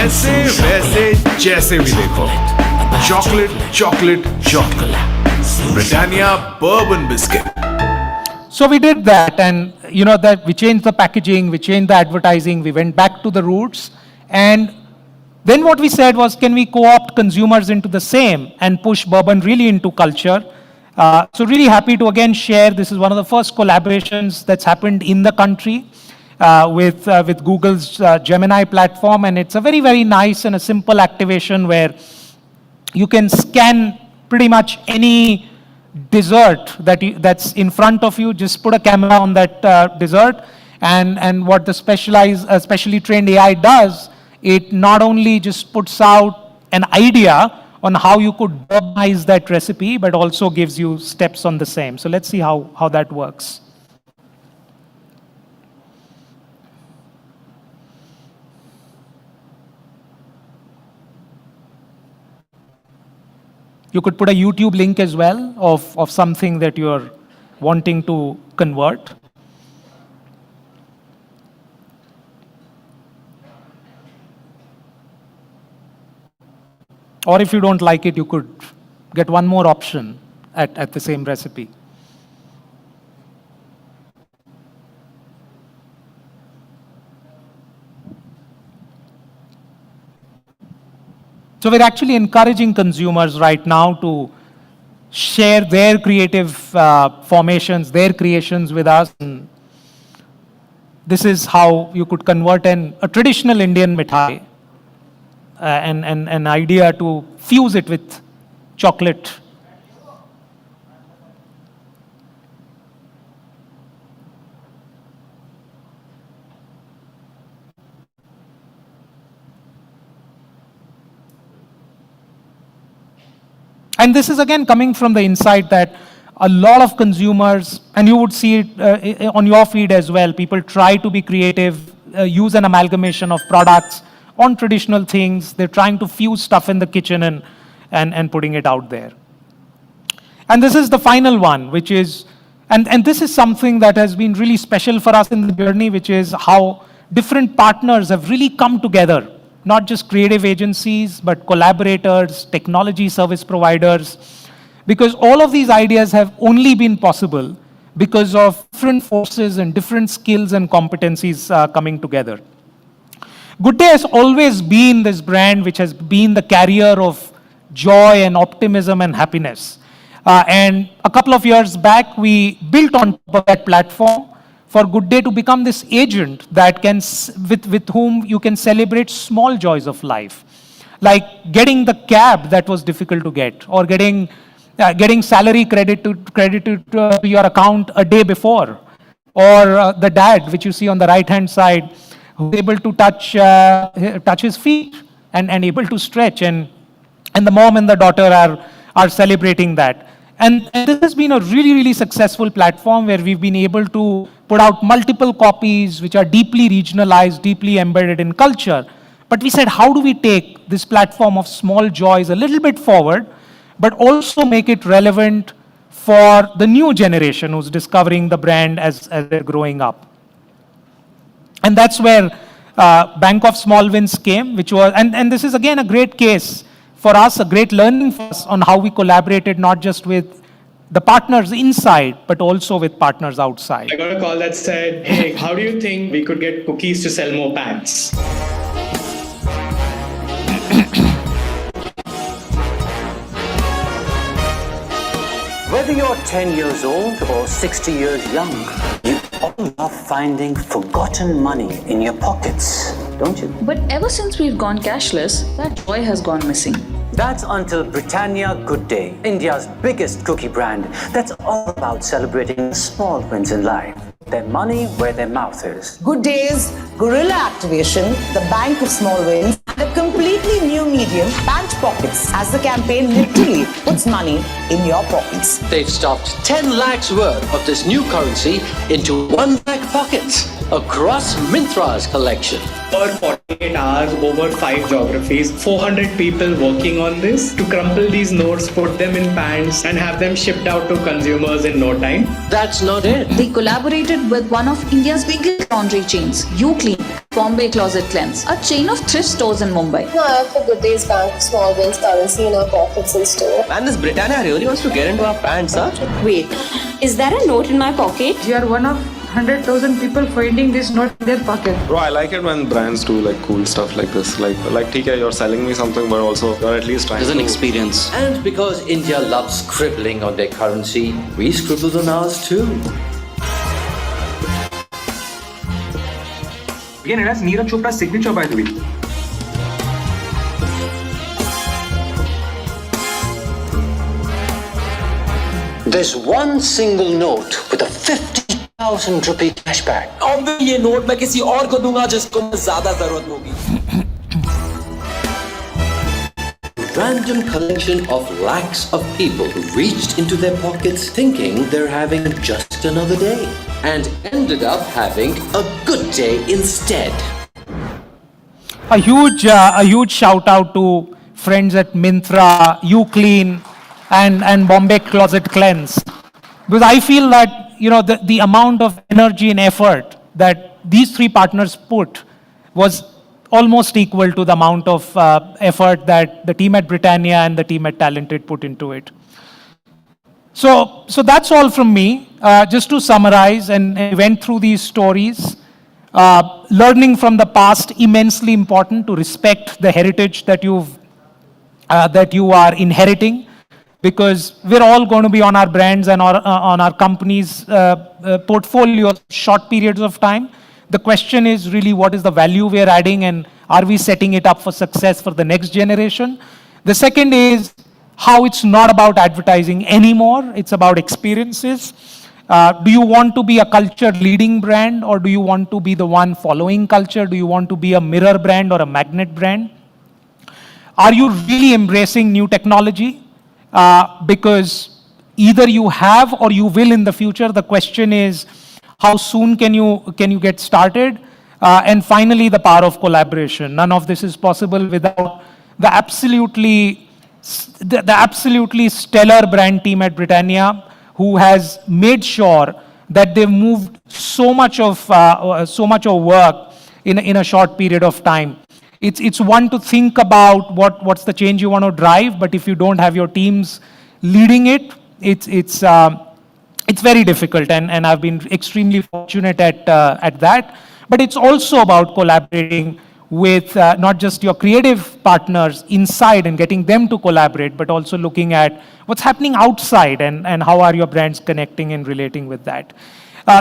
ऐसे वैसे जैसे भी देखो, chocolate chocolate chocolate, Britannia bourbon biscuit. So we did that, and that we changed the packaging, we changed the advertising, we went back to the roots, and then what we said was, can we co-opt consumers into the same and push bourbon really into culture? So really happy to again share, this is one of the first collaborations that's happened in the country with Google's Gemini platform, and it's a very, very nice and a simple activation where you can scan pretty much any dessert that's in front of you. Just put a camera on that dessert, and what the specially trained AI does, it not only just puts out an idea on how you could bourbonize that recipe, but also gives you steps on the same. So let's see how that works. You could put a YouTube link as well of something that you're wanting to convert. Or if you don't like it, you could get one more option at the same recipe. So we're actually encouraging consumers right now to share their creative formations, their creations with us. And this is how you could convert a traditional Indian mithai and an idea to fuse it with chocolate. And this is again coming from the insight that a lot of consumers, and you would see it on your feed as well, people try to be creative, use an amalgamation of products on traditional things. They're trying to fuse stuff in the kitchen and putting it out there. And this is the final one, which is, and this is something that has been really special for us in the journey, which is how different partners have really come together. Not just creative agencies, but collaborators, technology service providers, because all of these ideas have only been possible because of different forces and different skills and competencies coming together. Good Day has always been this brand which has been the carrier of joy and optimism and happiness. And a couple of years back, we built on top of that platform for Good Day to become this agent that can, with whom you can celebrate small joys of life, like getting the cab that was difficult to get, or getting salary credited to your account a day before, or the dad, which you see on the right-hand side, who's able to touch his feet and able to stretch, and the mom and the daughter are celebrating that. And this has been a really, really successful platform where we've been able to put out multiple copies which are deeply regionalized, deeply embedded in culture. But we said, how do we take this platform of small joys a little bit forward, but also make it relevant for the new generation who's discovering the brand as they're growing up? And that's where Bank of Small Wins came, which was, and this is again a great case for us, a great learning for us on how we collaborated not just with the partners inside, but also with partners outside. I got a call that said, hey, how do you think we could get cookies to sell more pants? Whether you're 10 years old or 60 years young, you all love finding forgotten money in your pockets, don't you? But ever since we've gone cashless, that joy has gone missing. That's until Britannia Good Day, India's biggest cookie brand, that's all about celebrating small wins in life. their money where their mouth is. Good Days, Guerrilla Activation, the Bank of Small Wins, and a completely new medium, Pant Pockets, as the campaign literally puts money in your pockets. They've stuffed 10 lakhs worth of this new currency into 1 lakh pockets across Myntra's collection. For 48 hours, over 5 geographies, 400 people working on this to crumple these notes, put them in pants, and have them shipped out to consumers in no time. That's not it. They collaborated with one of India's biggest laundry chains, Uclean, Bombay Closet Cleanse, a chain of thrift stores in Mumbai. No, I have the Good Days Bank of Small Wins currency in our pockets and store. Man, this Britannia really wants to get into our pants, huh? Wait, is there a note in my pocket? You are one of 100,000 people finding this note in their pocket. Bro, I like it when brands do like cool stuff like this. Like TK, you're selling me something, but also you're at least trying There's to... an experience. And because India loves scribbling on their currency, we scribbled on ours too. Again, it has Neeraj Chopra's signature, by the way. There's one single note with a 50,000 rupee cashback. अब ये note मैं किसी और को दूंगा जिसको ज्यादा जरूरत होगी. Random collection of lakhs of people who reached into their pockets thinking they're having just another day and ended up having a good day instead. A huge shout out to friends at Myntra, Uclean, and Bombay Closet Cleanse, because I feel that the amount of energy and effort that these three partners put was almost equal to the amount of effort that the team at Britannia and the team at Talented put into it. So that's all from me. Just to summarize, and went through these stories. Learning from the past, immensely important to respect the heritage that you are inheriting, because we're all going to be on our brands and on our companies' portfolio short periods of time. The question is really, what is the value we are adding, and are we setting it up for success for the next generation? The second is how it's not about advertising anymore. It's about experiences. Do you want to be a culture leading brand, or do you want to be the one following culture? Do you want to be a mirror brand or a magnet brand? Are you really embracing new technology? Because either you have or you will in the future. The question is, how soon can you get started? And finally, the power of collaboration. None of this is possible without the absolutely stellar brand team at Britannia, who has made sure that they've moved so much of work in a short period of time. It's one to think about what's the change you want to drive, but if you don't have your teams leading it, it's very difficult, and I've been extremely fortunate at that. But it's also about collaborating with not just your creative partners inside and getting them to collaborate, but also looking at what's happening outside and how are your brands connecting and relating with that.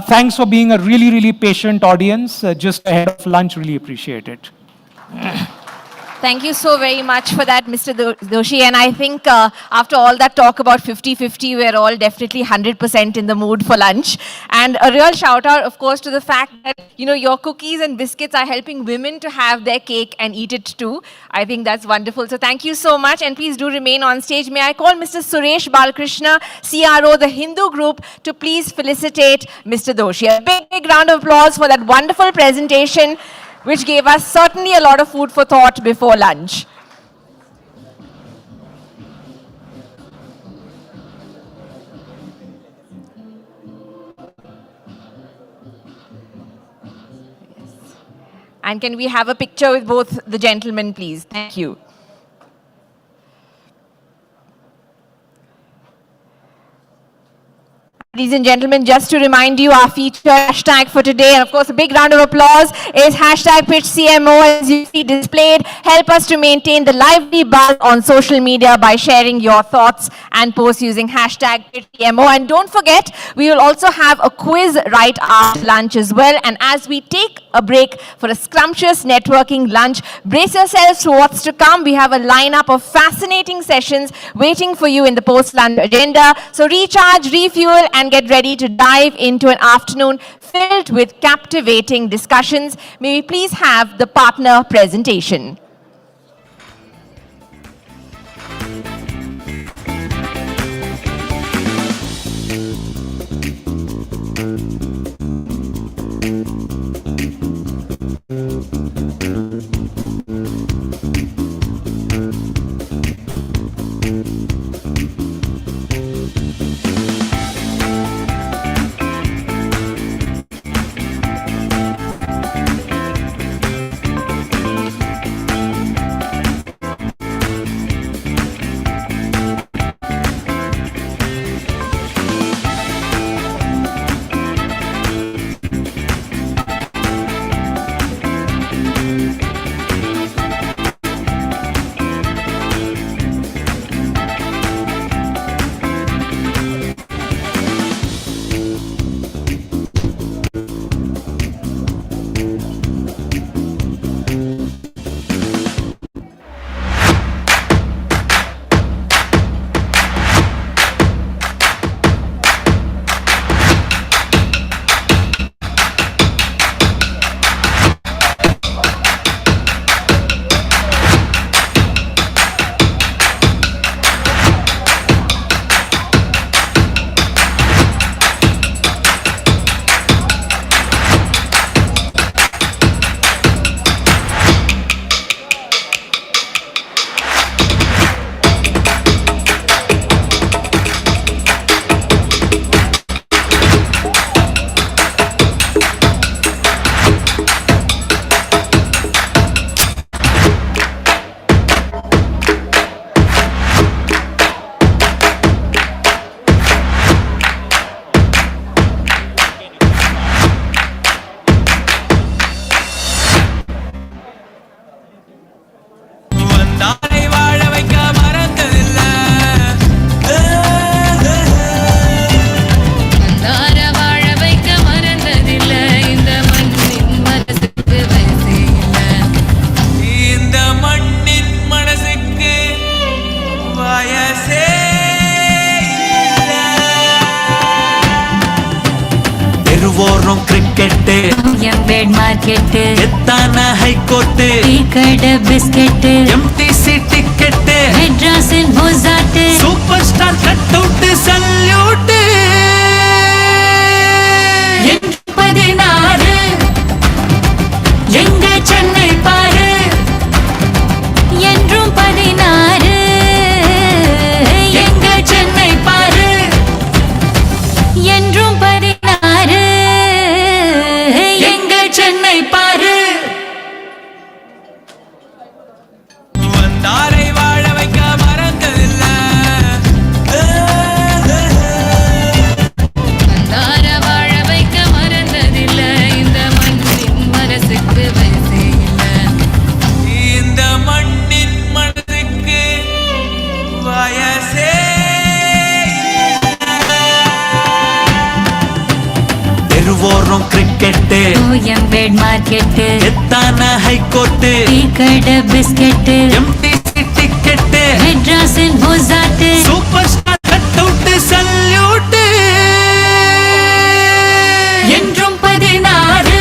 Thanks for being a really, really patient audience just ahead of lunch. Really appreciate it. Thank you so very much for that, Mr. Doshi. And I think after all that talk about 50-50, we're all definitely 100% in the mood for lunch. And a real shout out, of course, to the fact that, your cookies and biscuits are helping women to have their cake and eat it too. I think that's wonderful. So thank you so much. And please do remain on stage. May I call Mr. Suresh Balakrishna, CRO, the Hindu Group, to please felicitate Mr. Doshi. A big, big round of applause for that wonderful presentation, which gave us certainly a lot of food for thought before lunch. And can we have a picture with both the gentlemen, please? Thank you. Ladies and gentlemen, just to remind you, our feature hashtag for today, and of course a big round of applause, is hashtag #PitchCMO, as you see displayed. Help us to maintain the lively buzz on social media by sharing your thoughts and posts using hashtag #PitchCMO. And don't forget, we will also have a quiz right after lunch as well. And as we take a break for a scrumptious networking lunch, brace yourselves to what's to come. We have a lineup of fascinating sessions waiting for you in the post-lunch agenda. So recharge, refuel, and get ready to dive into an afternoon filled with captivating discussions. May we please have the partner presentation. ஓரம் cricket எம்பேட் market எத்தான high court tea கடை biscuit MTC ticket மெட்ராஸின் மொசாட் super star cut out salute 16 எங்க சென்னை பாரு என்றும் 16 எங்க சென்னை பாரு என்றும் 16 எங்க சென்னை பாரு வந்தாரை வாழ வைக்க மறந்ததில்லை வந்தார வாழ வைக்க மறந்ததில்லை இந்த மண்ணின் மனசுக்கு வயசே இல்லை இந்த மண்ணின் மனசுக்கு வயசே தெருவோரம் கிரிக்கெட் எம்பேட் மார்க்கெட் எத்தான ஹைகோர்ட் டீ கடை பிஸ்கெட் எம்டிசி டிக்கெட் மெட்ராஸின் மொசாட் super star cut out salute என்றும் 16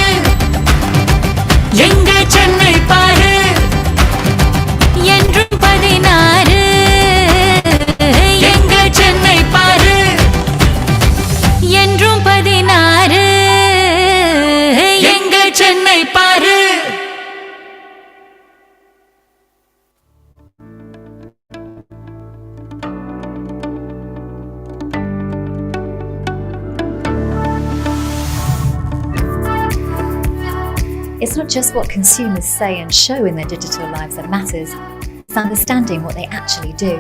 எங்க சென்னை பாரு என்றும் 16 எங்க சென்னை பாரு என்றும் 16 எங்க சென்னை பாரு It's not just what consumers say and show in their digital lives that matters, it's understanding what they actually do.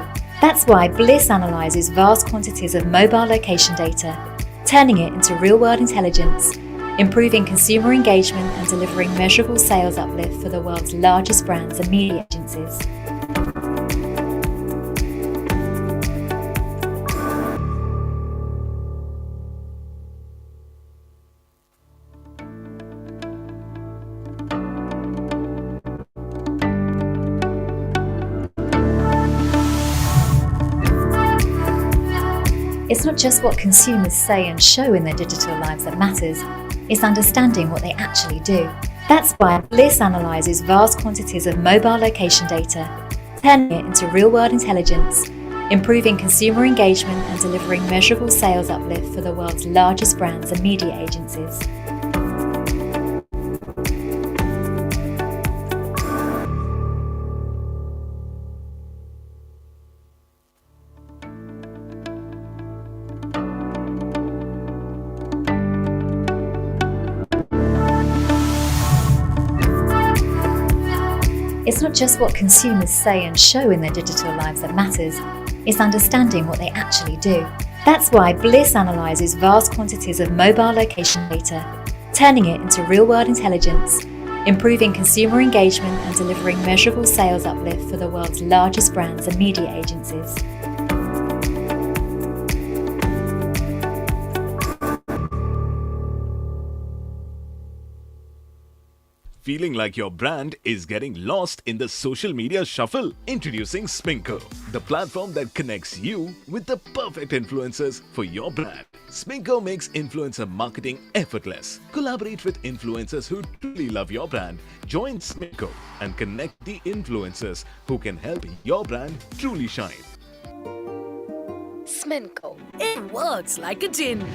That's why Bliss analyzes vast quantities of mobile location data, turning it into real-world intelligence, improving consumer engagement and delivering measurable sales uplift for the world's largest brands and media agencies. It's not just what consumers say and show in their digital lives that matters, It's understanding what they actually do. That's why Bliss analyzes vast quantities of mobile location data, turning it into real-world intelligence, improving consumer engagement and delivering measurable sales uplift for the world's largest brands and media agencies. It's not just what consumers say and show in their digital lives that matters, it's understanding what they actually do. That's why Bliss analyzes vast quantities of mobile location data, turning it into real-world intelligence, improving consumer engagement and delivering measurable sales uplift for the world's largest brands and media agencies. Feeling like your brand is getting lost in the social media shuffle? Introducing Spinko, the platform that connects you with the perfect influencers for your brand. Spinko makes influencer marketing effortless. Collaborate with influencers who truly love your brand. Join Spinko and connect the influencers who can help your brand truly shine. Sminko. It works like a gin.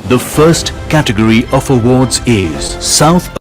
The first category of awards is South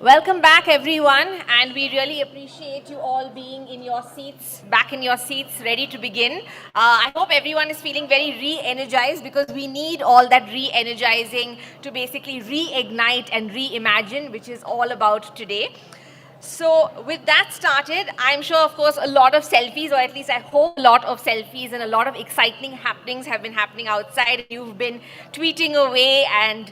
Welcome back, everyone, and we really appreciate you all being in your seats, back in your seats, ready to begin. I hope everyone is feeling very re-energized because we need all that re-energizing to basically reignite and reimagine, which is all about today. So with that started, I'm sure, of course, a lot of selfies, or at least I hope a lot of selfies and a lot of exciting happenings have been happening outside. You've been tweeting away and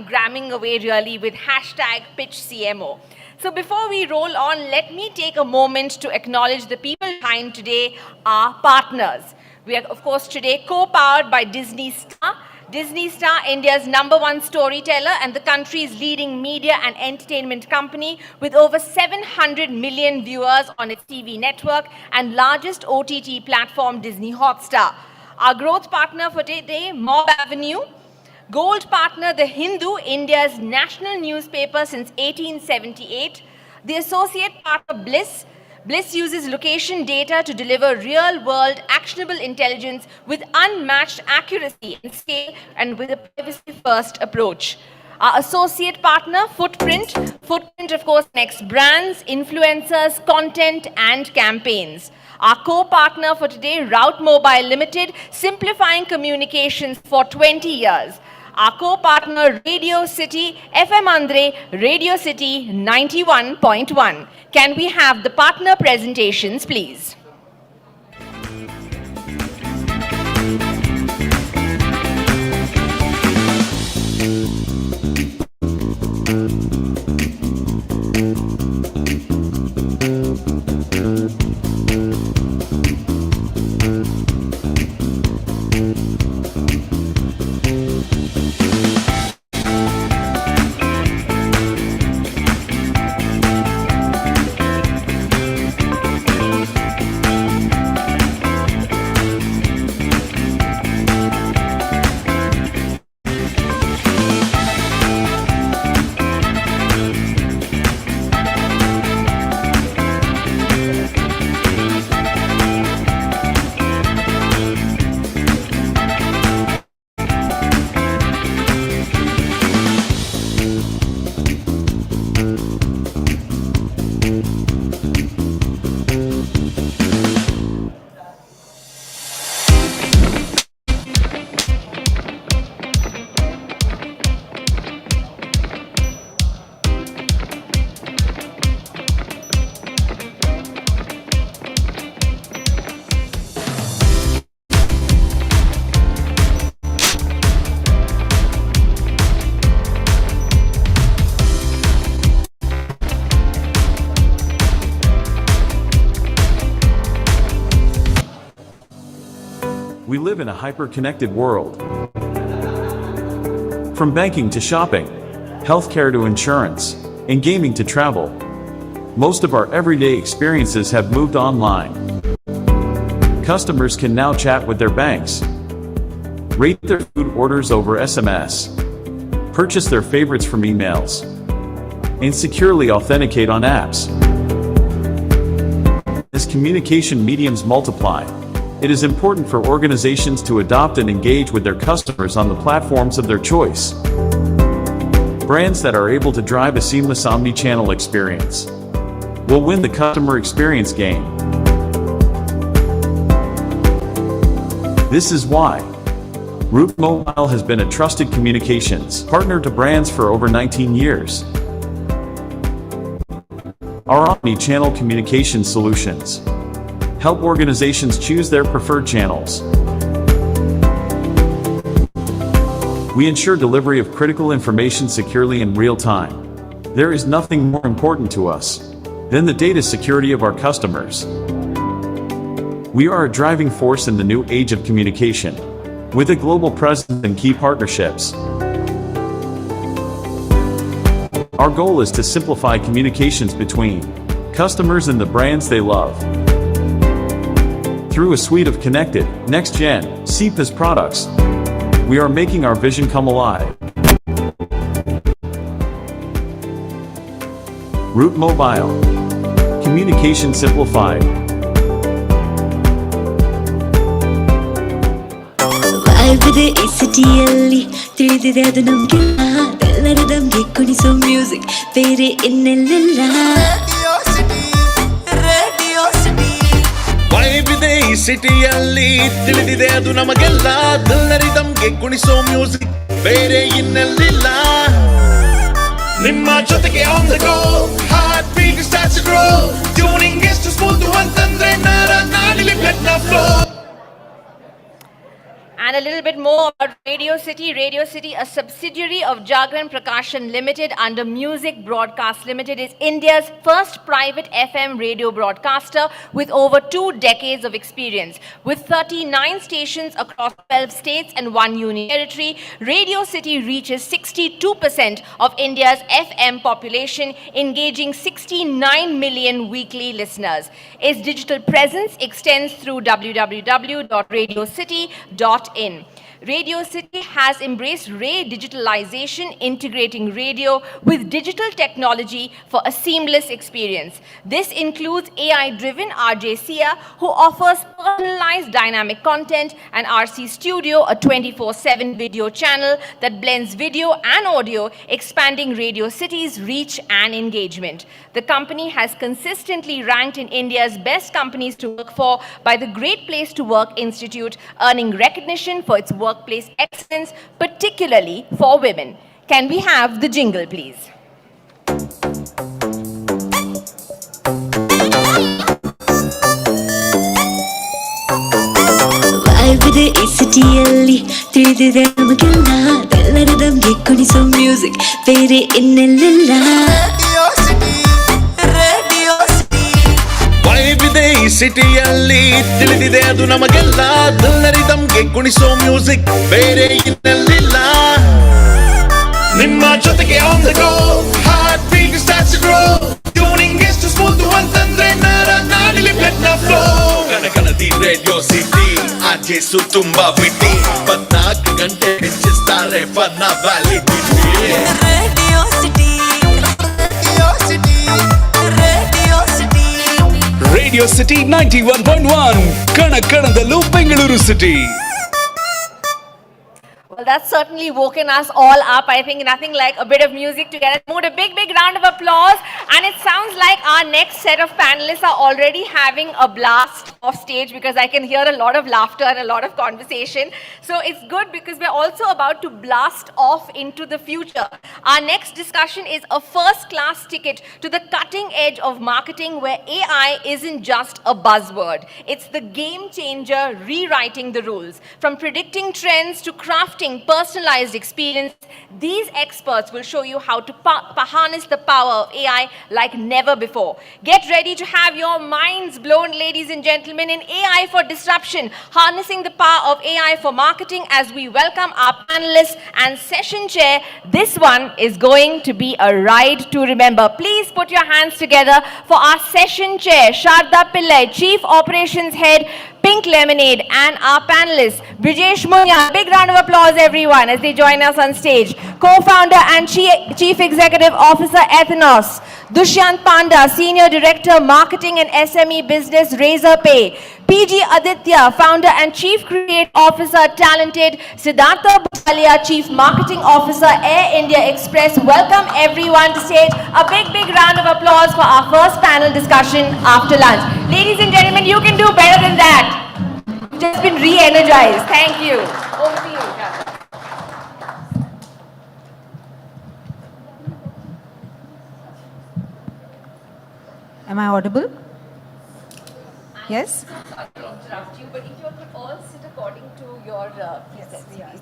gramming away really with hashtag #PitchCMO. So before we roll on, let me take a moment to acknowledge the people behind today, our partners. We are, of course, today co-powered by Disney Star. Disney Star, India's #1 storyteller and the country's leading media and entertainment company with over 700 million viewers on its TV network and largest OTT platform, Disney Hotstar. Our growth partner for today, Mob Avenue. Gold partner, The Hindu, India's national newspaper since 1878. The associate partner, Bliss. Bliss uses location data to deliver real-world actionable intelligence with unmatched accuracy and scale and with a privacy-first approach. Our associate partner, Footprint. Footprint, of course, connects brands, influencers, content, and campaigns. Our co-partner for today, Route Mobile Limited, simplifying communications for 20 years. Our co-partner, Radio City, FM Andre, Radio City 91.1. Can we have the partner presentations, please? We live in a hyper-connected world. From banking to shopping, healthcare to insurance, and gaming to travel, most of our everyday experiences have moved online. Customers can now chat with their banks, rate their food orders over SMS, purchase their favorites from emails, and securely authenticate on apps. As communication mediums multiply, it is important for organizations to adopt and engage with their customers on the platforms of their choice. Brands that are able to drive a seamless omni-channel experience will win the customer experience game. This is why Route Mobile has been a trusted communications partner to brands for over 19 years. Our omni-channel communication solutions help organizations choose their preferred channels. We ensure delivery of critical information securely in real time. There is nothing more important to us than the data security of our customers. We are a driving force in the new age of communication, with a global presence and key partnerships. Our goal is to simplify communications between customers and the brands they love. Through a suite of connected, next-gen, CPaaS products, we are making our vision come alive. Route Mobile. Communication simplified. Vibe the ACTL, ತಿಳಿದಿದೆ ಅದು ನಮ್ಗೆಲ್ಲ ಎಲ್ಲರದಂಗೆ ಕುಣಿಸೋ music ಬೇರೆ ಇನ್ನೆಲ್ಲಿಲ್ಲ. ವೈಬಿದೆ ಈ ಸಿಟಿಯಲ್ಲಿ ತಿಳಿದಿದೆ ಅದು ನಮಗೆಲ್ಲ. ಎಲ್ಲರಿದಂಗೆ ಕುಣಿಸೋ music ಬೇರೆ ಇನ್ನೆಲ್ಲಿಲ್ಲ. ನಿಮ್ಮ ಜೊತೆಗೆ on the go heartbeat starts to grow. Tuning ಎಷ್ಟು ಸ್ಮೂತ್ ಅಂತಂದ್ರೆ ನರ ನಾಡಿಲಿ ಬ್ಲಡ್ ನ flow. And a little bit more about Radio City. Radio City, a subsidiary of Jagran Prakashan Limited under Music Broadcast Limited, is India's first private FM radio broadcaster with over 2 decades of experience. With 39 stations across 12 states and 1 union territory, Radio City reaches 62% of India's FM population, engaging 69 million weekly listeners. Its digital presence extends through www.radiocity.in. Radio City has embraced digitalization, integrating radio with digital technology for a seamless experience. This includes AI-driven RJ Sia, who offers personalized dynamic content, and RC Studio, a 24/7 video channel that blends video and audio, expanding Radio City's reach and engagement. The company has consistently ranked in India's best companies to work for by the Great Place to Work Institute, earning recognition for its workplace excellence, particularly for women. Can we have the jingle, please? ವೈಬಿದೆ ಈ ಸಿಟಿಯಲ್ಲಿ ತಿಳಿದಿದೆ ನಮಗೆಲ್ಲ. ಎಲ್ಲರದಂಗೆ ಕುಣಿಸೋ music ಬೇರೆ ಇನ್ನೆಲ್ಲಿಲ್ಲ. ವೈಬಿದೆ ಈ ಸಿಟಿಯಲ್ಲಿ ತಿಳಿದಿದೆ ಅದು ನಮಗೆಲ್ಲ. ಎಲ್ಲರಿದಂಗೆ ಕುಣಿಸೋ ಮ್ಯೂಸಿಕ್ ಬೇರೆ ಇನ್ನೆಲ್ಲಿಲ್ಲ. ನಿಮ್ಮ ಜೊತೆಗೆ on the go heartbeat starts to grow. Tuning ಎಷ್ಟು ಸ್ಮೂತ್ ಅಂತಂದ್ರೆ ನರ ನಾಡಿಲಿ ಬ್ಲಡ್ ನ ಫ್ಲೋ. ಕನಕನದಿ ರೇಡಿಯೋ ಸಿಟಿ ಆರ್ಜೆಸು ತುಂಬಾ ಬಿಟ್ಟಿ 24 ಗಂಟೆ ಹೆಚ್ಚಿಸ್ತಾರೆ ಫನ್ನ validity. Radio city radio city 91.1 ಕಣಕಣದಲ್ಲೂ Bengaluru city. Well, that's certainly woken us all up. I think nothing like a bit of music to get us moved. A big, big round of applause. And it sounds like our next set of panelists are already having a blast off stage, because I can hear a lot of laughter and a lot of conversation. So it's good because we're also about to blast off into the future. Our next discussion is a first-class ticket to the cutting edge of marketing, where AI isn't just a buzzword. It's the game changer rewriting the rules. From predicting trends to crafting personalized experience, these experts will show you how to harness the power of AI like never before. Get ready to have your minds blown, ladies and gentlemen, in AI for disruption, harnessing the power of AI for marketing, as we welcome our panelists and session chair. This one is going to be a ride to remember. Please put your hands together for our session chair, Sharda Pillai, Chief Operations Head, Pink Lemonade, and our panelists, Brijesh Munya. Big round of applause, everyone, as they join us on stage. Co-founder and Chief Executive Officer, Ethnos. Dushyant Panda, Senior Director, Marketing and SME Business, Razorpay. PG Aditya, Founder and Chief Creative Officer, Talented. Siddhartha Bhalia, Chief Marketing Officer, Air India Express. Welcome everyone to stage. A big, big round of applause for our first panel discussion after lunch. Ladies and gentlemen, you can do better than that. You've just been re-energized. Thank you. Over to you, Shraddha. Am I audible? Yes? Sorry to interrupt you, but if you could all sit according to your presets, please.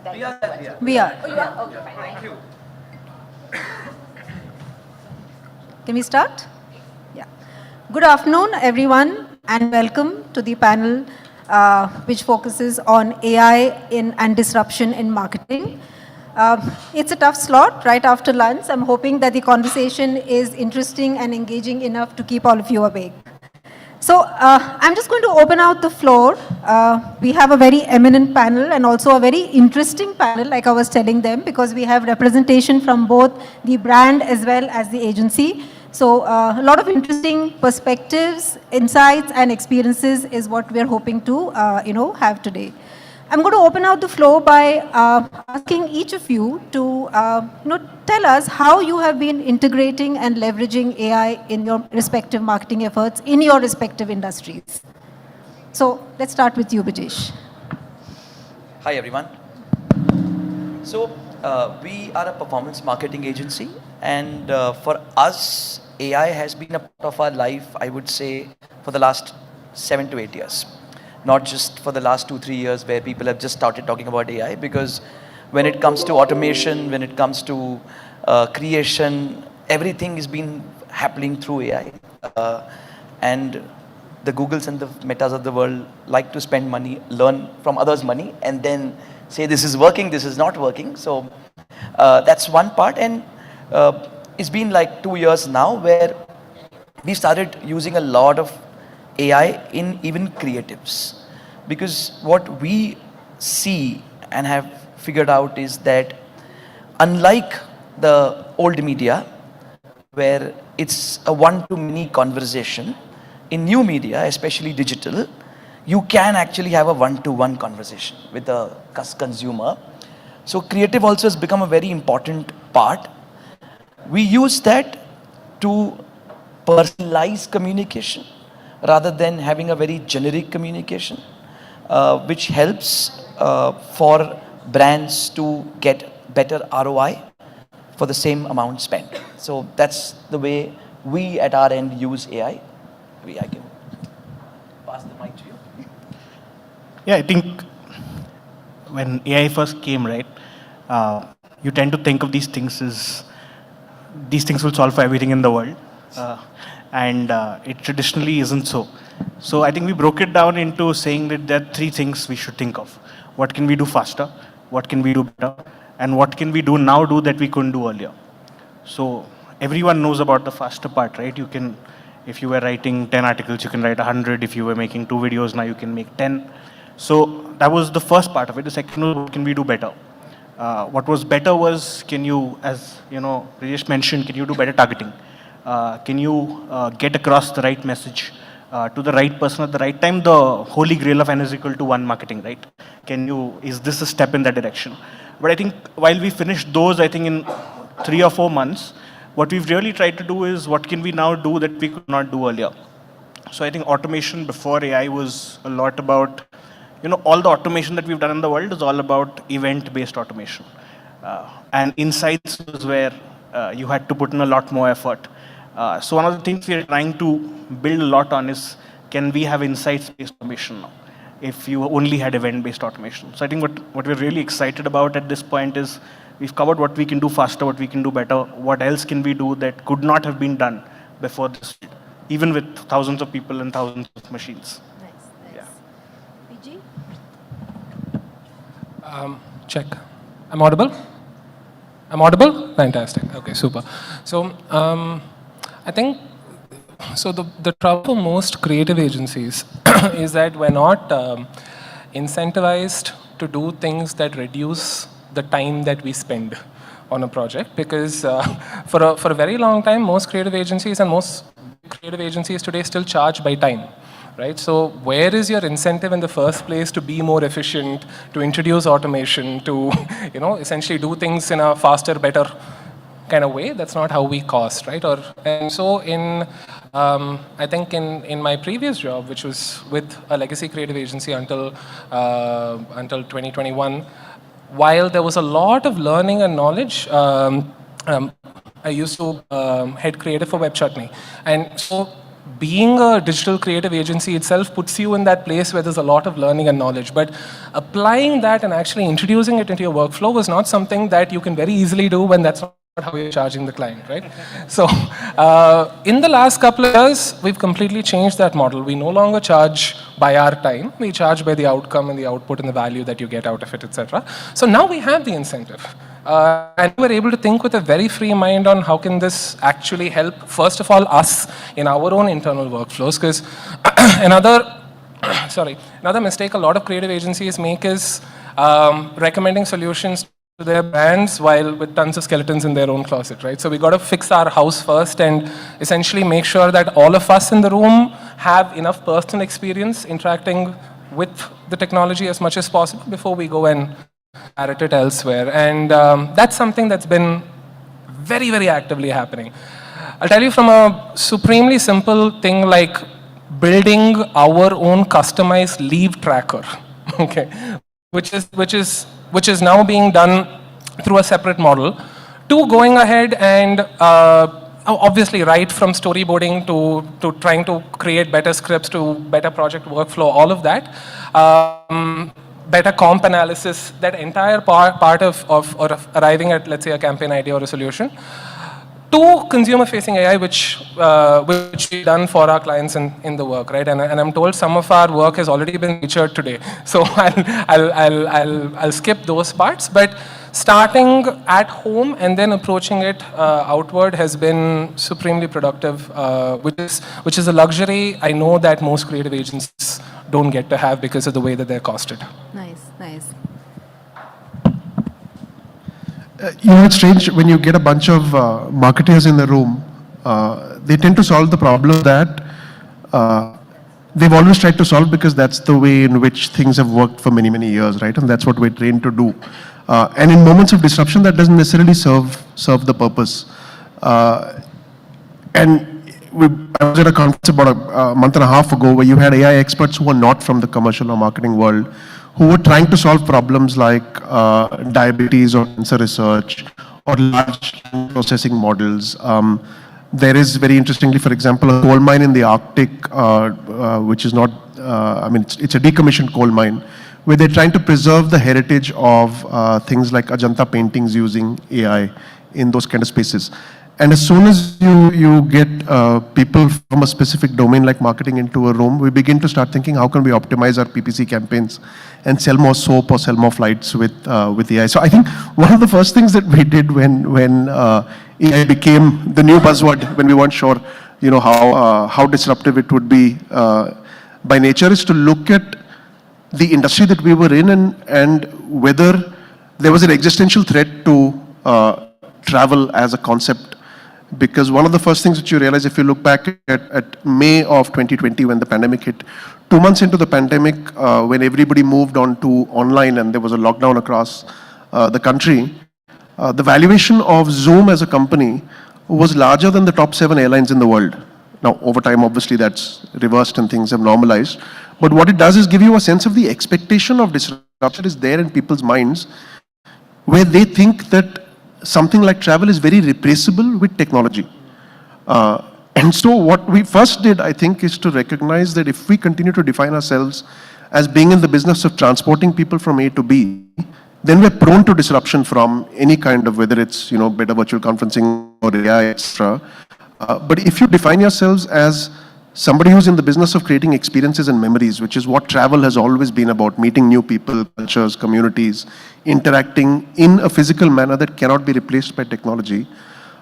We are. Oh, you are? Okay, fine. Thank you. Can we start? Yeah. Good afternoon, everyone, and welcome to the panel which focuses on AI and disruption in marketing. It's a tough slot right after lunch. I'm hoping that the conversation is interesting and engaging enough to keep all of you awake. So I'm just going to open out the floor. We have a very eminent panel and also a very interesting panel, like I was telling them, because we have representation from both the brand as well as the agency. So a lot of interesting perspectives, insights, and experiences is what we're hoping to, have today. I'm going to open out the floor by asking each of you to tell us how you have been integrating and leveraging AI in your respective marketing efforts in your respective industries. So let's start with you, Bijesh. Hi, everyone. So we are a performance marketing agency, and for us, AI has been a part of our life, I would say, for the last 7 to 8 years. Not just for the last 2-3 years where people have just started talking about AI, because when it comes to automation, when it comes to creation, everything has been happening through AI. And the Googles and the Metas of the world like to spend money, learn from others' money, and then say this is working, this is not working. So that's one part. And it's been like 2 years now where we started using a lot of AI in even creatives, because what we see and have figured out is that unlike the old media where it's a one-to-many conversation, in new media, especially digital, you can actually have a one-to-one conversation with the consumer. So creative also has become a very important part. We use that to personalize communication rather than having a very generic communication, which helps for brands to get better ROI for the same amount spent. So that's the way we at our end use AI. I can pass the mic to you. Yeah, I think when AI first came, right, you tend to think of these things as these things will solve for everything in the world. And it traditionally isn't so. So I think we broke it down into saying that there are 3 things we should think of. What can we do faster? What can we do better? And what can we do now that we couldn't do earlier? So everyone knows about the faster part, right? You can, if you were writing 10 articles, you can write 100. If you were making 2 videos, now you can make 10. So that was the first part of it. The second was, what can we do better? What was better was, can you, as Rajesh mentioned, can you do better targeting? Can you get across the right message to the right person at the right time? The holy grail of N is equal to 1 marketing, right? Is this a step in that direction? But I think while we finished those, I think in 3 or 4 months, what we've really tried to do is what can we now do that we could not do earlier? So I think automation before AI was a lot about, all the automation that we've done in the world is all about event-based automation. And insights was where you had to put in a lot more effort. So one of the things we are trying to build a lot on is, can we have insights-based automation now, if you only had event-based automation? So I think what we're really excited about at this point is, we've covered what we can do faster, what we can do better. What else can we do that could not have been done before this, even with thousands of people and thousands of machines? Nice. PG? Check. I'm audible? I'm audible? Fantastic. Okay, super. So I think, so the trouble for most creative agencies is that we're not incentivized to do things that reduce the time that we spend on a project, because for a very long time, most creative agencies and most creative agencies today still charge by time, right? So where is your incentive in the first place to be more efficient, to introduce automation, to essentially do things in a faster, better kind of way? That's not how we cost, right? And so I think in my previous job, which was with a legacy creative agency until 2021, while there was a lot of learning and knowledge, I used to head creative for Web Chutney. And so being a digital creative agency itself puts you in that place where there's a lot of learning and knowledge. But applying that and actually introducing it into your workflow was not something that you can very easily do when that's not how you're charging the client, right? So in the last couple of years, we've completely changed that model. We no longer charge by our time. We charge by the outcome and the output and the value that you get out of it, etc. So now we have the incentive. And we're able to think with a very free mind on how can this actually help, first of all, us in our own internal workflows. Because another mistake a lot of creative agencies make is recommending solutions to their brands while with tons of skeletons in their own closet, right? So we got to fix our house first and essentially make sure that all of us in the room have enough personal experience interacting with the technology as much as possible before we go and direct it elsewhere. And that's something that's been very, very actively happening. I'll tell you from a supremely simple thing like building our own customized leave tracker, okay, which is now being done through a separate model, to going ahead and obviously right from storyboarding to trying to create better scripts to better project workflow, all of that, better comp analysis, that entire part of arriving at, let's say, a campaign idea or a solution, to consumer-facing AI, which we've done for our clients in the work, right? And I'm told some of our work has already been featured today, so I'll skip those parts. But starting at home and then approaching it outward has been supremely productive, which is a luxury I know that most creative agencies don't get to have because of the way that they're costed. Nice, nice. It's strange when you get a bunch of marketers in the room. They tend to solve the problem that they've always tried to solve, because that's the way in which things have worked for many, many years, right? And that's what we're trained to do. And in moments of disruption, that doesn't necessarily serve the purpose. And I was at a conference about a month and a half ago where you had AI experts who were not from the commercial or marketing world, who were trying to solve problems like diabetes or cancer research or large processing models. There is, very interestingly, for example, a coal mine in the Arctic, which is not, it's a decommissioned coal mine, where they're trying to preserve the heritage of things like Ajanta paintings using AI in those kind of spaces. And as soon as you get people from a specific domain like marketing into a room, we begin to start thinking, how can we optimize our PPC campaigns and sell more soap or sell more flights with AI? So I think one of the first things that we did when AI became the new buzzword, when we weren't sure, how disruptive it would be by nature, is to look at the industry that we were in and whether there was an existential threat to travel as a concept. Because one of the first things that you realize, if you look back at May of 2020, when the pandemic hit, 2 months into the pandemic, when everybody moved on to online and there was a lockdown across the country, the valuation of Zoom as a company was larger than the top 7 airlines in the world. Now, over time, obviously, that's reversed and things have normalized. But what it does is give you a sense of the expectation of disruption is there in people's minds, where they think that something like travel is very replaceable with technology. And so what we first did, I think, is to recognize that if we continue to define ourselves as being in the business of transporting people from A to B, then we're prone to disruption from any kind of, whether it's, better virtual conferencing or AI, etc. But if you define yourselves as somebody who's in the business of creating experiences and memories, which is what travel has always been about, meeting new people, cultures, communities, interacting in a physical manner that cannot be replaced by technology,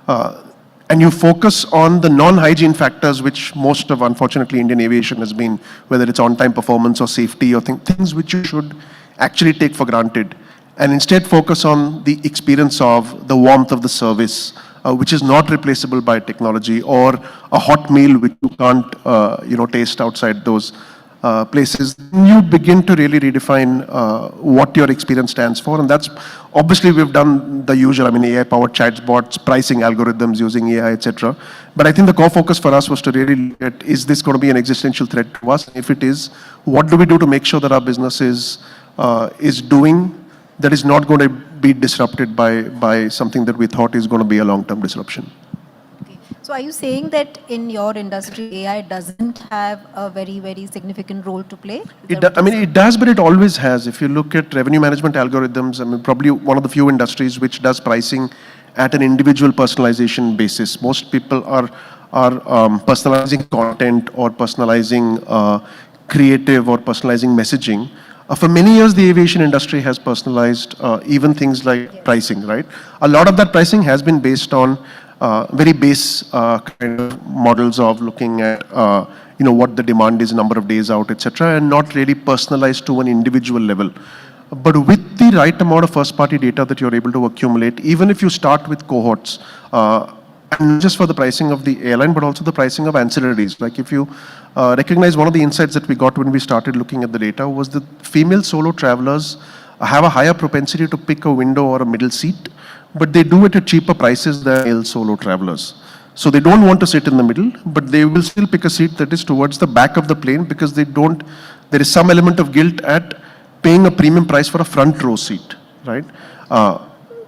and you focus on the non-hygiene factors, which most of, unfortunately, Indian aviation has been, whether it's on-time performance or safety or things which you should actually take for granted, and instead focus on the experience of the warmth of the service, which is not replaceable by technology, or a hot meal which you can't, taste outside those places. You begin to really redefine what your experience stands for, and that's obviously we've done the usual. AI-powered chatbots, pricing algorithms using AI, etc. But I think the core focus for us was to really look at, is this going to be an existential threat to us? If it is, what do we do to make sure that our business is doing that is not going to be disrupted by something that we thought is going to be a long-term disruption. Okay. So are you saying that in your industry, AI doesn't have a very, very significant role to play? It does, but it always has. If you look at revenue management algorithms, probably one of the few industries which does pricing at an individual personalization basis. Most people are personalizing content or personalizing creative or personalizing messaging. For many years, the aviation industry has personalized even things like pricing, right? A lot of that pricing has been based on very base kind of models of looking at what the demand is, number of days out, etc., and not really personalized to an individual level. But with the right amount of first-party data that you're able to accumulate, even if you start with cohorts, and not just for the pricing of the airline, but also the pricing of ancillaries. Like if you recognize one of the insights that we got when we started looking at the data was that female solo travelers have a higher propensity to pick a window or a middle seat, but they do it at cheaper prices than male solo travelers. So they don't want to sit in the middle, but they will still pick a seat that is towards the back of the plane because there is some element of guilt at paying a premium price for a front row seat, right?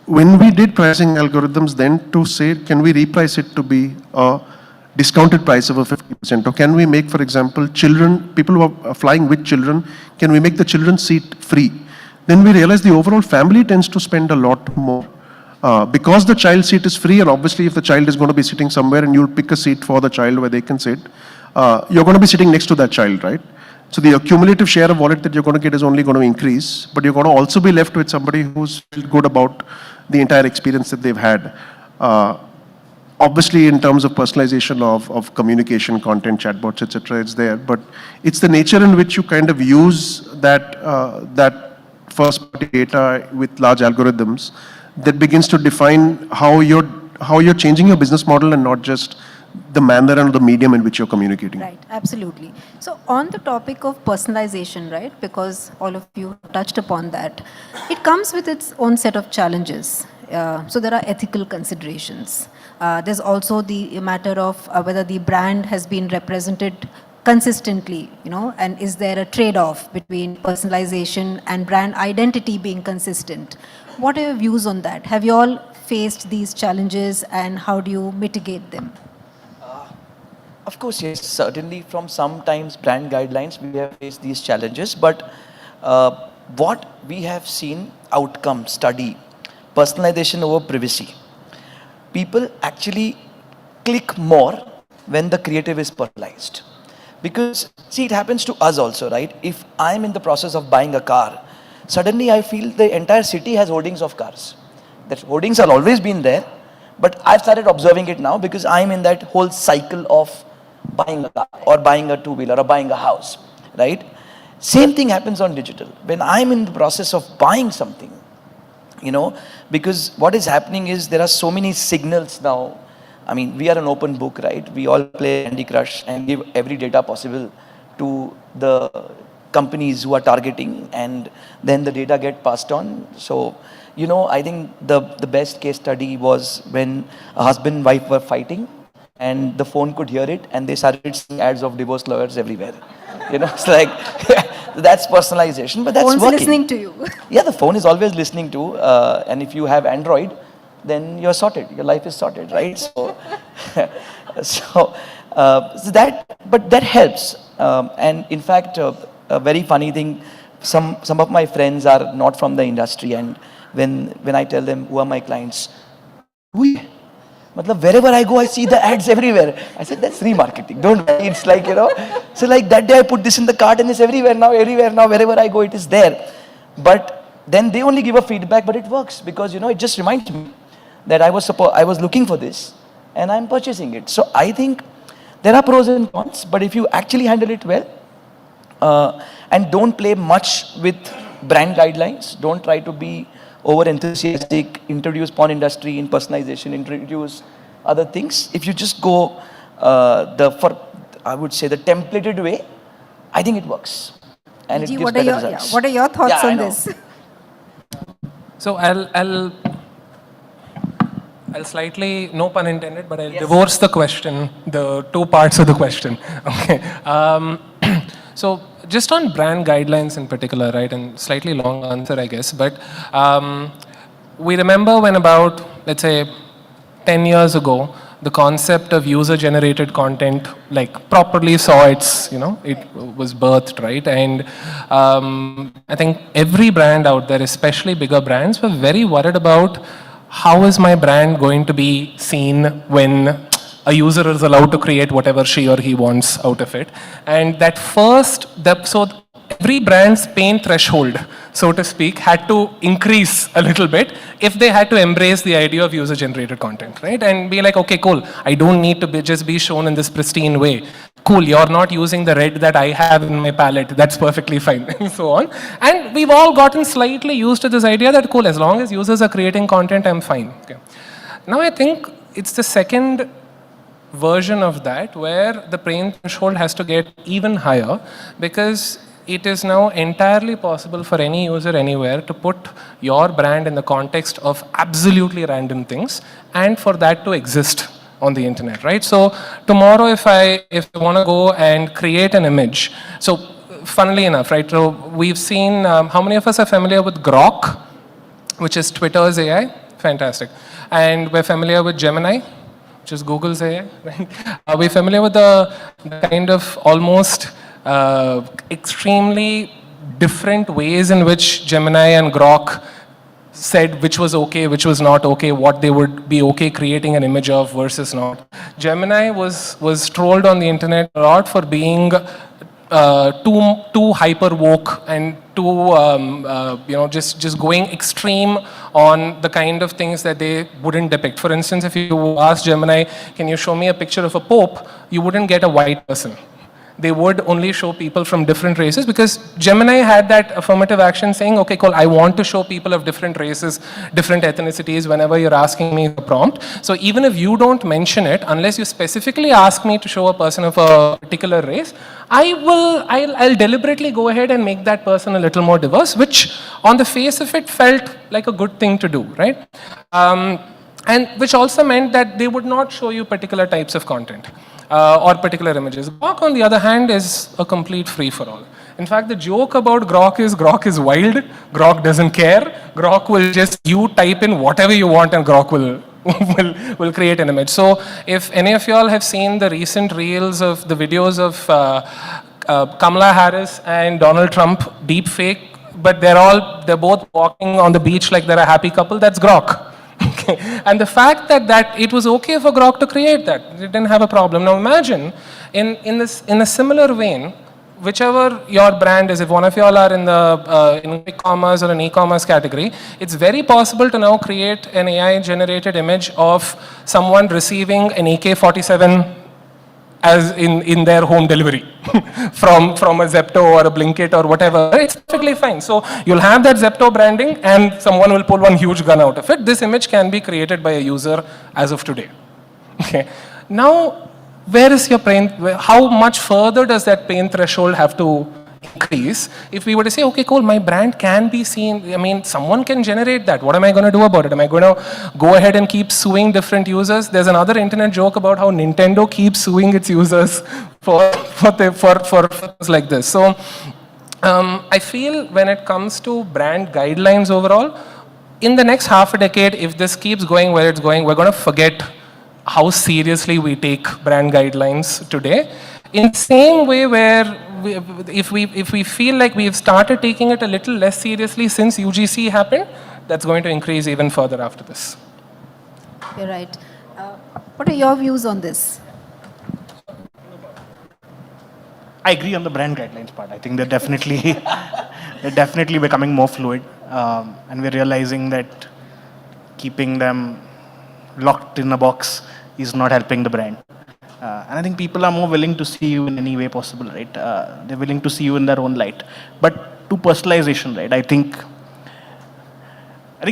When we did pricing algorithms then to say, can we reprice it to be a discounted price of a 50%? Or can we make, for example, people who are flying with children, can we make the children's seat free? Then we realize the overall family tends to spend a lot more. Because the child seat is free, and obviously if the child is going to be sitting somewhere and you'll pick a seat for the child where they can sit, you're going to be sitting next to that child, right? So the accumulative share of wallet that you're going to get is only going to increase, but you're going to also be left with somebody who's felt good about the entire experience that they've had. Obviously, in terms of personalization of communication, content, chatbots, etc., it's there, but it's the nature in which you kind of use that first-party data with large algorithms that begins to define how you're changing your business model and not just the manner and the medium in which you're communicating. Right, absolutely. So on the topic of personalization, right, because all of you touched upon that, it comes with its own set of challenges. So there are ethical considerations. There's also the matter of whether the brand has been represented consistently, and is there a trade-off between personalization and brand identity being consistent? What are your views on that? Have you all faced these challenges and how do you mitigate them? Of course, yes. Certainly from sometimes brand guidelines, we have faced these challenges. But what we have seen, outcome, study, personalization over privacy. People actually click more when the creative is personalized. Because, see, it happens to us also, right? If I'm in the process of buying a car, suddenly I feel the entire city has hoardings of cars. That hoardings have always been there, but I've started observing it now because I'm in that whole cycle of buying a car or buying a two-wheeler or buying a house, right? Same thing happens on digital. When I'm in the process of buying something, because what is happening is there are so many signals now. I mean, we are an open book, right? We all play Candy Crush and give every data possible to the companies who are targeting, and then the data get passed on. So, I think the best case study was when a husband and wife were fighting and the phone could hear it and they started seeing ads of divorce lawyers everywhere. It's like, that's personalization, but that's Phone's working. Listening to you. Yeah, the phone is always listening to, and if you have Android, then you're sorted. Your life is sorted, right? So, that helps. And in fact, a very funny thing, some of my friends are not from the industry, and when I tell them who are my clients, wherever I go, I see the ads everywhere. I said, that's remarketing. Don't worry. It's like, so like that day I put this in the cart and it's everywhere now, wherever I go, it is there. But then they only give a feedback, but it works because, it just reminds me that I was looking for this and I'm purchasing it. So I think there are pros and cons, but if you actually handle it well, and don't play much with brand guidelines, don't try to be over enthusiastic, introduce porn industry in personalization, introduce other things. If you just go I would say the templated way, I think it works. And it gives better results. What are your thoughts on this? So I'll slightly, no pun intended, but I'll divorce the question, the two parts of the question. Okay. So just on brand guidelines in particular, right, and slightly long answer, I guess, but we remember when about, let's say, 10 years ago, the concept of user-generated content properly saw its, it was birthed, right? And I think every brand out there, especially bigger brands, were very worried about how is my brand going to be seen when a user is allowed to create whatever she or he wants out of it. And that so every brand's pain threshold, so to speak, had to increase a little bit if they had to embrace the idea of user-generated content, right? And be like, okay, cool, I don't need to just be shown in this pristine way. Cool, you're not using the red that I have in my palette, that's perfectly fine, and so on. And we've all gotten slightly used to this idea that, cool, as long as users are creating content, I'm fine. Okay. Now I think it's the second version of that where the pain threshold has to get even higher, because it is now entirely possible for any user anywhere to put your brand in the context of absolutely random things and for that to exist on the internet, right? So tomorrow if I want to go and create an image, so funnily enough, right, so we've seen, how many of us are familiar with Grok, which is Twitter's AI? Fantastic. And we're familiar with Gemini, which is Google's AI, right? Are we familiar with the kind of almost extremely different ways in which Gemini and Grok said which was okay, which was not okay, what they would be okay creating an image of versus not? Gemini was trolled on the internet a lot for being too hyper woke and too just going extreme on the kind of things that they wouldn't depict. For instance, if you ask Gemini, can you show me a picture of a pope, you wouldn't get a white person. They would only show people from different races, because Gemini had that affirmative action saying, okay, cool, I want to show people of different races, different ethnicities whenever you're asking me the prompt. So even if you don't mention it, unless you specifically ask me to show a person of a particular race, I'll deliberately go ahead and make that person a little more diverse, which on the face of it felt like a good thing to do, right? And which also meant that they would not show you particular types of content. Or particular images. Grok, on the other hand, is a complete free-for-all. In fact, the joke about Grok is wild, Grok doesn't care, Grok will just, you type in whatever you want and Grok will create an image. So if any of y'all have seen the recent reels of the videos of Kamala Harris and Donald Trump deep fake, but they're both walking on the beach like they're a happy couple, that's Grok. Okay. And the fact that it was okay for Grok to create that, it didn't have a problem. Now imagine, in a similar vein, whichever your brand is, if one of y'all are in quick commerce or an e-commerce category, it's very possible to now create an AI-generated image of someone receiving an AK-47 as in their home delivery from a Zepto or a Blinkit or whatever. It's perfectly fine. So you'll have that Zepto branding and someone will pull one huge gun out of it. This image can be created by a user as of today. Okay. Now, where is your pain? How much further does that pain threshold have to increase if we were to say, okay, cool, my brand can be seen, I mean, someone can generate that. What am I going to do about it? Am I going to go ahead and keep suing different users? There's another internet joke about how Nintendo keeps suing its users for things like this. So I feel when it comes to brand guidelines overall, in the next half a decade, if this keeps going where it's going, we're going to forget how seriously we take brand guidelines today. In the same way where if we feel like we've started taking it a little less seriously since UGC happened, that's going to increase even further after this. You're right. What are your views on this? I agree on the brand guidelines part. I think they're definitely becoming more fluid, and we're realizing that keeping them locked in a box is not helping the brand. And I think people are more willing to see you in any way possible, right? They're willing to see you in their own light. But to personalization, right? I think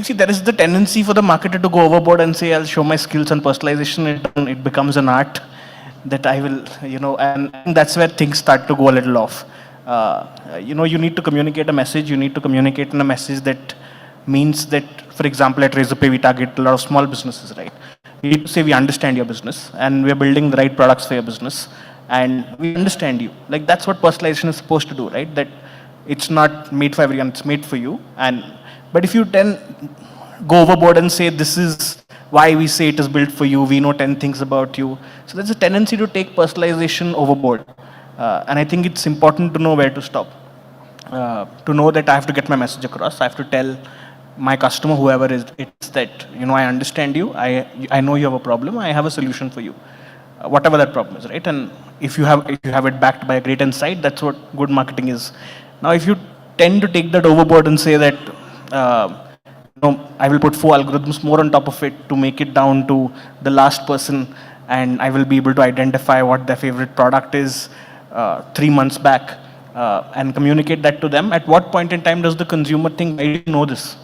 see, there is the tendency for the marketer to go overboard and say, I'll show my skills on personalization. It becomes an art that I will, and that's where things start to go a little off. You need to communicate a message. You need to communicate in a message that means that, for example, at Razorpay, we target a lot of small businesses, right? We need to say we understand your business and we're building the right products for your business and we understand you. Like that's what personalization is supposed to do, right? That it's not made for everyone, it's made for you. But if you then go overboard and say this is why we say it is built for you, we know 10 things about you. So there's a tendency to take personalization overboard. And I think it's important to know where to stop. To know that I have to get my message across. I have to tell my customer, whoever it's that, I understand you, I know you have a problem, I have a solution for you, whatever that problem is, right? And if you have it backed by a great insight, that's what good marketing is. Now, if you tend to take that overboard and say that, I will put 4 algorithms more on top of it to make it down to the last person, and I will be able to identify what their favorite product is 3 months back, and communicate that to them. At what point in time does the consumer think, I didn't know this?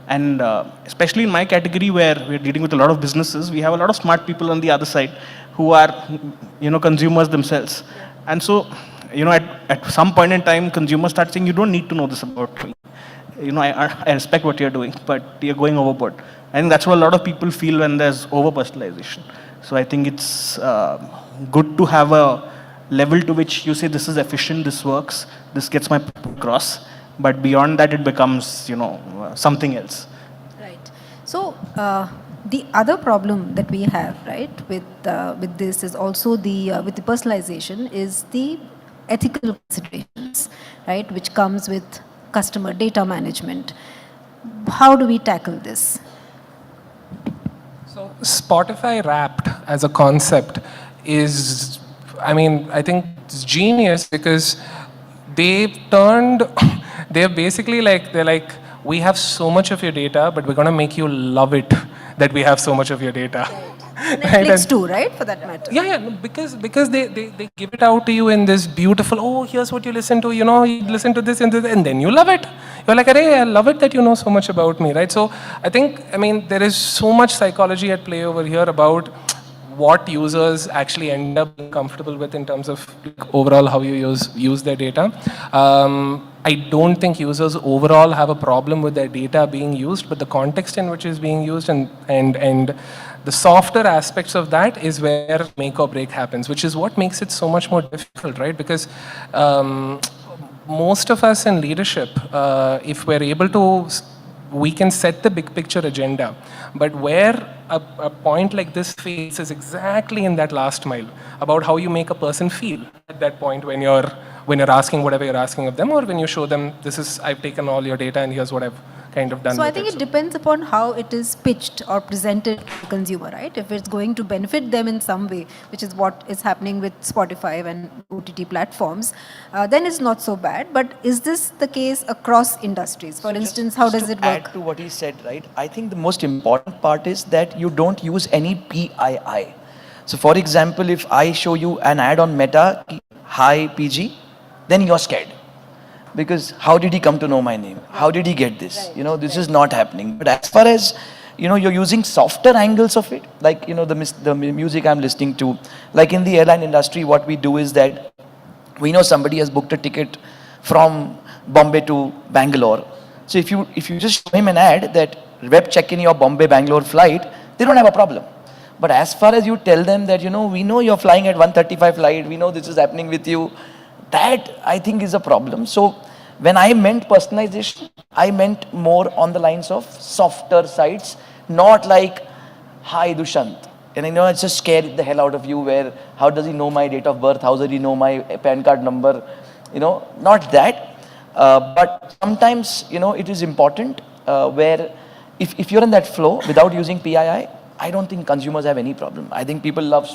And especially in my category where we're dealing with a lot of businesses, we have a lot of smart people on the other side who are, consumers themselves. And so, at some point in time, consumers start saying, you don't need to know this about me. I respect what you're doing, but you're going overboard. I think that's what a lot of people feel when there's over-personalization. So I think it's good to have a level to which you say this is efficient, this works, this gets my point across. But beyond that, it becomes, something else. Right. So the other problem that we have, right, with this is also with the personalization is the ethical considerations, right, which comes with customer data management. How do we tackle this? So Spotify Wrapped as a concept is, I think it's genius because they're basically they're like, we have so much of your data, but we're going to make you love it that we have so much of your data. Netflix too, right, for that matter? Yeah, because they give it out to you in this beautiful, oh, here's what you listen to, you listen to this and this, and then you love it. You're like, hey, I love it that you know so much about me, right? So I think, there is so much psychology at play over here about what users actually end up being comfortable with in terms of overall how you use their data. I don't think users overall have a problem with their data being used, but the context in which it's being used and the softer aspects of that is where make or break happens, which is what makes it so much more difficult, right? Because most of us in leadership, if we're able to, we can set the big picture agenda, but where a point like this fails is exactly in that last mile about how you make a person feel at that point when you're asking whatever you're asking of them, or when you show them, I've taken all your data and here's what I've kind of done. So I think it depends upon how it is pitched or presented to the consumer, right? If it's going to benefit them in some way, which is what is happening with Spotify and OTT platforms, then it's not so bad. But is this the case across industries? For instance, how does it work? Add to what he said, right? I think the most important part is that you don't use any PII. So for example, if I show you an ad on Meta, hi PG, then you're scared. Because how did he come to know my name? How did he get this? This is not happening. But as far as, you're using softer angles of it, like, the music I'm listening to, like in the airline industry, what we do is that we know somebody has booked a ticket from Bombay to Bangalore. So if you just show him an ad that web check in your Bombay-Bangalore flight, they don't have a problem. But as far as you tell them that, we know you're flying at 1:35 flight, we know this is happening with you, that I think is a problem. So when I meant personalization, I meant more on the lines of softer sides, not like, hi Dushant. And it's just scared the hell out of you where, how does he know my date of birth? How does he know my PAN card number? Not that. But sometimes, it is important where if you're in that flow without using PII, I don't think consumers have any problem. I think people love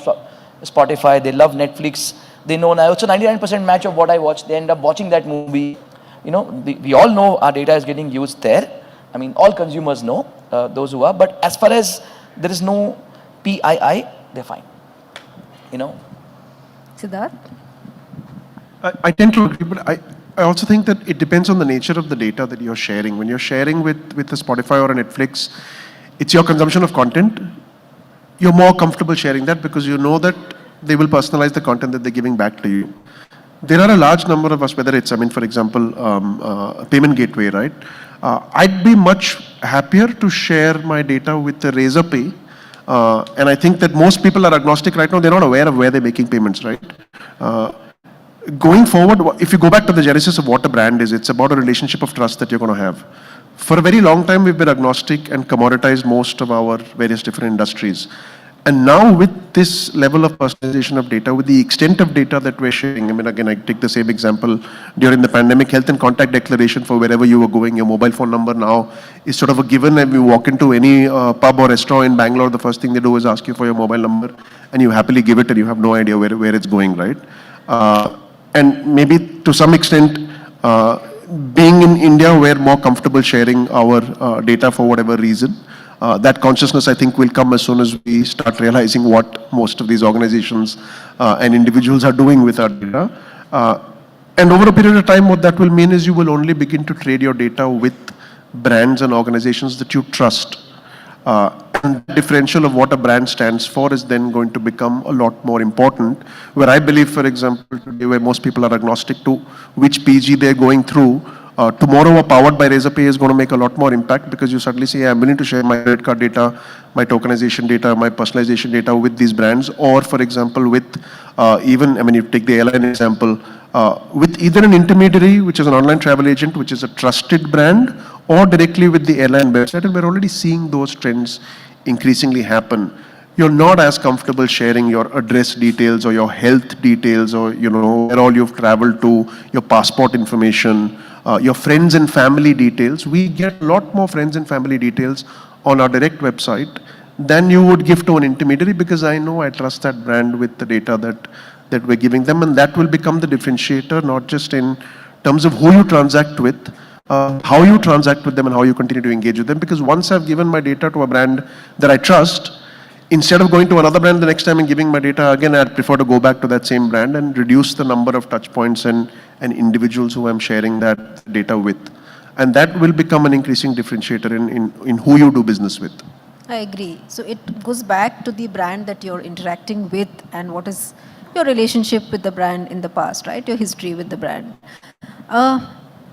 Spotify, they love Netflix. They know now, it's a 99% match of what I watch. They end up watching that movie. We all know our data is getting used there. All consumers know, those who are. But as far as there is no PII, they're fine. Siddharth? I tend to agree, but I also think that it depends on the nature of the data that you're sharing. When you're sharing with a Spotify or a Netflix, it's your consumption of content. You're more comfortable sharing that because you know that they will personalize the content that they're giving back to you. There are a large number of us, whether it's, for example, payment gateway, right? I'd be much happier to share my data with the Razorpay. And I think that most people are agnostic right now. They're not aware of where they're making payments, right? Going forward, if you go back to the genesis of what a brand is, it's about a relationship of trust that you're going to have. For a very long time, we've been agnostic and commoditized most of our various different industries. And now with this level of personalization of data, with the extent of data that we're sharing, again, I take the same example during the pandemic, health and contact declaration for wherever you were going, your mobile phone number now is sort of a given. And you walk into any pub or restaurant in Bangalore, the first thing they do is ask you for your mobile number and you happily give it and you have no idea where it's going, right? And maybe to some extent, being in India, we're more comfortable sharing our data for whatever reason. That consciousness, I think, will come as soon as we start realizing what most of these organizations and individuals are doing with our data. And over a period of time, what that will mean is you will only begin to trade your data with brands and organizations that you trust. And the differential of what a brand stands for is then going to become a lot more important. Where I believe, for example, today where most people are agnostic to which PG they're going through, tomorrow a powered by Razorpay is going to make a lot more impact, because you suddenly say, I'm willing to share my credit card data, my tokenization data, my personalization data with these brands, or for example with even, I mean, you take the airline example, with either an intermediary, which is an online travel agent, which is a trusted brand, or directly with the airline website, and we're already seeing those trends increasingly happen. You're not as comfortable sharing your address details or your health details, or where all you've traveled to, your passport information, your friends and family details. We get a lot more friends and family details on our direct website than you would give to an intermediary, because I know I trust that brand with the data that we're giving them, and that will become the differentiator, not just in terms of who you transact with, how you transact with them and how you continue to engage with them. Because once I've given my data to a brand that I trust, instead of going to another brand the next time and giving my data again, I'd prefer to go back to that same brand and reduce the number of touch points and individuals who I'm sharing that data with. And that will become an increasing differentiator in who you do business with. I agree. So it goes back to the brand that you're interacting with and what is your relationship with the brand in the past, right? Your history with the brand.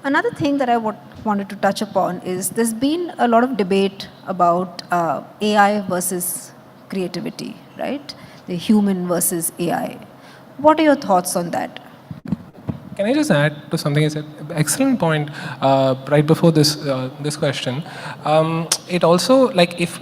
Another thing that I wanted to touch upon is there's been a lot of debate about AI versus creativity, right? The human versus AI. What are your thoughts on that? Can I just add to something you said? Excellent point. Right before this this question, it also, like, if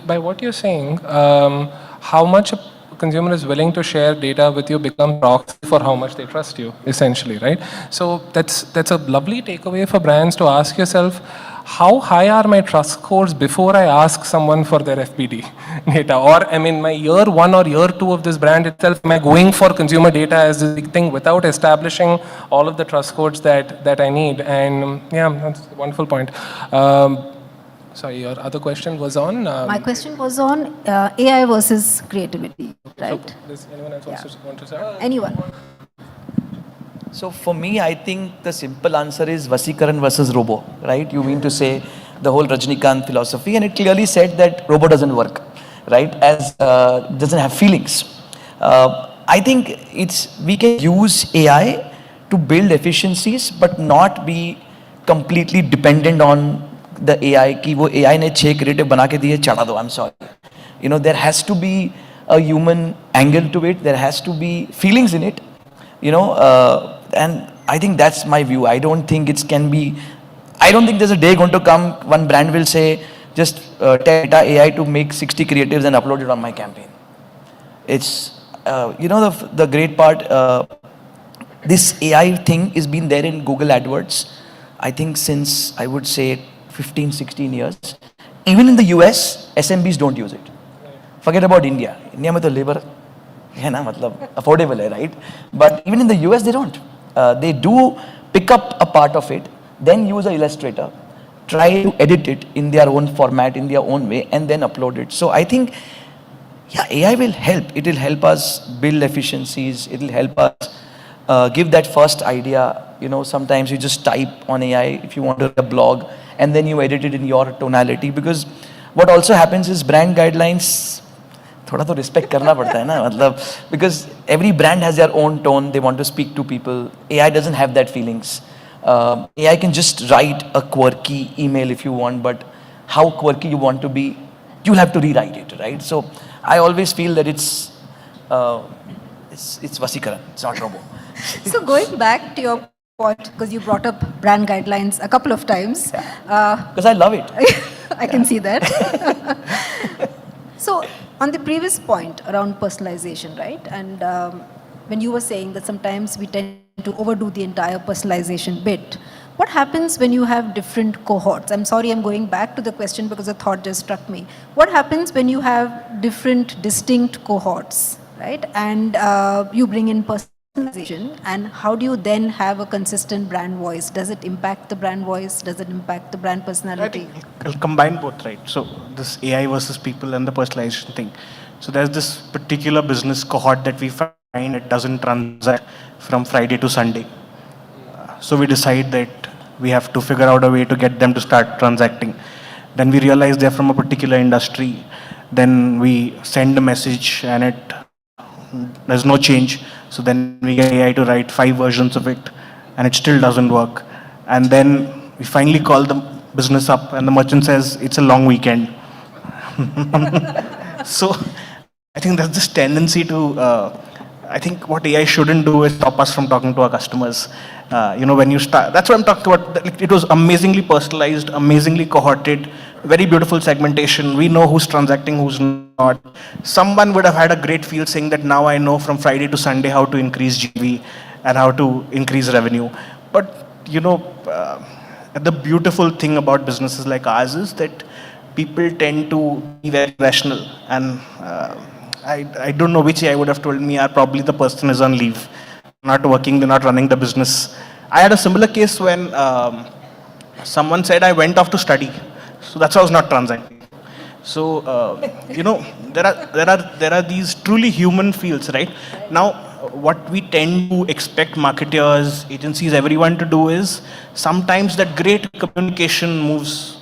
by what you're saying, how much a consumer is willing to share data with you becomes proxy for how much they trust you, essentially, right? So that's a lovely takeaway for brands to ask yourself, how high are my trust scores before I ask someone for their FBD data? Or, I mean, my year 1 or year 2 of this brand itself, am I going for consumer data as the big thing without establishing all of the trust codes that I need? And yeah, that's a wonderful point. Sorry, your other question was on? My question was on AI versus creativity, right? So, does anyone else want to say? Anyone? So for me, I think the simple answer is Vasikaran versus Robo, right? You mean to say the whole Rajnikant philosophy, and it clearly said that Robo doesn't work, right? As doesn't have feelings. I think we can use AI to build efficiencies, but not be completely dependent on the AI. कि वो AI ने 6 creative बना के दिए चढ़ा दो. I'm sorry. There has to be a human angle to it. There has to be feelings in it. And I think that's my view. I don't think there's a day going to come, one brand will say, just tell AI to make 60 creatives and upload it on my campaign. It's, the great part, this AI thing has been there in Google AdWords, I think since, I would say, 15, 16 years. Even in the US, SMBs don't use it. Forget about India. India mein to labor hai na, matlab affordable hai, right? But even in the US, they don't. They do pick up a part of it, then use an illustrator, try to edit it in their own format, in their own way, and then upload it. So I think, yeah, AI will help. It will help us build efficiencies. It will help us give that first idea. Sometimes you just type on AI if you want to write a blog, and then you edit it in your tonality. Because what also happens is brand guidelines, थोड़ा तो respect करना पड़ता है ना, मतलब, because every brand has their own tone. They want to speak to people. AI doesn't have that feelings. AI can just write a quirky email if you want, but how quirky you want to be, you'll have to rewrite it, right? So I always feel that it's Vasikaran, it's not Robo. So going back to your point, because you brought up brand guidelines a couple of times. Because I love it. I can see that. So on the previous point around personalization, right? And when you were saying that sometimes we tend to overdo the entire personalization bit, what happens when you have different cohorts? I'm sorry, I'm going back to the question because a thought just struck me. What happens when you have different distinct cohorts, right? And you bring in personalization, and how do you then have a consistent brand voice? Does it impact the brand voice? Does it impact the brand personality? I think I'll combine both, right? So this AI versus people and the personalization thing. So there's this particular business cohort that we find it doesn't transact from Friday to Sunday. So we decide that We have to figure out a way to get them to start transacting. Then we realize they're from a particular industry. Then we send a message and there's no change. So then we get AI to write 5 versions of it and it still doesn't work. And then we finally call the business up and the merchant says, it's a long weekend. So I think there's this tendency to, I think what AI shouldn't do is stop us from talking to our customers. When you start, that's what I'm talking about. It was amazingly personalized, amazingly cohorted, very beautiful segmentation. We know who's transacting, who's not. Someone would have had a great feel saying that now I know from Friday to Sunday how to increase GV and how to increase revenue. But, the beautiful thing about businesses like ours is that people tend to be very rational. And I don't know which AI would have told me, probably the person is on leave, not working, they're not running the business. I had a similar case when someone said I went off to study. So that's why I was not transacting. So, there are these truly human fields, right? Now, what we tend to expect marketers, agencies, everyone to do is sometimes that great communication moves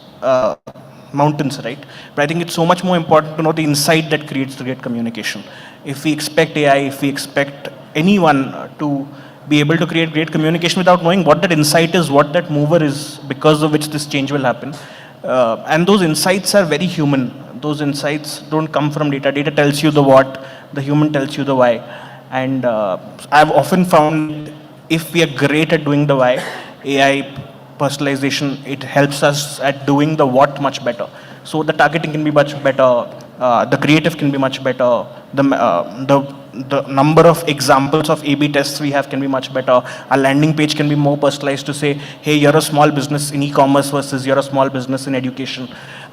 mountains, right? But I think it's so much more important to know the insight that creates the great communication. If we expect AI, if we expect anyone to be able to create great communication without knowing what that insight is, what that mover is, because of which this change will happen. And those insights are very human. Those insights don't come from data. Data tells you the what, the human tells you the why. And I've often found if we are great at doing the why, AI personalization, it helps us at doing the what much better. So the targeting can be much better, the creative can be much better, the number of examples of A/B tests we have can be much better. Our landing page can be more personalized to say, hey, you're a small business in e-commerce versus you're a small business in education.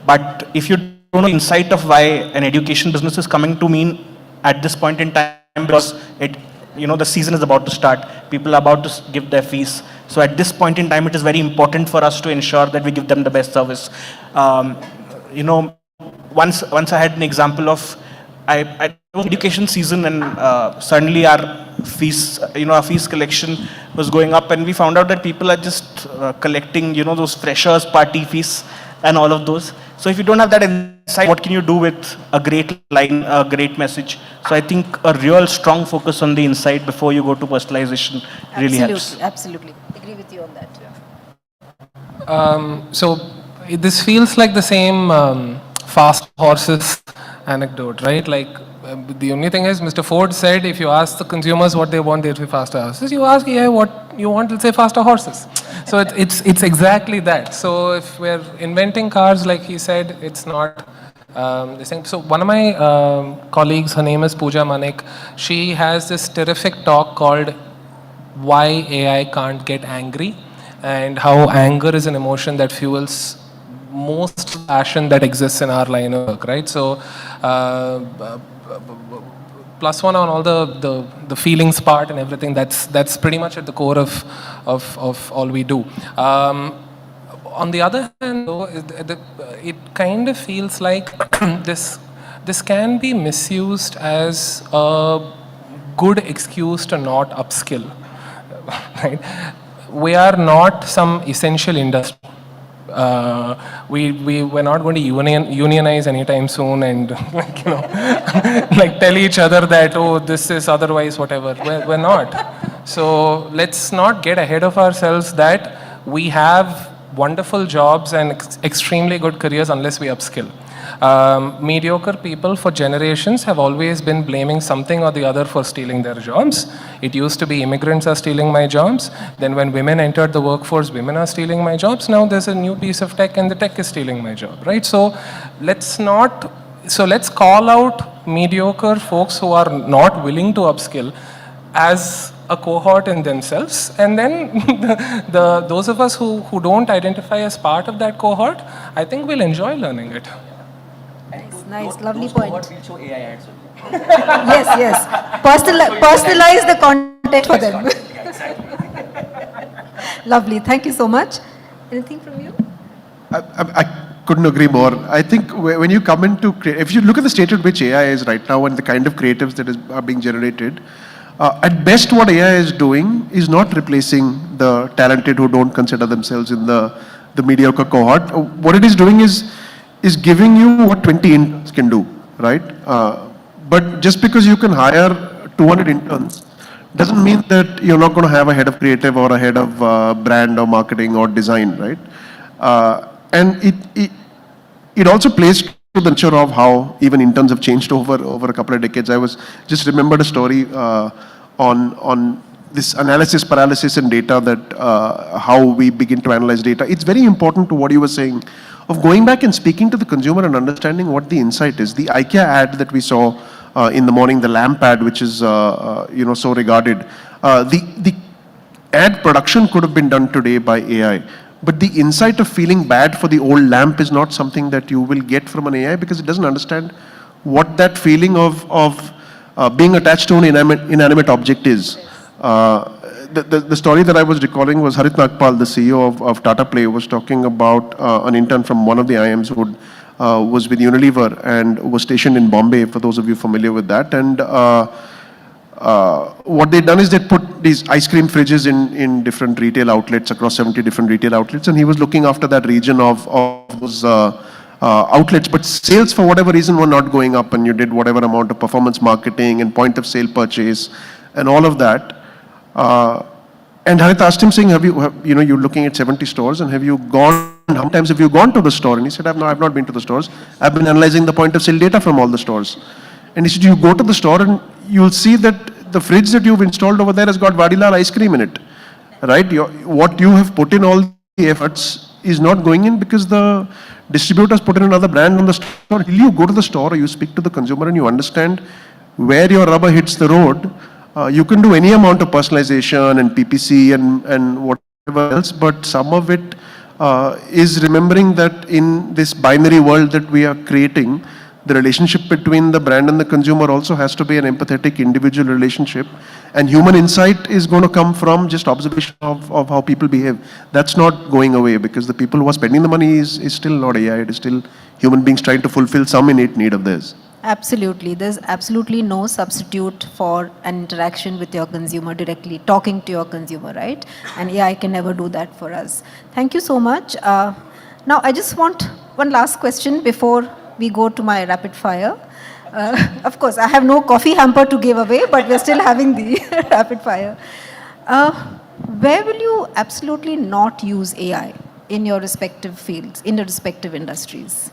But if you don't know insight of why an education business is coming to me at this point in time, because the season is about to start, people are about to give their fees. So at this point in time, it is very important for us to ensure that we give them the best service. Once I had an example of, I education season and suddenly our fees, our fees collection was going up and we found out that people are just collecting, those freshers party fees and all of those. So if you don't have that insight, what can you do with a great line, a great message? So I think a real strong focus on the insight before you go to personalization really helps. Absolutely. Agree with you on that. So this feels like the same fast horses anecdote, right? Like the only thing is Mr. Ford said if you ask the consumers what they want, they'll say faster horses. You ask AI what you want, they'll say faster horses. So it's exactly that. So if we're inventing cars, like he said, it's not the same. So one of my colleagues, her name is Pooja Manik, she has this terrific talk called Why AI Can't Get Angry, and how anger is an emotion that fuels most passion that exists in our line of work, right? So +1 on all the feelings part and everything, that's pretty much at the core of all we do. On the other hand, though, it kind of feels like this can be misused as a good excuse to not upskill, right? We are not some essential industry. We're not going to unionize anytime soon and like tell each other that, oh, this is otherwise whatever. We're not. So let's not get ahead of ourselves that we have wonderful jobs and extremely good careers unless we upskill. Mediocre people for generations have always been blaming something or the other for stealing their jobs. It used to be immigrants are stealing my jobs. Then when women entered the workforce, women are stealing my jobs. Now there's a new piece of tech and the tech is stealing my job, right? So let's call out mediocre folks who are not willing to upskill as a cohort in themselves, and then those of us who don't identify as part of that cohort, I think we'll enjoy learning it. Nice, lovely point. Yes. Personalize the content for them. Lovely, thank you so much. Anything from you? I couldn't agree more. I think when you come into, if you look at the state at which AI is right now and the kind of creatives that are being generated, at best what AI is doing is not replacing the talented who don't consider themselves in the mediocre cohort. What it is doing is giving you what 20 interns can do, right? But just because you can hire 200 interns doesn't mean that you're not going to have a head of creative or a head of brand or marketing or design, right? And it also plays to the nature of how even interns have changed over a couple of decades. I was just remembered a story on this analysis paralysis in data, that how we begin to analyze data. It's very important to what you were saying of going back and speaking to the consumer and understanding what the insight is. The IKEA ad that we saw in the morning, the lamp ad, which is so regarded, the ad production could have been done today by AI. But the insight of feeling bad for the old lamp is not something that you will get from an AI, because it doesn't understand what that feeling of being attached to an inanimate object is. The story that I was recalling was Harit Nagpal, the CEO of Tata Play, was talking about an intern from one of the IIMs who was with Unilever and was stationed in Bombay, for those of you familiar with that. And what they'd done is they put these ice cream fridges in different retail outlets, across 70 different retail outlets, and he was looking after that region of those outlets. But sales, for whatever reason, were not going up, and you did whatever amount of performance marketing and point of sale purchase and all of that. And Harit asked him, saying, you're looking at 70 stores, and how many times have you gone to the store? And he said, I've not been to the stores. I've been analyzing the point of sale data from all the stores. And he said, you go to the store and you'll see that the fridge that you've installed over there has got Vadilal ice cream in it, right? What you have put in all the efforts is not going in because the distributors put in another brand on the store. Till you go to the store or you speak to the consumer and you understand where your rubber hits the road, you can do any amount of personalization and PPC and whatever else, but some of it is remembering that in this binary world that we are creating, the relationship between the brand and the consumer also has to be an empathetic individual relationship. And human insight is going to come from just observation of how people behave. That's not going away, because the people who are spending the money is still not AI. It is still human beings trying to fulfill some innate need of theirs. Absolutely. There's absolutely no substitute for an interaction with your consumer directly, talking to your consumer, right? And AI can never do that for us. Thank you so much. Now, I just want one last question before we go to my rapid fire. Of course, I have no coffee hamper to give away, but we're still having the rapid fire. Where will you absolutely not use AI in your respective fields, in the respective industries?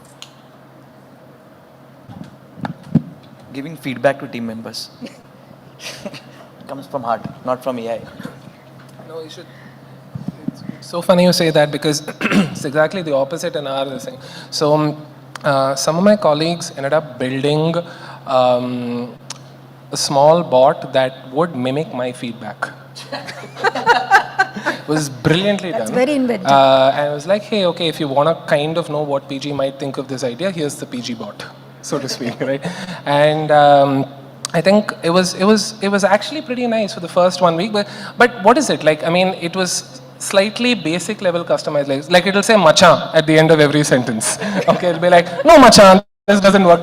Giving feedback to team members. Comes from heart, not from AI. No, you should. It's so funny you say that, because it's exactly the opposite in our thing. So some of my colleagues ended up building a small bot that would mimic my feedback. It was brilliantly That's done. very inventive. And I was like, hey, okay, if you want to kind of know what PG might think of this idea, here's the PG bot, so to speak, right? And I think it was actually pretty nice for the first 1 week. But what is it like? I mean, it was slightly basic level customized. Like it'll say "machan" at the end of every sentence. Okay, it'll be like, no machan, this doesn't work.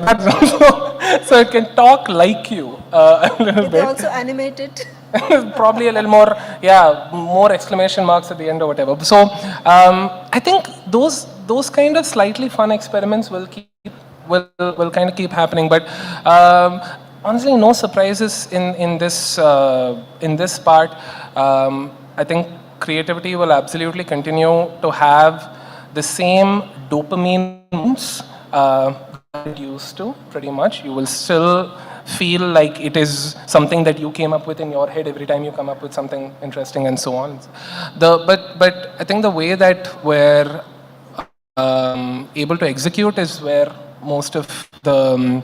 So it can talk like you a little bit. Also animated. Probably a little more, more exclamation marks at the end or whatever. So I think those kind of slightly fun experiments will kind of keep happening. But honestly, no surprises in this part. I think creativity will absolutely continue to have the same dopamine moments it used to, pretty much. You will still feel like it is something that you came up with in your head every time you come up with something interesting and so on. But I think the way that we're able to execute is where most of the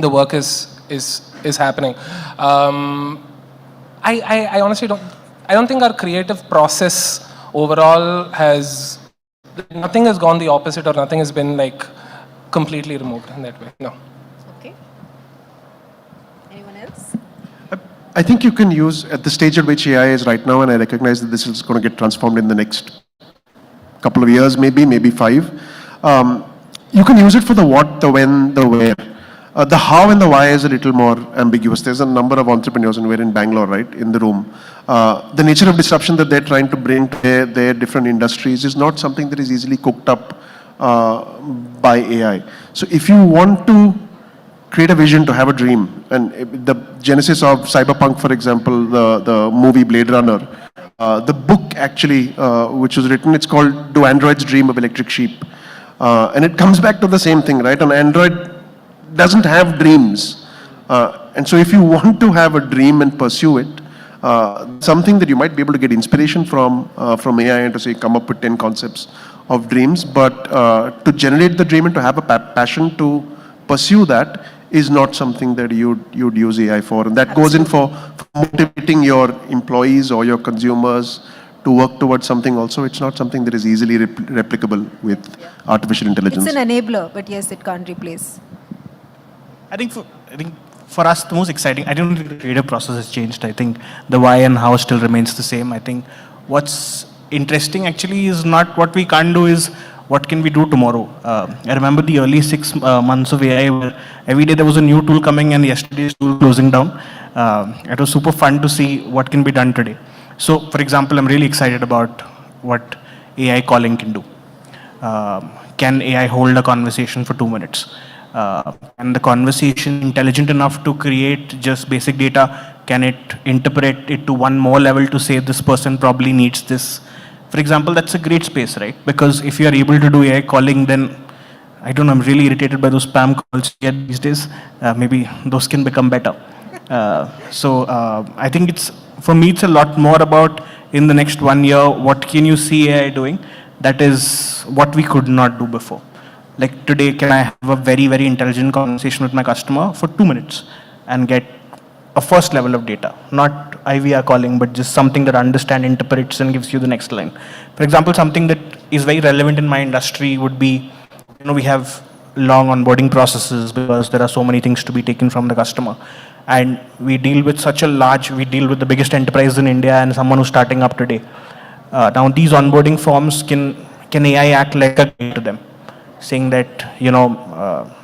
work is happening. I honestly don't think our creative process overall nothing has gone the opposite, or nothing has been like completely removed in that way. No. Okay. Anyone else? I think you can use, at the stage at which AI is right now, and I recognize that this is going to get transformed in the next couple of years, maybe 5. You can use it for the what, the when, the where. The how and the why is a little more ambiguous. There's a number of entrepreneurs, and we're in Bangalore, right, in the room. The nature of disruption that they're trying to bring to their different industries is not something that is easily cooked up by AI. So if you want to create a vision, to have a dream, and the genesis of Cyberpunk, for example, the movie Blade Runner, the book actually, which was written, it's called Do Androids Dream of Electric Sheep? And it comes back to the same thing, right? An Android doesn't have dreams. And so if you want to have a dream and pursue it, something that you might be able to get inspiration from AI and to say, come up with 10 concepts of dreams, but to generate the dream and to have a passion to pursue that is not something that you'd use AI for. And that goes in for motivating your employees or your consumers to work towards something also. It's not something that is easily replicable with artificial intelligence. It's an enabler, but yes, it can't replace. I think for us, the most exciting, I don't think the creative process has changed. I think the why and how still remains the same. I think what's interesting actually is not what we can't do, is what can we do tomorrow. I remember the early 6 months of AI where every day there was a new tool coming and yesterday's tool closing down. It was super fun to see what can be done today. So for example, I'm really excited about what AI calling can do. Can AI hold a conversation for 2 minutes? And the conversation intelligent enough to create just basic data? Can it interpret it to one more level to say this person probably needs this? For example, that's a great space, right? Because if you are able to do AI calling, then I don't know, I'm really irritated by those spam calls you get these days. Maybe those can become better. I think for me, it's a lot more about in the next 1 year, what can you see AI doing? That is what we could not do before. Like today, can I have a very, very intelligent conversation with my customer for 2 minutes and get a first level of data, not IVR calling, but just something that understands, interprets, and gives you the next line. For example, something that is very relevant in my industry would be, we have long onboarding processes because there are so many things to be taken from the customer. And we deal with we deal with the biggest enterprise in India and someone who's starting up today. Now these onboarding forms, can AI act like a guide to them? Saying that,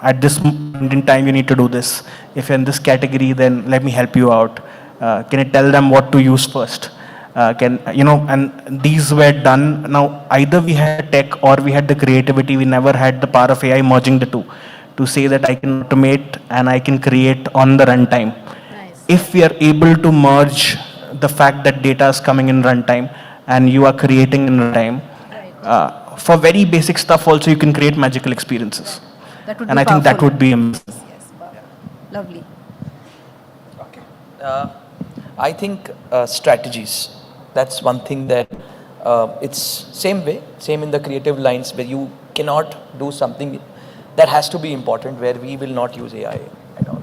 at this moment in time, you need to do this. If you're in this category, then let me help you out. Can it tell them what to use first? And these were done. Now, either we had tech or we had the creativity. We never had the power of AI merging the two to say that I can automate and I can create on the runtime. Nice. If we are able to merge the fact that data is coming in runtime and you are creating in runtime, for very basic stuff also you can create magical experiences. That would and be I think that would be amazing. Yes, lovely. Okay. I think strategies. That's one thing that it's same in the creative lines where you cannot do something that has to be important where we will not use AI at all.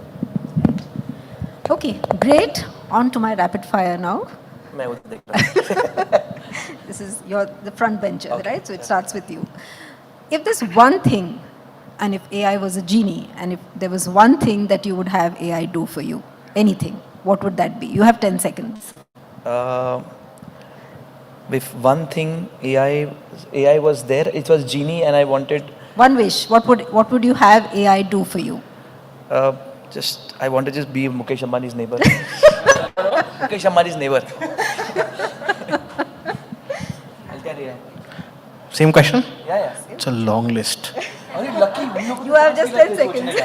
Okay, great. On to my rapid fire now. This is the front bencher, okay, right? So it starts with you. If there's one thing, and if AI was a genie, and if there was one thing that you would have AI do for you, anything, what would that be? You have 10 seconds. If one thing AI was there, it was genie, and I wanted one wish. What would you have AI do for you? I want to just be Mukesh Ambani's neighbor. Mukesh Ambani's neighbor. Same question? Yeah. It's a long list. Are you lucky? You have just 10 seconds.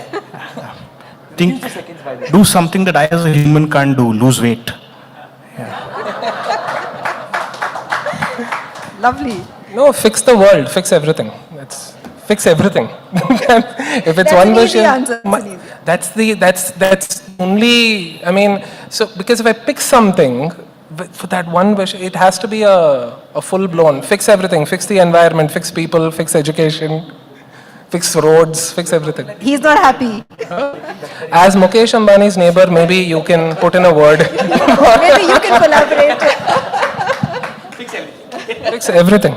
Do something that I as a human can't do, lose weight. Lovely. No, fix the world, fix everything. Fix everything. If it's one wish, that's only, because if I pick something, for that one wish, it has to be a full-blown, fix everything, fix the environment, fix people, fix education, fix roads, fix everything. He's not happy. As Mukesh Ambani's neighbor, maybe you can put in a word. Maybe you can collaborate. Fix everything.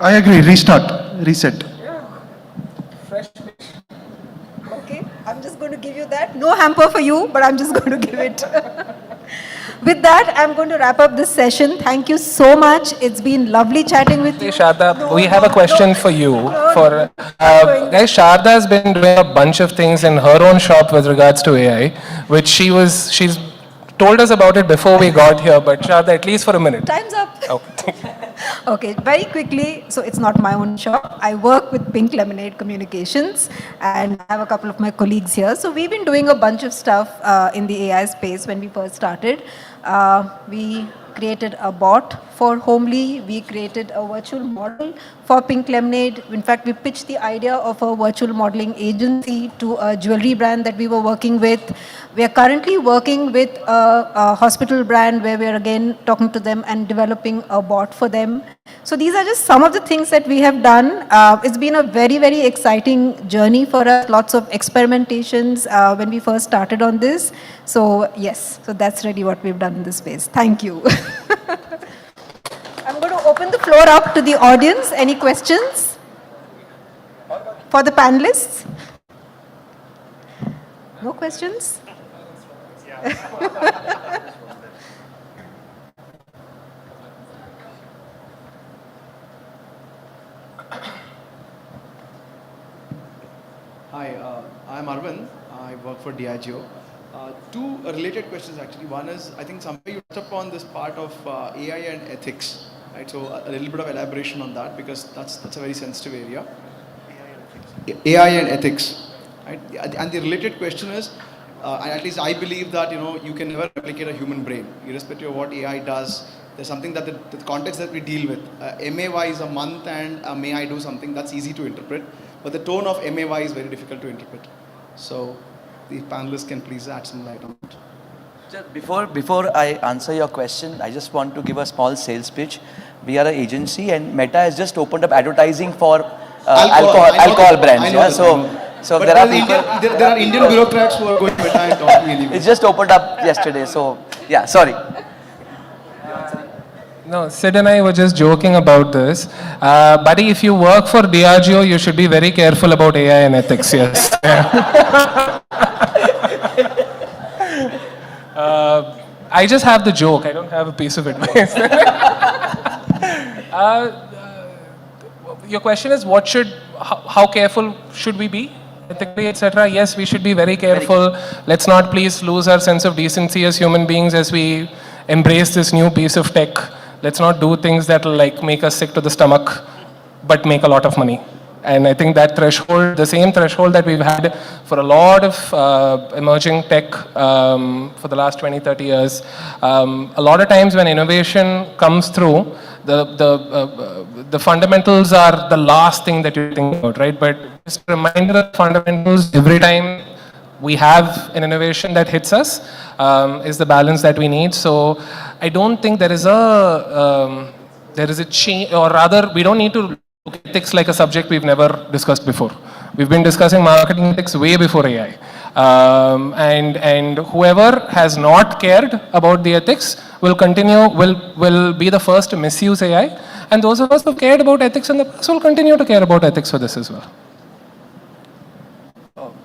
I agree, restart, reset. Okay, I'm just going to give you that. No hamper for you, but I'm just going to give it. With that, I'm going to wrap up this session. Thank you so much. It's been lovely chatting with you. Sharda, we have a question for you. Guys, Sharda has been doing a bunch of things in her own shop with regards to AI, which she's told us about it before we got here, but Sharda, at least for a minute. Time's up. Okay. Okay, very quickly, so it's not my own shop. I work with Pink Lemonade Communications and I have a couple of my colleagues here. So we've been doing a bunch of stuff in the AI space when we first started. We created a bot for Homely. We created a virtual model for Pink Lemonade. In fact, we pitched the idea of a virtual modeling agency to a jewelry brand that we were working with. We are currently working with a hospital brand where we are again talking to them and developing a bot for them. So these are just some of the things that we have done. It's been a very, very exciting journey for us. Lots of experimentations when we first started on this. So yes, so that's really what we've done in this space. Thank you. I'm going to open the floor up to the audience. Any questions for the panelists? No questions? Hi, I'm Arvind. I work for Diageo. Two related questions actually. One is, I think somewhere you touched upon this part of AI and ethics, right? So a little bit of elaboration on that because that's a very sensitive area. AI and ethics, right? And the related question is, at least I believe that you can never replicate a human brain, irrespective of what AI does. There's something that the context that we deal with. MAY is a month and may I do something, that's easy to interpret. But the tone of MAY is very difficult to interpret. So the panelists can please add some light on it. Just before I answer your question, I just want to give a small sales pitch. We are an agency and Meta has just opened up advertising for alcohol brands. So there are people. There are Indian bureaucrats who are going to Meta and talking anyway. It just opened up yesterday. So yeah, sorry. No, Sid and I were just joking about this. Buddy, if you work for Diageo, you should be very careful about AI and ethics, yes. I just have the joke. I don't have a piece of advice. Your question is, how careful should we be? Ethically, etc. Yes, we should be very careful. Let's not please lose our sense of decency as human beings as we embrace this new piece of tech. Let's not do things that will make us sick to the stomach, but make a lot of money. And I think that threshold, the same threshold that we've had for a lot of emerging tech for the last 20, 30 years, a lot of times when innovation comes through, the fundamentals are the last thing that you think about, right? But just a reminder of fundamentals every time we have an innovation that hits us is the balance that we need. So I don't think there is a change, or rather we don't need to look at ethics like a subject we've never discussed before. We've been discussing marketing ethics way before AI. And whoever has not cared about the ethics will be the first to misuse AI. And those of us who cared about ethics in the past will continue to care about ethics for this as well.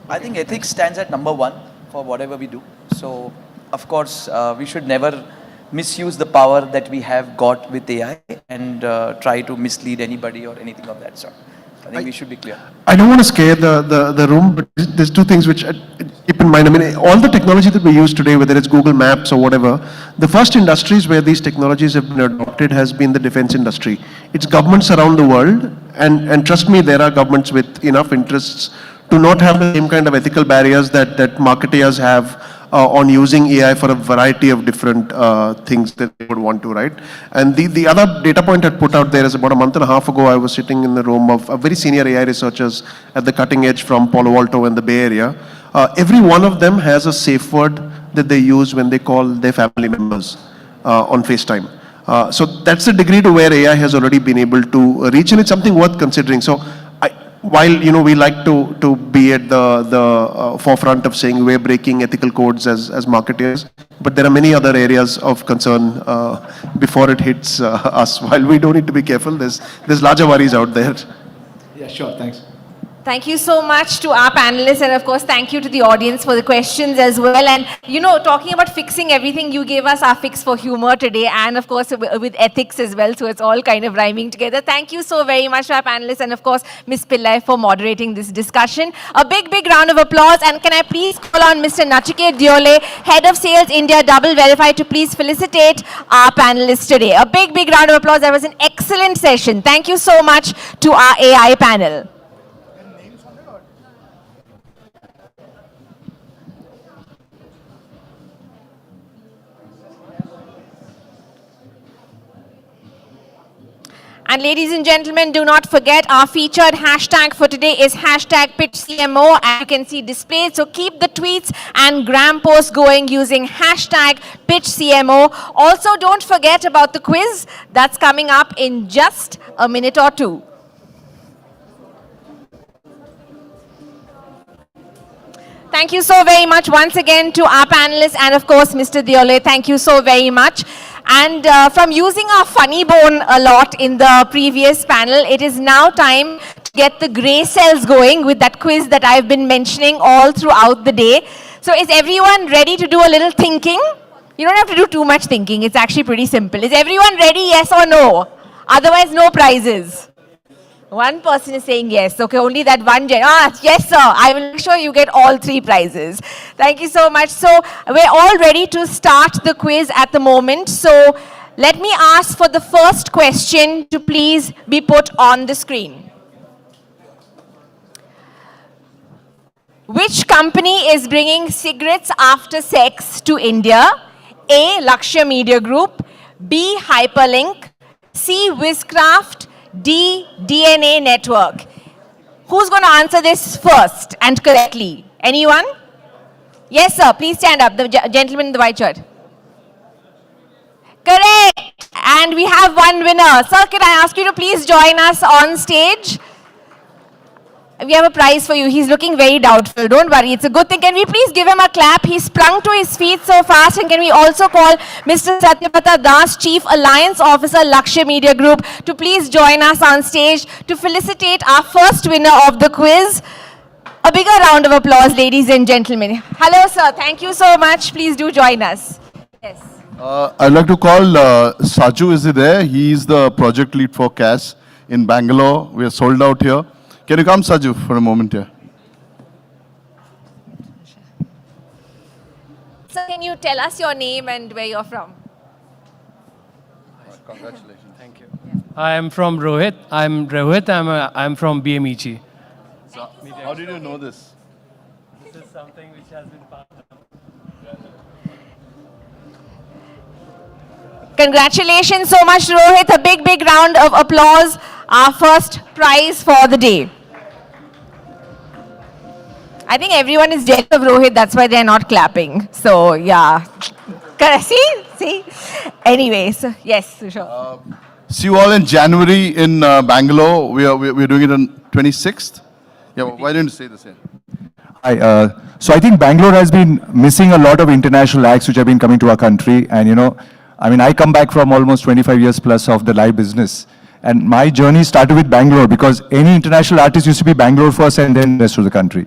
I think ethics stands at number one for whatever we do. So, of course, we should never misuse the power that we have got with AI and try to mislead anybody or anything of that sort. I think we should be clear. I don't want to scare the room, but there's two things which I keep in mind. I mean, all the technology that we use today, whether it's Google Maps or whatever, the first industries where these technologies have been adopted has been the defense industry. It's governments around the world, and trust me, there are governments with enough interests to not have the same kind of ethical barriers that marketeers have on using AI for a variety of different things that they would want to, right? And the other data point I'd put out there is about a month and a half ago, I was sitting in the room of very senior AI researchers at the cutting edge from Palo Alto and the Bay Area. Every one of them has a safe word that they use when they call their family members on FaceTime. So that's the degree to where AI has already been able to reach, and it's something worth considering. So while we like to be at the forefront of saying we're breaking ethical codes as marketers, but there are many other areas of concern before it hits us. While we don't need to be careful, there's larger worries out there. Yeah, sure, thanks. Thank you so much to our panelists, and of course, thank you to the audience for the questions as well. And talking about fixing everything, you gave us our fix for humor today, and of course, with ethics as well. So it's all kind of rhyming together. Thank you so very much to our panelists, and of course, Ms. Pillai for moderating this discussion. A big, big round of applause. And can I please call on Mr. Nachiket Diole, Head of Sales India, Double Verify, to please felicitate our panelists today. A big, big round of applause. That was an excellent session. Thank you so much to our AI panel. And ladies and gentlemen, do not forget our featured hashtag for today is hashtag PitchCMO, and you can see displayed. So keep the tweets and gram posts going using hashtag PitchCMO. Also, don't forget about the quiz that's coming up in just a minute or two. Thank you so very much once again to our panelists, and of course, Mr. Diole, thank you so very much. And from using our funny bone a lot in the previous panel, it is now time to get the grey cells going with that quiz that I've been mentioning all throughout the day. So is everyone ready to do a little thinking? You don't have to do too much thinking. It's actually pretty simple. Is everyone ready, yes or no? Otherwise, no prizes. One person is saying yes. Okay, only that one. Yes, sir. I will make sure you get all 3 prizes. Thank you so much. So we're all ready to start the quiz at the moment. So let me ask for the first question to please be put on the screen. Which company is bringing cigarettes after sex to India? A. Lakshya Media Group. B. Hyperlink. C. Wizcraft. D. DNA Network. Who's going to answer this first and correctly? Anyone? Yes, sir. Please stand up. The gentleman in the white shirt. Correct. And we have one winner. Sir, can I ask you to please join us on stage? We have a prize for you. He's looking very doubtful. Don't worry. It's a good thing. Can we please give him a clap? He sprung to his feet so fast. And can we also call Mr. Satyapata Das, Chief Alliance Officer, Lakshya Media Group, to please join us on stage to felicitate our first winner of the quiz. A bigger round of applause, ladies and gentlemen. Hello, sir. Thank you so much. Please do join us. Yes. I'd like to call Saju. Is he there? He's the project lead for CAS in Bangalore. We are sold out here. Can you come, Saju, for a moment here? Sir, can you tell us your name and where you're from? Congratulations. Thank you. I am from Rohit. I'm Rohit. I'm from BMEG. So, how did you know this? This is something which has been passed on. Congratulations so much, Rohit. A big, big round of applause. Our first prize for the day. I think everyone is jealous of Rohit. That's why they're not clapping. So, yeah. See? Anyways, yes, sure. See you all in January in Bangalore. We're doing it on 26th. Yeah, why didn't you say the same? Hi. So I think Bangalore has been missing a lot of international acts which have been coming to our country. And, I come back from almost 25 years plus of the live business. And my journey started with Bangalore because any international artist used to be Bangalore first and then the rest of the country.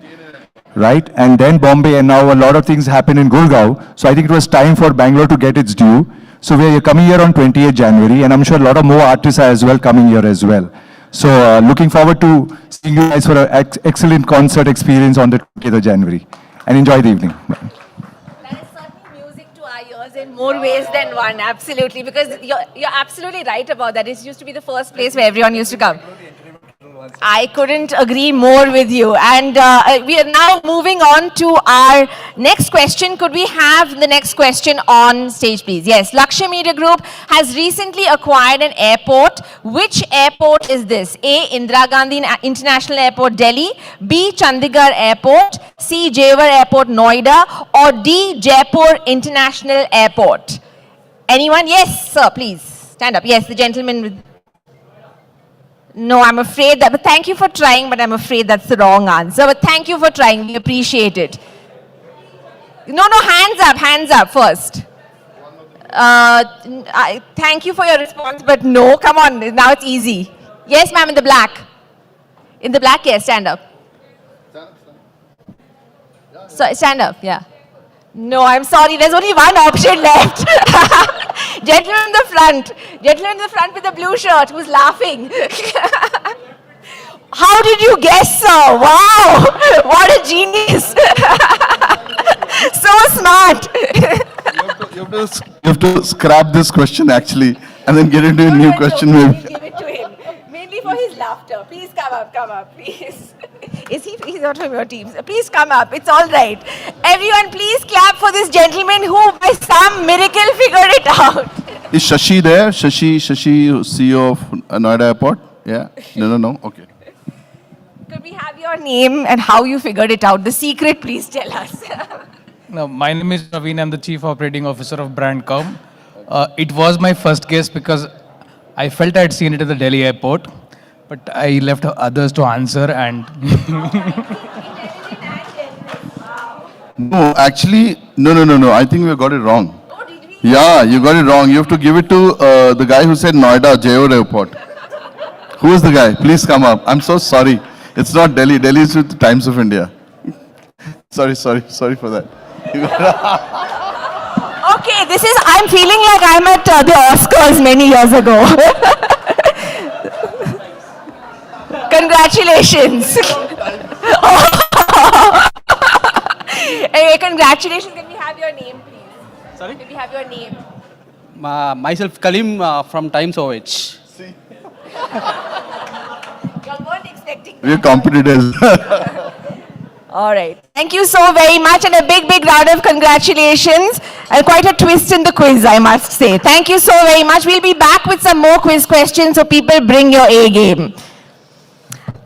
Right? And then Bombay, and now a lot of things happen in Gurgaon. So I think it was time for Bangalore to get its due. So we are coming here on 28th January, and I'm sure a lot of more artists are as well coming here as well. So looking forward to seeing you guys for an excellent concert experience on the 28th of January. And enjoy the evening. That is certainly music to our ears in more ways than one, absolutely. Because you're absolutely right about that. It used to be the first place where everyone used to come. I couldn't agree more with you. And we are now moving on to our next question. Could we have the next question on stage, please? Yes, Lakshya Media Group has recently acquired an airport. Which airport is this? A. Indira Gandhi International Airport, Delhi. B. Chandigarh Airport. C. Jewar Airport, Noida. Or D. Jaipur International Airport. Anyone? Yes, sir, please. Stand up. Yes, the gentleman with... No, I'm afraid that, but thank you for trying, but I'm afraid that's the wrong answer. But thank you for trying, we appreciate it. No, hands up first. Thank you for your response, but no, come on, now it's easy. Yes, ma'am, in the black. In the black, yes, stand up. So stand up, yeah. No, I'm sorry, there's only one option left. Gentleman in the front. Gentleman in the front with the blue shirt who's laughing. How did you guess, sir? Wow! What a genius! So smart. You have to scrap this question actually, and then get into a new question maybe. Give it to him. Mainly for his laughter. Please come up, please. He's not from your team. Please come up, it's all right. Everyone, please clap for this gentleman who by some miracle figured it out. Is Shashi there? Shashi, CEO of Noida Airport? Yeah? No. Okay. Could we have your name and how you figured it out? The secret, please tell us. No, my name is Naveen. I'm the Chief Operating Officer of Brandcom. It was my first guess because I felt I'd seen it at the Delhi airport, but I left others to answer and... No, actually, no. I think we got it wrong. Yeah, you got it wrong. You have to give it to the guy who said Noida, Jayur Airport. Who is the guy? Please come up. I'm so sorry. It's not Delhi. Delhi is with the Times of India. Sorry for that. Okay, I'm feeling like I'm at the Oscars many years ago. Congratulations. Hey, congratulations. Can we have your name, please? Sorry? Can we have your name? Myself, Kalim from Times OH. You weren't expecting We're competitors. All right. Thank you so very much and a big round of congratulations and quite a twist in the quiz, I must say. Thank you so very much. We'll be back with some more quiz questions, so people bring your A game.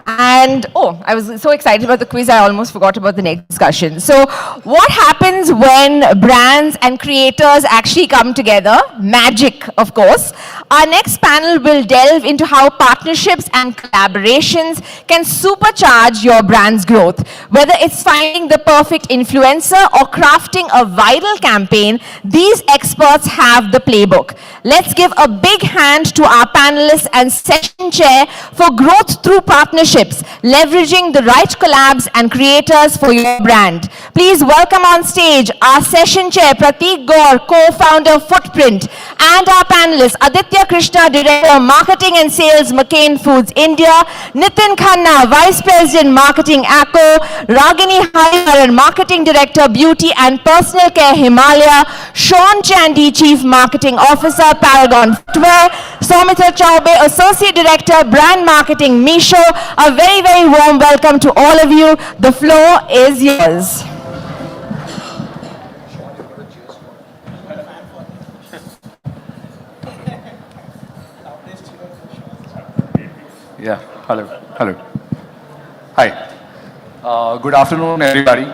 And, I was so excited about the quiz, I almost forgot about the next discussion. So, what happens when brands and creators actually come together? Magic, of course. Our next panel will delve into how partnerships and collaborations can supercharge your brand's growth. Whether it's finding the perfect influencer or crafting a viral campaign, these experts have the playbook. Let's give a big hand to our panelists and session chair for growth through partnerships, leveraging the right collabs and creators for your brand. Please welcome on stage our session chair, Prateek Gaur, co-founder Footprint, and our panelists, Aditya Krishna, Director Marketing and Sales, McCain Foods India, Nitin Khanna, Vice President Marketing, ACO, Ragini Hariharan, Marketing Director, Beauty and Personal Care, Himalaya, Sean Chandy, Chief Marketing Officer, Paragon Footwear, Soumitra Chaube, Associate Director, Brand Marketing, Misho. A very warm welcome to all of you. The floor is yours. Yeah, hello. Hi. Good afternoon, everybody.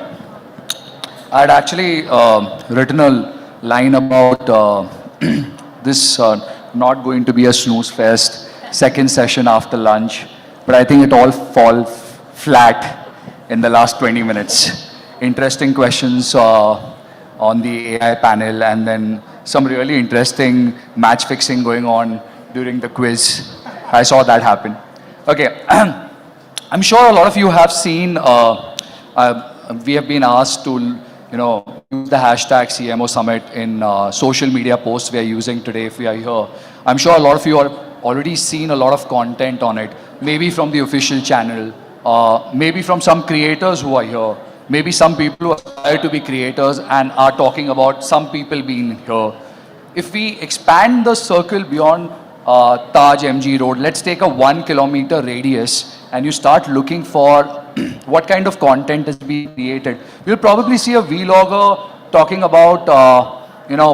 I had actually written a line about this not going to be a snooze fest, second session after lunch, but I think it all falls flat in the last 20 minutes. Interesting questions on the AI panel, and then some really interesting match fixing going on during the quiz. I saw that happen. Okay, I'm sure a lot of you have seen, we have been asked to, use the hashtag CMO Summit in social media posts we are using today if we are here. I'm sure a lot of you have already seen a lot of content on it, maybe from the official channel, maybe from some creators who are here, maybe some people who aspire to be creators and are talking about some people being here. If we expand the circle beyond Taj MG Road, let's take a 1 kilometer radius and you start looking for what kind of content is being created. You'll probably see a vlogger talking about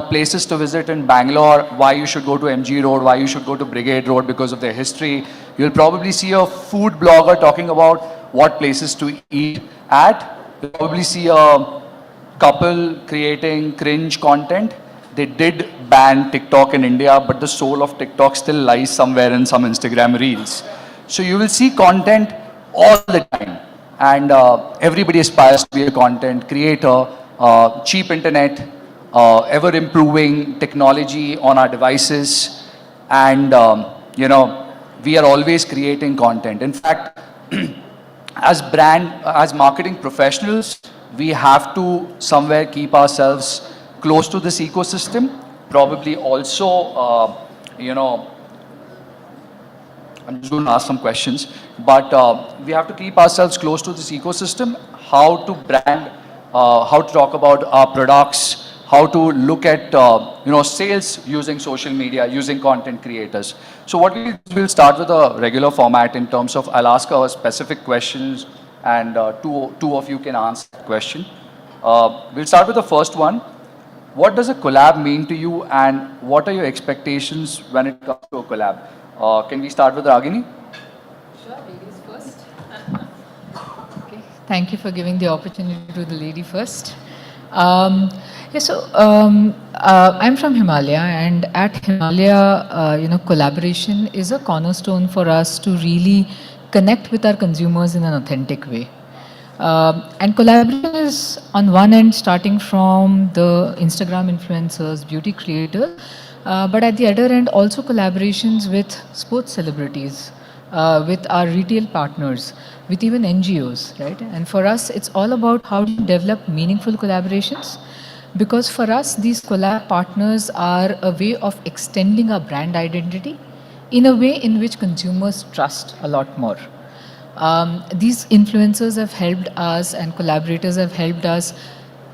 places to visit in Bangalore, why you should go to MG Road, why you should go to Brigade Road because of their history. You'll probably see a food blogger talking about what places to eat at. You'll probably see a couple creating cringe content. They did ban TikTok in India, but the soul of TikTok still lies somewhere in some Instagram reels. So you will see content all the time. And everybody aspires to be a content creator, cheap internet, ever improving technology on our devices. And, we are always creating content. In fact, as marketing professionals, we have to somewhere keep ourselves close to this ecosystem. Probably also, I'm just going to ask some questions, but we have to keep ourselves close to this ecosystem, how to brand, how to talk about our products, how to look at, sales using social media, using content creators. So what we'll start with a regular format in terms of, I'll ask a specific questions and two of you can answer the question. We'll start with the first one. What does a collab mean to you and what are your expectations when it comes to a collab? Can we start with Ragini? Sure, ladies first. Okay, thank you for giving the opportunity to the lady first. I'm from Himalaya, and at Himalaya, collaboration is a cornerstone for us to really connect with our consumers in an authentic way. And collaboration is on one end starting from the Instagram influencers, beauty creators, but at the other end also collaborations with sports celebrities, with our retail partners, with even NGOs, right? And for us, it's all about how to develop meaningful collaborations, because for us, these collab partners are a way of extending our brand identity in a way in which consumers trust a lot more. These influencers have helped us and collaborators have helped us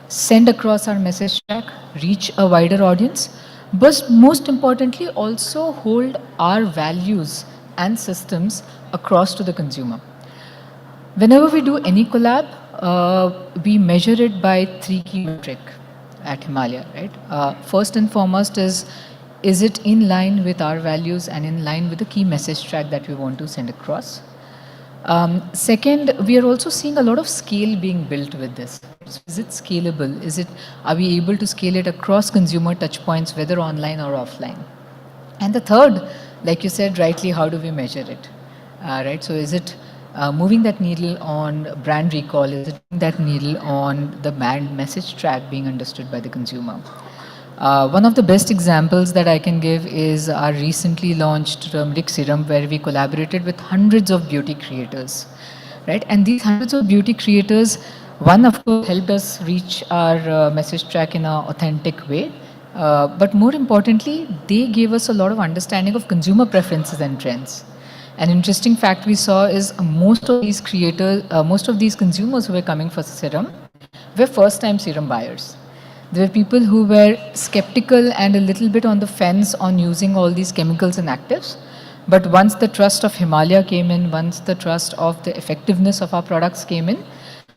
send across our message track, reach a wider audience, but most importantly also hold our values and systems across to the consumer. Whenever we do any collab, we measure it by 3 key metrics at Himalaya, right? First and foremost is it in line with our values and in line with the key message track that we want to send across? Second, we are also seeing a lot of scale being built with this. Is it scalable? Are we able to scale it across consumer touchpoints, whether online or offline? And the third, like you said rightly, how do we measure it? Right? So is it moving that needle on brand recall? Is it moving that needle on the brand message track being understood by the consumer? One of the best examples that I can give is our recently launched turmeric serum, where we collaborated with hundreds of beauty creators, right? And these hundreds of beauty creators, one of course helped us reach our message track in an authentic way, but more importantly, they gave us a lot of understanding of consumer preferences and trends. An interesting fact we saw is most of these creators, most of these consumers who were coming for serum were first-time serum buyers. There were people who were skeptical and a little bit on the fence on using all these chemicals and actives. But once the trust of Himalaya came in, once the trust of the effectiveness of our products came in,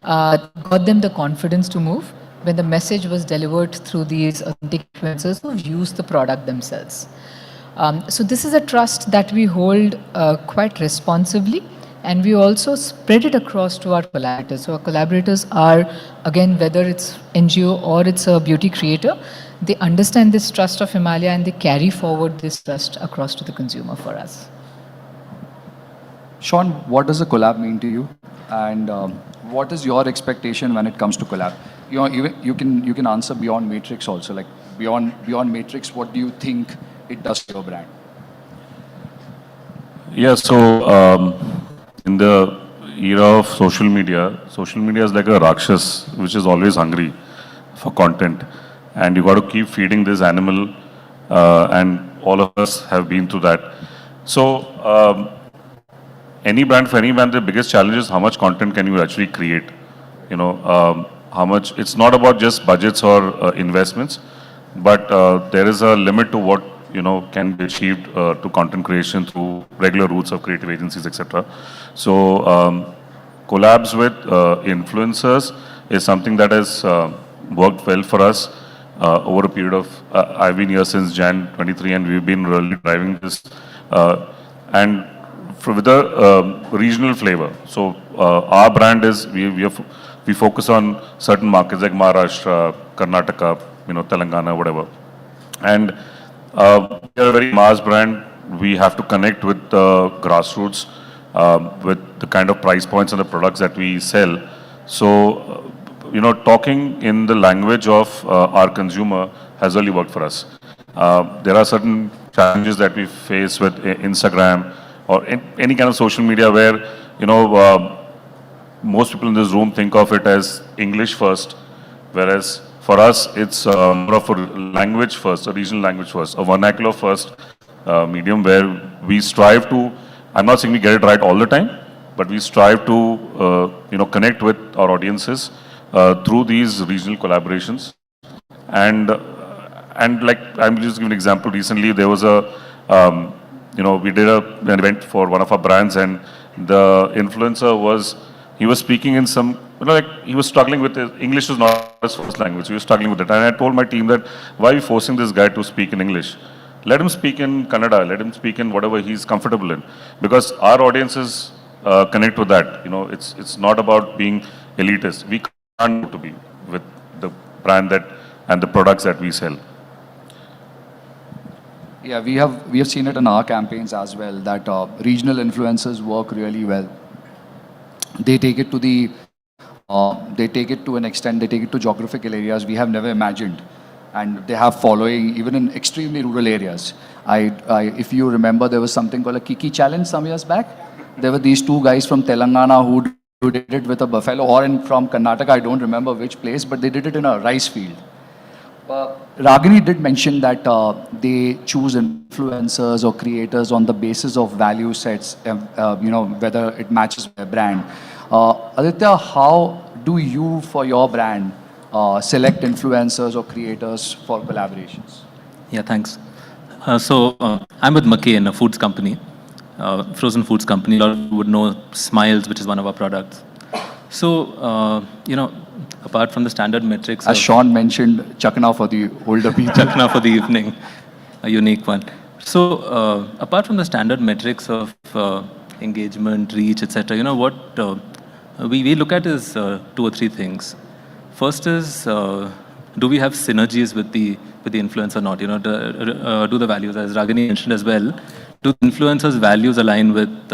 got them the confidence to move when the message was delivered through these authentic influencers who used the product themselves. So this is a trust that we hold quite responsibly, and we also spread it across to our collaborators. So our collaborators are, again, whether it's NGO or it's a beauty creator, they understand this trust of Himalaya and they carry forward this trust across to the consumer for us. Sean, what does a collab mean to you? And what is your expectation when it comes to collab? You can answer beyond matrix also, like beyond matrix, what do you think it does to your brand? Yeah, so in the era of social media is like a rakshas which is always hungry for content, and you got to keep feeding this animal, and all of us have been through that. So for any brand, the biggest challenge is how much content can you actually create. How much, it's not about just budgets or investments, but there is a limit to what can be achieved to content creation through regular routes of creative agencies, etc. So collabs with influencers is something that has worked well for us over a period of, I've been here since Jan 23 and we've been really driving this and with a regional flavor. So our brand is, we focus on certain markets like Maharashtra, Karnataka, Telangana, whatever. And we are a very mass brand. We have to connect with the grassroots, with the kind of price points and the products that we sell. So, talking in the language of our consumer has really worked for us. There are certain challenges that we face with Instagram or any kind of social media where, most people in this room think of it as English first, whereas for us, it's more of a language first, a regional language first, a vernacular first medium where we strive to, I'm not saying we get it right all the time, but we strive to, connect with our audiences through these regional collaborations. And like, I'm just giving an example. Recently, there was we did an event for one of our brands, and the influencer he was speaking in some, he was struggling with it. English was not his first language. He was struggling with it. And I told my team that, why are we forcing this guy to speak in English? Let him speak in Kannada. Let him speak in whatever he's comfortable in. Because our audiences connect with that. It's not about being elitist. We can't to be with the brand and the products that we sell. Yeah, we have seen it in our campaigns as well, that regional influencers work really well. They take it to an extent, they take it to geographical areas we have never imagined. And they have following even in extremely rural areas. If you remember, there was something called a Kiki challenge some years back. There were these two guys from Telangana who did it with a buffalo, or from Karnataka, I don't remember which place, but they did it in a rice field. Ragini did mention that they choose influencers or creators on the basis of value sets, whether it matches their brand. Aditya, how do you, for your brand, select influencers or creators for collaborations? Yeah, thanks. I'm with McCain, a foods company, frozen foods company. A lot of you would know Smiles, which is one of our products. So, apart from the standard metrics. As Sean mentioned, Chakna for the older people. Chakna for the evening, a unique one. So, apart from the standard metrics of engagement, reach, etc., what we look at is 2 or 3 things. First is, do we have synergies with the influencer or not? Do the values, as Ragini mentioned as well, do the influencers' values align with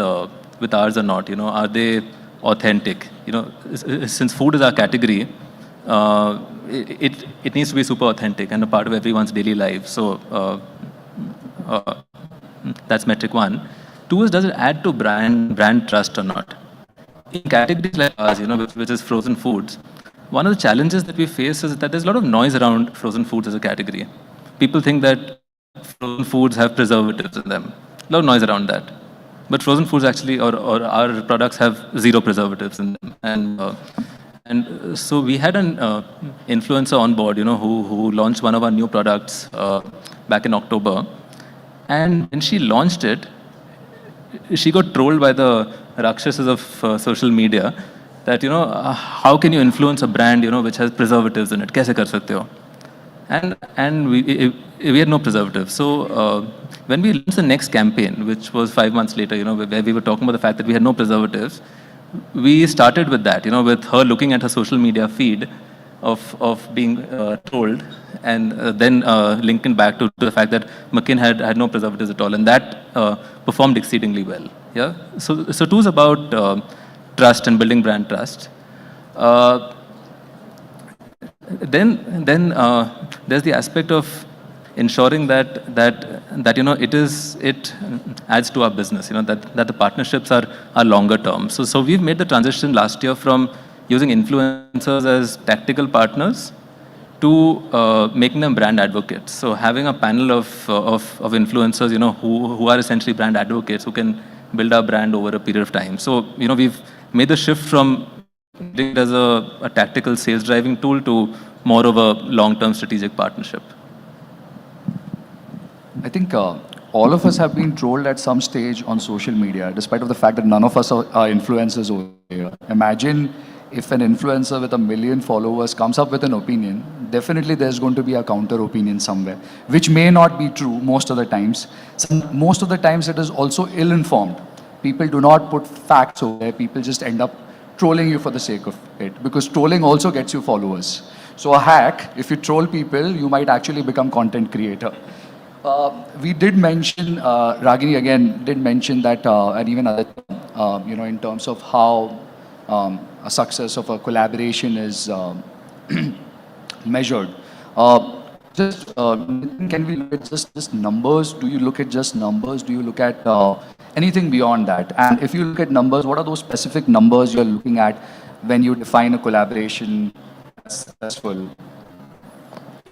ours or not? Are they authentic? Since food is our category, it needs to be super authentic and a part of everyone's daily life. So that's metric 1. 2 is, does it add to brand trust or not? In categories like ours, which is frozen foods, one of the challenges that we face is that there's a lot of noise around frozen foods as a category. People think that frozen foods have preservatives in them. A lot of noise around that. But frozen foods actually, or our products have 0 preservatives in them. And so we had an influencer on board, who launched one of our new products back in October. And when she launched it, she got trolled by the rakshasas of social media that, how can you influence a brand, which has preservatives in it? Kaise kar sakte ho? And we had no preservatives. So when we launched the next campaign, which was 5 months later, where we were talking about the fact that we had no preservatives, we started with that, with her looking at her social media feed of being trolled, and then linking back to the fact that McCain had no preservatives at all, and that performed exceedingly well. Yeah. So 2 is about trust and building brand trust. Then there's the aspect of ensuring that it adds to our business. That the partnerships are longer term. So we've made the transition last year from using influencers as tactical partners to making them brand advocates. So having a panel of influencers, who are essentially brand advocates who can build our brand over a period of time. So we've made the shift from it as a tactical sales driving tool to more of a long-term strategic partnership. I think all of us have been trolled at some stage on social media, despite of the fact that none of us are influencers over here. Imagine if an influencer with 1 million followers comes up with an opinion, definitely there's going to be a counter opinion somewhere, which may not be true most of the times. Most of the times it is also ill-informed. People do not put facts over there. People just end up trolling you for the sake of it, because trolling also gets you followers. So a hack, if you troll people, you might actually become content creator. We did mention, Ragini again did mention that, and even other, in terms of how a success of a collaboration is measured. just can we look at just numbers? Do you look at just numbers? Do you look at anything beyond that? And if you look at numbers, what are those specific numbers you're looking at when you define a collaboration as successful?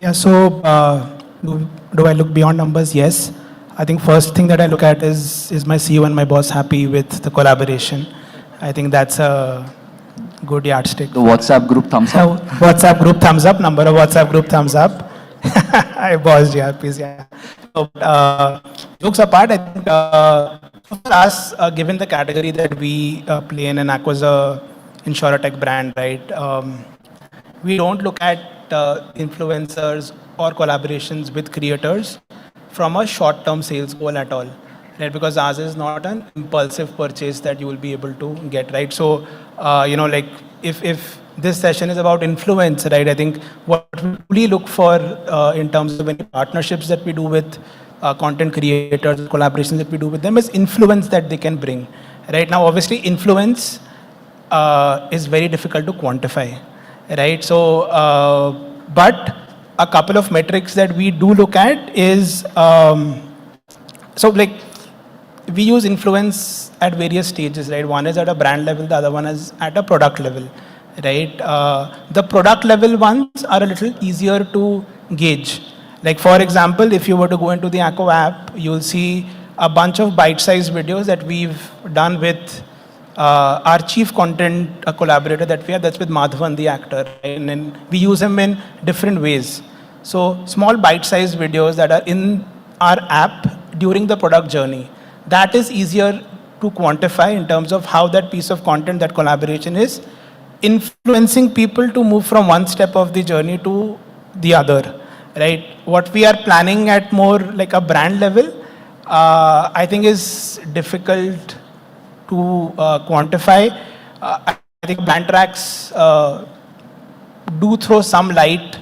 Yeah, so do I look beyond numbers? Yes. I think first thing that I look at is my CEO and my boss happy with the collaboration. I think that's a good yardstick. The WhatsApp group thumbs up? WhatsApp group thumbs up, number of WhatsApp group thumbs up. I boss GRPs, yeah. So, jokes apart, I think for us, given the category that we play in, and Aqua's a insurtech brand, right? We don't look at influencers or collaborations with creators from a short-term sales goal at all, right? Because ours is not an impulsive purchase that you will be able to get, right? So, like if this session is about influence, right? I think what we really look for in terms of any partnerships that we do with content creators, collaborations that we do with them is influence that they can bring, right? Now, obviously, influence is very difficult to quantify, right? So, but a couple of metrics that we do look at is, so like we use influence at various stages, right? One is at a brand level, the other one is at a product level, right? The product level ones are a little easier to gauge. Like for example, if you were to go into the Acco app, you'll see a bunch of bite-sized videos that we've done with our chief content collaborator that we have, that's with Madhavan, the actor, right? And then we use him in different ways. So small bite-sized videos that are in our app during the product journey. That is easier to quantify in terms of how that piece of content, that collaboration is influencing people to move from one step of the journey to the other, right? What we are planning at more like a brand level, I think is difficult to quantify. I think brand tracks do throw some light,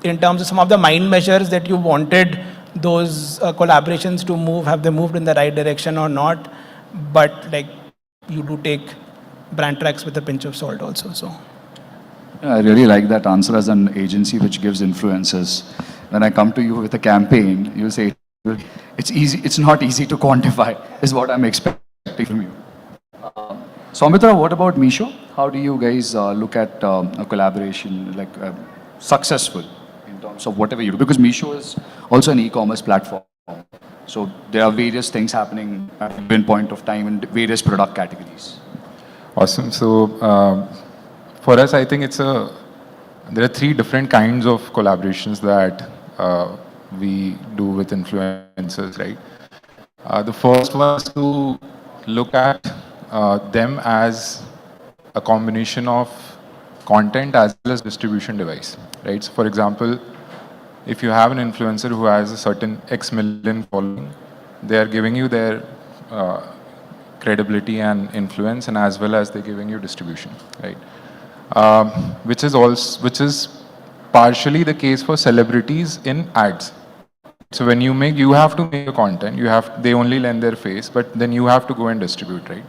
in terms of some of the mind measures that you wanted those collaborations to move. Have they moved in the right direction or not? But like you do take brand tracks with a pinch of salt also. So I really like that answer as an agency which gives influencers. When I come to you with a campaign, you say it's easy. It's not easy to quantify, is what I'm expecting from you. Soumitra, what about Meesho? How do you guys look at a collaboration like successful in terms of whatever you do? Because Meesho is also an e-commerce platform. So there are various things happening at a given point of time in various product categories. Awesome. So for us, I think there are three different kinds of collaborations that we do with influencers, right? The first one is to look at them as a combination of content as well as distribution device, right? So for example, if you have an influencer who has a certain X million following, they are giving you their credibility and influence, and as well as they're giving you distribution, right? Which is partially the case for celebrities in ads. So when you have to make a content, they only lend their face, but then you have to go and distribute, right?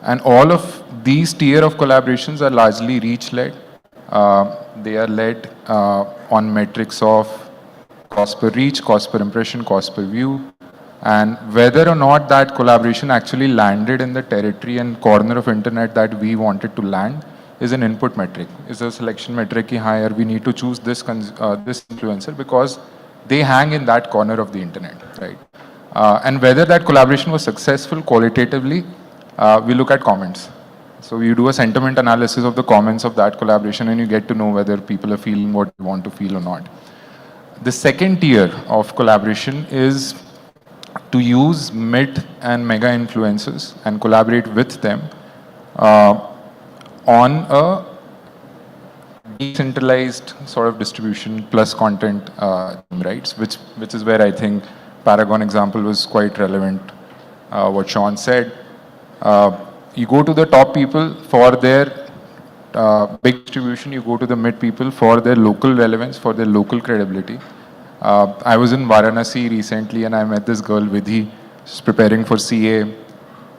And all of these tier of collaborations are largely reach-led. They are led on metrics of cost per reach, cost per impression, cost per view, and whether or not that collaboration actually landed in the territory and corner of internet that we wanted to land is an input metric, is a selection metric. Higher, we need to choose this influencer because they hang in that corner of the internet, right? And whether that collaboration was successful qualitatively, we look at comments. So you do a sentiment analysis of the comments of that collaboration and you get to know whether people are feeling what they want to feel or not. The second tier of collaboration is to use mid and mega influencers and collaborate with them on a decentralized sort of distribution plus content rights, which is where I think Paragon example was quite relevant. What Sean said, you go to the top people for their big distribution, you go to the mid people for their local relevance, for their local credibility. I was in Varanasi recently and I met this girl Vidhi. She's preparing for CA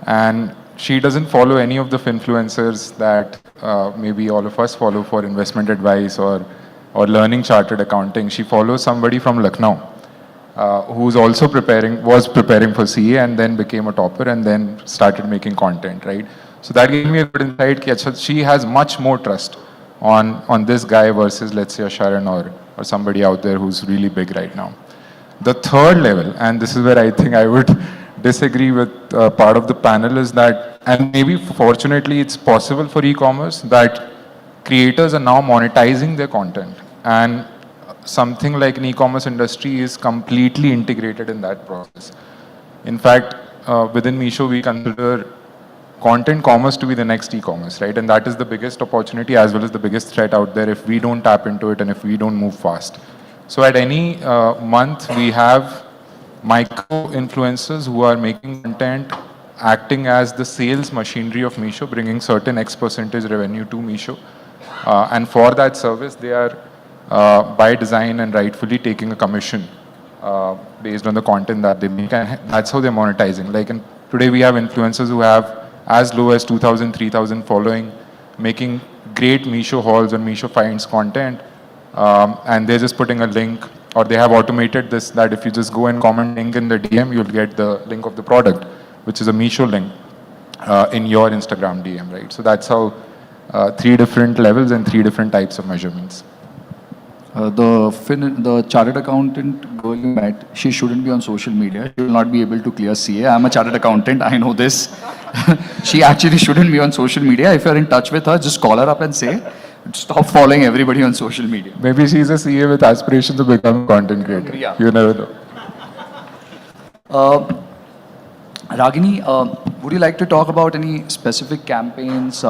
and she doesn't follow any of the influencers that maybe all of us follow for investment advice or or learning chartered accounting. She follows somebody from Lucknow who's also was preparing for CA and then became a topper and then started making content, right? So that gave me a good insight. She has much more trust on this guy versus, let's say, a Sharon or somebody out there who's really big right now. The third level, and this is where I think I would disagree with part of the panel, is that, and maybe fortunately it's possible for e-commerce, that creators are now monetizing their content, and something like an e-commerce industry is completely integrated in that process. In fact, within Meesho, we consider content commerce to be the next e-commerce, right? And that is the biggest opportunity as well as the biggest threat out there if we don't tap into it and if we don't move fast. So at any month, we have micro influencers who are making content, acting as the sales machinery of Meesho, bringing certain X percentage revenue to Meesho. And for that service, they are by design and rightfully taking a commission based on the content that they make, and that's how they're monetizing. Like today we have influencers who have as low as 2,000, 3,000 following, making great Meesho hauls and Meesho finds content, and they're just putting a link, or they have automated this, that if you just go and comment link in the DM, you'll get the link of the product, which is a Meesho link in your Instagram DM, right? So that's how 3 different levels and 3 different types of measurements. The chartered accountant girl you met, she shouldn't be on social media. She will not be able to clear CA. I'm a chartered accountant, I know this. She actually shouldn't be on social media. If you're in touch with her, just call her up and say, stop following everybody on social media. Maybe she's a CA with aspirations to become a content creator. Yeah. You never know. Ragini, would you like to talk about any specific campaigns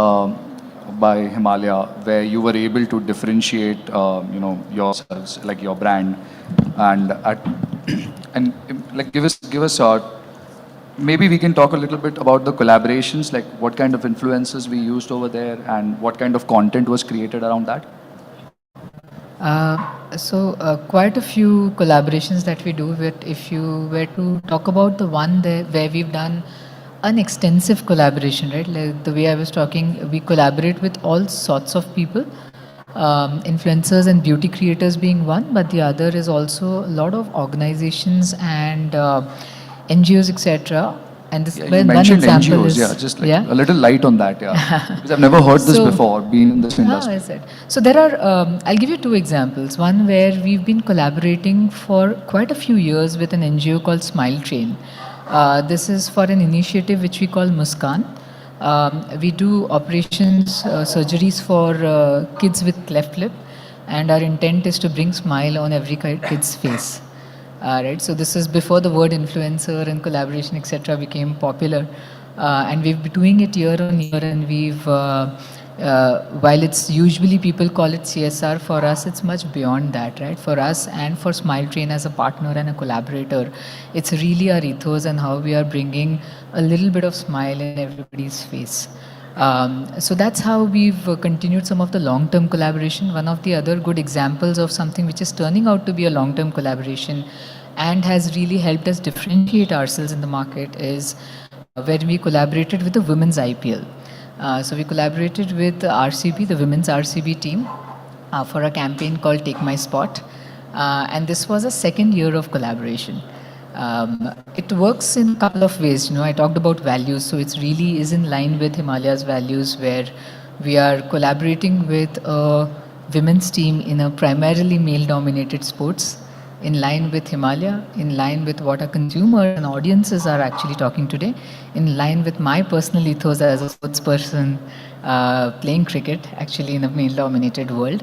by Himalaya where you were able to differentiate, yourselves, like your brand, and like give us maybe we can talk a little bit about the collaborations, like what kind of influences we used over there and what kind of content was created around that. Quite a few collaborations that we do with, if you were to talk about the one where we've done an extensive collaboration, right? Like the way I was talking, we collaborate with all sorts of people, influencers and beauty creators being one, but the other is also a lot of organizations and NGOs, etc. And this You one mentioned example NGOs, is, just like a little light on that, because I've never heard this before, being in this industry. Is it? So there are, I'll give you 2 examples. One where we've been collaborating for quite a few years with an NGO called Smile Train. This is for an initiative which we call Muskan. We do operations, surgeries for kids with cleft lip, and our intent is to bring smile on every kid's face. Right, so this is before the word influencer and collaboration, etc. became popular, and we've been doing it year on year, and we've while it's usually people call it CSR, for us it's much beyond that, right? For us and for Smile Train as a partner and a collaborator, it's really our ethos and how we are bringing a little bit of smile in everybody's face. So that's how we've continued some of the long-term collaboration. One of the other good examples of something which is turning out to be a long-term collaboration and has really helped us differentiate ourselves in the market is when we collaborated with the women's IPL. So we collaborated with RCB, the women's RCB team, for a campaign called Take My Spot. And this was a 2nd year of collaboration. It works in a couple of ways. I talked about values, so it really is in line with Himalaya's values, where we are collaborating with a women's team in a primarily male-dominated sports, in line with Himalaya, in line with what our consumers and audiences are actually talking today, in line with my personal ethos as a sports person playing cricket, actually in a male-dominated world.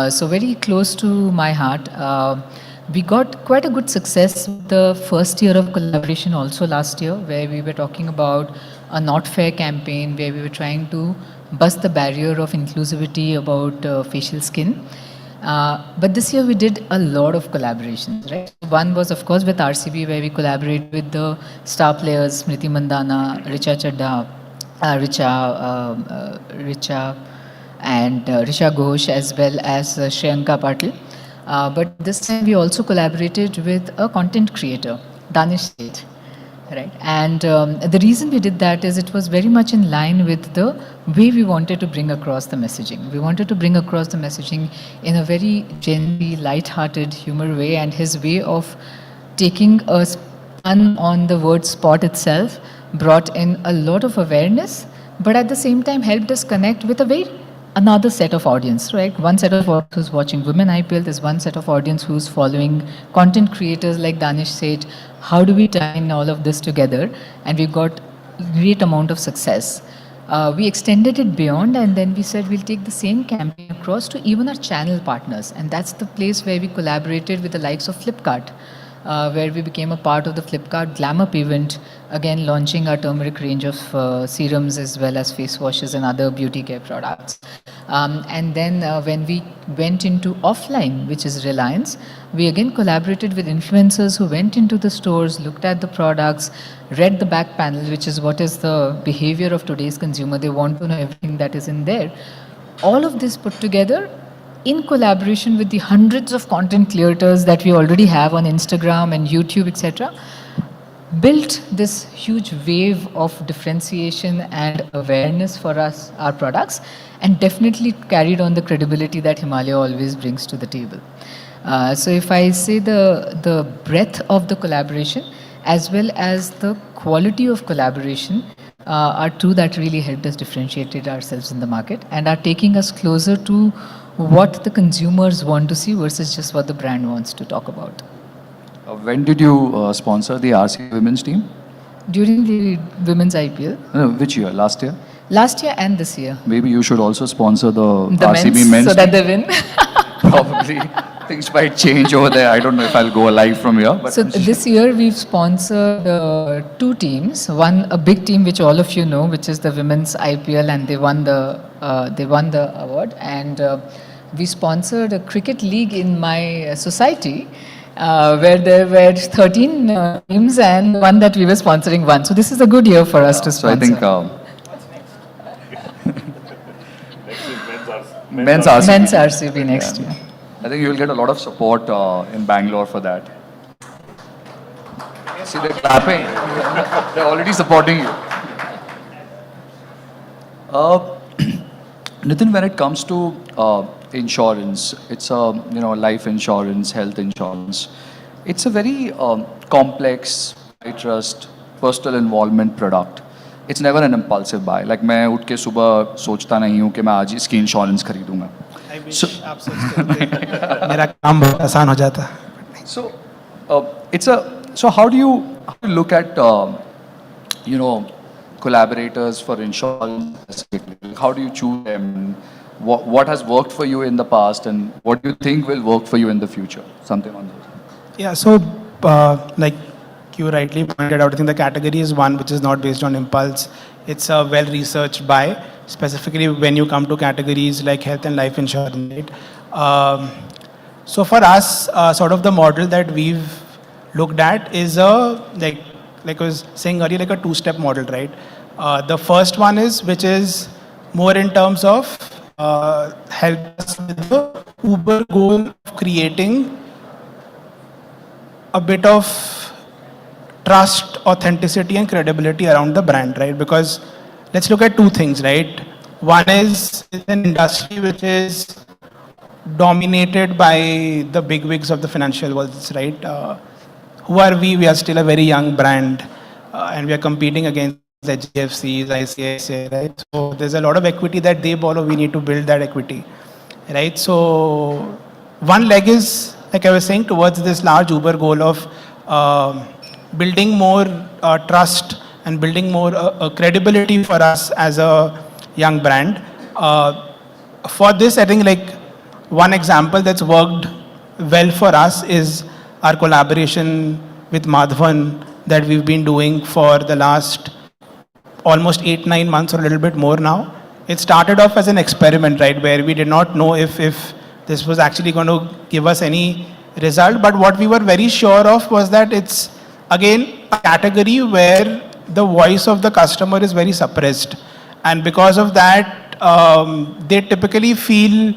So very close to my heart. We got quite a good success with the 1st year of collaboration also last year, where we were talking about a Not Fair campaign, where we were trying to bust the barrier of inclusivity about facial skin. But this year we did a lot of collaborations, right? One was, of course, with RCB, where we collaborate with the star players Smriti Mandhana, Richa Chadha, Richa and Risha Ghosh, as well as Shreyanka Patil. But this time we also collaborated with a content creator, Danish Seth. Right. And the reason we did that is it was very much in line with the way we wanted to bring across the messaging. We wanted to bring across the messaging in a very genuinely light-hearted humor way, and his way of taking a spun on the word sport itself brought in a lot of awareness, but at the same time helped us connect with a very another set of audience, right? One set of audience who's watching women IPL, there's one set of audience who's following content creators like Danish said. How do we tie in all of this together? And we got great amount of success. We extended it beyond, and then we said we'll take the same campaign across to even our channel partners. And that's the place where we collaborated with the likes of Flipkart, where we became a part of the Flipkart Glam Up event, again launching our turmeric range of serums as well as face washes and other beauty care products. And then when we went into offline, which is Reliance, we again collaborated with influencers who went into the stores, looked at the products, read the back panel, which is what is the behavior of today's consumer. They want to know everything that is in there. All of this put together in collaboration with the hundreds of content creators that we already have on Instagram and YouTube, etc., built this huge wave of differentiation and awareness for us, our products, and definitely carried on the credibility that Himalaya always brings to the table. So if I say the breadth of the collaboration as well as the quality of collaboration are two that really helped us differentiate ourselves in the market and are taking us closer to what the consumers want to see versus just what the brand wants to talk about. When did you sponsor the RC women's team? During the women's IPL. No, which year? Last year? Last year and this year. Maybe you should also sponsor the men's RCB men's so that team. they win. Probably. Things might change over there. I don't know if I'll go live from here. But so this year we've sponsored two teams. One, a big team which all of you know, which is the women's IPL, and they won the award. And we sponsored a cricket league in my society, where there were 13 teams and one that we were sponsoring one. So this is a good year for us to sponsor. So I think men's RCB. Men's RCB next year. I think you will get a lot of support in Bangalore for that. See, they're clapping. They're already supporting you. Nitin, when it comes to insurance, it's life insurance, health insurance. It's a very complex, I trust, personal involvement product. It's never an impulsive buy. Like मैं उठ के सुबह सोचता नहीं हूँ कि मैं आज इसकी इंश्योरेंस खरीदूंगा. आप सोचते हो मेरा काम बहुत आसान हो जाता. So how do you look at collaborators for insurance specifically? How do you choose them? What has worked for you in the past and what do you think will work for you in the future? Something on those. Yeah, so like you rightly pointed out, I think the category is one which is not based on impulse. It's a well-researched buy, specifically when you come to categories like health and life insurance. Right? So for us, sort of the model that we've looked at is like I was saying earlier, like a two-step model, right? The first one is, which is more in terms of help us with the uber goal of creating a bit of trust, authenticity and credibility around the brand, right? Because let's look at two things, right? One is it's an industry which is dominated by the bigwigs of the financial world, right? Who are we? We are still a very young brand and we are competing against the GFCs, ICICI, right? So there's a lot of equity that they borrow. We need to build that equity, right? So one leg is, like I was saying, towards this large Uber goal of building more trust and building more credibility for us as a young brand. For this, I think like one example that's worked well for us is our collaboration with Madhavan that we've been doing for the last almost 8-9 months or a little bit more now. It started off as an experiment, right, where we did not know if this was actually going to give us any result. But what we were very sure of was that it's, again, a category where the voice of the customer is very suppressed. And because of that, they typically feel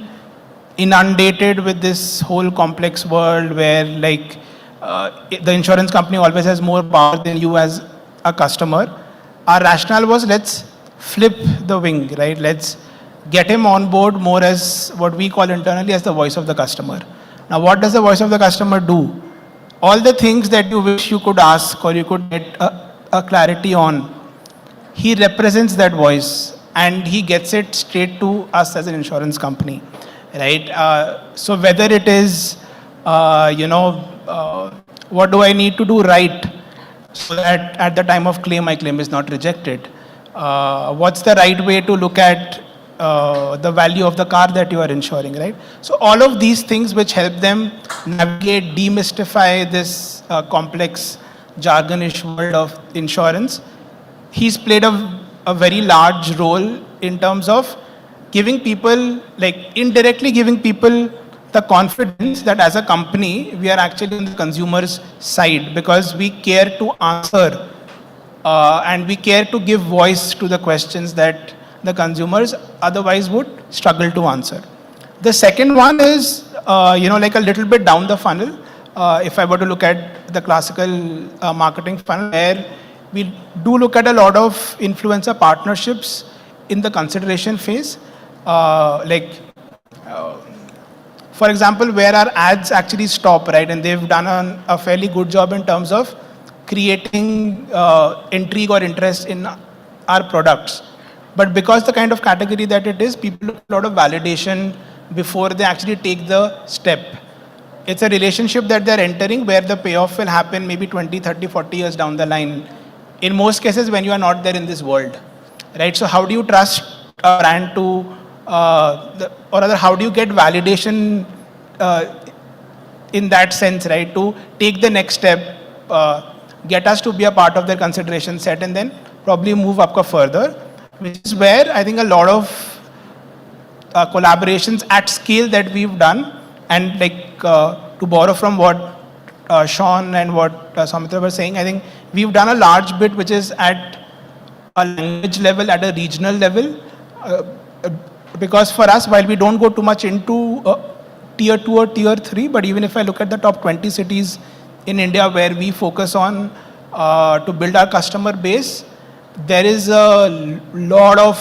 inundated with this whole complex world where like the insurance company always has more power than you as a customer, our rationale was let's flip the wing, right? Let's get him on board more as what we call internally as the voice of the customer. Now, what does the voice of the customer do? All the things that you wish you could ask or you could get a clarity on, he represents that voice and he gets it straight to us as an insurance company, right? So whether it is, what do I need to do right so that at the time of claim, my claim is not rejected? What's the right way to look at the value of the car that you are insuring, right? So all of these things which help them navigate, demystify this complex jargonish world of insurance, he's played a very large role in terms of giving people, like indirectly giving people the confidence that as a company, we are actually on the consumer's side because we care to answer and we care to give voice to the questions that the consumers otherwise would struggle to answer. The second one is, like a little bit down the funnel. If I were to look at the classical marketing funnel, where we do look at a lot of influencer partnerships in the consideration phase. For example, where our ads actually stop, right? And they've done a fairly good job in terms of creating intrigue or interest in our products. But because the kind of category that it is, people look at a lot of validation before they actually take the step. It's a relationship that they're entering where the payoff will happen maybe 20, 30, 40 years down the line. In most cases when you are not there in this world, right? So how do you trust a brand to, or rather how do you get validation in that sense, right? To take the next step, get us to be a part of their consideration set and then probably move up further, which is where I think a lot of collaborations at scale that we've done, and to borrow from what Sean and what Samitra were saying, I think we've done a large bit which is at a language level, at a regional level, because for us, while we don't go too much into tier 2 or tier 3, but even if I look at the top 20 cities in India where we focus on to build our customer base, there is a lot of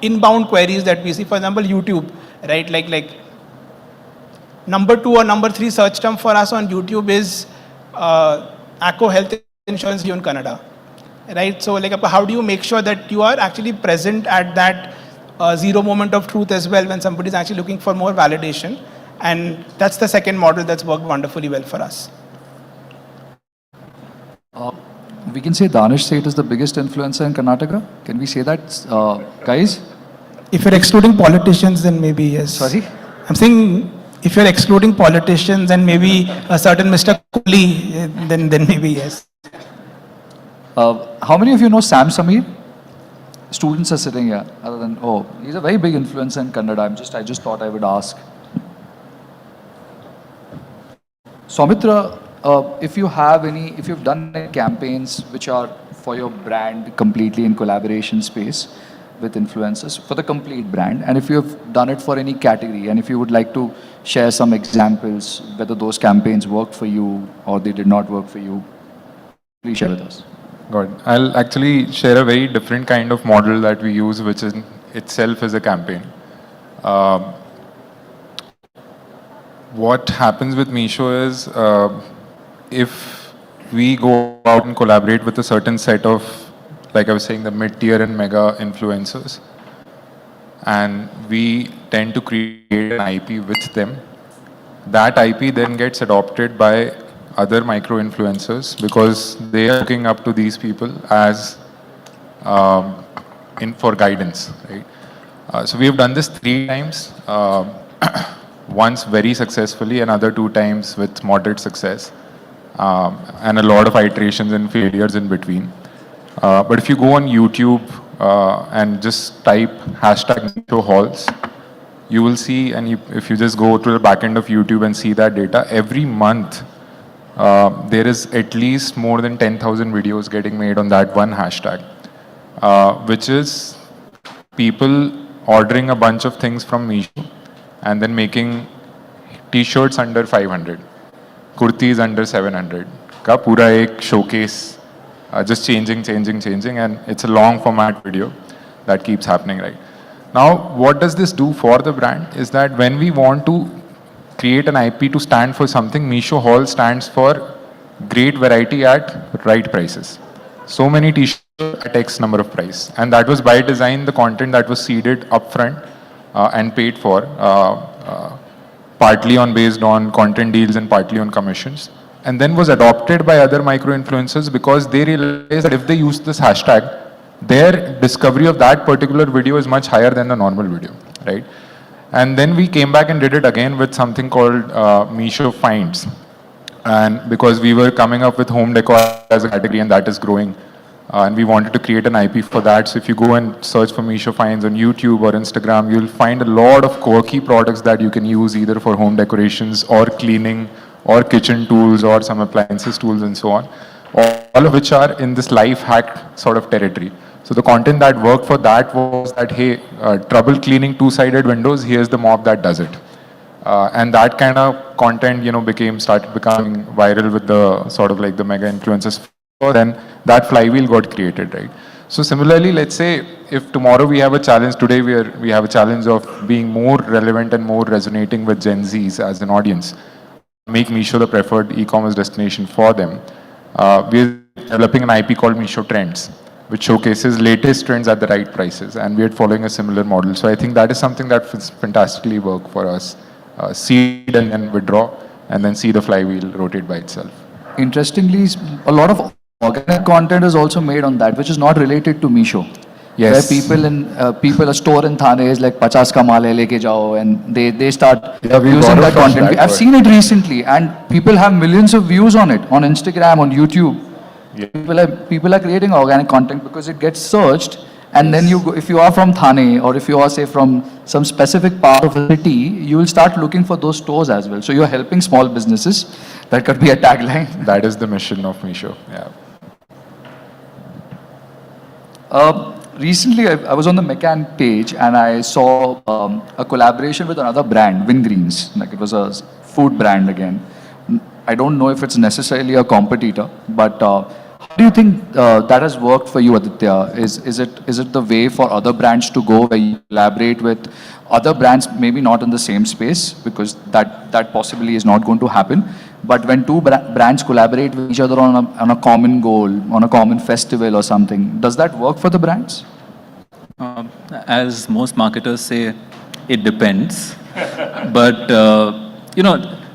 inbound queries that we see. For example, YouTube, right? Like number 2 or number 3 search term for us on YouTube is Acco Health Insurance in Canada, right? So how do you make sure that you are actually present at that zero moment of truth as well when somebody is actually looking for more validation? And that's the second model that's worked wonderfully well for us. We can say Danish Seth is the biggest influencer in Karnataka. Can we say that, guys? If you're excluding politicians, then maybe yes. Sorry? I'm saying if you're excluding politicians and maybe a certain Mr. Kohli, then maybe yes. How many of you know Sam Samir? Students are sitting here. Other than, he's a very big influencer in Kannada. I just thought I would ask. Soumitra, if you've done any campaigns which are for your brand completely in collaboration space with influencers for the complete brand, and if you've done it for any category, and if you would like to share some examples, whether those campaigns worked for you or they did not work for you, please share with us. Good. I'll actually share a very different kind of model that we use, which in itself is a campaign. What happens with Meesho is, if we go out and collaborate with a certain set of, like I was saying, the mid-tier and mega influencers, and we tend to create an IP with them, that IP then gets adopted by other micro-influencers because they are looking up to these people as for guidance, right? So we have done this 3 times, once very successfully, another 2 times with moderate success, and a lot of iterations and failures in between. But if you go on YouTube and just type #Meesho you will see, and if you just go to the back end of YouTube and see that data, every month there is at least more than 10,000 videos getting made on that one hashtag, which is people ordering a bunch of things from Meesho and then making t-shirts under 500, kurtis under 700 का पूरा एक showcase just changing, and it's a long format video that keeps happening, right? Now, what does this do for the brand is that when we want to create an IP to stand for something, Meesho Hall stands for great variety at right prices. So many t-shirts at X number of price. And that was by design the content that was seeded upfront and paid for, partly based on content deals and partly on commissions. And then was adopted by other micro-influencers because they realized that if they use this hashtag, their discovery of that particular video is much higher than the normal video, right? And then we came back and did it again with something called Meesho Finds. And because we were coming up with home decor as a category and that is growing. And we wanted to create an IP for that. So if you go and search for Meesho Finds on YouTube or Instagram, you'll find a lot of quirky products that you can use either for home decorations or cleaning or kitchen tools or some appliances tools and so on. All of which are in this life hack sort of territory. So the content that worked for that was that, hey, trouble cleaning two-sided windows, here's the mop that does it. And that kind of content, started becoming viral with the sort of like the mega influencers. Then that flywheel got created, right? So similarly, let's say if tomorrow we have a challenge, today we have a challenge of being more relevant and more resonating with Gen Zs as an audience, make Meesho the preferred e-commerce destination for them. We're developing an IP called Meesho Trends, which showcases latest trends at the right prices, and we're following a similar model. So I think that is something that fantastically work for us. Seed and then withdraw, and then see the flywheel rotate by itself. Interestingly, a lot of organic content is also made on that, which is not related to Meesho. Yes. Where people a store in Thane is like 50 ka maal hai, leke jao, and they start using that content. I've seen it recently, and people have millions of views on it, on Instagram, on YouTube. Yeah. People are creating organic content because it gets searched, and then you go, if you are from Thane or if you are, say, from some specific part of the city, you will start looking for those stores as well. So you're helping small businesses. That could be a tagline. That is the mission of Meesho. Yeah. Recently, I was on the McCann page and I saw a collaboration with another brand, Wingreens. Like it was a food brand again. I don't know if it's necessarily a competitor, but how do you think that has worked for you, Aditya? Is it the way for other brands to go where you collaborate with other brands, maybe not in the same space, because that possibly is not going to happen, but when two brands collaborate with each other on a common goal, on a common festival or something, does that work for the brands? As most marketers say, it depends. But,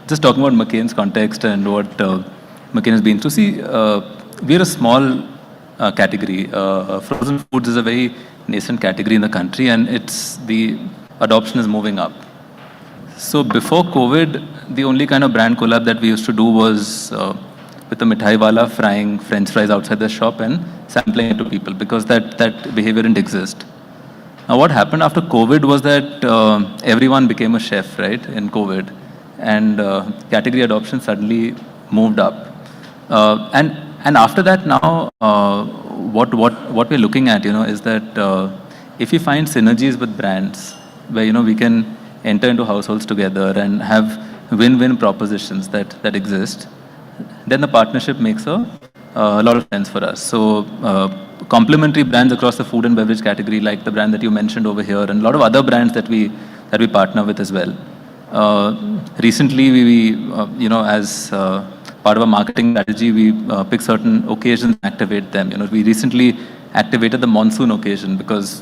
just talking about McCain's context and what McCain has been through, see, we're a small category. Frozen foods is a very nascent category in the country, and the adoption is moving up. So before COVID, the only kind of brand collab that we used to do was with the mithai wala frying French fries outside the shop and sampling it to people, because that behavior didn't exist. Now what happened after COVID was that everyone became a chef, right, in COVID, and category adoption suddenly moved up. And after that now, what we're looking at, is that if we find synergies with brands where, we can enter into households together and have win-win propositions that exist, then the partnership makes a lot of sense for us. So complementary brands across the food and beverage category, like the brand that you mentioned over here, and a lot of other brands that we partner with as well. Recently, we as part of our marketing strategy, we pick certain occasions and activate them. We recently activated the monsoon occasion because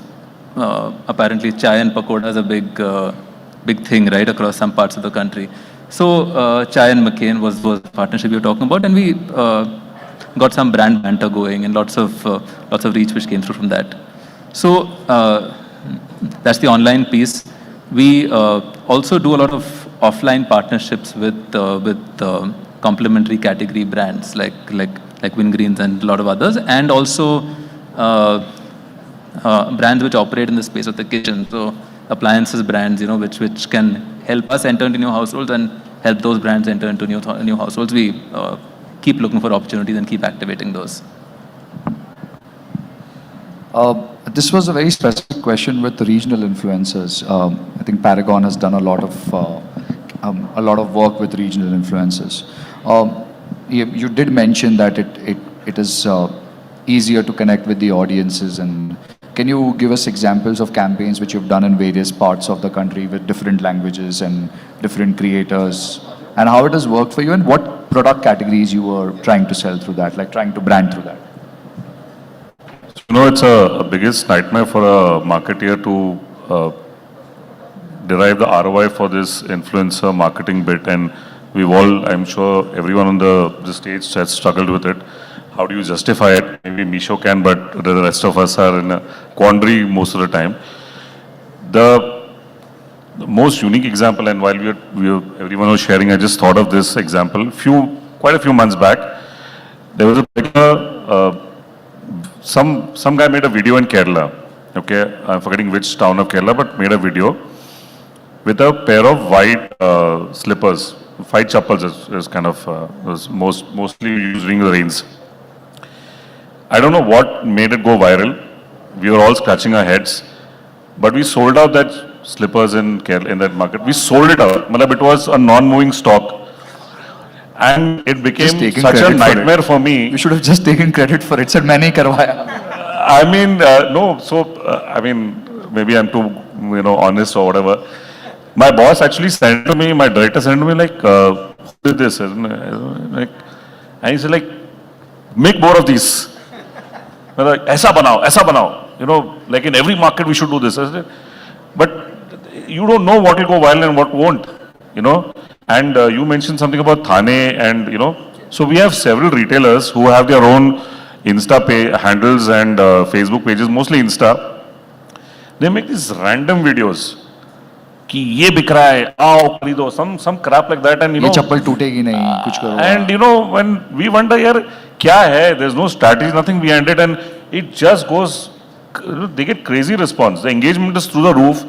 apparently chai and pakoda is a big thing, right, across some parts of the country. So Chai and McCain was the partnership you were talking about, and we got some brand banter going and lots of reach which came through from that. So that's the online piece. We also do a lot of offline partnerships with complementary category brands like Wingreens and a lot of others, and also brands which operate in the space of the kitchen. So appliances brands, which can help us enter into new households and help those brands enter into new households. We keep looking for opportunities and keep activating those. This was a very specific question with the regional influencers. I think Paragon has done a lot of work with regional influencers. You did mention that it is easier to connect with the audiences? And can you give us examples of campaigns which you've done in various parts of the country with different languages and different creators, and how it has worked for you, and what product categories you were trying to sell through that, like trying to brand through that? You know, it's a biggest nightmare for a marketeer to derive the ROI for this influencer marketing bit, and we've all, I'm sure everyone on the stage has struggled with it. How do you justify it? Maybe Misho can, but the rest of us are in a quandary most of the time. The most unique example, and while everyone was sharing, I just thought of this example. Quite a few months back, there was some guy made a video in Kerala. Okay, I'm forgetting which town of Kerala, but made a video with a pair of white slippers. White chappals is kind of was mostly used during the rains. I don't know what made it go viral. We were all scratching our heads, but we sold out that slippers in Kerala, in that market. We sold it out. It was a non-moving stock, and it became such a nightmare for me. You should have just taken credit for it. Said, "Maine hi karwaya." I mean, no. So I mean, maybe I'm too honest or whatever. My boss actually sent to me. My director sent to me like, "Who did this?" And he said like, "Make more of these." Like, "Aisa banao." You know, like in every market we should do this. I said, but you don't know what will go viral and what won't. You know. And you mentioned something about Thane, and so we have several retailers who have their own Insta handles and Facebook pages, mostly Insta. They make these random videos. कि ये बिक रहा है, आओ खरीदो, some crap like that, and ये चप्पल टूटेगी नहीं, कुछ करो. And when we wonder यार क्या है, there's no strategy, nothing behind it, and it just goes. They get crazy response. The engagement is through the roof.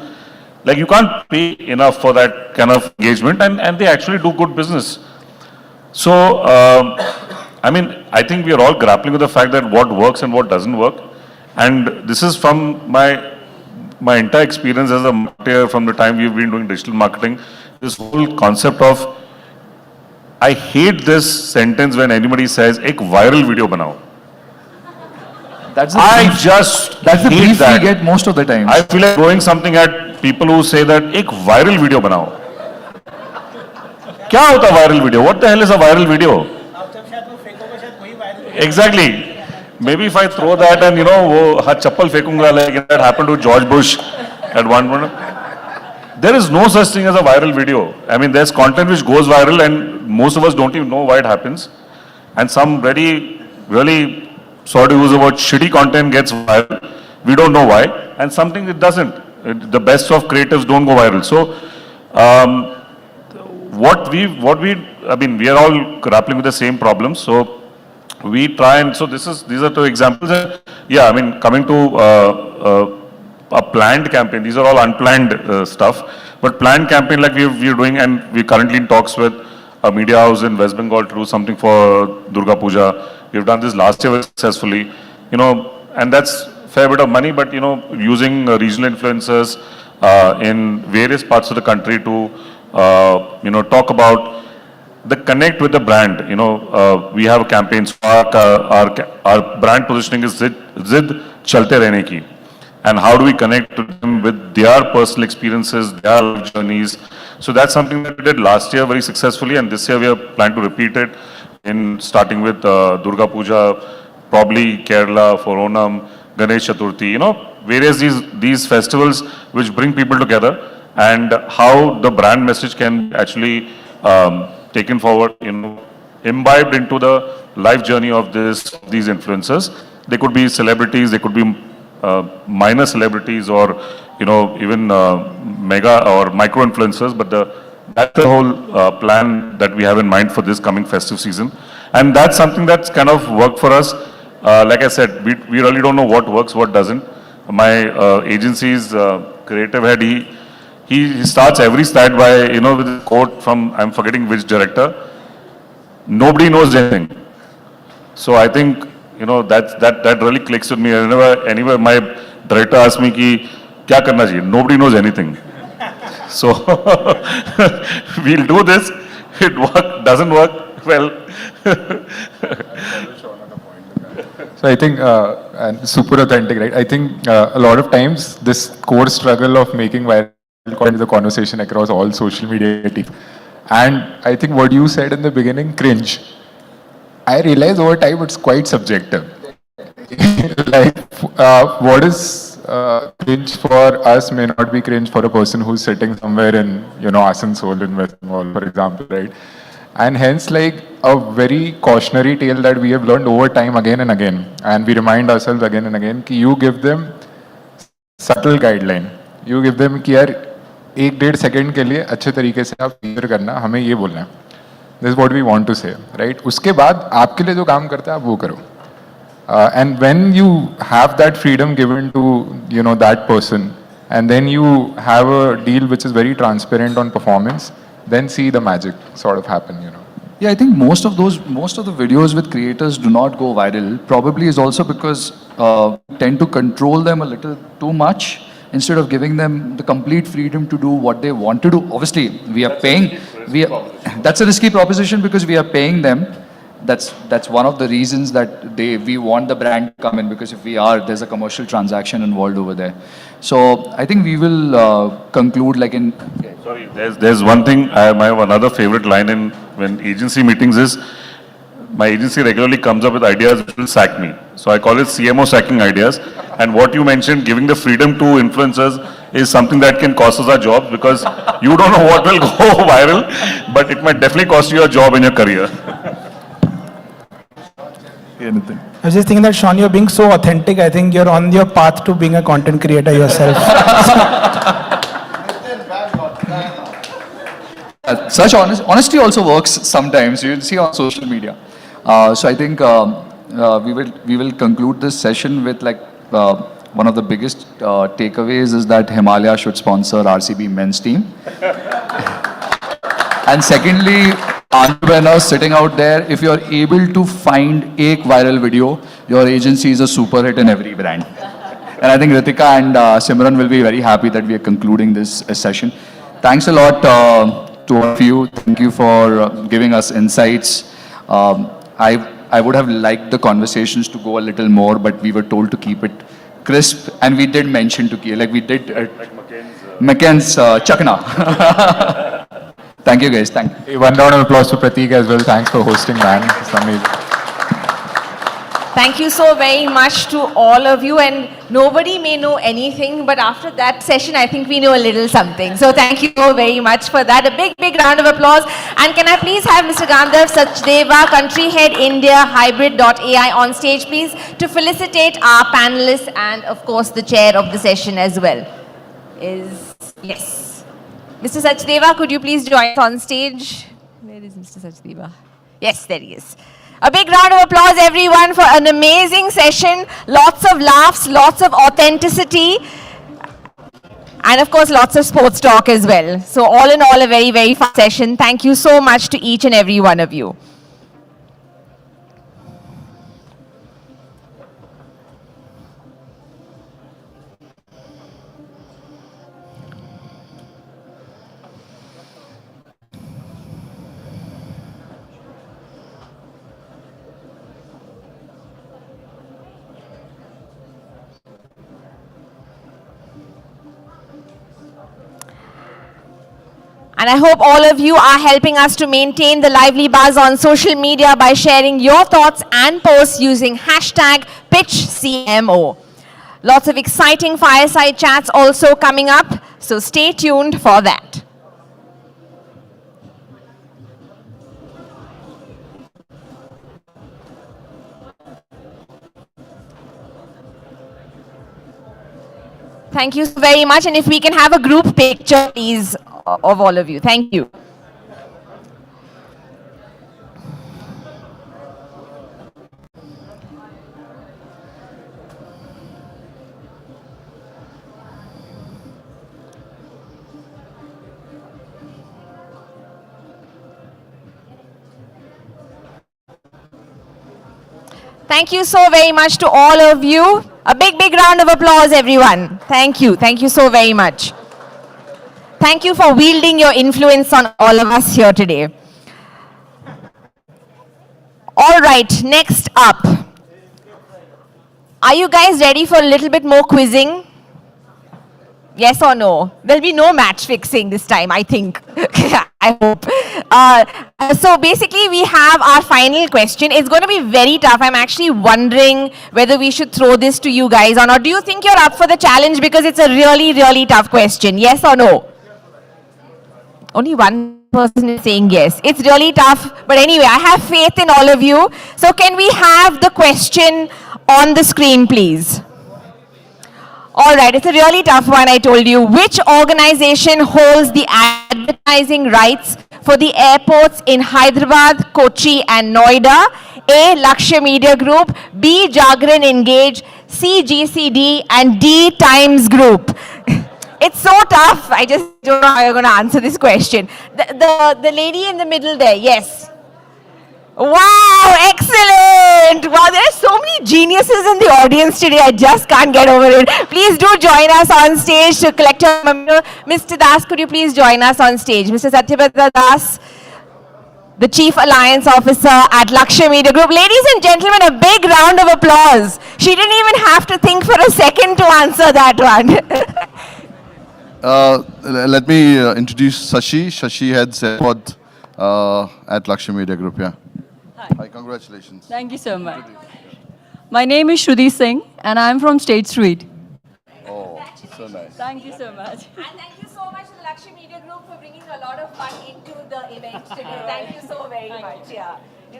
Like you can't pay enough for that kind of engagement, and they actually do good business. So I mean, I think we are all grappling with the fact that what works and what doesn't work, and this is from my entire experience as a marketer from the time we've been doing digital marketing. This whole concept of, I hate this sentence when anybody says, "Ek viral video banao." That's the brief we get most of the time. I feel like throwing something at people who say that, "Ek viral video banao." क्या होता है viral video? What the hell is a viral video? Exactly. Maybe if I throw that and वो हाथ चप्पल फेंकूंगा, like that happened to George Bush at one point. There is no such thing as a viral video. I mean, there's content which goes viral and most of us don't even know why it happens. And some really, sorry to use the word, shitty content gets viral. We don't know why. And something it doesn't. The best of creatives don't go viral. So, I mean, we are all grappling with the same problems. So, we try and, so these are two examples. Yeah, I mean, coming to a planned campaign, these are all unplanned stuff, but planned campaign like we're doing, and we're currently in talks with a media house in West Bengal to do something for Durga Puja. We've done this last year successfully, and that's fair bit of money, but using regional influencers in various parts of the country to talk about the connect with the brand. We have campaigns. Our brand positioning is Zid Chalte Rehne Ki. And how do we connect to them with their personal experiences, their life journeys? So that's something that we did last year very successfully, and this year we are planning to repeat it in starting with Durga Puja, probably Kerala for Onam, Ganesh Chaturthi, various these festivals which bring people together, and how the brand message can actually taken forward, imbibed into the life journey of these influencers. They could be celebrities, they could be minor celebrities, or even mega or micro influencers. But that's the whole plan that we have in mind for this coming festive season, and that's something that's kind of worked for us. Like I said, we really don't know what works, what doesn't. My agency's creative head, he starts every slide by, with a quote from, I'm forgetting which director, "Nobody knows anything." So I think, that really clicks with me. Whenever my director asks me, ki, "Kya karna chahiye?" Nobody knows anything. So we'll do this. It doesn't work, well. So I think, and super authentic, right? I think a lot of times this core struggle of making viral content is a conversation across all social media teams. And I think what you said in the beginning, cringe. I realize over time it's quite subjective. Like, what is cringe for us may not be cringe for a person who's sitting somewhere in, Asansol in West Bengal, for example, right? And hence, like, a very cautionary tale that we have learned over time again and again. And we remind ourselves again and again कि you give them subtle guideline. You give them कि यार 1-1.5 second के लिए अच्छे तरीके से आप feature करना, हमें ये बोलना है. This is what we want to say, right? उसके बाद आपके लिए जो काम करता है आप वो करो. And when you have that freedom given to, that person, and then you have a deal which is very transparent on performance, then see the magic sort of happen. Yeah, I think most of the videos with creators do not go viral. Probably is also because we tend to control them a little too much instead of giving them the complete freedom to do what they want to do. Obviously, we are paying. That's a risky proposition because we are paying them. That's one of the reasons that we want the brand to come in, because if we are, there's a commercial transaction involved over there. So I think we will conclude like in. Sorry, there's one thing. I have another favorite line in when agency meetings is, my agency regularly comes up with ideas which will sack me. So I call it CMO sacking ideas. And what you mentioned, giving the freedom to influencers, is something that can cost us our jobs, because you don't know what will go viral, but it might definitely cost you a job in your career. Anything. I was just thinking that, Sean, you're being so authentic. I think you're on your path to being a content creator yourself. Such honesty also works sometimes. You'll see on social media. So I think we will conclude this session with like one of the biggest takeaways is that Himalaya should sponsor RCB men's team. And secondly, entrepreneurs sitting out there, if you're able to find a viral video, your agency is a super hit in every brand. And I think Ritika and Simran will be very happy that we are concluding this session. Thanks a lot to all of you. Thank you for giving us insights. I would have liked the conversations to go a little more, but we were told to keep it crisp. And we did mention to, like we did McCann's Chakna. Thank you guys. Thank you. One round of applause for Prateek as well. Thanks for hosting, man. It's amazing. Thank you so very much to all of you. And nobody may know anything, but after that session, I think we know a little something. So thank you so very much for that. A big, big round of applause. And can I please have Mr. Gandharv Sachdeva, Country Head India Hybrid.ai on stage, please, to felicitate our panelists and, of course, the chair of the session as well. Yes. Mr. Sachdeva, could you please join us on stage? Where is Mr. Sachdeva? Yes, there he is. A big round of applause, everyone, for an amazing session. Lots of laughs, lots of authenticity, and of course, lots of sports talk as well. So all in all, a very, very fun session. Thank you so much to each and every one of you. And I hope all of you are helping us to maintain the lively buzz on social media by sharing your thoughts and posts using hashtag #PitchCMO. Lots of exciting fireside chats also coming up, so stay tuned for that. Thank you very much. And if we can have a group picture, please, of all of you. Thank you. Thank you so very much to all of you. A big, big round of applause, everyone. Thank you. Thank you so very much. Thank you for wielding your influence on all of us here today. All right, next up, Are you guys ready for a little bit more quizzing? Yes or no? There'll be no match fixing this time, I think. I hope. So basically, we have our final question. It's going to be very tough. I'm actually wondering whether we should throw this to you guys or not. Do you think you're up for the challenge? Because it's a really, really tough question. Yes or no? Only one person is saying yes. It's really tough. But anyway, I have faith in all of you. So can we have the question on the screen, please? All right, it's a really tough one, I told you. Which organization holds the advertising rights for the airports in Hyderabad, Kochi and Noida? A. Lakshya Media Group, B. Jagran Engage, C. GCD and D. Times Group. It's so tough, I just don't know how you're going to answer this question. The lady in the middle there, yes. Wow, excellent! Wow, there are so many geniuses in the audience today. I just can't get over it. Please do join us on stage to collect your member. Mr. Das, could you please join us on stage? Mr. Satyabrata Das, the Chief Alliance Officer at Lakshya Media Group. Ladies and gentlemen, a big round of applause. She didn't even have to think for a second to answer that one. Let me introduce Shashi. Shashi heads airport at Lakshya Media Group. Yeah. Hi, congratulations. Thank you so much. My name is Shruti Singh and I'm from State Street. Oh, so nice. Thank you so much. And thank you so much to the Lakshya Media Group for bringing a lot of fun into the event today. Thank you so very much. Yeah.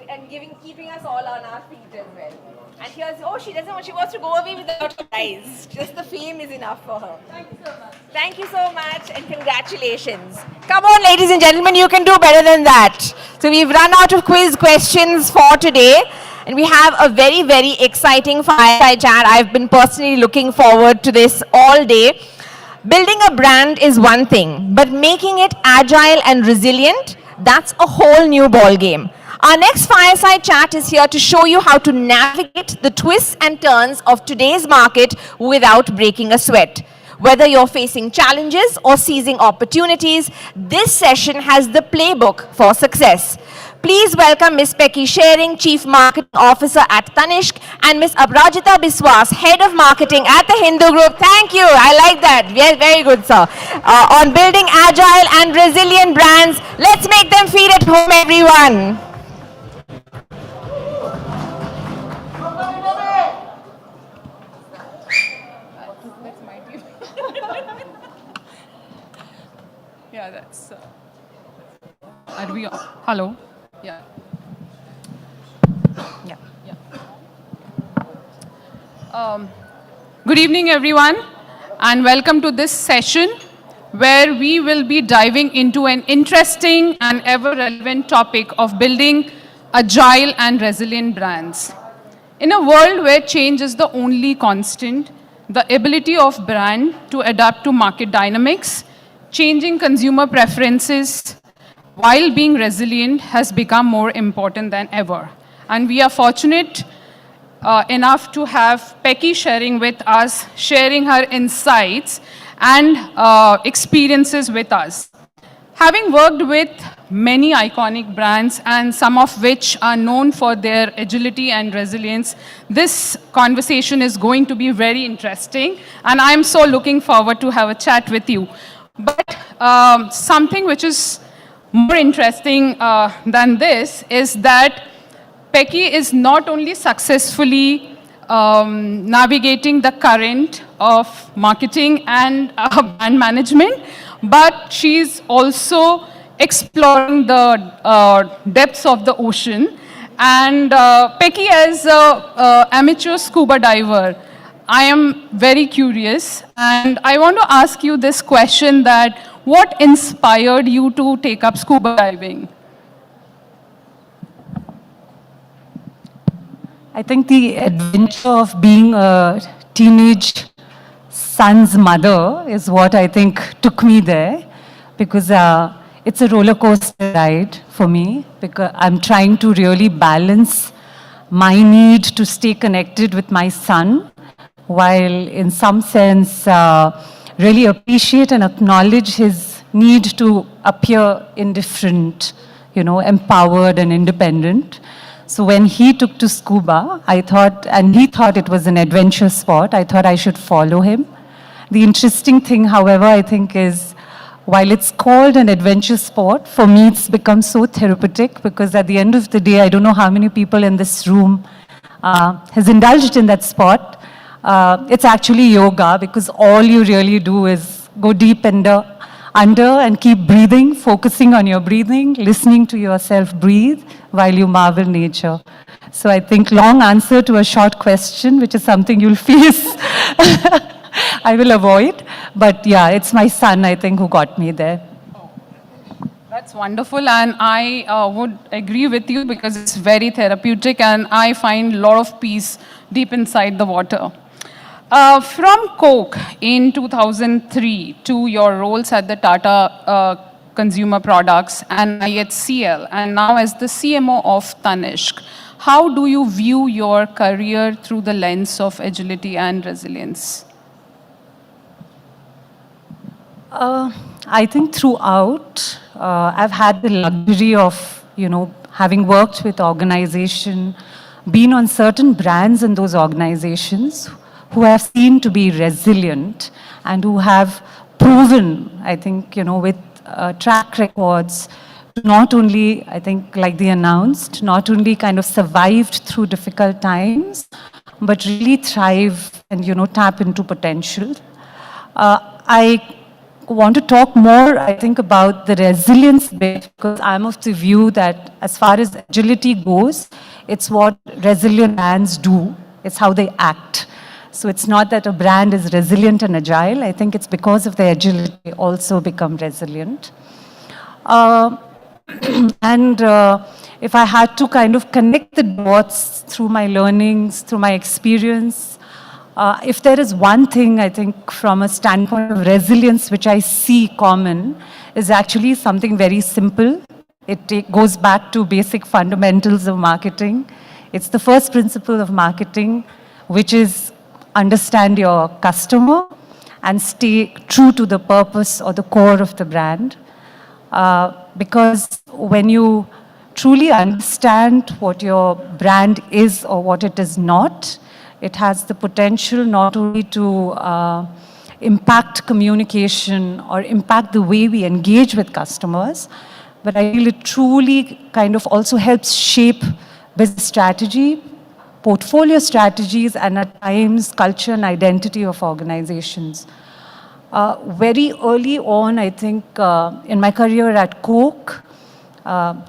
And keeping us all on our feet as well. And here's, oh, she wants to go away without her prize. Just the fame is enough for her. Thank you so much. Thank you so much and congratulations. Come on, ladies and gentlemen, you can do better than that. So we've run out of quiz questions for today. And we have a very, very exciting fireside chat. I've been personally looking forward to this all day. Building a brand is one thing, but making it agile and resilient, that's a whole new ball game. Our next fireside chat is here to show you how to navigate the twists and turns of today's market without breaking a sweat. Whether you're facing challenges or seizing opportunities, this session has the playbook for success. Please welcome Ms. Becky Sharing, Chief Marketing Officer at Tanishq, and Ms. Abrajita Biswas, Head of Marketing at the Hindu Group. Thank you. I like that. Very good, sir. On building agile and resilient brands, let's make them feel at home, everyone. Yeah, that's... are we on? Hello? Yeah. Good evening, everyone, and welcome to this session where we will be diving into an interesting and ever-relevant topic of building agile and resilient brands. In a world where change is the only constant, the ability of brand to adapt to market dynamics, changing consumer preferences, while being resilient has become more important than ever. And we are fortunate enough to have Becky sharing with us, sharing her insights and experiences with us. Having worked with many iconic brands and some of which are known for their agility and resilience, this conversation is going to be very interesting and I'm so looking forward to have a chat with you. But something which is more interesting than this is that Becky is not only successfully navigating the current of marketing and brand management, but she's also exploring the depths of the ocean. And Becky, as an amateur scuba diver, I am very curious and I want to ask you this question, that what inspired you to take up scuba diving? I think the adventure of being a teenage son's mother is what I think took me there, because it's a roller coaster ride for me, because I'm trying to really balance my need to stay connected with my son, while in some sense really appreciate and acknowledge his need to appear indifferent, empowered and independent. So when he took to scuba, I thought, and he thought it was an adventure sport, I thought I should follow him. The interesting thing, however, I think is, while it's called an adventure sport, for me it's become so therapeutic because at the end of the day, I don't know how many people in this room has indulged in that sport. It's actually yoga because all you really do is go deep under and keep breathing, focusing on your breathing, listening to yourself breathe while you marvel nature. So I think long answer to a short question, which is something you'll face. I will avoid. But yeah, it's my son, I think, who got me there. That's wonderful, and I would agree with you because it's very therapeutic, and I find a lot of peace deep inside the water. From Coke in 2003 to your roles at the Tata Consumer Products and IHCL, and now as the CMO of Tanishq, how do you view your career through the lens of agility and resilience? I think throughout, I've had the luxury of, having worked with organization, been on certain brands in those organizations who have seen to be resilient and who have proven, I think, with track records, not only, I think, like they announced, not only kind of survived through difficult times, but really thrive and, tap into potential. I want to talk more, I think, about the resilience bit because I'm of the view that as far as agility goes, it's what resilient brands do. It's how they act. So it's not that a brand is resilient and agile. I think it's because of their agility they also become resilient. And if I had to kind of connect the dots through my learnings, through my experience, if there is one thing, I think, from a standpoint of resilience, which I see common, is actually something very simple. It goes back to basic fundamentals of marketing. It's the first principle of marketing, which is understand your customer and stay true to the purpose or the core of the brand. Because when you truly understand what your brand is or what it is not, it has the potential not only to impact communication or impact the way we engage with customers, but I feel it truly kind of also helps shape business strategy, portfolio strategies, and at times culture and identity of organizations. Very early on, I think, in my career at Coke,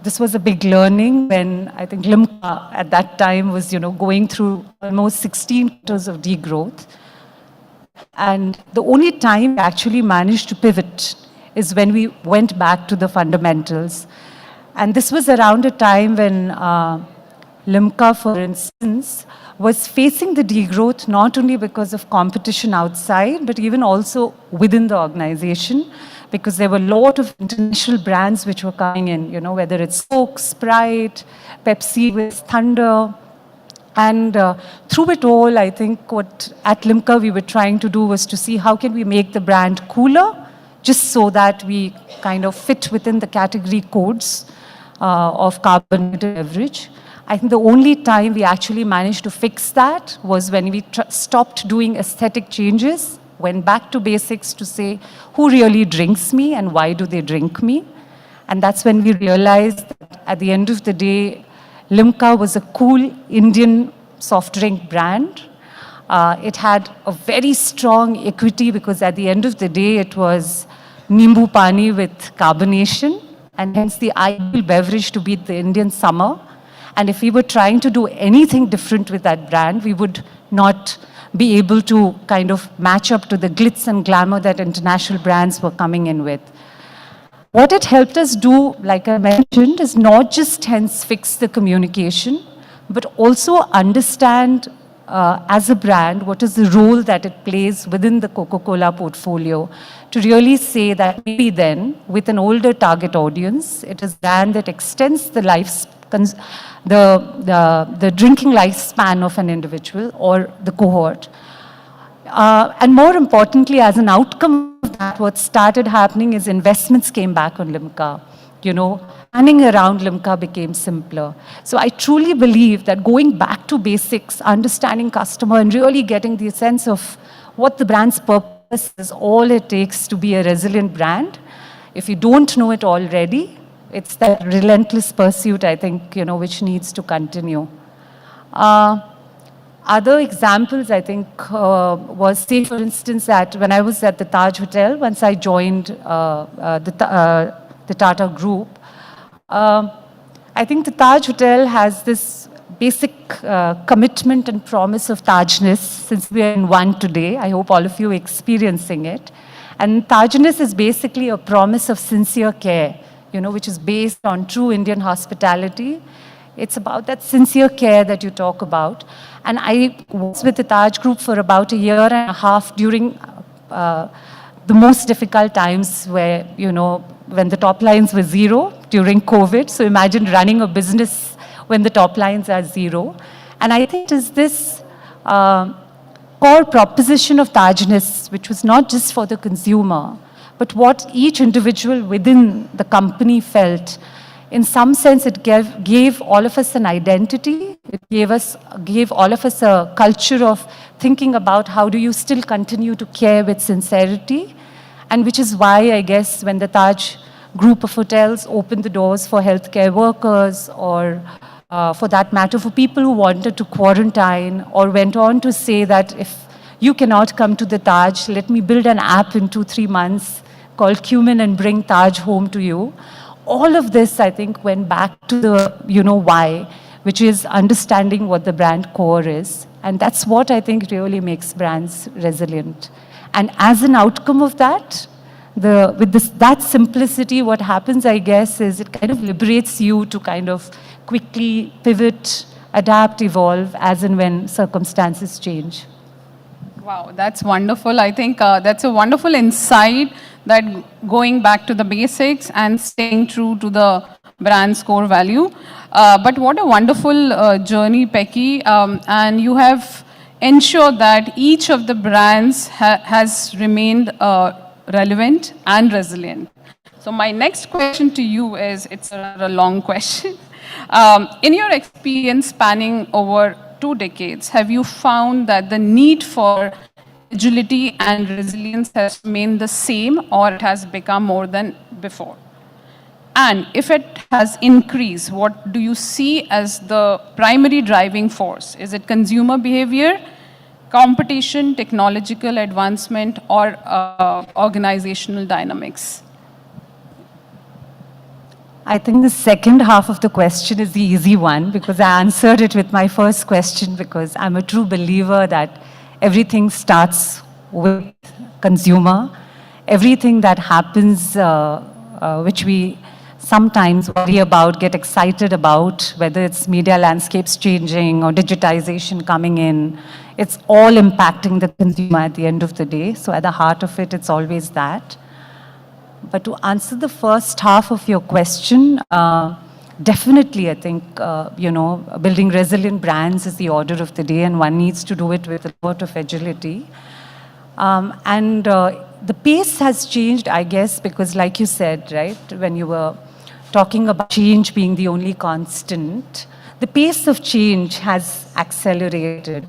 this was a big learning when I think Limca at that time was, going through almost 16 quarters of degrowth. And the only time we actually managed to pivot is when we went back to the fundamentals. And this was around a time when Limca, for instance, was facing the degrowth not only because of competition outside, but even also within the organization, because there were a lot of international brands which were coming in, whether it's Coke, Sprite, Pepsi with Thunder. And through it all, I think what at Limca we were trying to do was to see how can we make the brand cooler, just so that we kind of fit within the category codes of carbonated beverage. I think the only time we actually managed to fix that was when we stopped doing aesthetic changes, went back to basics to say who really drinks me and why do they drink me. And that's when we realized that at the end of the day, Limca was a cool Indian soft drink brand. It had a very strong equity because at the end of the day, it was Nimbu Pani with carbonation and hence the ideal beverage to beat the Indian summer. And if we were trying to do anything different with that brand, we would not be able to kind of match up to the glitz and glamour that international brands were coming in with. What it helped us do, like I mentioned, is not just hence fix the communication, but also understand as a brand what is the role that it plays within the Coca-Cola portfolio to really say that maybe then, with an older target audience, it is a brand that extends the the drinking lifespan of an individual or the cohort. And more importantly, as an outcome of that, what started happening is investments came back on Limca. planning around Limca became simpler. So I truly believe that going back to basics, understanding customer and really getting the sense of what the brand's purpose is all it takes to be a resilient brand. If you don't know it already, it's that relentless pursuit, I think, which needs to continue. Other examples, I think, was, say, for instance, that when I was at the Taj Hotel, once I joined the Tata Group, I think the Taj Hotel has this basic commitment and promise of Tajness, since we are in one today. I hope all of you are experiencing it. And Tajness is basically a promise of sincere care, which is based on true Indian hospitality. It's about that sincere care that you talk about. And I was with the Taj Group for about a year and a half during the most difficult times where, when the top lines were zero during COVID. So imagine running a business when the top lines are zero. And I think it is this core proposition of Tajness, which was not just for the consumer, but what each individual within the company felt. In some sense, it gave all of us an identity. It gave all of us a culture of thinking about how do you still continue to care with sincerity. And which is why, I guess, when the Taj Group of hotels opened the doors for healthcare workers, or for that matter, for people who wanted to quarantine, or went on to say that if you cannot come to the Taj, let me build an app in 2-3 months called Cumin and bring Taj home to you. All of this, I think, went back to the, why, which is understanding what the brand core is. And that's what I think really makes brands resilient. And as an outcome of that, that simplicity, what happens, I guess, is it kind of liberates you to kind of quickly pivot, adapt, evolve, as and when circumstances change. Wow, that's wonderful. I think that's a wonderful insight, that going back to the basics and staying true to the brand's core value. But what a wonderful journey, Becky. And you have ensured that each of the brands has remained relevant and resilient. So my next question to you is, it's a long question. In your experience spanning over 2 decades, have you found that the need for agility and resilience has remained the same, or it has become more than before? And if it has increased, what do you see as the primary driving force? Is it consumer behavior, competition, technological advancement, or organizational dynamics? I think the second half of the question is the easy one, because I answered it with my first question, because I'm a true believer that everything starts with consumer. Everything that happens, which we sometimes worry about, get excited about, whether it's media landscapes changing or digitization coming in, it's all impacting the consumer at the end of the day. So at the heart of it, it's always that. But to answer the first half of your question, definitely, I think, building resilient brands is the order of the day, and one needs to do it with a lot of agility. The pace has changed, I guess, because like you said, right, when you were talking about change being the only constant, the pace of change has accelerated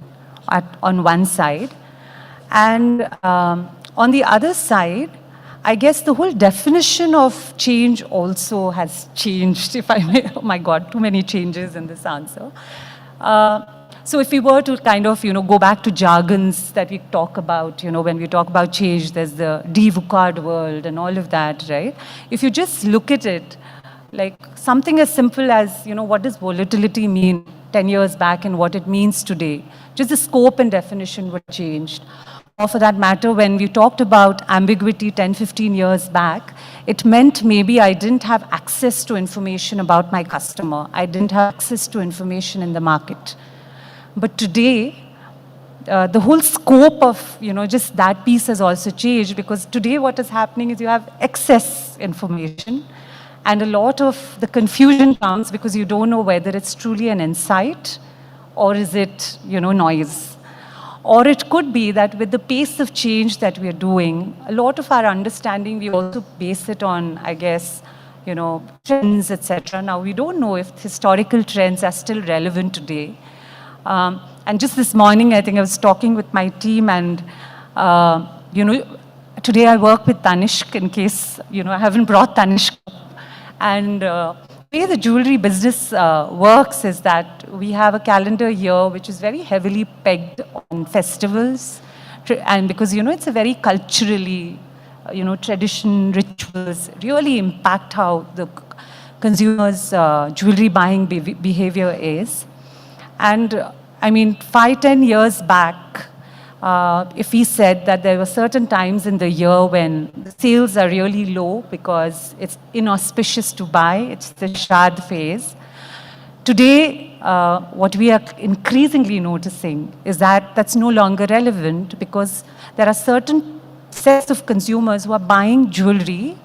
on one side. And on the other side, I guess the whole definition of change also has changed, if I may. Oh my God, too many changes in this answer. So if we were to kind of, go back to jargons that we talk about, when we talk about change, there's the DVUCAD world and all of that, right? If you just look at it, like something as simple as, what does volatility mean 10 years back and what it means today, just the scope and definition were changed. Or for that matter, when we talked about ambiguity 10, 15 years back, it meant maybe I didn't have access to information about my customer. I didn't have access to information in the market. But today, the whole scope of, just that piece has also changed, because today what is happening is you have excess information, and a lot of the confusion comes because you don't know whether it's truly an insight or is it, noise. Or it could be that with the pace of change that we are doing, a lot of our understanding, we also base it on, I guess, trends, etc. Now, we don't know if historical trends are still relevant today. And just this morning, I think I was talking with my team and, today I work with Tanishq in case, I haven't brought Tanishq up. And the way the jewelry business works is that we have a calendar year which is very heavily pegged on festivals. And because, it's a very culturally, tradition, rituals really impact how the consumer's jewelry buying behavior is. And 5-10 years back, if we said that there were certain times in the year when the sales are really low because it's inauspicious to buy, it's the Shad phase. Today, what we are increasingly noticing is that that's no longer relevant because there are certain sets of consumers who are buying jewelry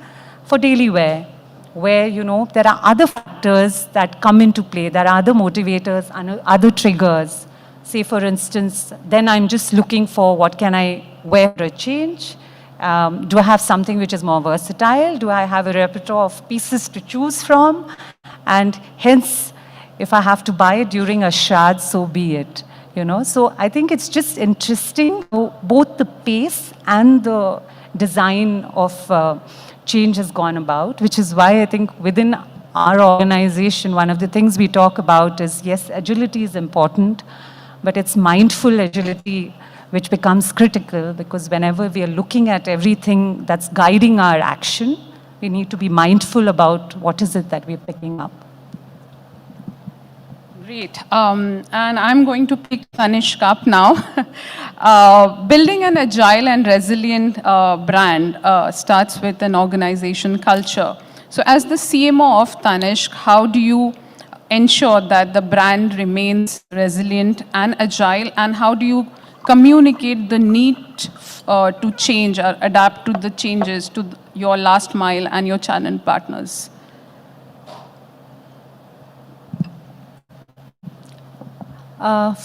for daily wear, where, there are other factors that come into play, there are other motivators and other triggers. Say, for instance, then I'm just looking for what can I wear for a change? Do I have something which is more versatile? Do I have a repertoire of pieces to choose from? And hence, if I have to buy it during a Shad, so be it. So I think it's just interesting, both the pace and the design of change has gone about, which is why I think within our organization, one of the things we talk about is, yes, agility is important, but it's mindful agility which becomes critical, because whenever we are looking at everything that's guiding our action, we need to be mindful about what is it that we're picking up. Great. And I'm going to pick Tanishq up now. Building an agile and resilient brand starts with an organization culture. So as the CMO of Tanishq, how do you ensure that the brand remains resilient and agile, and how do you communicate the need to change or adapt to the changes to your last mile and your channel partners?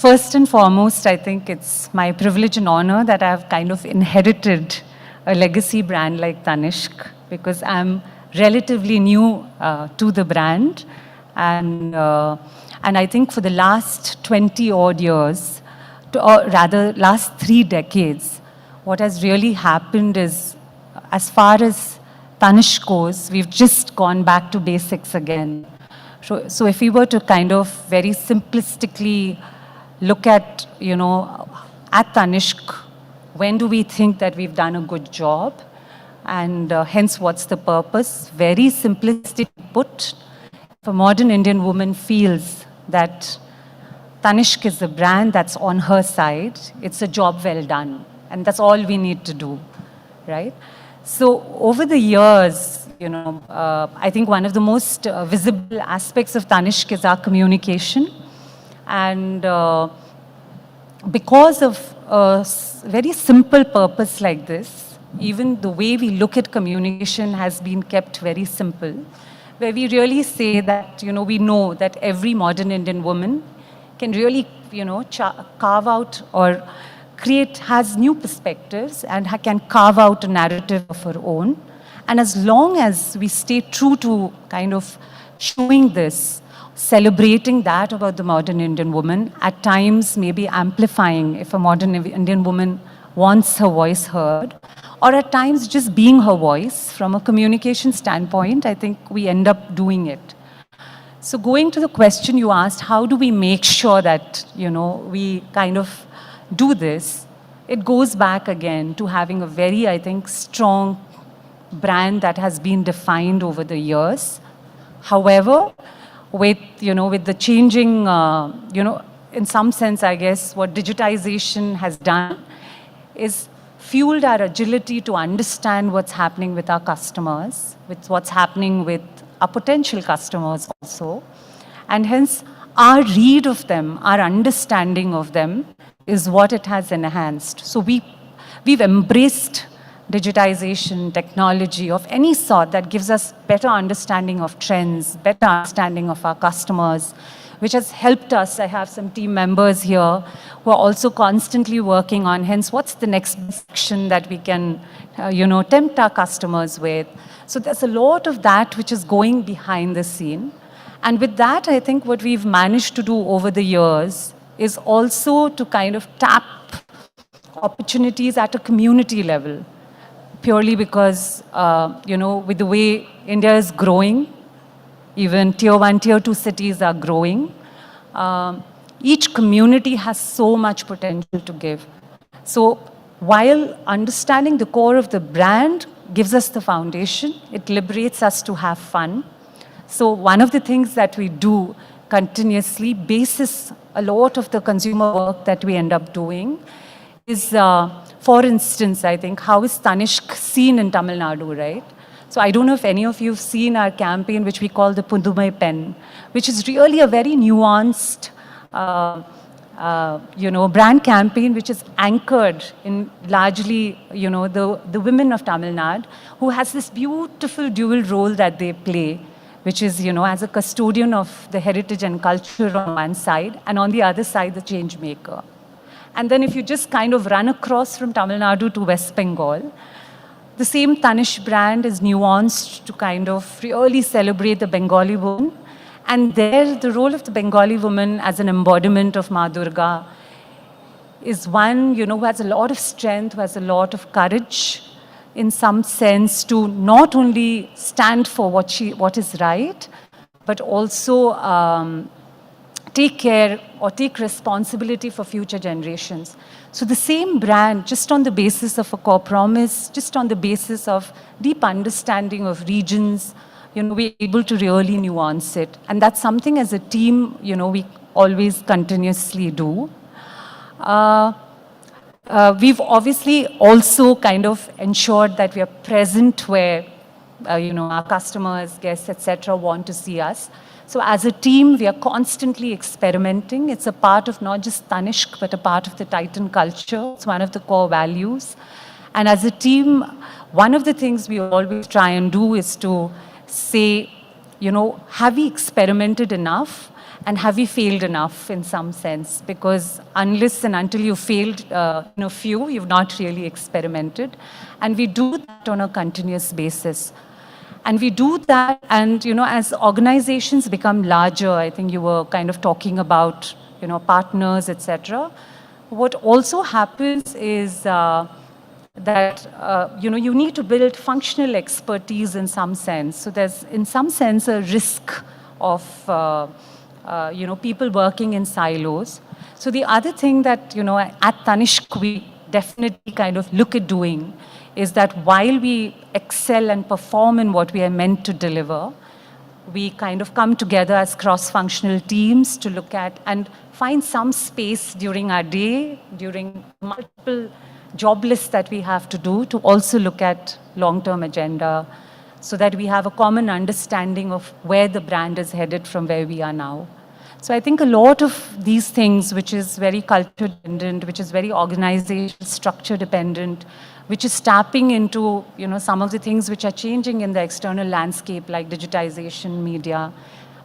First and foremost, I think it's my privilege and honor that I've kind of inherited a legacy brand like Tanishq, because I'm relatively new to the brand. And I think for the last 20 odd years, or rather last 3 decades, what has really happened is, as far as Tanishq goes, we've just gone back to basics again. So if we were to kind of very simplistically look at, at Tanishq, when do we think that we've done a good job? And hence, what's the purpose? Very simplistic put. If a modern Indian woman feels that Tanishq is the brand that's on her side, it's a job well done. And that's all we need to do, right? So over the years, I think one of the most visible aspects of Tanishq is our communication. And because of a very simple purpose like this, even the way we look at communication has been kept very simple, where we really say that, we know that every modern Indian woman can really, carve out or has new perspectives and can carve out a narrative of her own. And as long as we stay true to kind of showing this, celebrating that about the modern Indian woman, at times maybe amplifying if a modern Indian woman wants her voice heard, or at times just being her voice from a communication standpoint, I think we end up doing it. So going to the question you asked, how do we make sure that, we kind of do this? It goes back again to having a very, I think, strong brand that has been defined over the years. However, with the changing, in some sense, I guess, what digitization has done is fueled our agility to understand what's happening with our customers, with what's happening with our potential customers also. And hence, our read of them, our understanding of them is what it has enhanced. So we've embraced digitization, technology of any sort that gives us better understanding of trends, better understanding of our customers, which has helped us. I have some team members here who are also constantly working on, hence, what's the next action that we can, tempt our customers with. So there's a lot of that which is going behind the scene. And with that, I think what we've managed to do over the years is also to kind of tap opportunities at a community level, purely because, with the way India is growing, even tier 1, tier 2 cities are growing. Each community has so much potential to give. So while understanding the core of the brand gives us the foundation, it liberates us to have fun. So one of the things that we do continuously, basis a lot of the consumer work that we end up doing, is, for instance, I think, how is Tanishq seen in Tamil Nadu, right? So I don't know if any of you have seen our campaign, which we call the Pundumai Pen, which is really a very nuanced, brand campaign, which is anchored in largely, the women of Tamil Nadu, who has this beautiful dual role that they play, which is, as a custodian of the heritage and culture on one side, and on the other side, the change maker. And then if you just kind of run across from Tamil Nadu to West Bengal, the same Tanishq brand is nuanced to kind of really celebrate the Bengali woman. And there, the role of the Bengali woman as an embodiment of Ma Durga is one, who has a lot of strength, who has a lot of courage, in some sense, to not only stand for what is right, but also take care or take responsibility for future generations. So the same brand, just on the basis of a core promise, just on the basis of deep understanding of regions, we're able to really nuance it. And that's something as a team, we always continuously do. We've obviously also kind of ensured that we are present where, our customers, guests, etc. want to see us. So as a team, we are constantly experimenting. It's a part of not just Tanishq, but a part of the Titan culture. It's one of the core values. And as a team, one of the things we always try and do is to say, have we experimented enough? And have we failed enough in some sense? Because unless and until you failed few, you've not really experimented. And we do that on a continuous basis. And we do that, and as organizations become larger, I think you were kind of talking about partners, etc. What also happens is that you need to build functional expertise in some sense. So there's in some sense a risk of people working in silos. So the other thing that at Tanishq we definitely kind of look at doing is that while we excel and perform in what we are meant to deliver, we kind of come together as cross-functional teams to look at and find some space during our day, during multiple job lists that we have to do, to also look at long-term agenda so that we have a common understanding of where the brand is headed from where we are now. So I think a lot of these things, which is very culture dependent, which is very organizational structure dependent, which is tapping into some of the things which are changing in the external landscape, like digitization, media.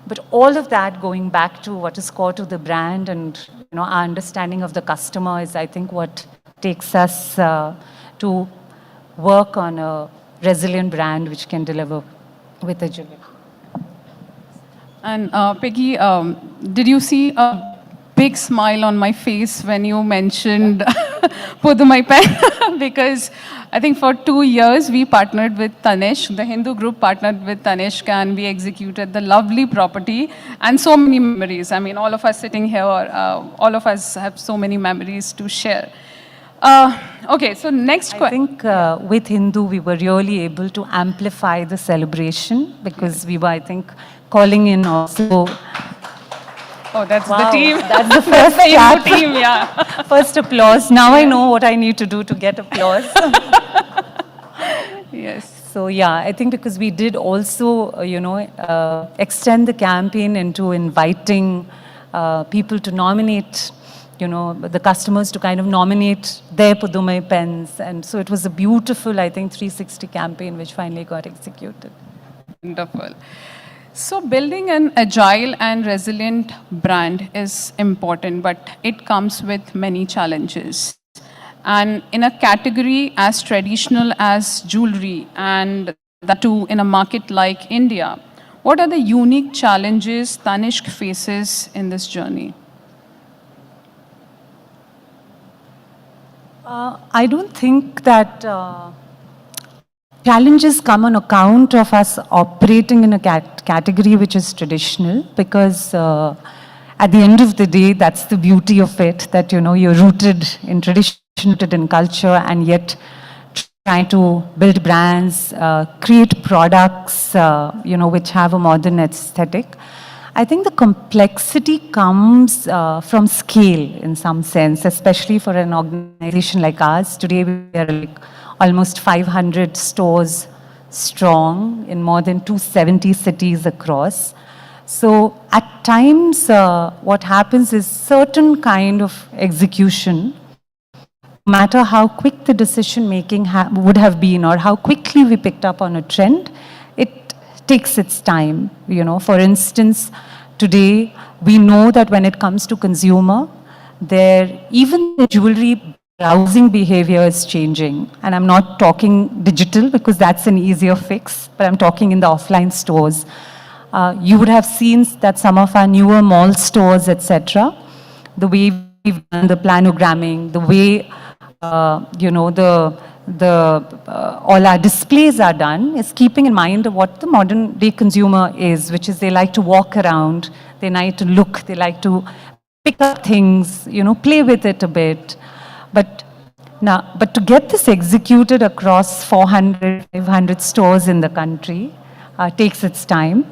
But all of that going back to what is core to the brand and our understanding of the customer is, I think, what takes us to work on a resilient brand which can deliver with agility. And Peggy, did you see a big smile on my face when you mentioned Pudumai Pen? Because I think for 2 years we partnered with Tanishq, the Hindu group partnered with Tanishq, and we executed the lovely property and so many memories. I mean, all of us sitting here, all of us have so many memories to share. Okay, so next question. I think with Hindu, we were really able to amplify the celebration because we were, I think, calling in also. Oh, that's Wow, the team. That's the first That's the clap. Hindu team, yeah. First applause. Now I know what I need to do to get applause. Yes. So yeah, I think because we did also, extend the campaign into inviting people to nominate, the customers to kind of nominate their Pudumai pens. And so it was a beautiful, I think, 360 campaign which finally got executed. Wonderful. So building an agile and resilient brand is important, but it comes with many challenges. And in a category as traditional as jewelry, and that too in a market like India, what are the unique challenges Tanishq faces in this journey? I don't think that challenges come on account of us operating in a category which is traditional, because at the end of the day, that's the beauty of it, that you're rooted in tradition, rooted in culture, and yet trying to build brands, create products, which have a modern aesthetic. I think the complexity comes from scale in some sense, especially for an organization like ours. Today we are like almost 500 stores strong in more than 270 cities across. So at times what happens is certain kind of execution, no matter how quick the decision making would have been or how quickly we picked up on a trend, it takes its time. For instance, today we know that when it comes to consumer, even the jewelry browsing behavior is changing. And I'm not talking digital because that's an easier fix, but I'm talking in the offline stores. You would have seen that some of our newer mall stores, etc., the way we've done the planogramming, the way all our displays are done is keeping in mind what the modern day consumer is, which is they like to walk around, they like to look, they like to pick up things, play with it a bit. But to get this executed across 400, 500 stores in the country takes its time.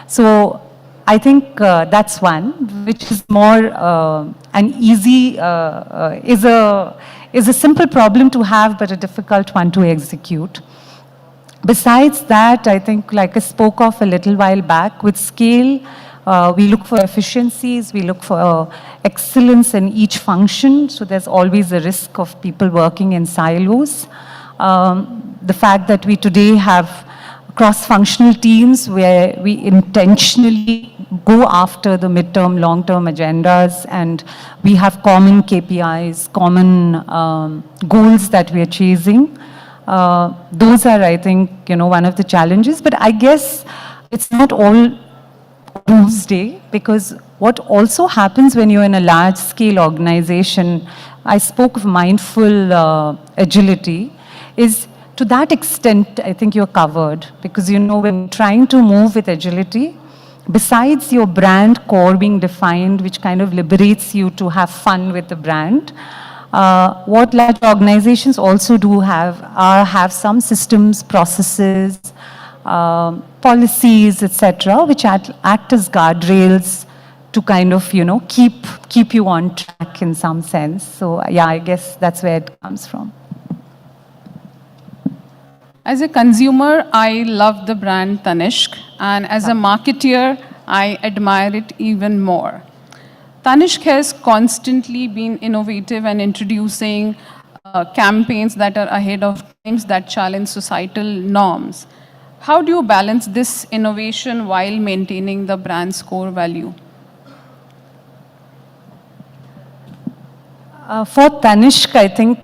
So I think that's one, which is more an easy, is a simple problem to have, but a difficult one to execute. Besides that, I think, like I spoke of a little while back, with scale, we look for efficiencies, we look for excellence in each function, so there's always a risk of people working in silos. The fact that we today have cross-functional teams where we intentionally go after the midterm, long-term agendas, and we have common KPIs, common goals that we are chasing. Those are, I think, one of the challenges. But I guess it's not all doomsday, because what also happens when you're in a large-scale organization, I spoke of mindful agility, is to that extent, I think you're covered, because when trying to move with agility, besides your brand core being defined, which kind of liberates you to have fun with the brand, what large organizations also do have some systems, processes, policies, etc., which act as guardrails to kind of, keep you on track in some sense. So yeah, I guess that's where it comes from. As a consumer, I love the brand Tanishq, and as a marketeer, I admire it even more. Tanishq has constantly been innovative and introducing campaigns that are ahead of times, that challenge societal norms. How do you balance this innovation while maintaining the brand's core value? For Tanishq, I think,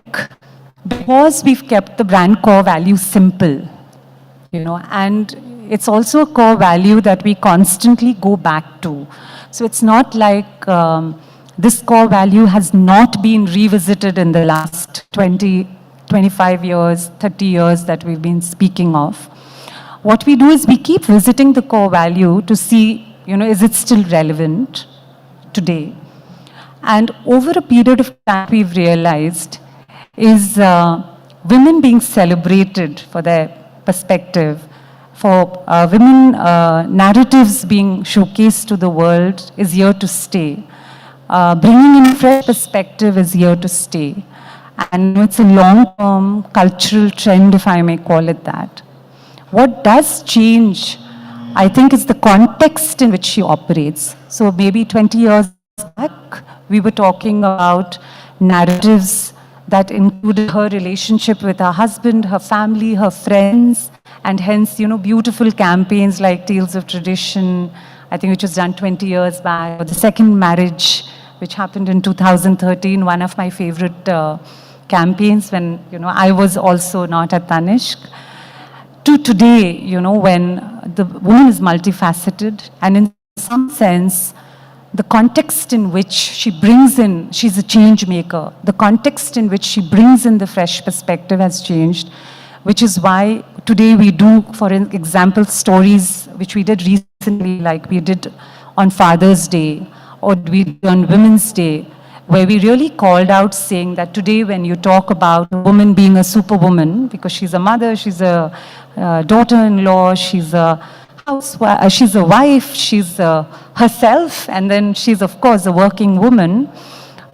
because we've kept the brand core value simple, and it's also a core value that we constantly go back to. So it's not like this core value has not been revisited in the last 20, 25 years, 30 years that we've been speaking of. What we do is we keep visiting the core value to see, is it still relevant today? And over a period of time, we've realized is women being celebrated for their perspective, for women narratives being showcased to the world is here to stay. Bringing in fresh perspective is here to stay. And it's a long-term cultural trend, if I may call it that. What does change, I think, is the context in which she operates. So maybe 20 years back, we were talking about narratives that included her relationship with her husband, her family, her friends, And hence, beautiful campaigns like Tales of Tradition, I think which was done 20 years back, or The Second Marriage, which happened in 2013, one of my favorite campaigns when, I was also not at Tanishq. To today, when the woman is multifaceted, and in some sense, the context in which she brings in, she's a change maker, the context in which she brings in the fresh perspective has changed, which is why today we do, for example, stories which we did recently, like we did on Father's Day, or we did on Women's Day, where we really called out saying that today when you talk about a woman being a superwoman, because she's a mother, she's a daughter-in-law, she's a housewife, she's a wife, she's herself, and then she's of course a working woman,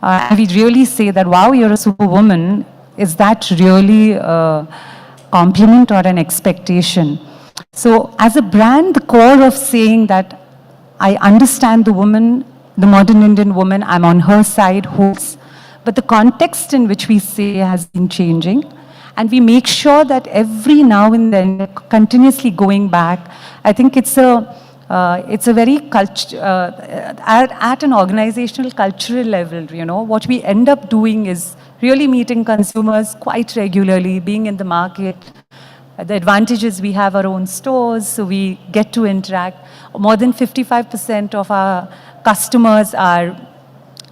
and we really say that, wow, you're a superwoman. Is that really a compliment or an expectation? So as a brand, the core of saying that I understand the woman, the modern Indian woman, I'm on her side, holds. But the context in which we say has been changing. And we make sure that every now and then, continuously going back, I think it's a very at an organizational cultural level, what we end up doing is really meeting consumers quite regularly, being in the market. The advantage is we have our own stores, so we get to interact. More than 55% of our customers are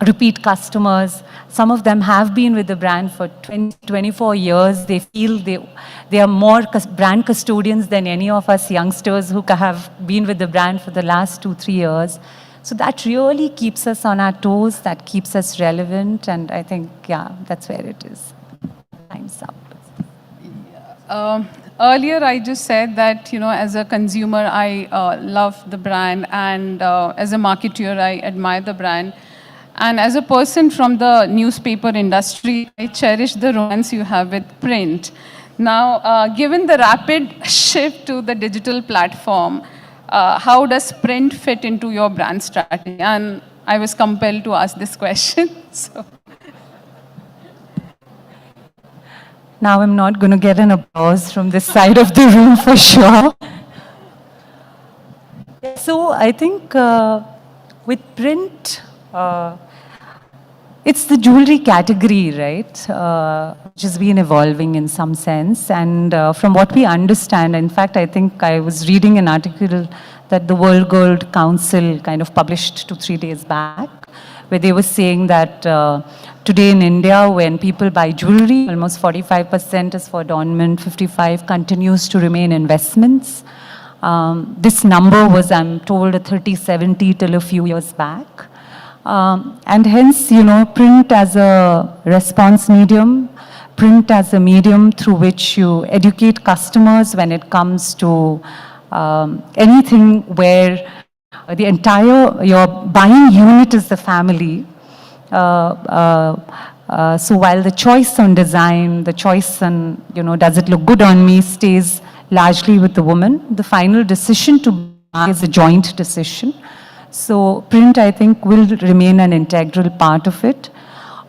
repeat customers. Some of them have been with the brand for 20, 24 years. They feel they are more brand custodians than any of us youngsters who have been with the brand for the last 2-3 years. So that really keeps us on our toes, that keeps us relevant, and I think, yeah, that's where it is. Time's up. Earlier, I just said that, as a consumer, I love the brand, and as a marketer, I admire the brand. And as a person from the newspaper industry, I cherish the romance you have with print. Now, given the rapid shift to the digital platform, how does print fit into your brand strategy? And I was compelled to ask this question. So. Now I'm not going to get an applause from this side of the room for sure. So I think with print, it's the jewelry category, right, which has been evolving in some sense. And from what we understand, in fact, I think I was reading an article that the World Gold Council kind of published 2-3 days back, where they were saying that today in India, when people buy jewelry, almost 45% is for adornment, 55% continues to remain investments. This number was, I'm told, a 30-70 till a few years back. And hence, print as a response medium, print as a medium through which you educate customers when it comes to anything where the entire, your buying unit is the family. So while the choice on design, the choice on, does it look good on me, stays largely with the woman, the final decision to buy is a joint decision. So print, I think, will remain an integral part of it.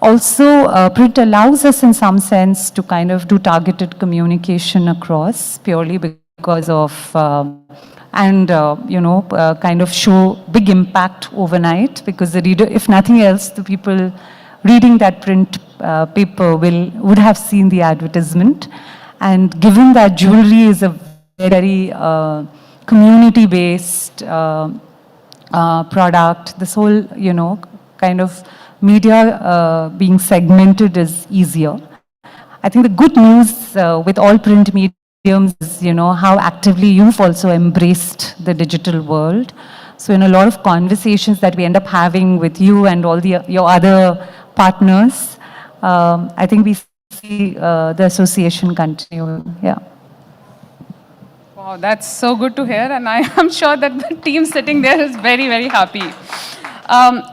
Also, print allows us in some sense to kind of do targeted communication across, purely because of, kind of show big impact overnight, because the reader, if nothing else, the people reading that print paper would have seen the advertisement. And given that jewelry is a very community-based product, this whole, kind of media being segmented is easier. I think the good news with all print mediums is, how actively you've also embraced the digital world. So in a lot of conversations that we end up having with you and all your other partners, I think we see the association continuing. Yeah. Wow, that's so good to hear, and I am sure that the team sitting there is very, very happy.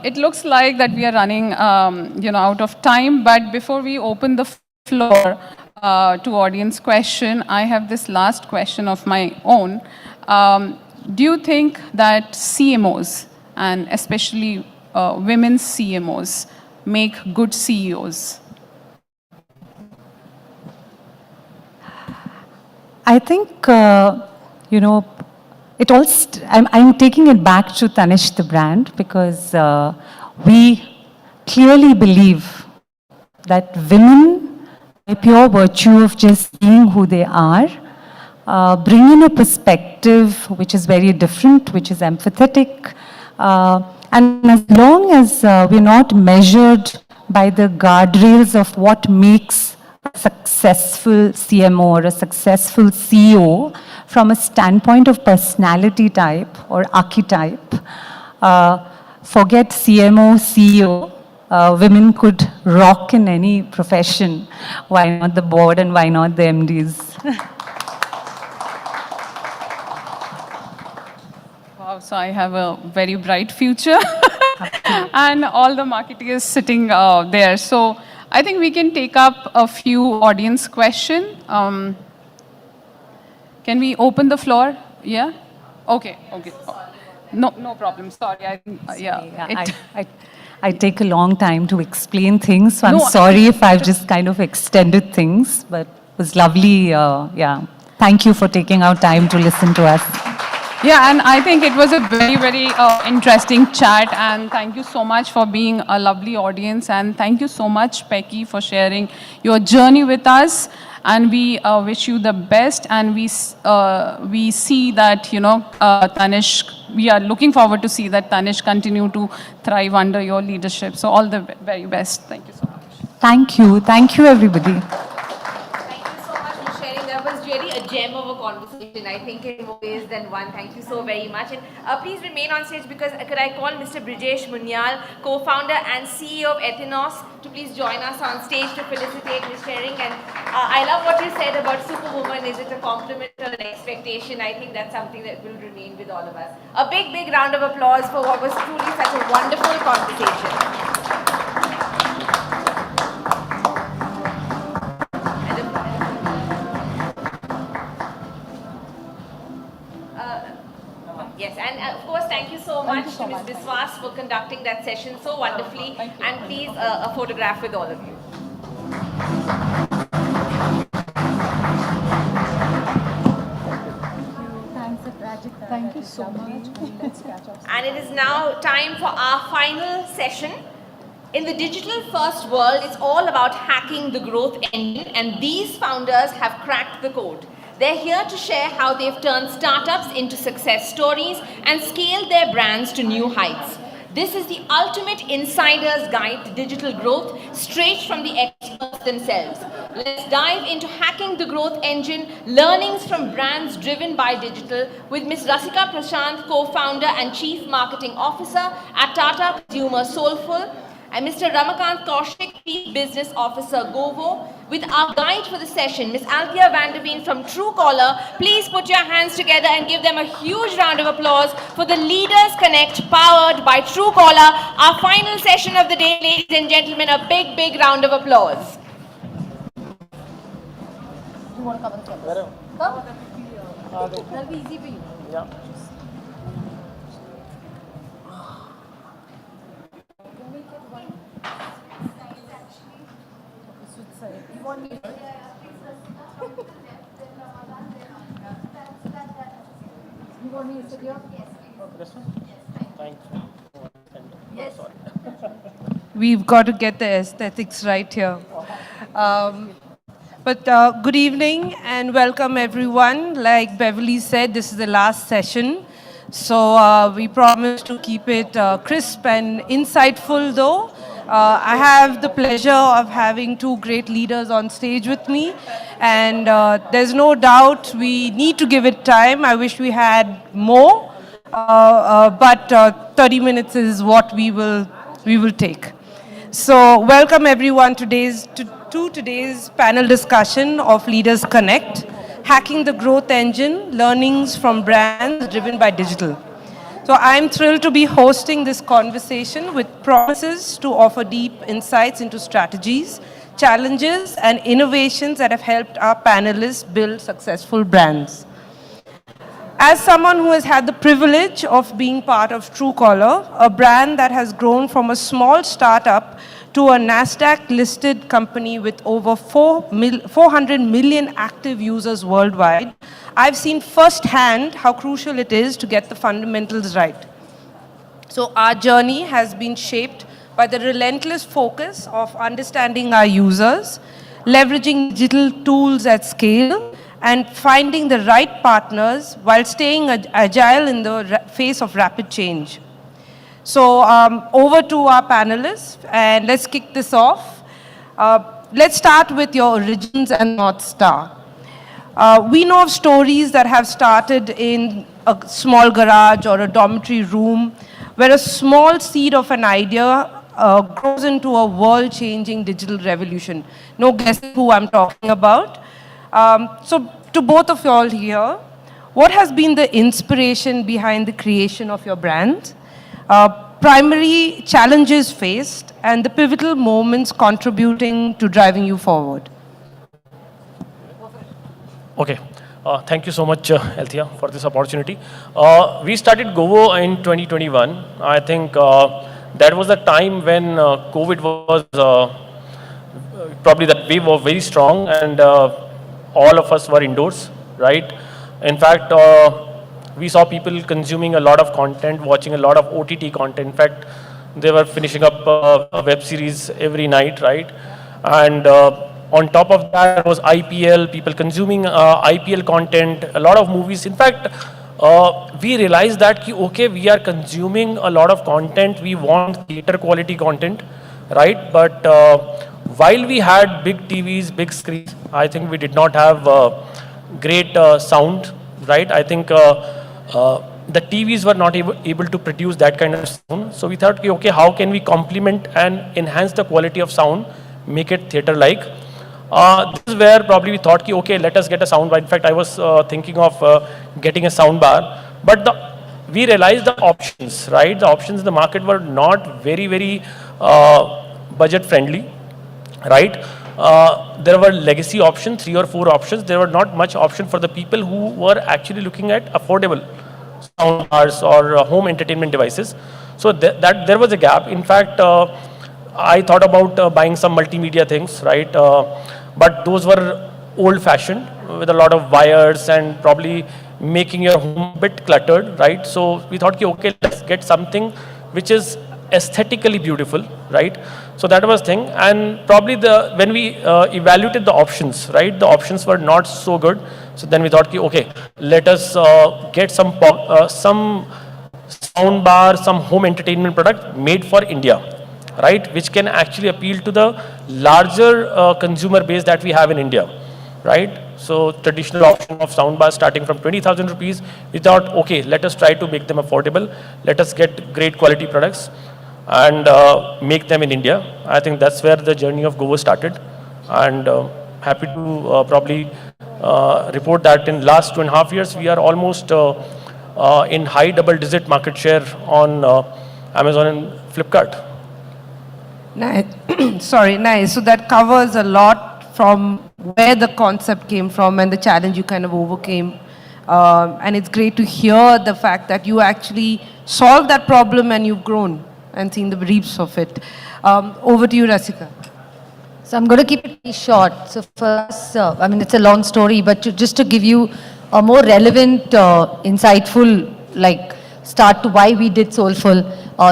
It looks like that we are running, out of time, but before we open the floor to audience question, I have this last question of my own. Do you think that CMOs, and especially women's CMOs, make good CEOs? I think, you know, I'm taking it back to Tanish the brand because we clearly believe that women, by pure virtue of just being who they are, bring in a perspective which is very different, which is empathetic. And as long as we're not measured by the guardrails of what makes a successful CMO or a successful CEO from a standpoint of personality type or archetype, forget CMO, CEO. Women could rock in any profession. Why not the board and why not the MDs? Wow, so I have a very bright future and all the marketeers sitting there. So I think we can take up a few audience questions. Can we open the floor? Yeah? Okay, okay. No problem. Sorry. I take a long time to explain things, so I'm No, sorry if I've just kind of extended things, but it was lovely. Yeah. Thank you for taking out time to listen to us. Yeah, and I think it was a very, very interesting chat, and thank you so much for being a lovely audience, and thank you so much, Becky, for sharing your journey with us, and we wish you the best, and we see that, you know, Tanish, we are looking forward to see that Tanish continue to thrive under your leadership. So all the very best. Thank you so much. Thank you. Thank you, everybody. That was really a gem of a conversation, I think, in more ways than one. Thank you so very much. And please remain on stage because could I call Mr. Brijesh Munyal, co-founder and CEO of Ethenos, to please join us on stage to felicitate his sharing. And I love what you said about Superwoman. Is it a compliment or an expectation? I think that's something that will remain with all of us. A big, big round of applause for what was truly such a wonderful conversation. Yes, and of course, thank you so much to Ms. Biswas for conducting that session so wonderfully. And please, a photograph with all of you. Thank you so much. And it is now time for our final session. In the digital first world, it's all about hacking the growth engine, and these founders have cracked the code. They're here to share how they've turned startups into success stories and scaled their brands to new heights. This is the ultimate insider's guide to digital growth, straight from the experts themselves. Let's dive into hacking the growth engine, learnings from brands driven by digital, with Ms. Rasika Prashant, co-founder and chief marketing officer at Tata Consumer Soulful, and Mr. Ramakant Kaushik, Chief Business Officer, Govo. With our guide for the session, Ms. Althea Vanderveen from Truecaller. Please put your hands together and give them a huge round of applause for the Leaders Connect powered by Truecaller. Our final session of the day, ladies and gentlemen, a big, big round of applause. You want to come and come? That'll be easy for you. Yeah. We've got to get the aesthetics right here. Good evening and welcome everyone. Like Beverly said, this is the last session. So we promise to keep it crisp and insightful though. I have the pleasure of having two great leaders on stage with me. And there's no doubt we need to give it time. I wish we had more, but 30 minutes is what we will take. So welcome everyone to today's panel discussion of Leaders Connect, Hacking the Growth Engine, Learnings from Brands Driven by Digital. So I'm thrilled to be hosting this conversation with promises to offer deep insights into strategies, challenges, and innovations that have helped our panelists build successful brands. As someone who has had the privilege of being part of Truecaller, a brand that has grown from a small startup to a NASDAQ listed company with over 400 million active users worldwide, I've seen firsthand how crucial it is to get the fundamentals right. So our journey has been shaped by the relentless focus of understanding our users, leveraging digital tools at scale, and finding the right partners while staying agile in the face of rapid change. So over to our panelists, and let's kick this off. Let's start with your origins and North Star. We know of stories that have started in a small garage or a dormitory room where a small seed of an idea grows into a world-changing digital revolution. No guessing who I'm talking about. So to both of you all here, what has been the inspiration behind the creation of your brand? Primary challenges faced and the pivotal moments contributing to driving you forward. Okay. Thank you so much, Althea, for this opportunity. We started Govo in 2021. I think that was the time when COVID was probably that wave was very strong, and all of us were indoors, right? In fact, we saw people consuming a lot of content, watching a lot of OTT content. In fact, they were finishing up a web series every night, right? And on top of that, there was IPL, people consuming IPL content, a lot of movies. In fact, we realized that, okay, we are consuming a lot of content, we want theater quality content, right? But while we had big TVs, big screens, I think we did not have great sound, right? I think the TVs were not able to produce that kind of sound. So we thought, okay, how can we complement and enhance the quality of sound, make it theater-like? This is where probably we thought, okay, let us get a sound bar. In fact, I was thinking of getting a sound bar. But we realized the options, right? The options in the market were not very, very budget-friendly, right? There were legacy options, 3 or 4 options. There were not much option for the people who were actually looking at affordable sound bars or home entertainment devices. So that there was a gap. In fact, I thought about buying some multimedia things, right? But those were old-fashioned with a lot of wires and probably making your home a bit cluttered, right? So we thought, okay, let's get something which is aesthetically beautiful, right? So that was thing. And probably when we evaluated the options, right, the options were not so good. So then we thought, okay, let us get some sound bar, some home entertainment product made for India, right, which can actually appeal to the larger consumer base that we have in India, right? So traditional option of soundbar starting from 20,000 rupees, we thought, okay, let us try to make them affordable. Let us get great quality products and make them in India. I think that's where the journey of Govo started. And happy to probably report that in last 2.5 years, we are almost in high double-digit market share on Amazon and Flipkart. Nice. Sorry, nice. So that covers a lot from where the concept came from and the challenge you kind of overcame. And it's great to hear the fact that you actually solved that problem and you've grown and seen the reaps of it. Over to you, Rasika. So I'm going to keep it pretty short. So for us, I mean, it's a long story, but just to give you a more relevant, insightful, start to why we did Soulful.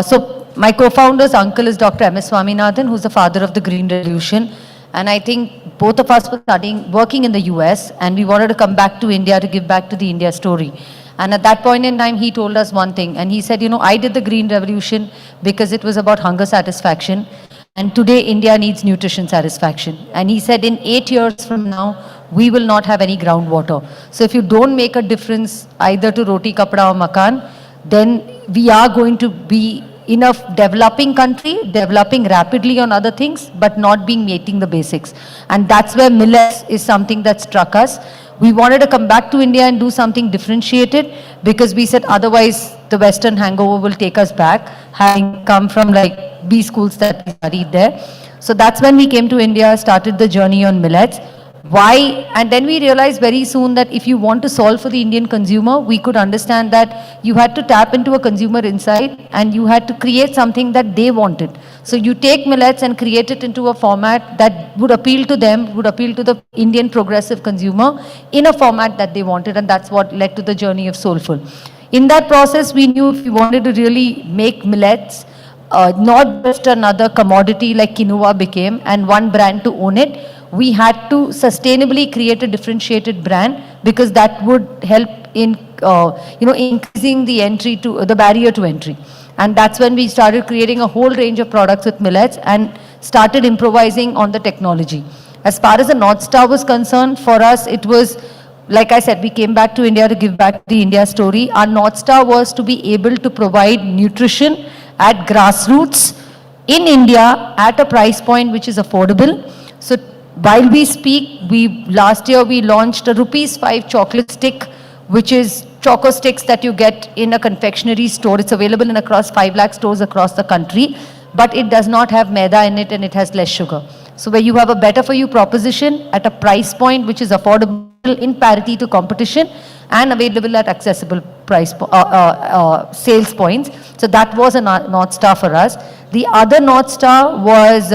So my co-founder's uncle is Dr. M.S. Swaminathan, who's the father of the Green Revolution. And I think both of us were working in the US, and we wanted to come back to India to give back to the India story. And at that point in time, he told us one thing, and he said, I did the Green Revolution because it was about hunger satisfaction. And today, India needs nutrition satisfaction. And he said, in 8 years from now, we will not have any groundwater. So if you don't make a difference either to roti, kapda or makan, then we are going to be in a developing country, developing rapidly on other things, but not meeting the basics. And that's where millets is something that struck us. We wanted to come back to India and do something differentiated because we said otherwise the Western hangover will take us back, having come from B schools that we studied there. So that's when we came to India, started the journey on millets. why, and then we realized very soon that if you want to solve for the Indian consumer, we could understand that you had to tap into a consumer insight and you had to create something that they wanted. So you take millets and create it into a format that would appeal to them, would appeal to the Indian progressive consumer in a format that they wanted, and that's what led to the journey of Soulful. In that process, we knew if we wanted to really make millets, not just another commodity like quinoa became, and one brand to own it, we had to sustainably create a differentiated brand, because that would help in increasing the barrier to entry. And that's when we started creating a whole range of products with millets and started improvising on the technology. As far as the North Star was concerned, for us it was, like I said, we came back to India to give back the India story. Our North Star was to be able to provide nutrition at grassroots in India at a price point which is affordable. So while we speak, last year we launched a ₹5 chocolate stick, which is choco sticks that you get in a confectionery store. It's available in across 5 lakh stores across the country, but it does not have maida in it and it has less sugar. So where you have a better for you proposition at a price point which is affordable in parity to competition and available at accessible price sales points. So that was a North Star for us. The other North Star was,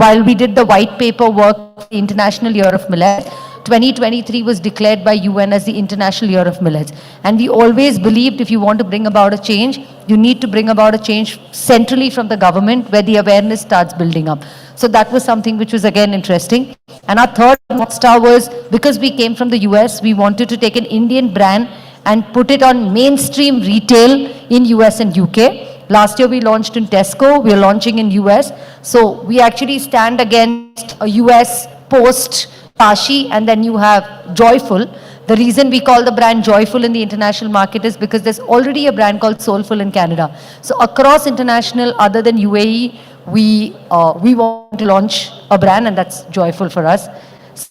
while we did the white paper work, the International Year of Millet, 2023 was declared by UN as the International Year of Millets. And we always believed if you want to bring about a change, you need to bring about a change centrally from the government where the awareness starts building up. So that was something which was again interesting. And our third North Star was, because we came from the US, we wanted to take an Indian brand and put it on mainstream retail in US and UK. Last year we launched in Tesco, we are launching in US. So we actually stand against a US Post, Kashi, and then you have Joyful. The reason we call the brand Joyful in the international market is because there's already a brand called Soulful in Canada. So across international, other than UAE, we want to launch a brand, and that's Joyful for us.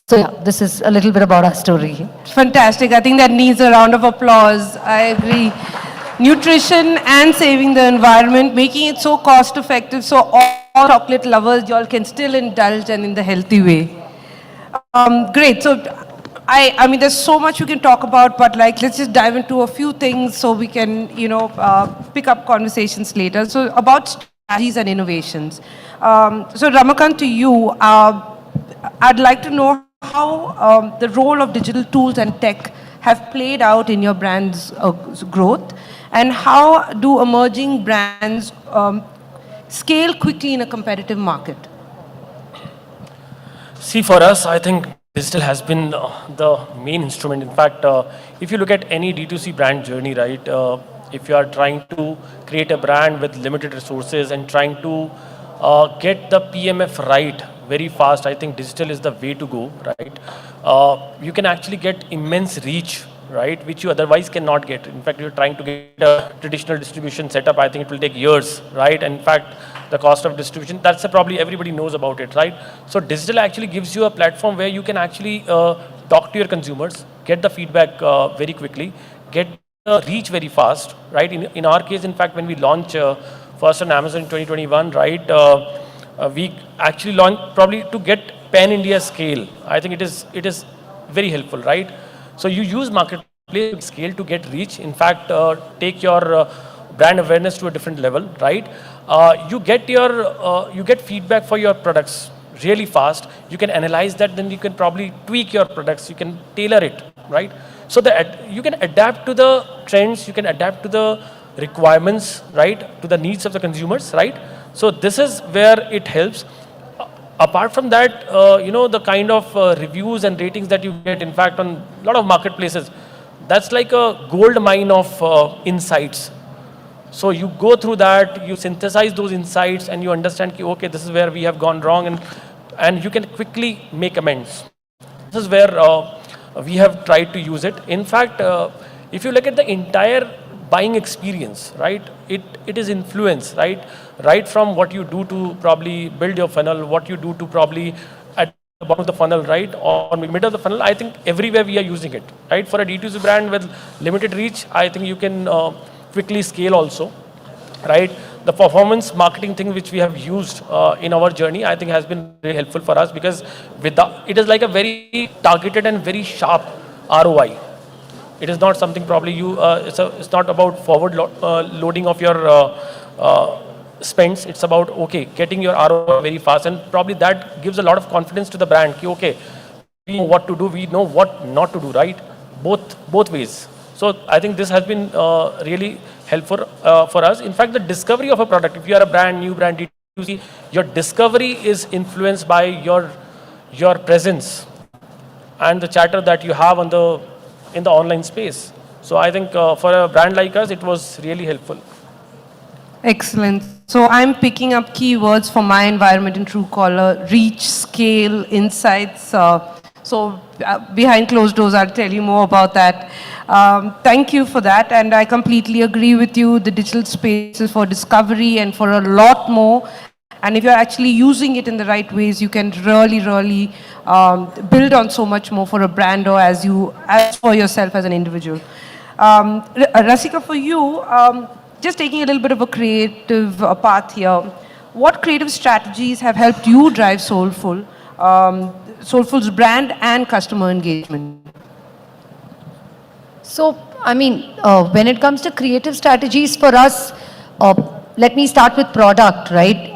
So yeah, this is a little bit about our story. Fantastic. I think that needs a round of applause. I agree. Nutrition and saving the environment, making it so cost effective so all chocolate lovers, y'all can still indulge and in the healthy way. Great. So I mean, there's so much we can talk about, but like, let's just dive into a few things so we can, pick up conversations later. So about strategies and innovations. So Ramakant, to you, I'd like to know how the role of digital tools and tech have played out in your brand's growth, and how do emerging brands scale quickly in a competitive market? See, for us, I think digital has been the main instrument. In fact, if you look at any D2C brand journey, right, if you are trying to create a brand with limited resources and trying to get the PMF right very fast, I think digital is the way to go, right? You can actually get immense reach, right, which you otherwise cannot get. In fact, you're trying to get a traditional distribution setup, I think it will take years, right? And in fact, the cost of distribution, that's probably everybody knows about it, right? So digital actually gives you a platform where you can actually talk to your consumers, get the feedback very quickly, get the reach very fast, right? In our case, in fact, when we launch first on Amazon in 2021, right, we actually launched probably to get pan-India scale. I think it is very helpful, right? So you use marketplace scale to get reach. In fact, take your brand awareness to a different level, right? You get feedback for your products really fast. You can analyze that, then you can probably tweak your products. You can tailor it, right? So that you can adapt to the trends. You can adapt to the requirements, right? To the needs of the consumers, right? So this is where it helps. Apart from that, the kind of reviews and ratings that you get, in fact, on a lot of marketplaces, that's like a gold mine of insights. So you go through that, you synthesize those insights, and you understand, okay, this is where we have gone wrong, and you can quickly make amends. This is where we have tried to use it. In fact, if you look at the entire buying experience, right, it is influence, right from what you do to probably build your funnel, what you do to probably at the bottom of the funnel, right, or middle of the funnel. I think everywhere we are using it, right? For a D2C brand with limited reach, I think you can quickly scale also, right? the performance marketing thing which we have used in our journey, I think has been very helpful for us, because it is like a very targeted and very sharp ROI. It is not something probably it's not about forward loading of your spends. It's about, okay, getting your ROI very fast, and probably that gives a lot of confidence to the brand. Okay, we know what to do, we know what not to do, right? Both ways. So I think this has been really helpful for us. In fact, the discovery of a product, if you are a brand, new brand, D2C, your discovery is influenced by your presence and the chatter that you have in the online space. So I think for a brand like us, it was really helpful. Excellent. So I'm picking up keywords for my environment in Truecaller: reach, scale, insights. Behind closed doors, I'll tell you more about that. Thank you for that. And I completely agree with you. The digital space is for discovery and for a lot more. And if you're actually using it in the right ways, you can really, really build on so much more for a brand, or as for yourself as an individual. Rasika, for you, just taking a little bit of a creative path here, what creative strategies have helped you drive Soulful, Soulful's brand and customer engagement? So, I mean, when it comes to creative strategies for us, let me start with product, right?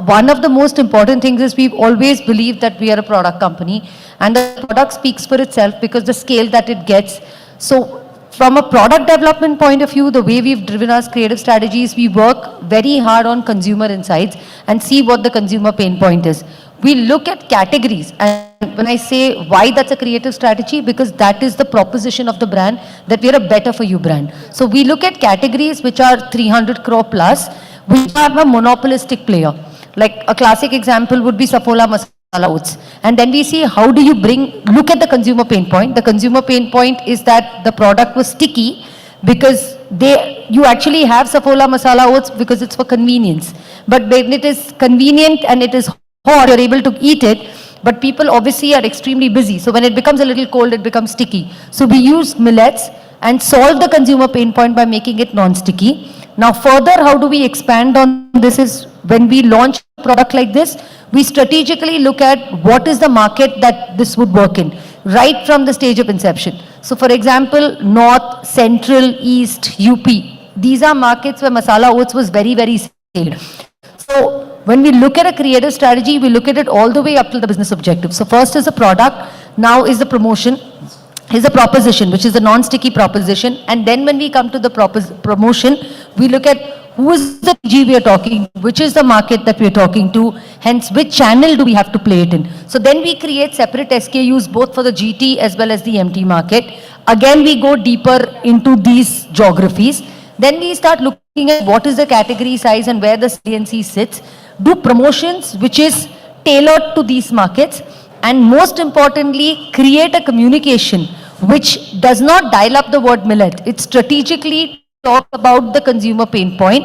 One of the most important things is we've always believed that we are a product company, and the product speaks for itself because the scale that it gets. So from a product development point of view, the way we've driven our creative strategies, we work very hard on consumer insights and see what the consumer pain point is. We look at categories, and when I say why that's a creative strategy, because that is the proposition of the brand, that we're a better for you brand. So we look at categories which are 300 crore plus, which have a monopolistic player. Like a classic example would be Saffola Masala Oats. And then we see how do you look at the consumer pain point. The consumer pain point is that the product was sticky because you actually have Saffola Masala Oats because it's for convenience. But when it is convenient and it is hot, you're able to eat it, but people obviously are extremely busy. So when it becomes a little cold, it becomes sticky. So we use millets and solve the consumer pain point by making it non-sticky. Now further, how do we expand on this is when we launch a product like this, we strategically look at what is the market that this would work in, right from the stage of inception. So for example, North, Central, East, UP, these are markets where masala oats was very, very scaled. So when we look at a creative strategy, we look at it all the way up to the business objective. So first is the product, now is the promotion, is a proposition, which is a non-sticky proposition. And then when we come to the promotion, we look at who is the TG we are talking to, which is the market that we are talking to, hence which channel do we have to play it in. So then we create separate SKUs both for the GT as well as the MT market. Again, we go deeper into these geographies. Then we start looking at what is the category size and where the saliency sits, do promotions which is tailored to these markets, and most importantly, create a communication which does not dial up the word millet. It strategically talks about the consumer pain point,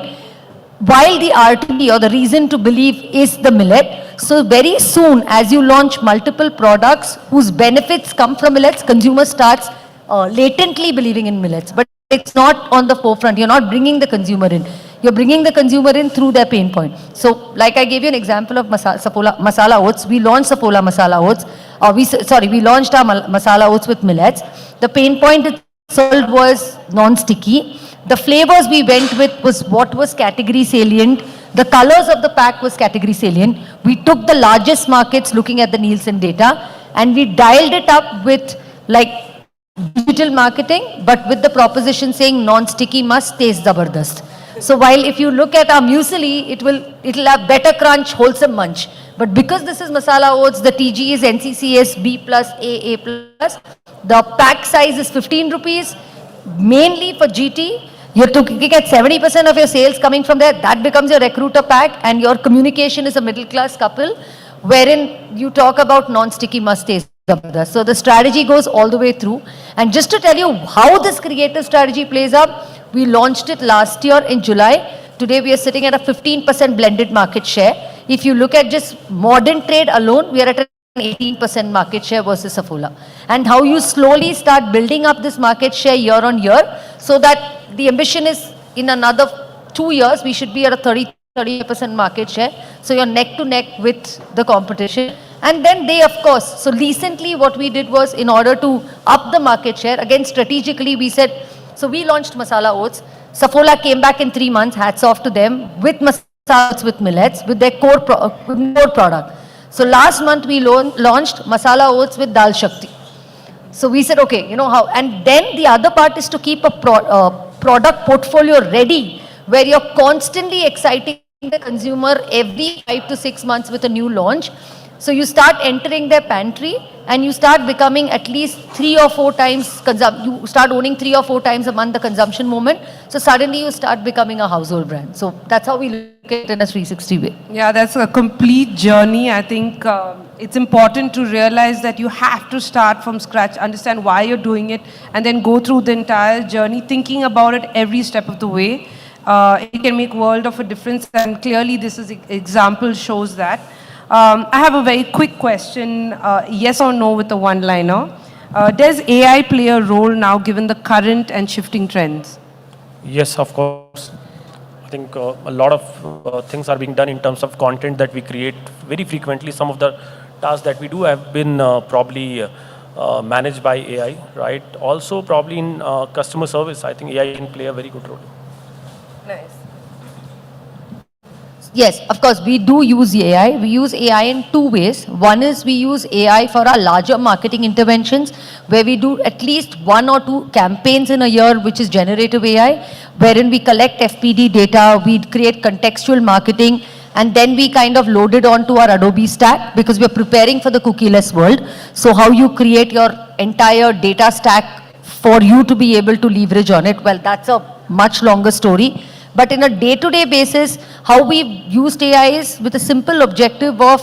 while the RTB or the reason to believe is the millet. So very soon, as you launch multiple products whose benefits come from millets, consumer starts latently believing in millets. But it's not on the forefront. You're not bringing the consumer in. You're bringing the consumer in through their pain point. So, like I gave you an example of Saffola Masala Oats. We launched Saffola Masala Oats. We launched our Masala Oats with millets. The pain point it solved was non-sticky. The flavors we went with was what was category salient. The colors of the pack was category salient. We took the largest markets looking at the Nielsen data, and we dialed it up with like digital marketing, but with the proposition saying non-sticky must taste zabardast. So while if you look at our muesli, it'll have better crunch, wholesome munch. But because this is masala oats, the TG is NCCS B+, AA+. The pack size is 15 rupees, mainly for GT. You're looking at 70% of your sales coming from there. That becomes your recruiter pack, and your communication is a middle class couple, wherein you talk about non-sticky must taste. So the strategy goes all the way through. And just to tell you how this creative strategy plays up, we launched it last year in July. Today we are sitting at a 15% blended market share. If you look at just modern trade alone, we are at an 18% market share versus Saffola. And how you slowly start building up this market share year on year, so that the ambition is in another 2 years, we should be at a 35% market share. So you're neck to neck with the competition. And then they, of course, so recently what we did was, in order to up the market share, again strategically we said, so we launched masala oats. Saffola came back in 3 months, hats off to them, with masala oats with millets, with their core product. So last month we launched masala oats with Dal Shakti. So we said, okay, you know how, and then the other part is to keep a product portfolio ready, where you're constantly exciting the consumer every 5 to 6 months with a new launch. So you start entering their pantry and you start becoming at least 3 or 4 times, you start owning 3 or 4 times a month the consumption moment. So suddenly you start becoming a household brand. So that's how we look at it in a 360 way. Yeah, that's a complete journey. I think it's important to realize that you have to start from scratch, understand why you're doing it, and then go through the entire journey, thinking about it every step of the way. It can make world of a difference, and clearly this example shows that. I have a very quick question, yes or no with a one-liner. Does AI play a role now given the current and shifting trends? Yes, of course. I think a lot of things are being done in terms of content that we create very frequently. Some of the tasks that we do have been probably managed by AI, right? Also probably in customer service, I think AI can play a very good role. Nice. Yes, of course, we do use AI. We use AI in 2 ways. One is we use AI for our larger marketing interventions, where we do at least 1 or 2 campaigns in a year, which is generative AI, wherein we collect FPD data, we create contextual marketing, and then we kind of load it onto our Adobe stack, because we're preparing for the cookieless world. So how you create your entire data stack for you to be able to leverage on it, well, that's a much longer story. But in a day-to-day basis, how we've used AI is with a simple objective of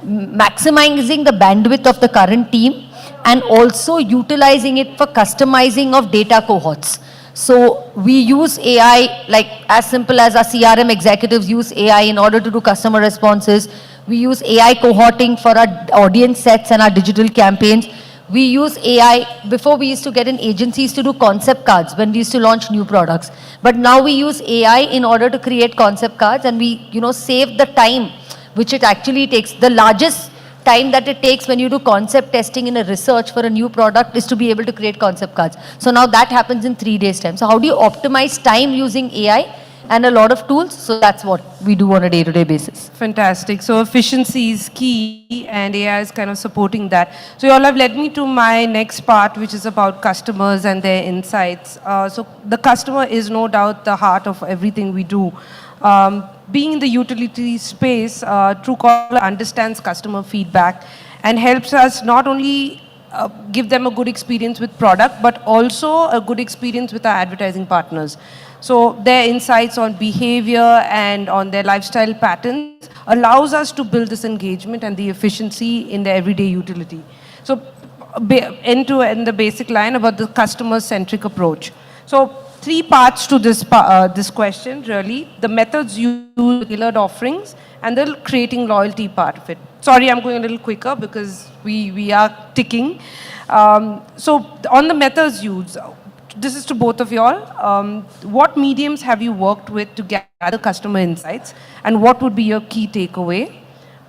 maximizing the bandwidth of the current team and also utilizing it for customizing of data cohorts. So we use AI, like as simple as our CRM executives use AI in order to do customer responses. We use AI cohorting for our audience sets and our digital campaigns. We use AI, before we used to get in agencies to do concept cards when we used to launch new products. But now we use AI in order to create concept cards, and we, save the time which it actually takes. The largest time that it takes when you do concept testing in a research for a new product is to be able to create concept cards. So now that happens in 3 days time. So how do you optimize time using AI and a lot of tools? So that's what we do on a day-to-day basis. Fantastic. So efficiency is key and AI is kind of supporting that. So you all have led me to my next part, which is about customers and their insights. So the customer is no doubt the heart of everything we do. Being in the utility space, Truecaller understands customer feedback and helps us not only give them a good experience with product, but also a good experience with our advertising partners. So their insights on behavior and on their lifestyle patterns allows us to build this engagement and the efficiency in the everyday utility. So end to end, the basic line about the customer-centric approach. So 3 parts to this question, really. The methods used, tailored offerings, and the creating loyalty part of it. Sorry, I'm going a little quicker because we are ticking. So on the methods used, this is to both of you all. What mediums have you worked with to gather customer insights, and what would be your key takeaway?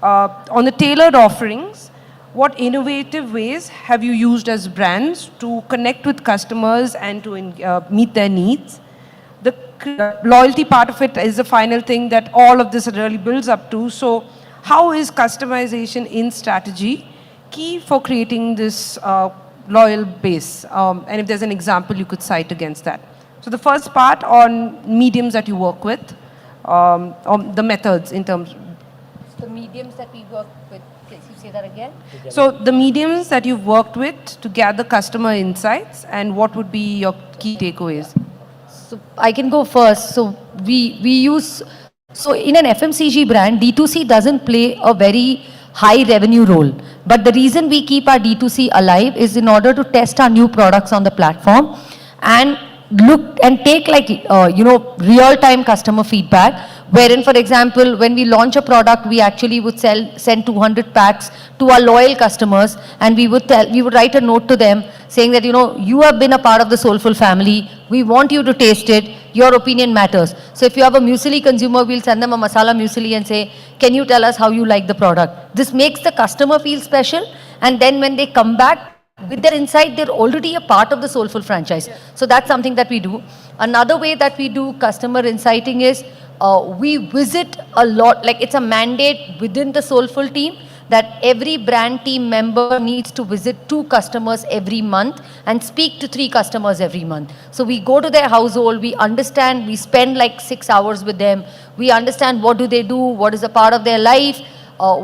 On the tailored offerings, what innovative ways have you used as brands to connect with customers and to meet their needs? The loyalty part of it is the final thing that all of this really builds up to. So how is customization in strategy key for creating this loyal base? And if there's an example you could cite against that. So the first part on mediums that you work with, on the methods in terms. The mediums that we work with, please you say that again? So the mediums that you've worked with to gather customer insights, and what would be your key takeaways? So I can go first. So we use, so in an FMCG brand, D2C doesn't play a very high revenue role. But the reason we keep our D2C alive is in order to test our new products on the platform and look and take like, real-time customer feedback, wherein, for example, when we launch a product, we actually would send 200 packs to our loyal customers, and we would write a note to them saying that, you have been a part of the Soulful family. We want you to taste it. your opinion matters. So if you have a muesli consumer, we'll send them a masala muesli and say, can you tell us how you like the product? This makes the customer feel special, and then when they come back with their insight, they're already a part of the Soulful franchise. So that's something that we do. Another way that we do customer insighting is we visit a lot, like it's a mandate within the Soulful team that every brand team member needs to visit 2 customers every month and speak to 3 customers every month. So we go to their household, we understand, we spend like 6 hours with them, we understand what do they do, what is a part of their life.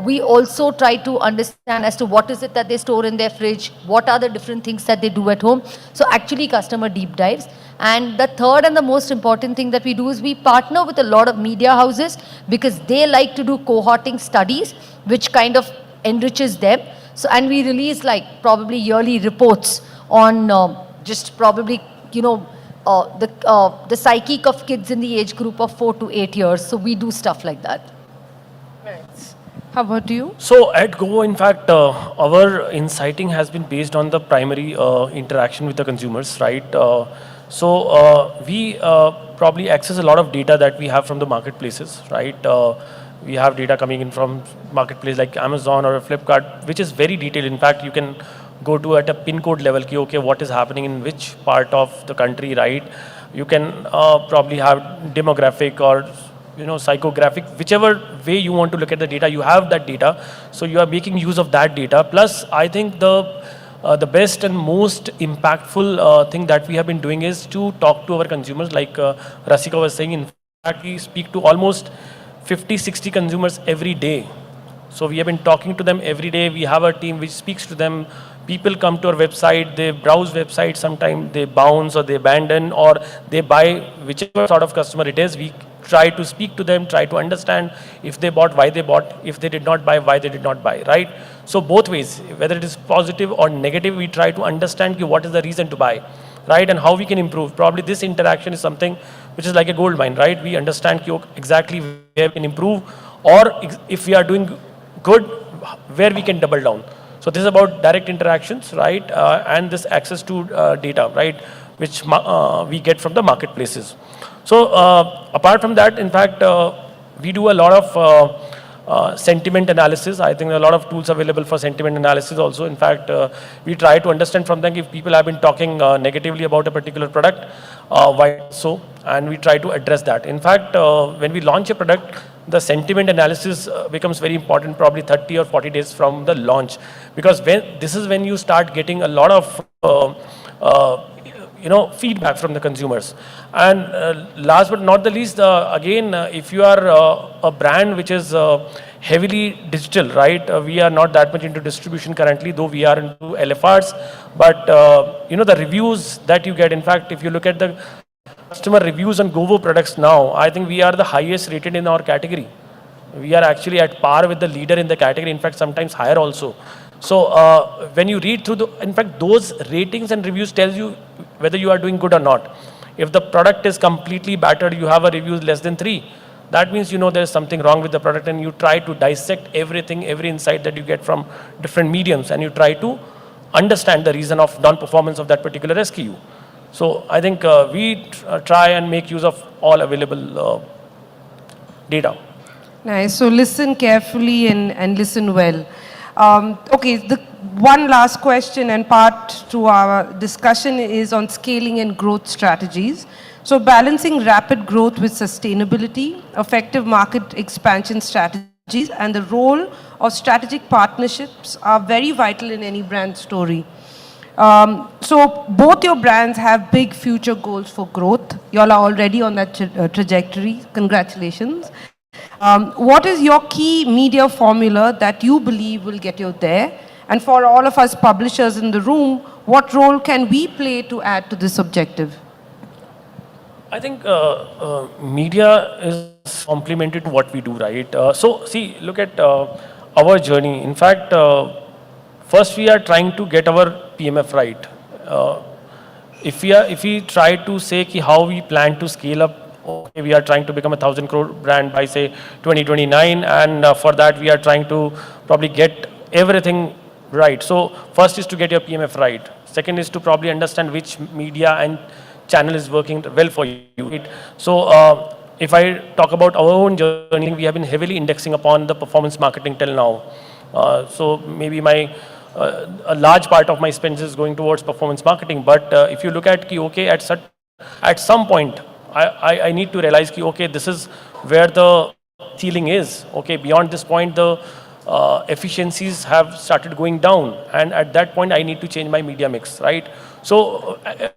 We also try to understand as to what is it that they store in their fridge, what are the different things that they do at home. So actually customer deep dives. And the third and the most important thing that we do is we partner with a lot of media houses because they like to do cohorting studies, which kind of enriches them. So, and we release like probably yearly reports on just probably, you know, the psyche of kids in the age group of 4 to 8 years. So we do stuff like that. How about you? So at Go, in fact, our inciting has been based on the primary interaction with the consumers, right? We probably access a lot of data that we have from the marketplaces, right? We have data coming in from marketplace like Amazon or Flipkart, which is very detailed. In fact, you can go to at a pin code level, okay, what is happening in which part of the country, right? You can probably have demographic or psychographic, whichever way you want to look at the data, you have that data. So you are making use of that data. Plus, I think the best and most impactful thing that we have been doing is to talk to our consumers. Like Rasika was saying, in fact, we speak to almost 50, 60 consumers every day. So we have been talking to them every day. We have a team which speaks to them. People come to our website, they browse websites, sometimes they bounce or they abandon or they buy, whichever sort of customer it is. We try to speak to them, try to understand if they bought, why they bought, if they did not buy, why they did not buy, right? So both ways, whether it is positive or negative, we try to understand what is the reason to buy, right? And how we can improve. Probably this interaction is something which is like a gold mine, right? We understand exactly where we can improve, or if we are doing good, where we can double down. So this is about direct interactions, right? And this access to data, right? Which we get from the marketplaces. So apart from that, in fact, we do a lot of sentiment analysis. I think there are a lot of tools available for sentiment analysis also. In fact, we try to understand from them if people have been talking negatively about a particular product, why so, and we try to address that. In fact, when we launch a product, the sentiment analysis becomes very important, probably 30 or 40 days from the launch, because this is when you start getting a lot of feedback from the consumers. And last but not the least, again, if you are a brand which is heavily digital, right? We are not that much into distribution currently, though we are into LFRs. But the reviews that you get, in fact, if you look at the customer reviews on Govo products now, I think we are the highest rated in our category. We are actually at par with the leader in the category, in fact, sometimes higher also. So when you read through in fact, those ratings and reviews tells you whether you are doing good or not. If the product is completely battered, you have a review less than 3, that means there's something wrong with the product, and you try to dissect everything, every insight that you get from different mediums, and you try to understand the reason of non-performance of that particular SKU. So I think we try and make use of all available data. Nice. So listen carefully and listen well. Okay, the one last question and part to our discussion is on scaling and growth strategies. So balancing rapid growth with sustainability, effective market expansion strategies, and the role of strategic partnerships are very vital in any brand story. So both your brands have big future goals for growth. You all are already on that trajectory. Congratulations. What is your key media formula that you believe will get you there? And for all of us publishers in the room, what role can we play to add to this objective? I think media is complementary to what we do, right? So see, look at our journey. In fact, first we are trying to get our PMF right. If we try to say how we plan to scale up, okay, we are trying to become a 1,000 crore brand by say 2029, and for that we are trying to probably get everything right. So first is to get your PMF right. Second is to probably understand which media and channel is working well for you. Right? So if I talk about our own journey, we have been heavily indexing upon the performance marketing till now. So maybe a large part of my spends is going towards performance marketing. But if you look at at some point, I need to realize okay, this is where the ceiling is. Okay, beyond this point, the efficiencies have started going down, and at that point, I need to change my media mix, right? So, in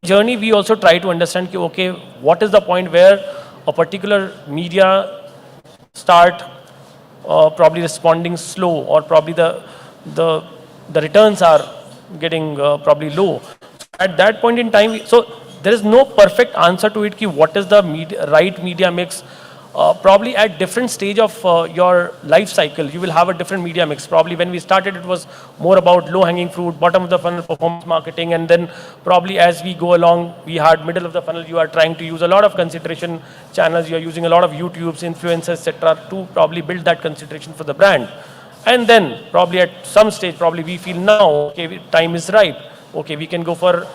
journey, we also try to understand okay, what is the point where a particular media start probably responding slow, or probably the returns are getting probably low. At that point in time, so there is no perfect answer to it. What is the right media mix? Probably at different stage of your life cycle, you will have a different media mix. Probably when we started, it was more about low-hanging fruit, bottom of the funnel performance marketing, and then probably as we go along, we had middle of the funnel. You are trying to use a lot of consideration channels. You are using a lot of YouTubes, influencers, etc., to probably build that consideration for the brand. And then probably at some stage, probably we feel now, okay, time is ripe. Okay, we can go for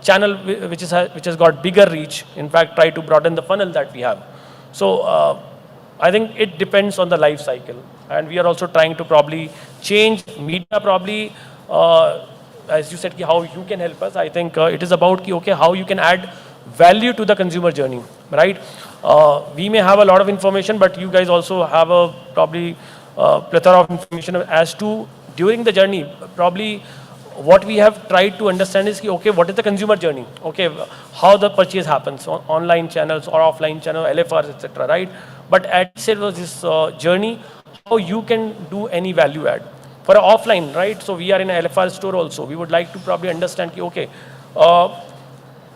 channel which has got bigger reach. In fact, try to broaden the funnel that we have. So I think it depends on the life cycle, and we are also trying to probably change media. Probably, as you said, how you can help us. I think it is about okay, how you can add value to the consumer journey, right? We may have a lot of information, but you guys also have a probably plethora of information as to during the journey. Probably what we have tried to understand is okay, what is the consumer journey? Okay, how the purchase happens on online channels or offline channel, LFRs, etc. Right? But at this journey, how you can do any value add for offline, right? So we are in an LFR store also. We would like to probably understand okay.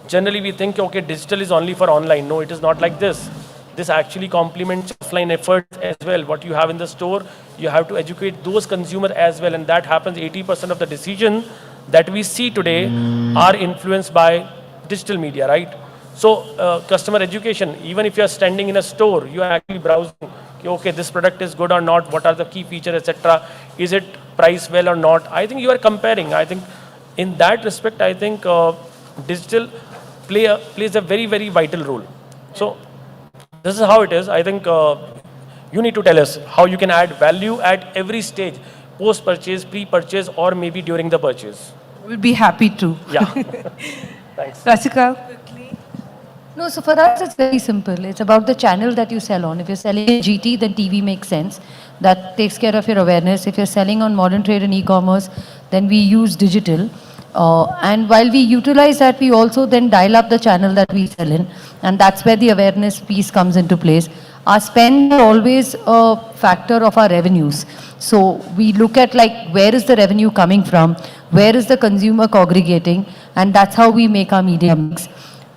Generally, we think okay, digital is only for online. No, it is not like this. This actually complements offline efforts as well. What you have in the store, you have to educate those consumers as well, and that happens. 80% of the decisions that we see today are influenced by digital media, right? So customer education, even if you are standing in a store, you are actually browsing, okay, this product is good or not, what are the key features, etc. Is it priced well or not? I think you are comparing. I think in that respect, I think digital plays a very, very vital role. So this is how it is. I think you need to tell us how you can add value at every stage, post-purchase, pre-purchase, or maybe during the purchase. We'll be happy to. Yeah. Thanks. Rasika? No, so for us it's very simple. It's about the channel that you sell on. If you're selling in GT, then TV makes sense. That takes care of your awareness. If you're selling on modern trade and e-commerce, then we use digital. And while we utilize that, we also then dial up the channel that we sell in. And that's where the awareness piece comes into place. Our spend are always a factor of our revenues. So we look at like where is the revenue coming from, where is the consumer congregating, and that's how we make our media mix.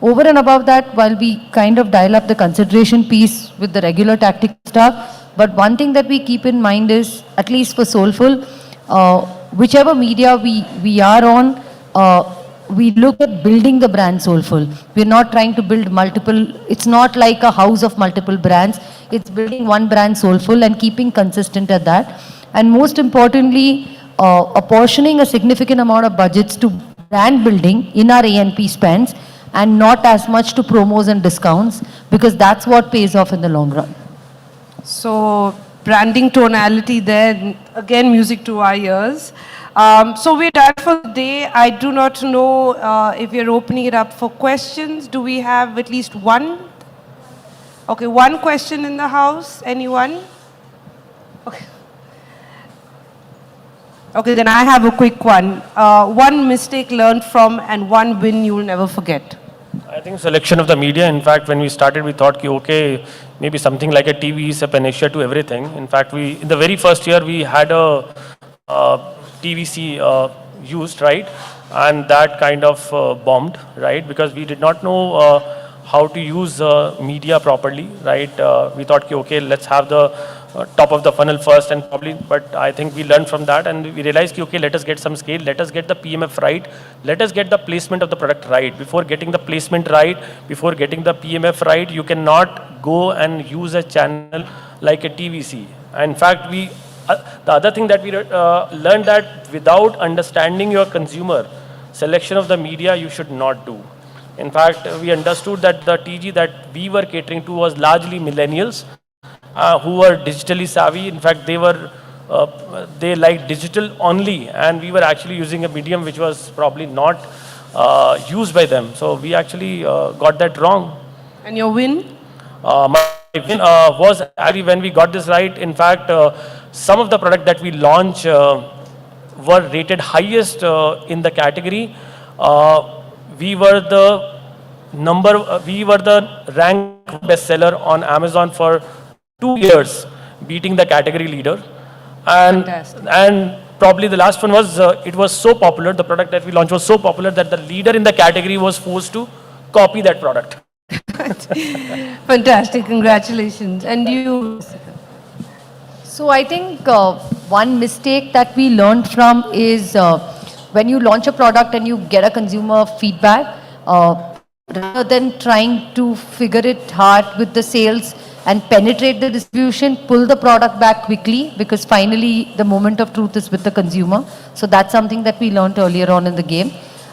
Over and above that, while we kind of dial up the consideration piece with the regular tactic stuff, but one thing that we keep in mind is, at least for Soulful, whichever media we are on, we look at building the brand Soulful. We're not trying to build multiple, it's not like a house of multiple brands. It's building one brand Soulful and keeping consistent at that. And most importantly, apportioning a significant amount of budgets to brand building in our A&P spends, and not as much to promos and discounts, because that's what pays off in the long run. So branding tonality there, again music to our ears. So we're done for the day. I do not know if we're opening it up for questions. Do we have at least one? Okay, one question in the house. Anyone? Okay. Okay, then I have a quick one. One mistake learned from and one win you'll never forget. I think selection of the media. In fact, when we started, we thought, okay, maybe something like a TV is a panacea to everything. In fact, in the very first year, we had a TVC used, right? And that kind of bombed, right? Because we did not know how to use media properly, right? We thought, okay, let's have the top of the funnel first, and probably, but I think we learned from that, and we realized, okay, let us get some scale, let us get the PMF right, let us get the placement of the product right. Before getting the placement right, before getting the PMF right, you cannot go and use a channel like a TVC. In fact, the other thing that we learned, that without understanding your consumer, selection of the media you should not do. In fact, we understood that the TG that we were catering to was largely millennials who were digitally savvy. In fact, they liked digital only, and we were actually using a medium which was probably not used by them. So we actually got that wrong. And your win? My win was actually when we got this right. In fact, some of the product that we launched were rated highest in the category. We were the ranked bestseller on Amazon for 2 years, beating the category leader. And probably the last one was, it was so popular, the product that we launched was so popular that the leader in the category was forced to copy that product. Fantastic, congratulations. And you? So I think one mistake that we learned from is when you launch a product and you get a consumer feedback, rather than trying to figure it hard with the sales and penetrate the distribution, pull the product back quickly, because finally the moment of truth is with the consumer. So that's something that we learned earlier on in the game.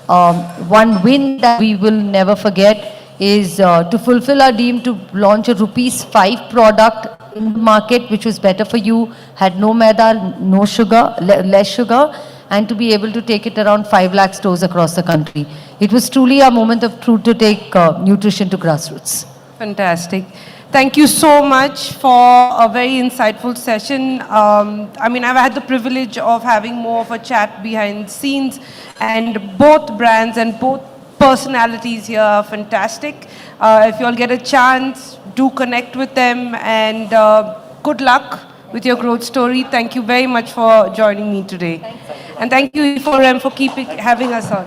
One win that we will never forget is to fulfill our dream to launch a ₹5 product in the market, which was better for you, had no maida, no sugar, less sugar, and to be able to take it around 5 lakh stores across the country. It was truly a moment of truth to take nutrition to grassroots. Fantastic. Thank you so much for a very insightful session. I mean, I've had the privilege of having more of a chat behind the scenes, and both brands and both personalities here are fantastic. If you all get a chance, do connect with them, and good luck with your growth story. Thank you very much for joining me today. And thank you, E4M, for having us on.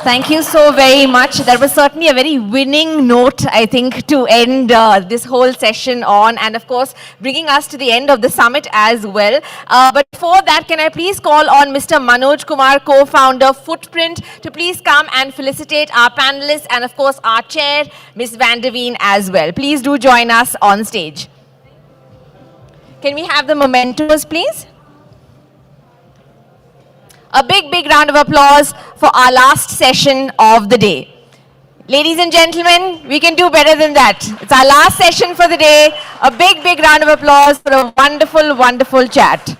Thank you so very much. That was certainly a very winning note, I think, to end this whole session on, and of course, bringing us to the end of the summit as well. But before that, can I please call on Mr. Manoj Kumar, co-founder Footprint, to please come and felicitate our panelists and of course our chair, Ms. Van der Veen, as well. Please do join us on stage. Can we have the mementos, please? A big, big round of applause for our last session of the day. Ladies and gentlemen, we can do better than that. It's our last session for the day. A big, big round of applause for a wonderful, wonderful chat.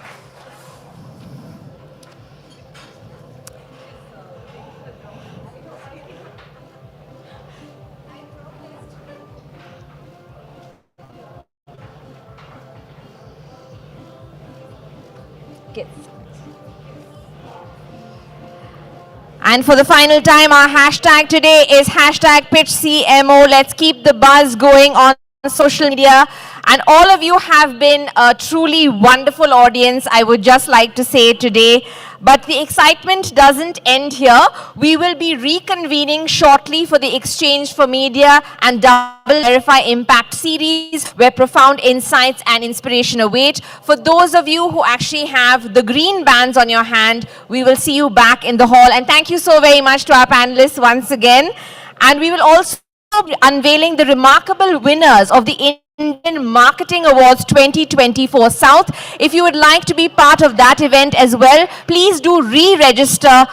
And for the final time, our hashtag today is hashtag PitchCMO. Let's keep the buzz going on social media. And all of you have been a truly wonderful audience, I would just like to say today. But the excitement doesn't end here. We will be reconvening shortly for the Exchange for Media and Double Verify Impact series, where profound insights and inspiration await. For those of you who actually have the green bands on your hand, we will see you back in the hall. And thank you so very much to our panelists once again. And we will also be unveiling the remarkable winners of the Indian Marketing Awards 2024 South. If you would like to be part of that event as well, please do re-register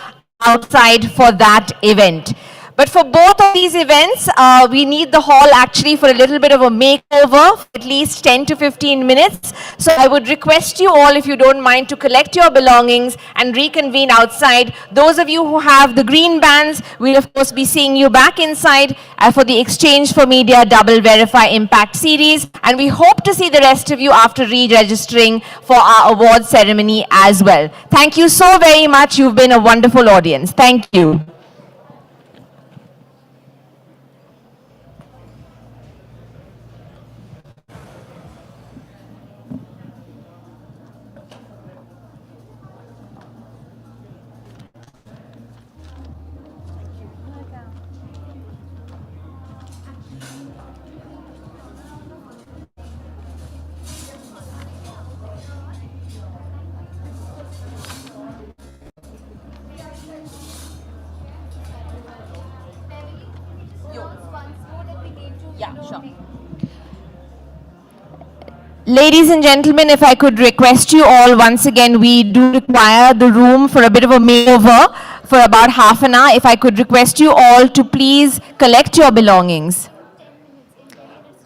outside for that event. But for both of these events, we need the hall actually for a little bit of a makeover, for at least 10 to 15 minutes. So I would request you all, if you don't mind, to collect your belongings and reconvene outside. Those of you who have the green bands, we'll of course be seeing you back inside for the Exchange for Media Double Verify Impact series. And we hope to see the rest of you after re-registering for our award ceremony as well. Thank you so very much. You've been a wonderful audience. Thank you. Ladies and gentlemen, if I could request you all, once again, we do require the room for a bit of a makeover for about half an hour. If I could request you all to please collect your belongings.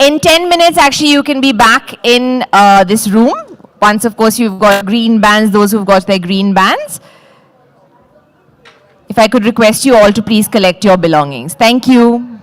In 10 minutes, actually, you can be back in this room. Once, of course, you've got green bands, those who've got their green bands. If I could request you all to please collect your belongings. Thank you.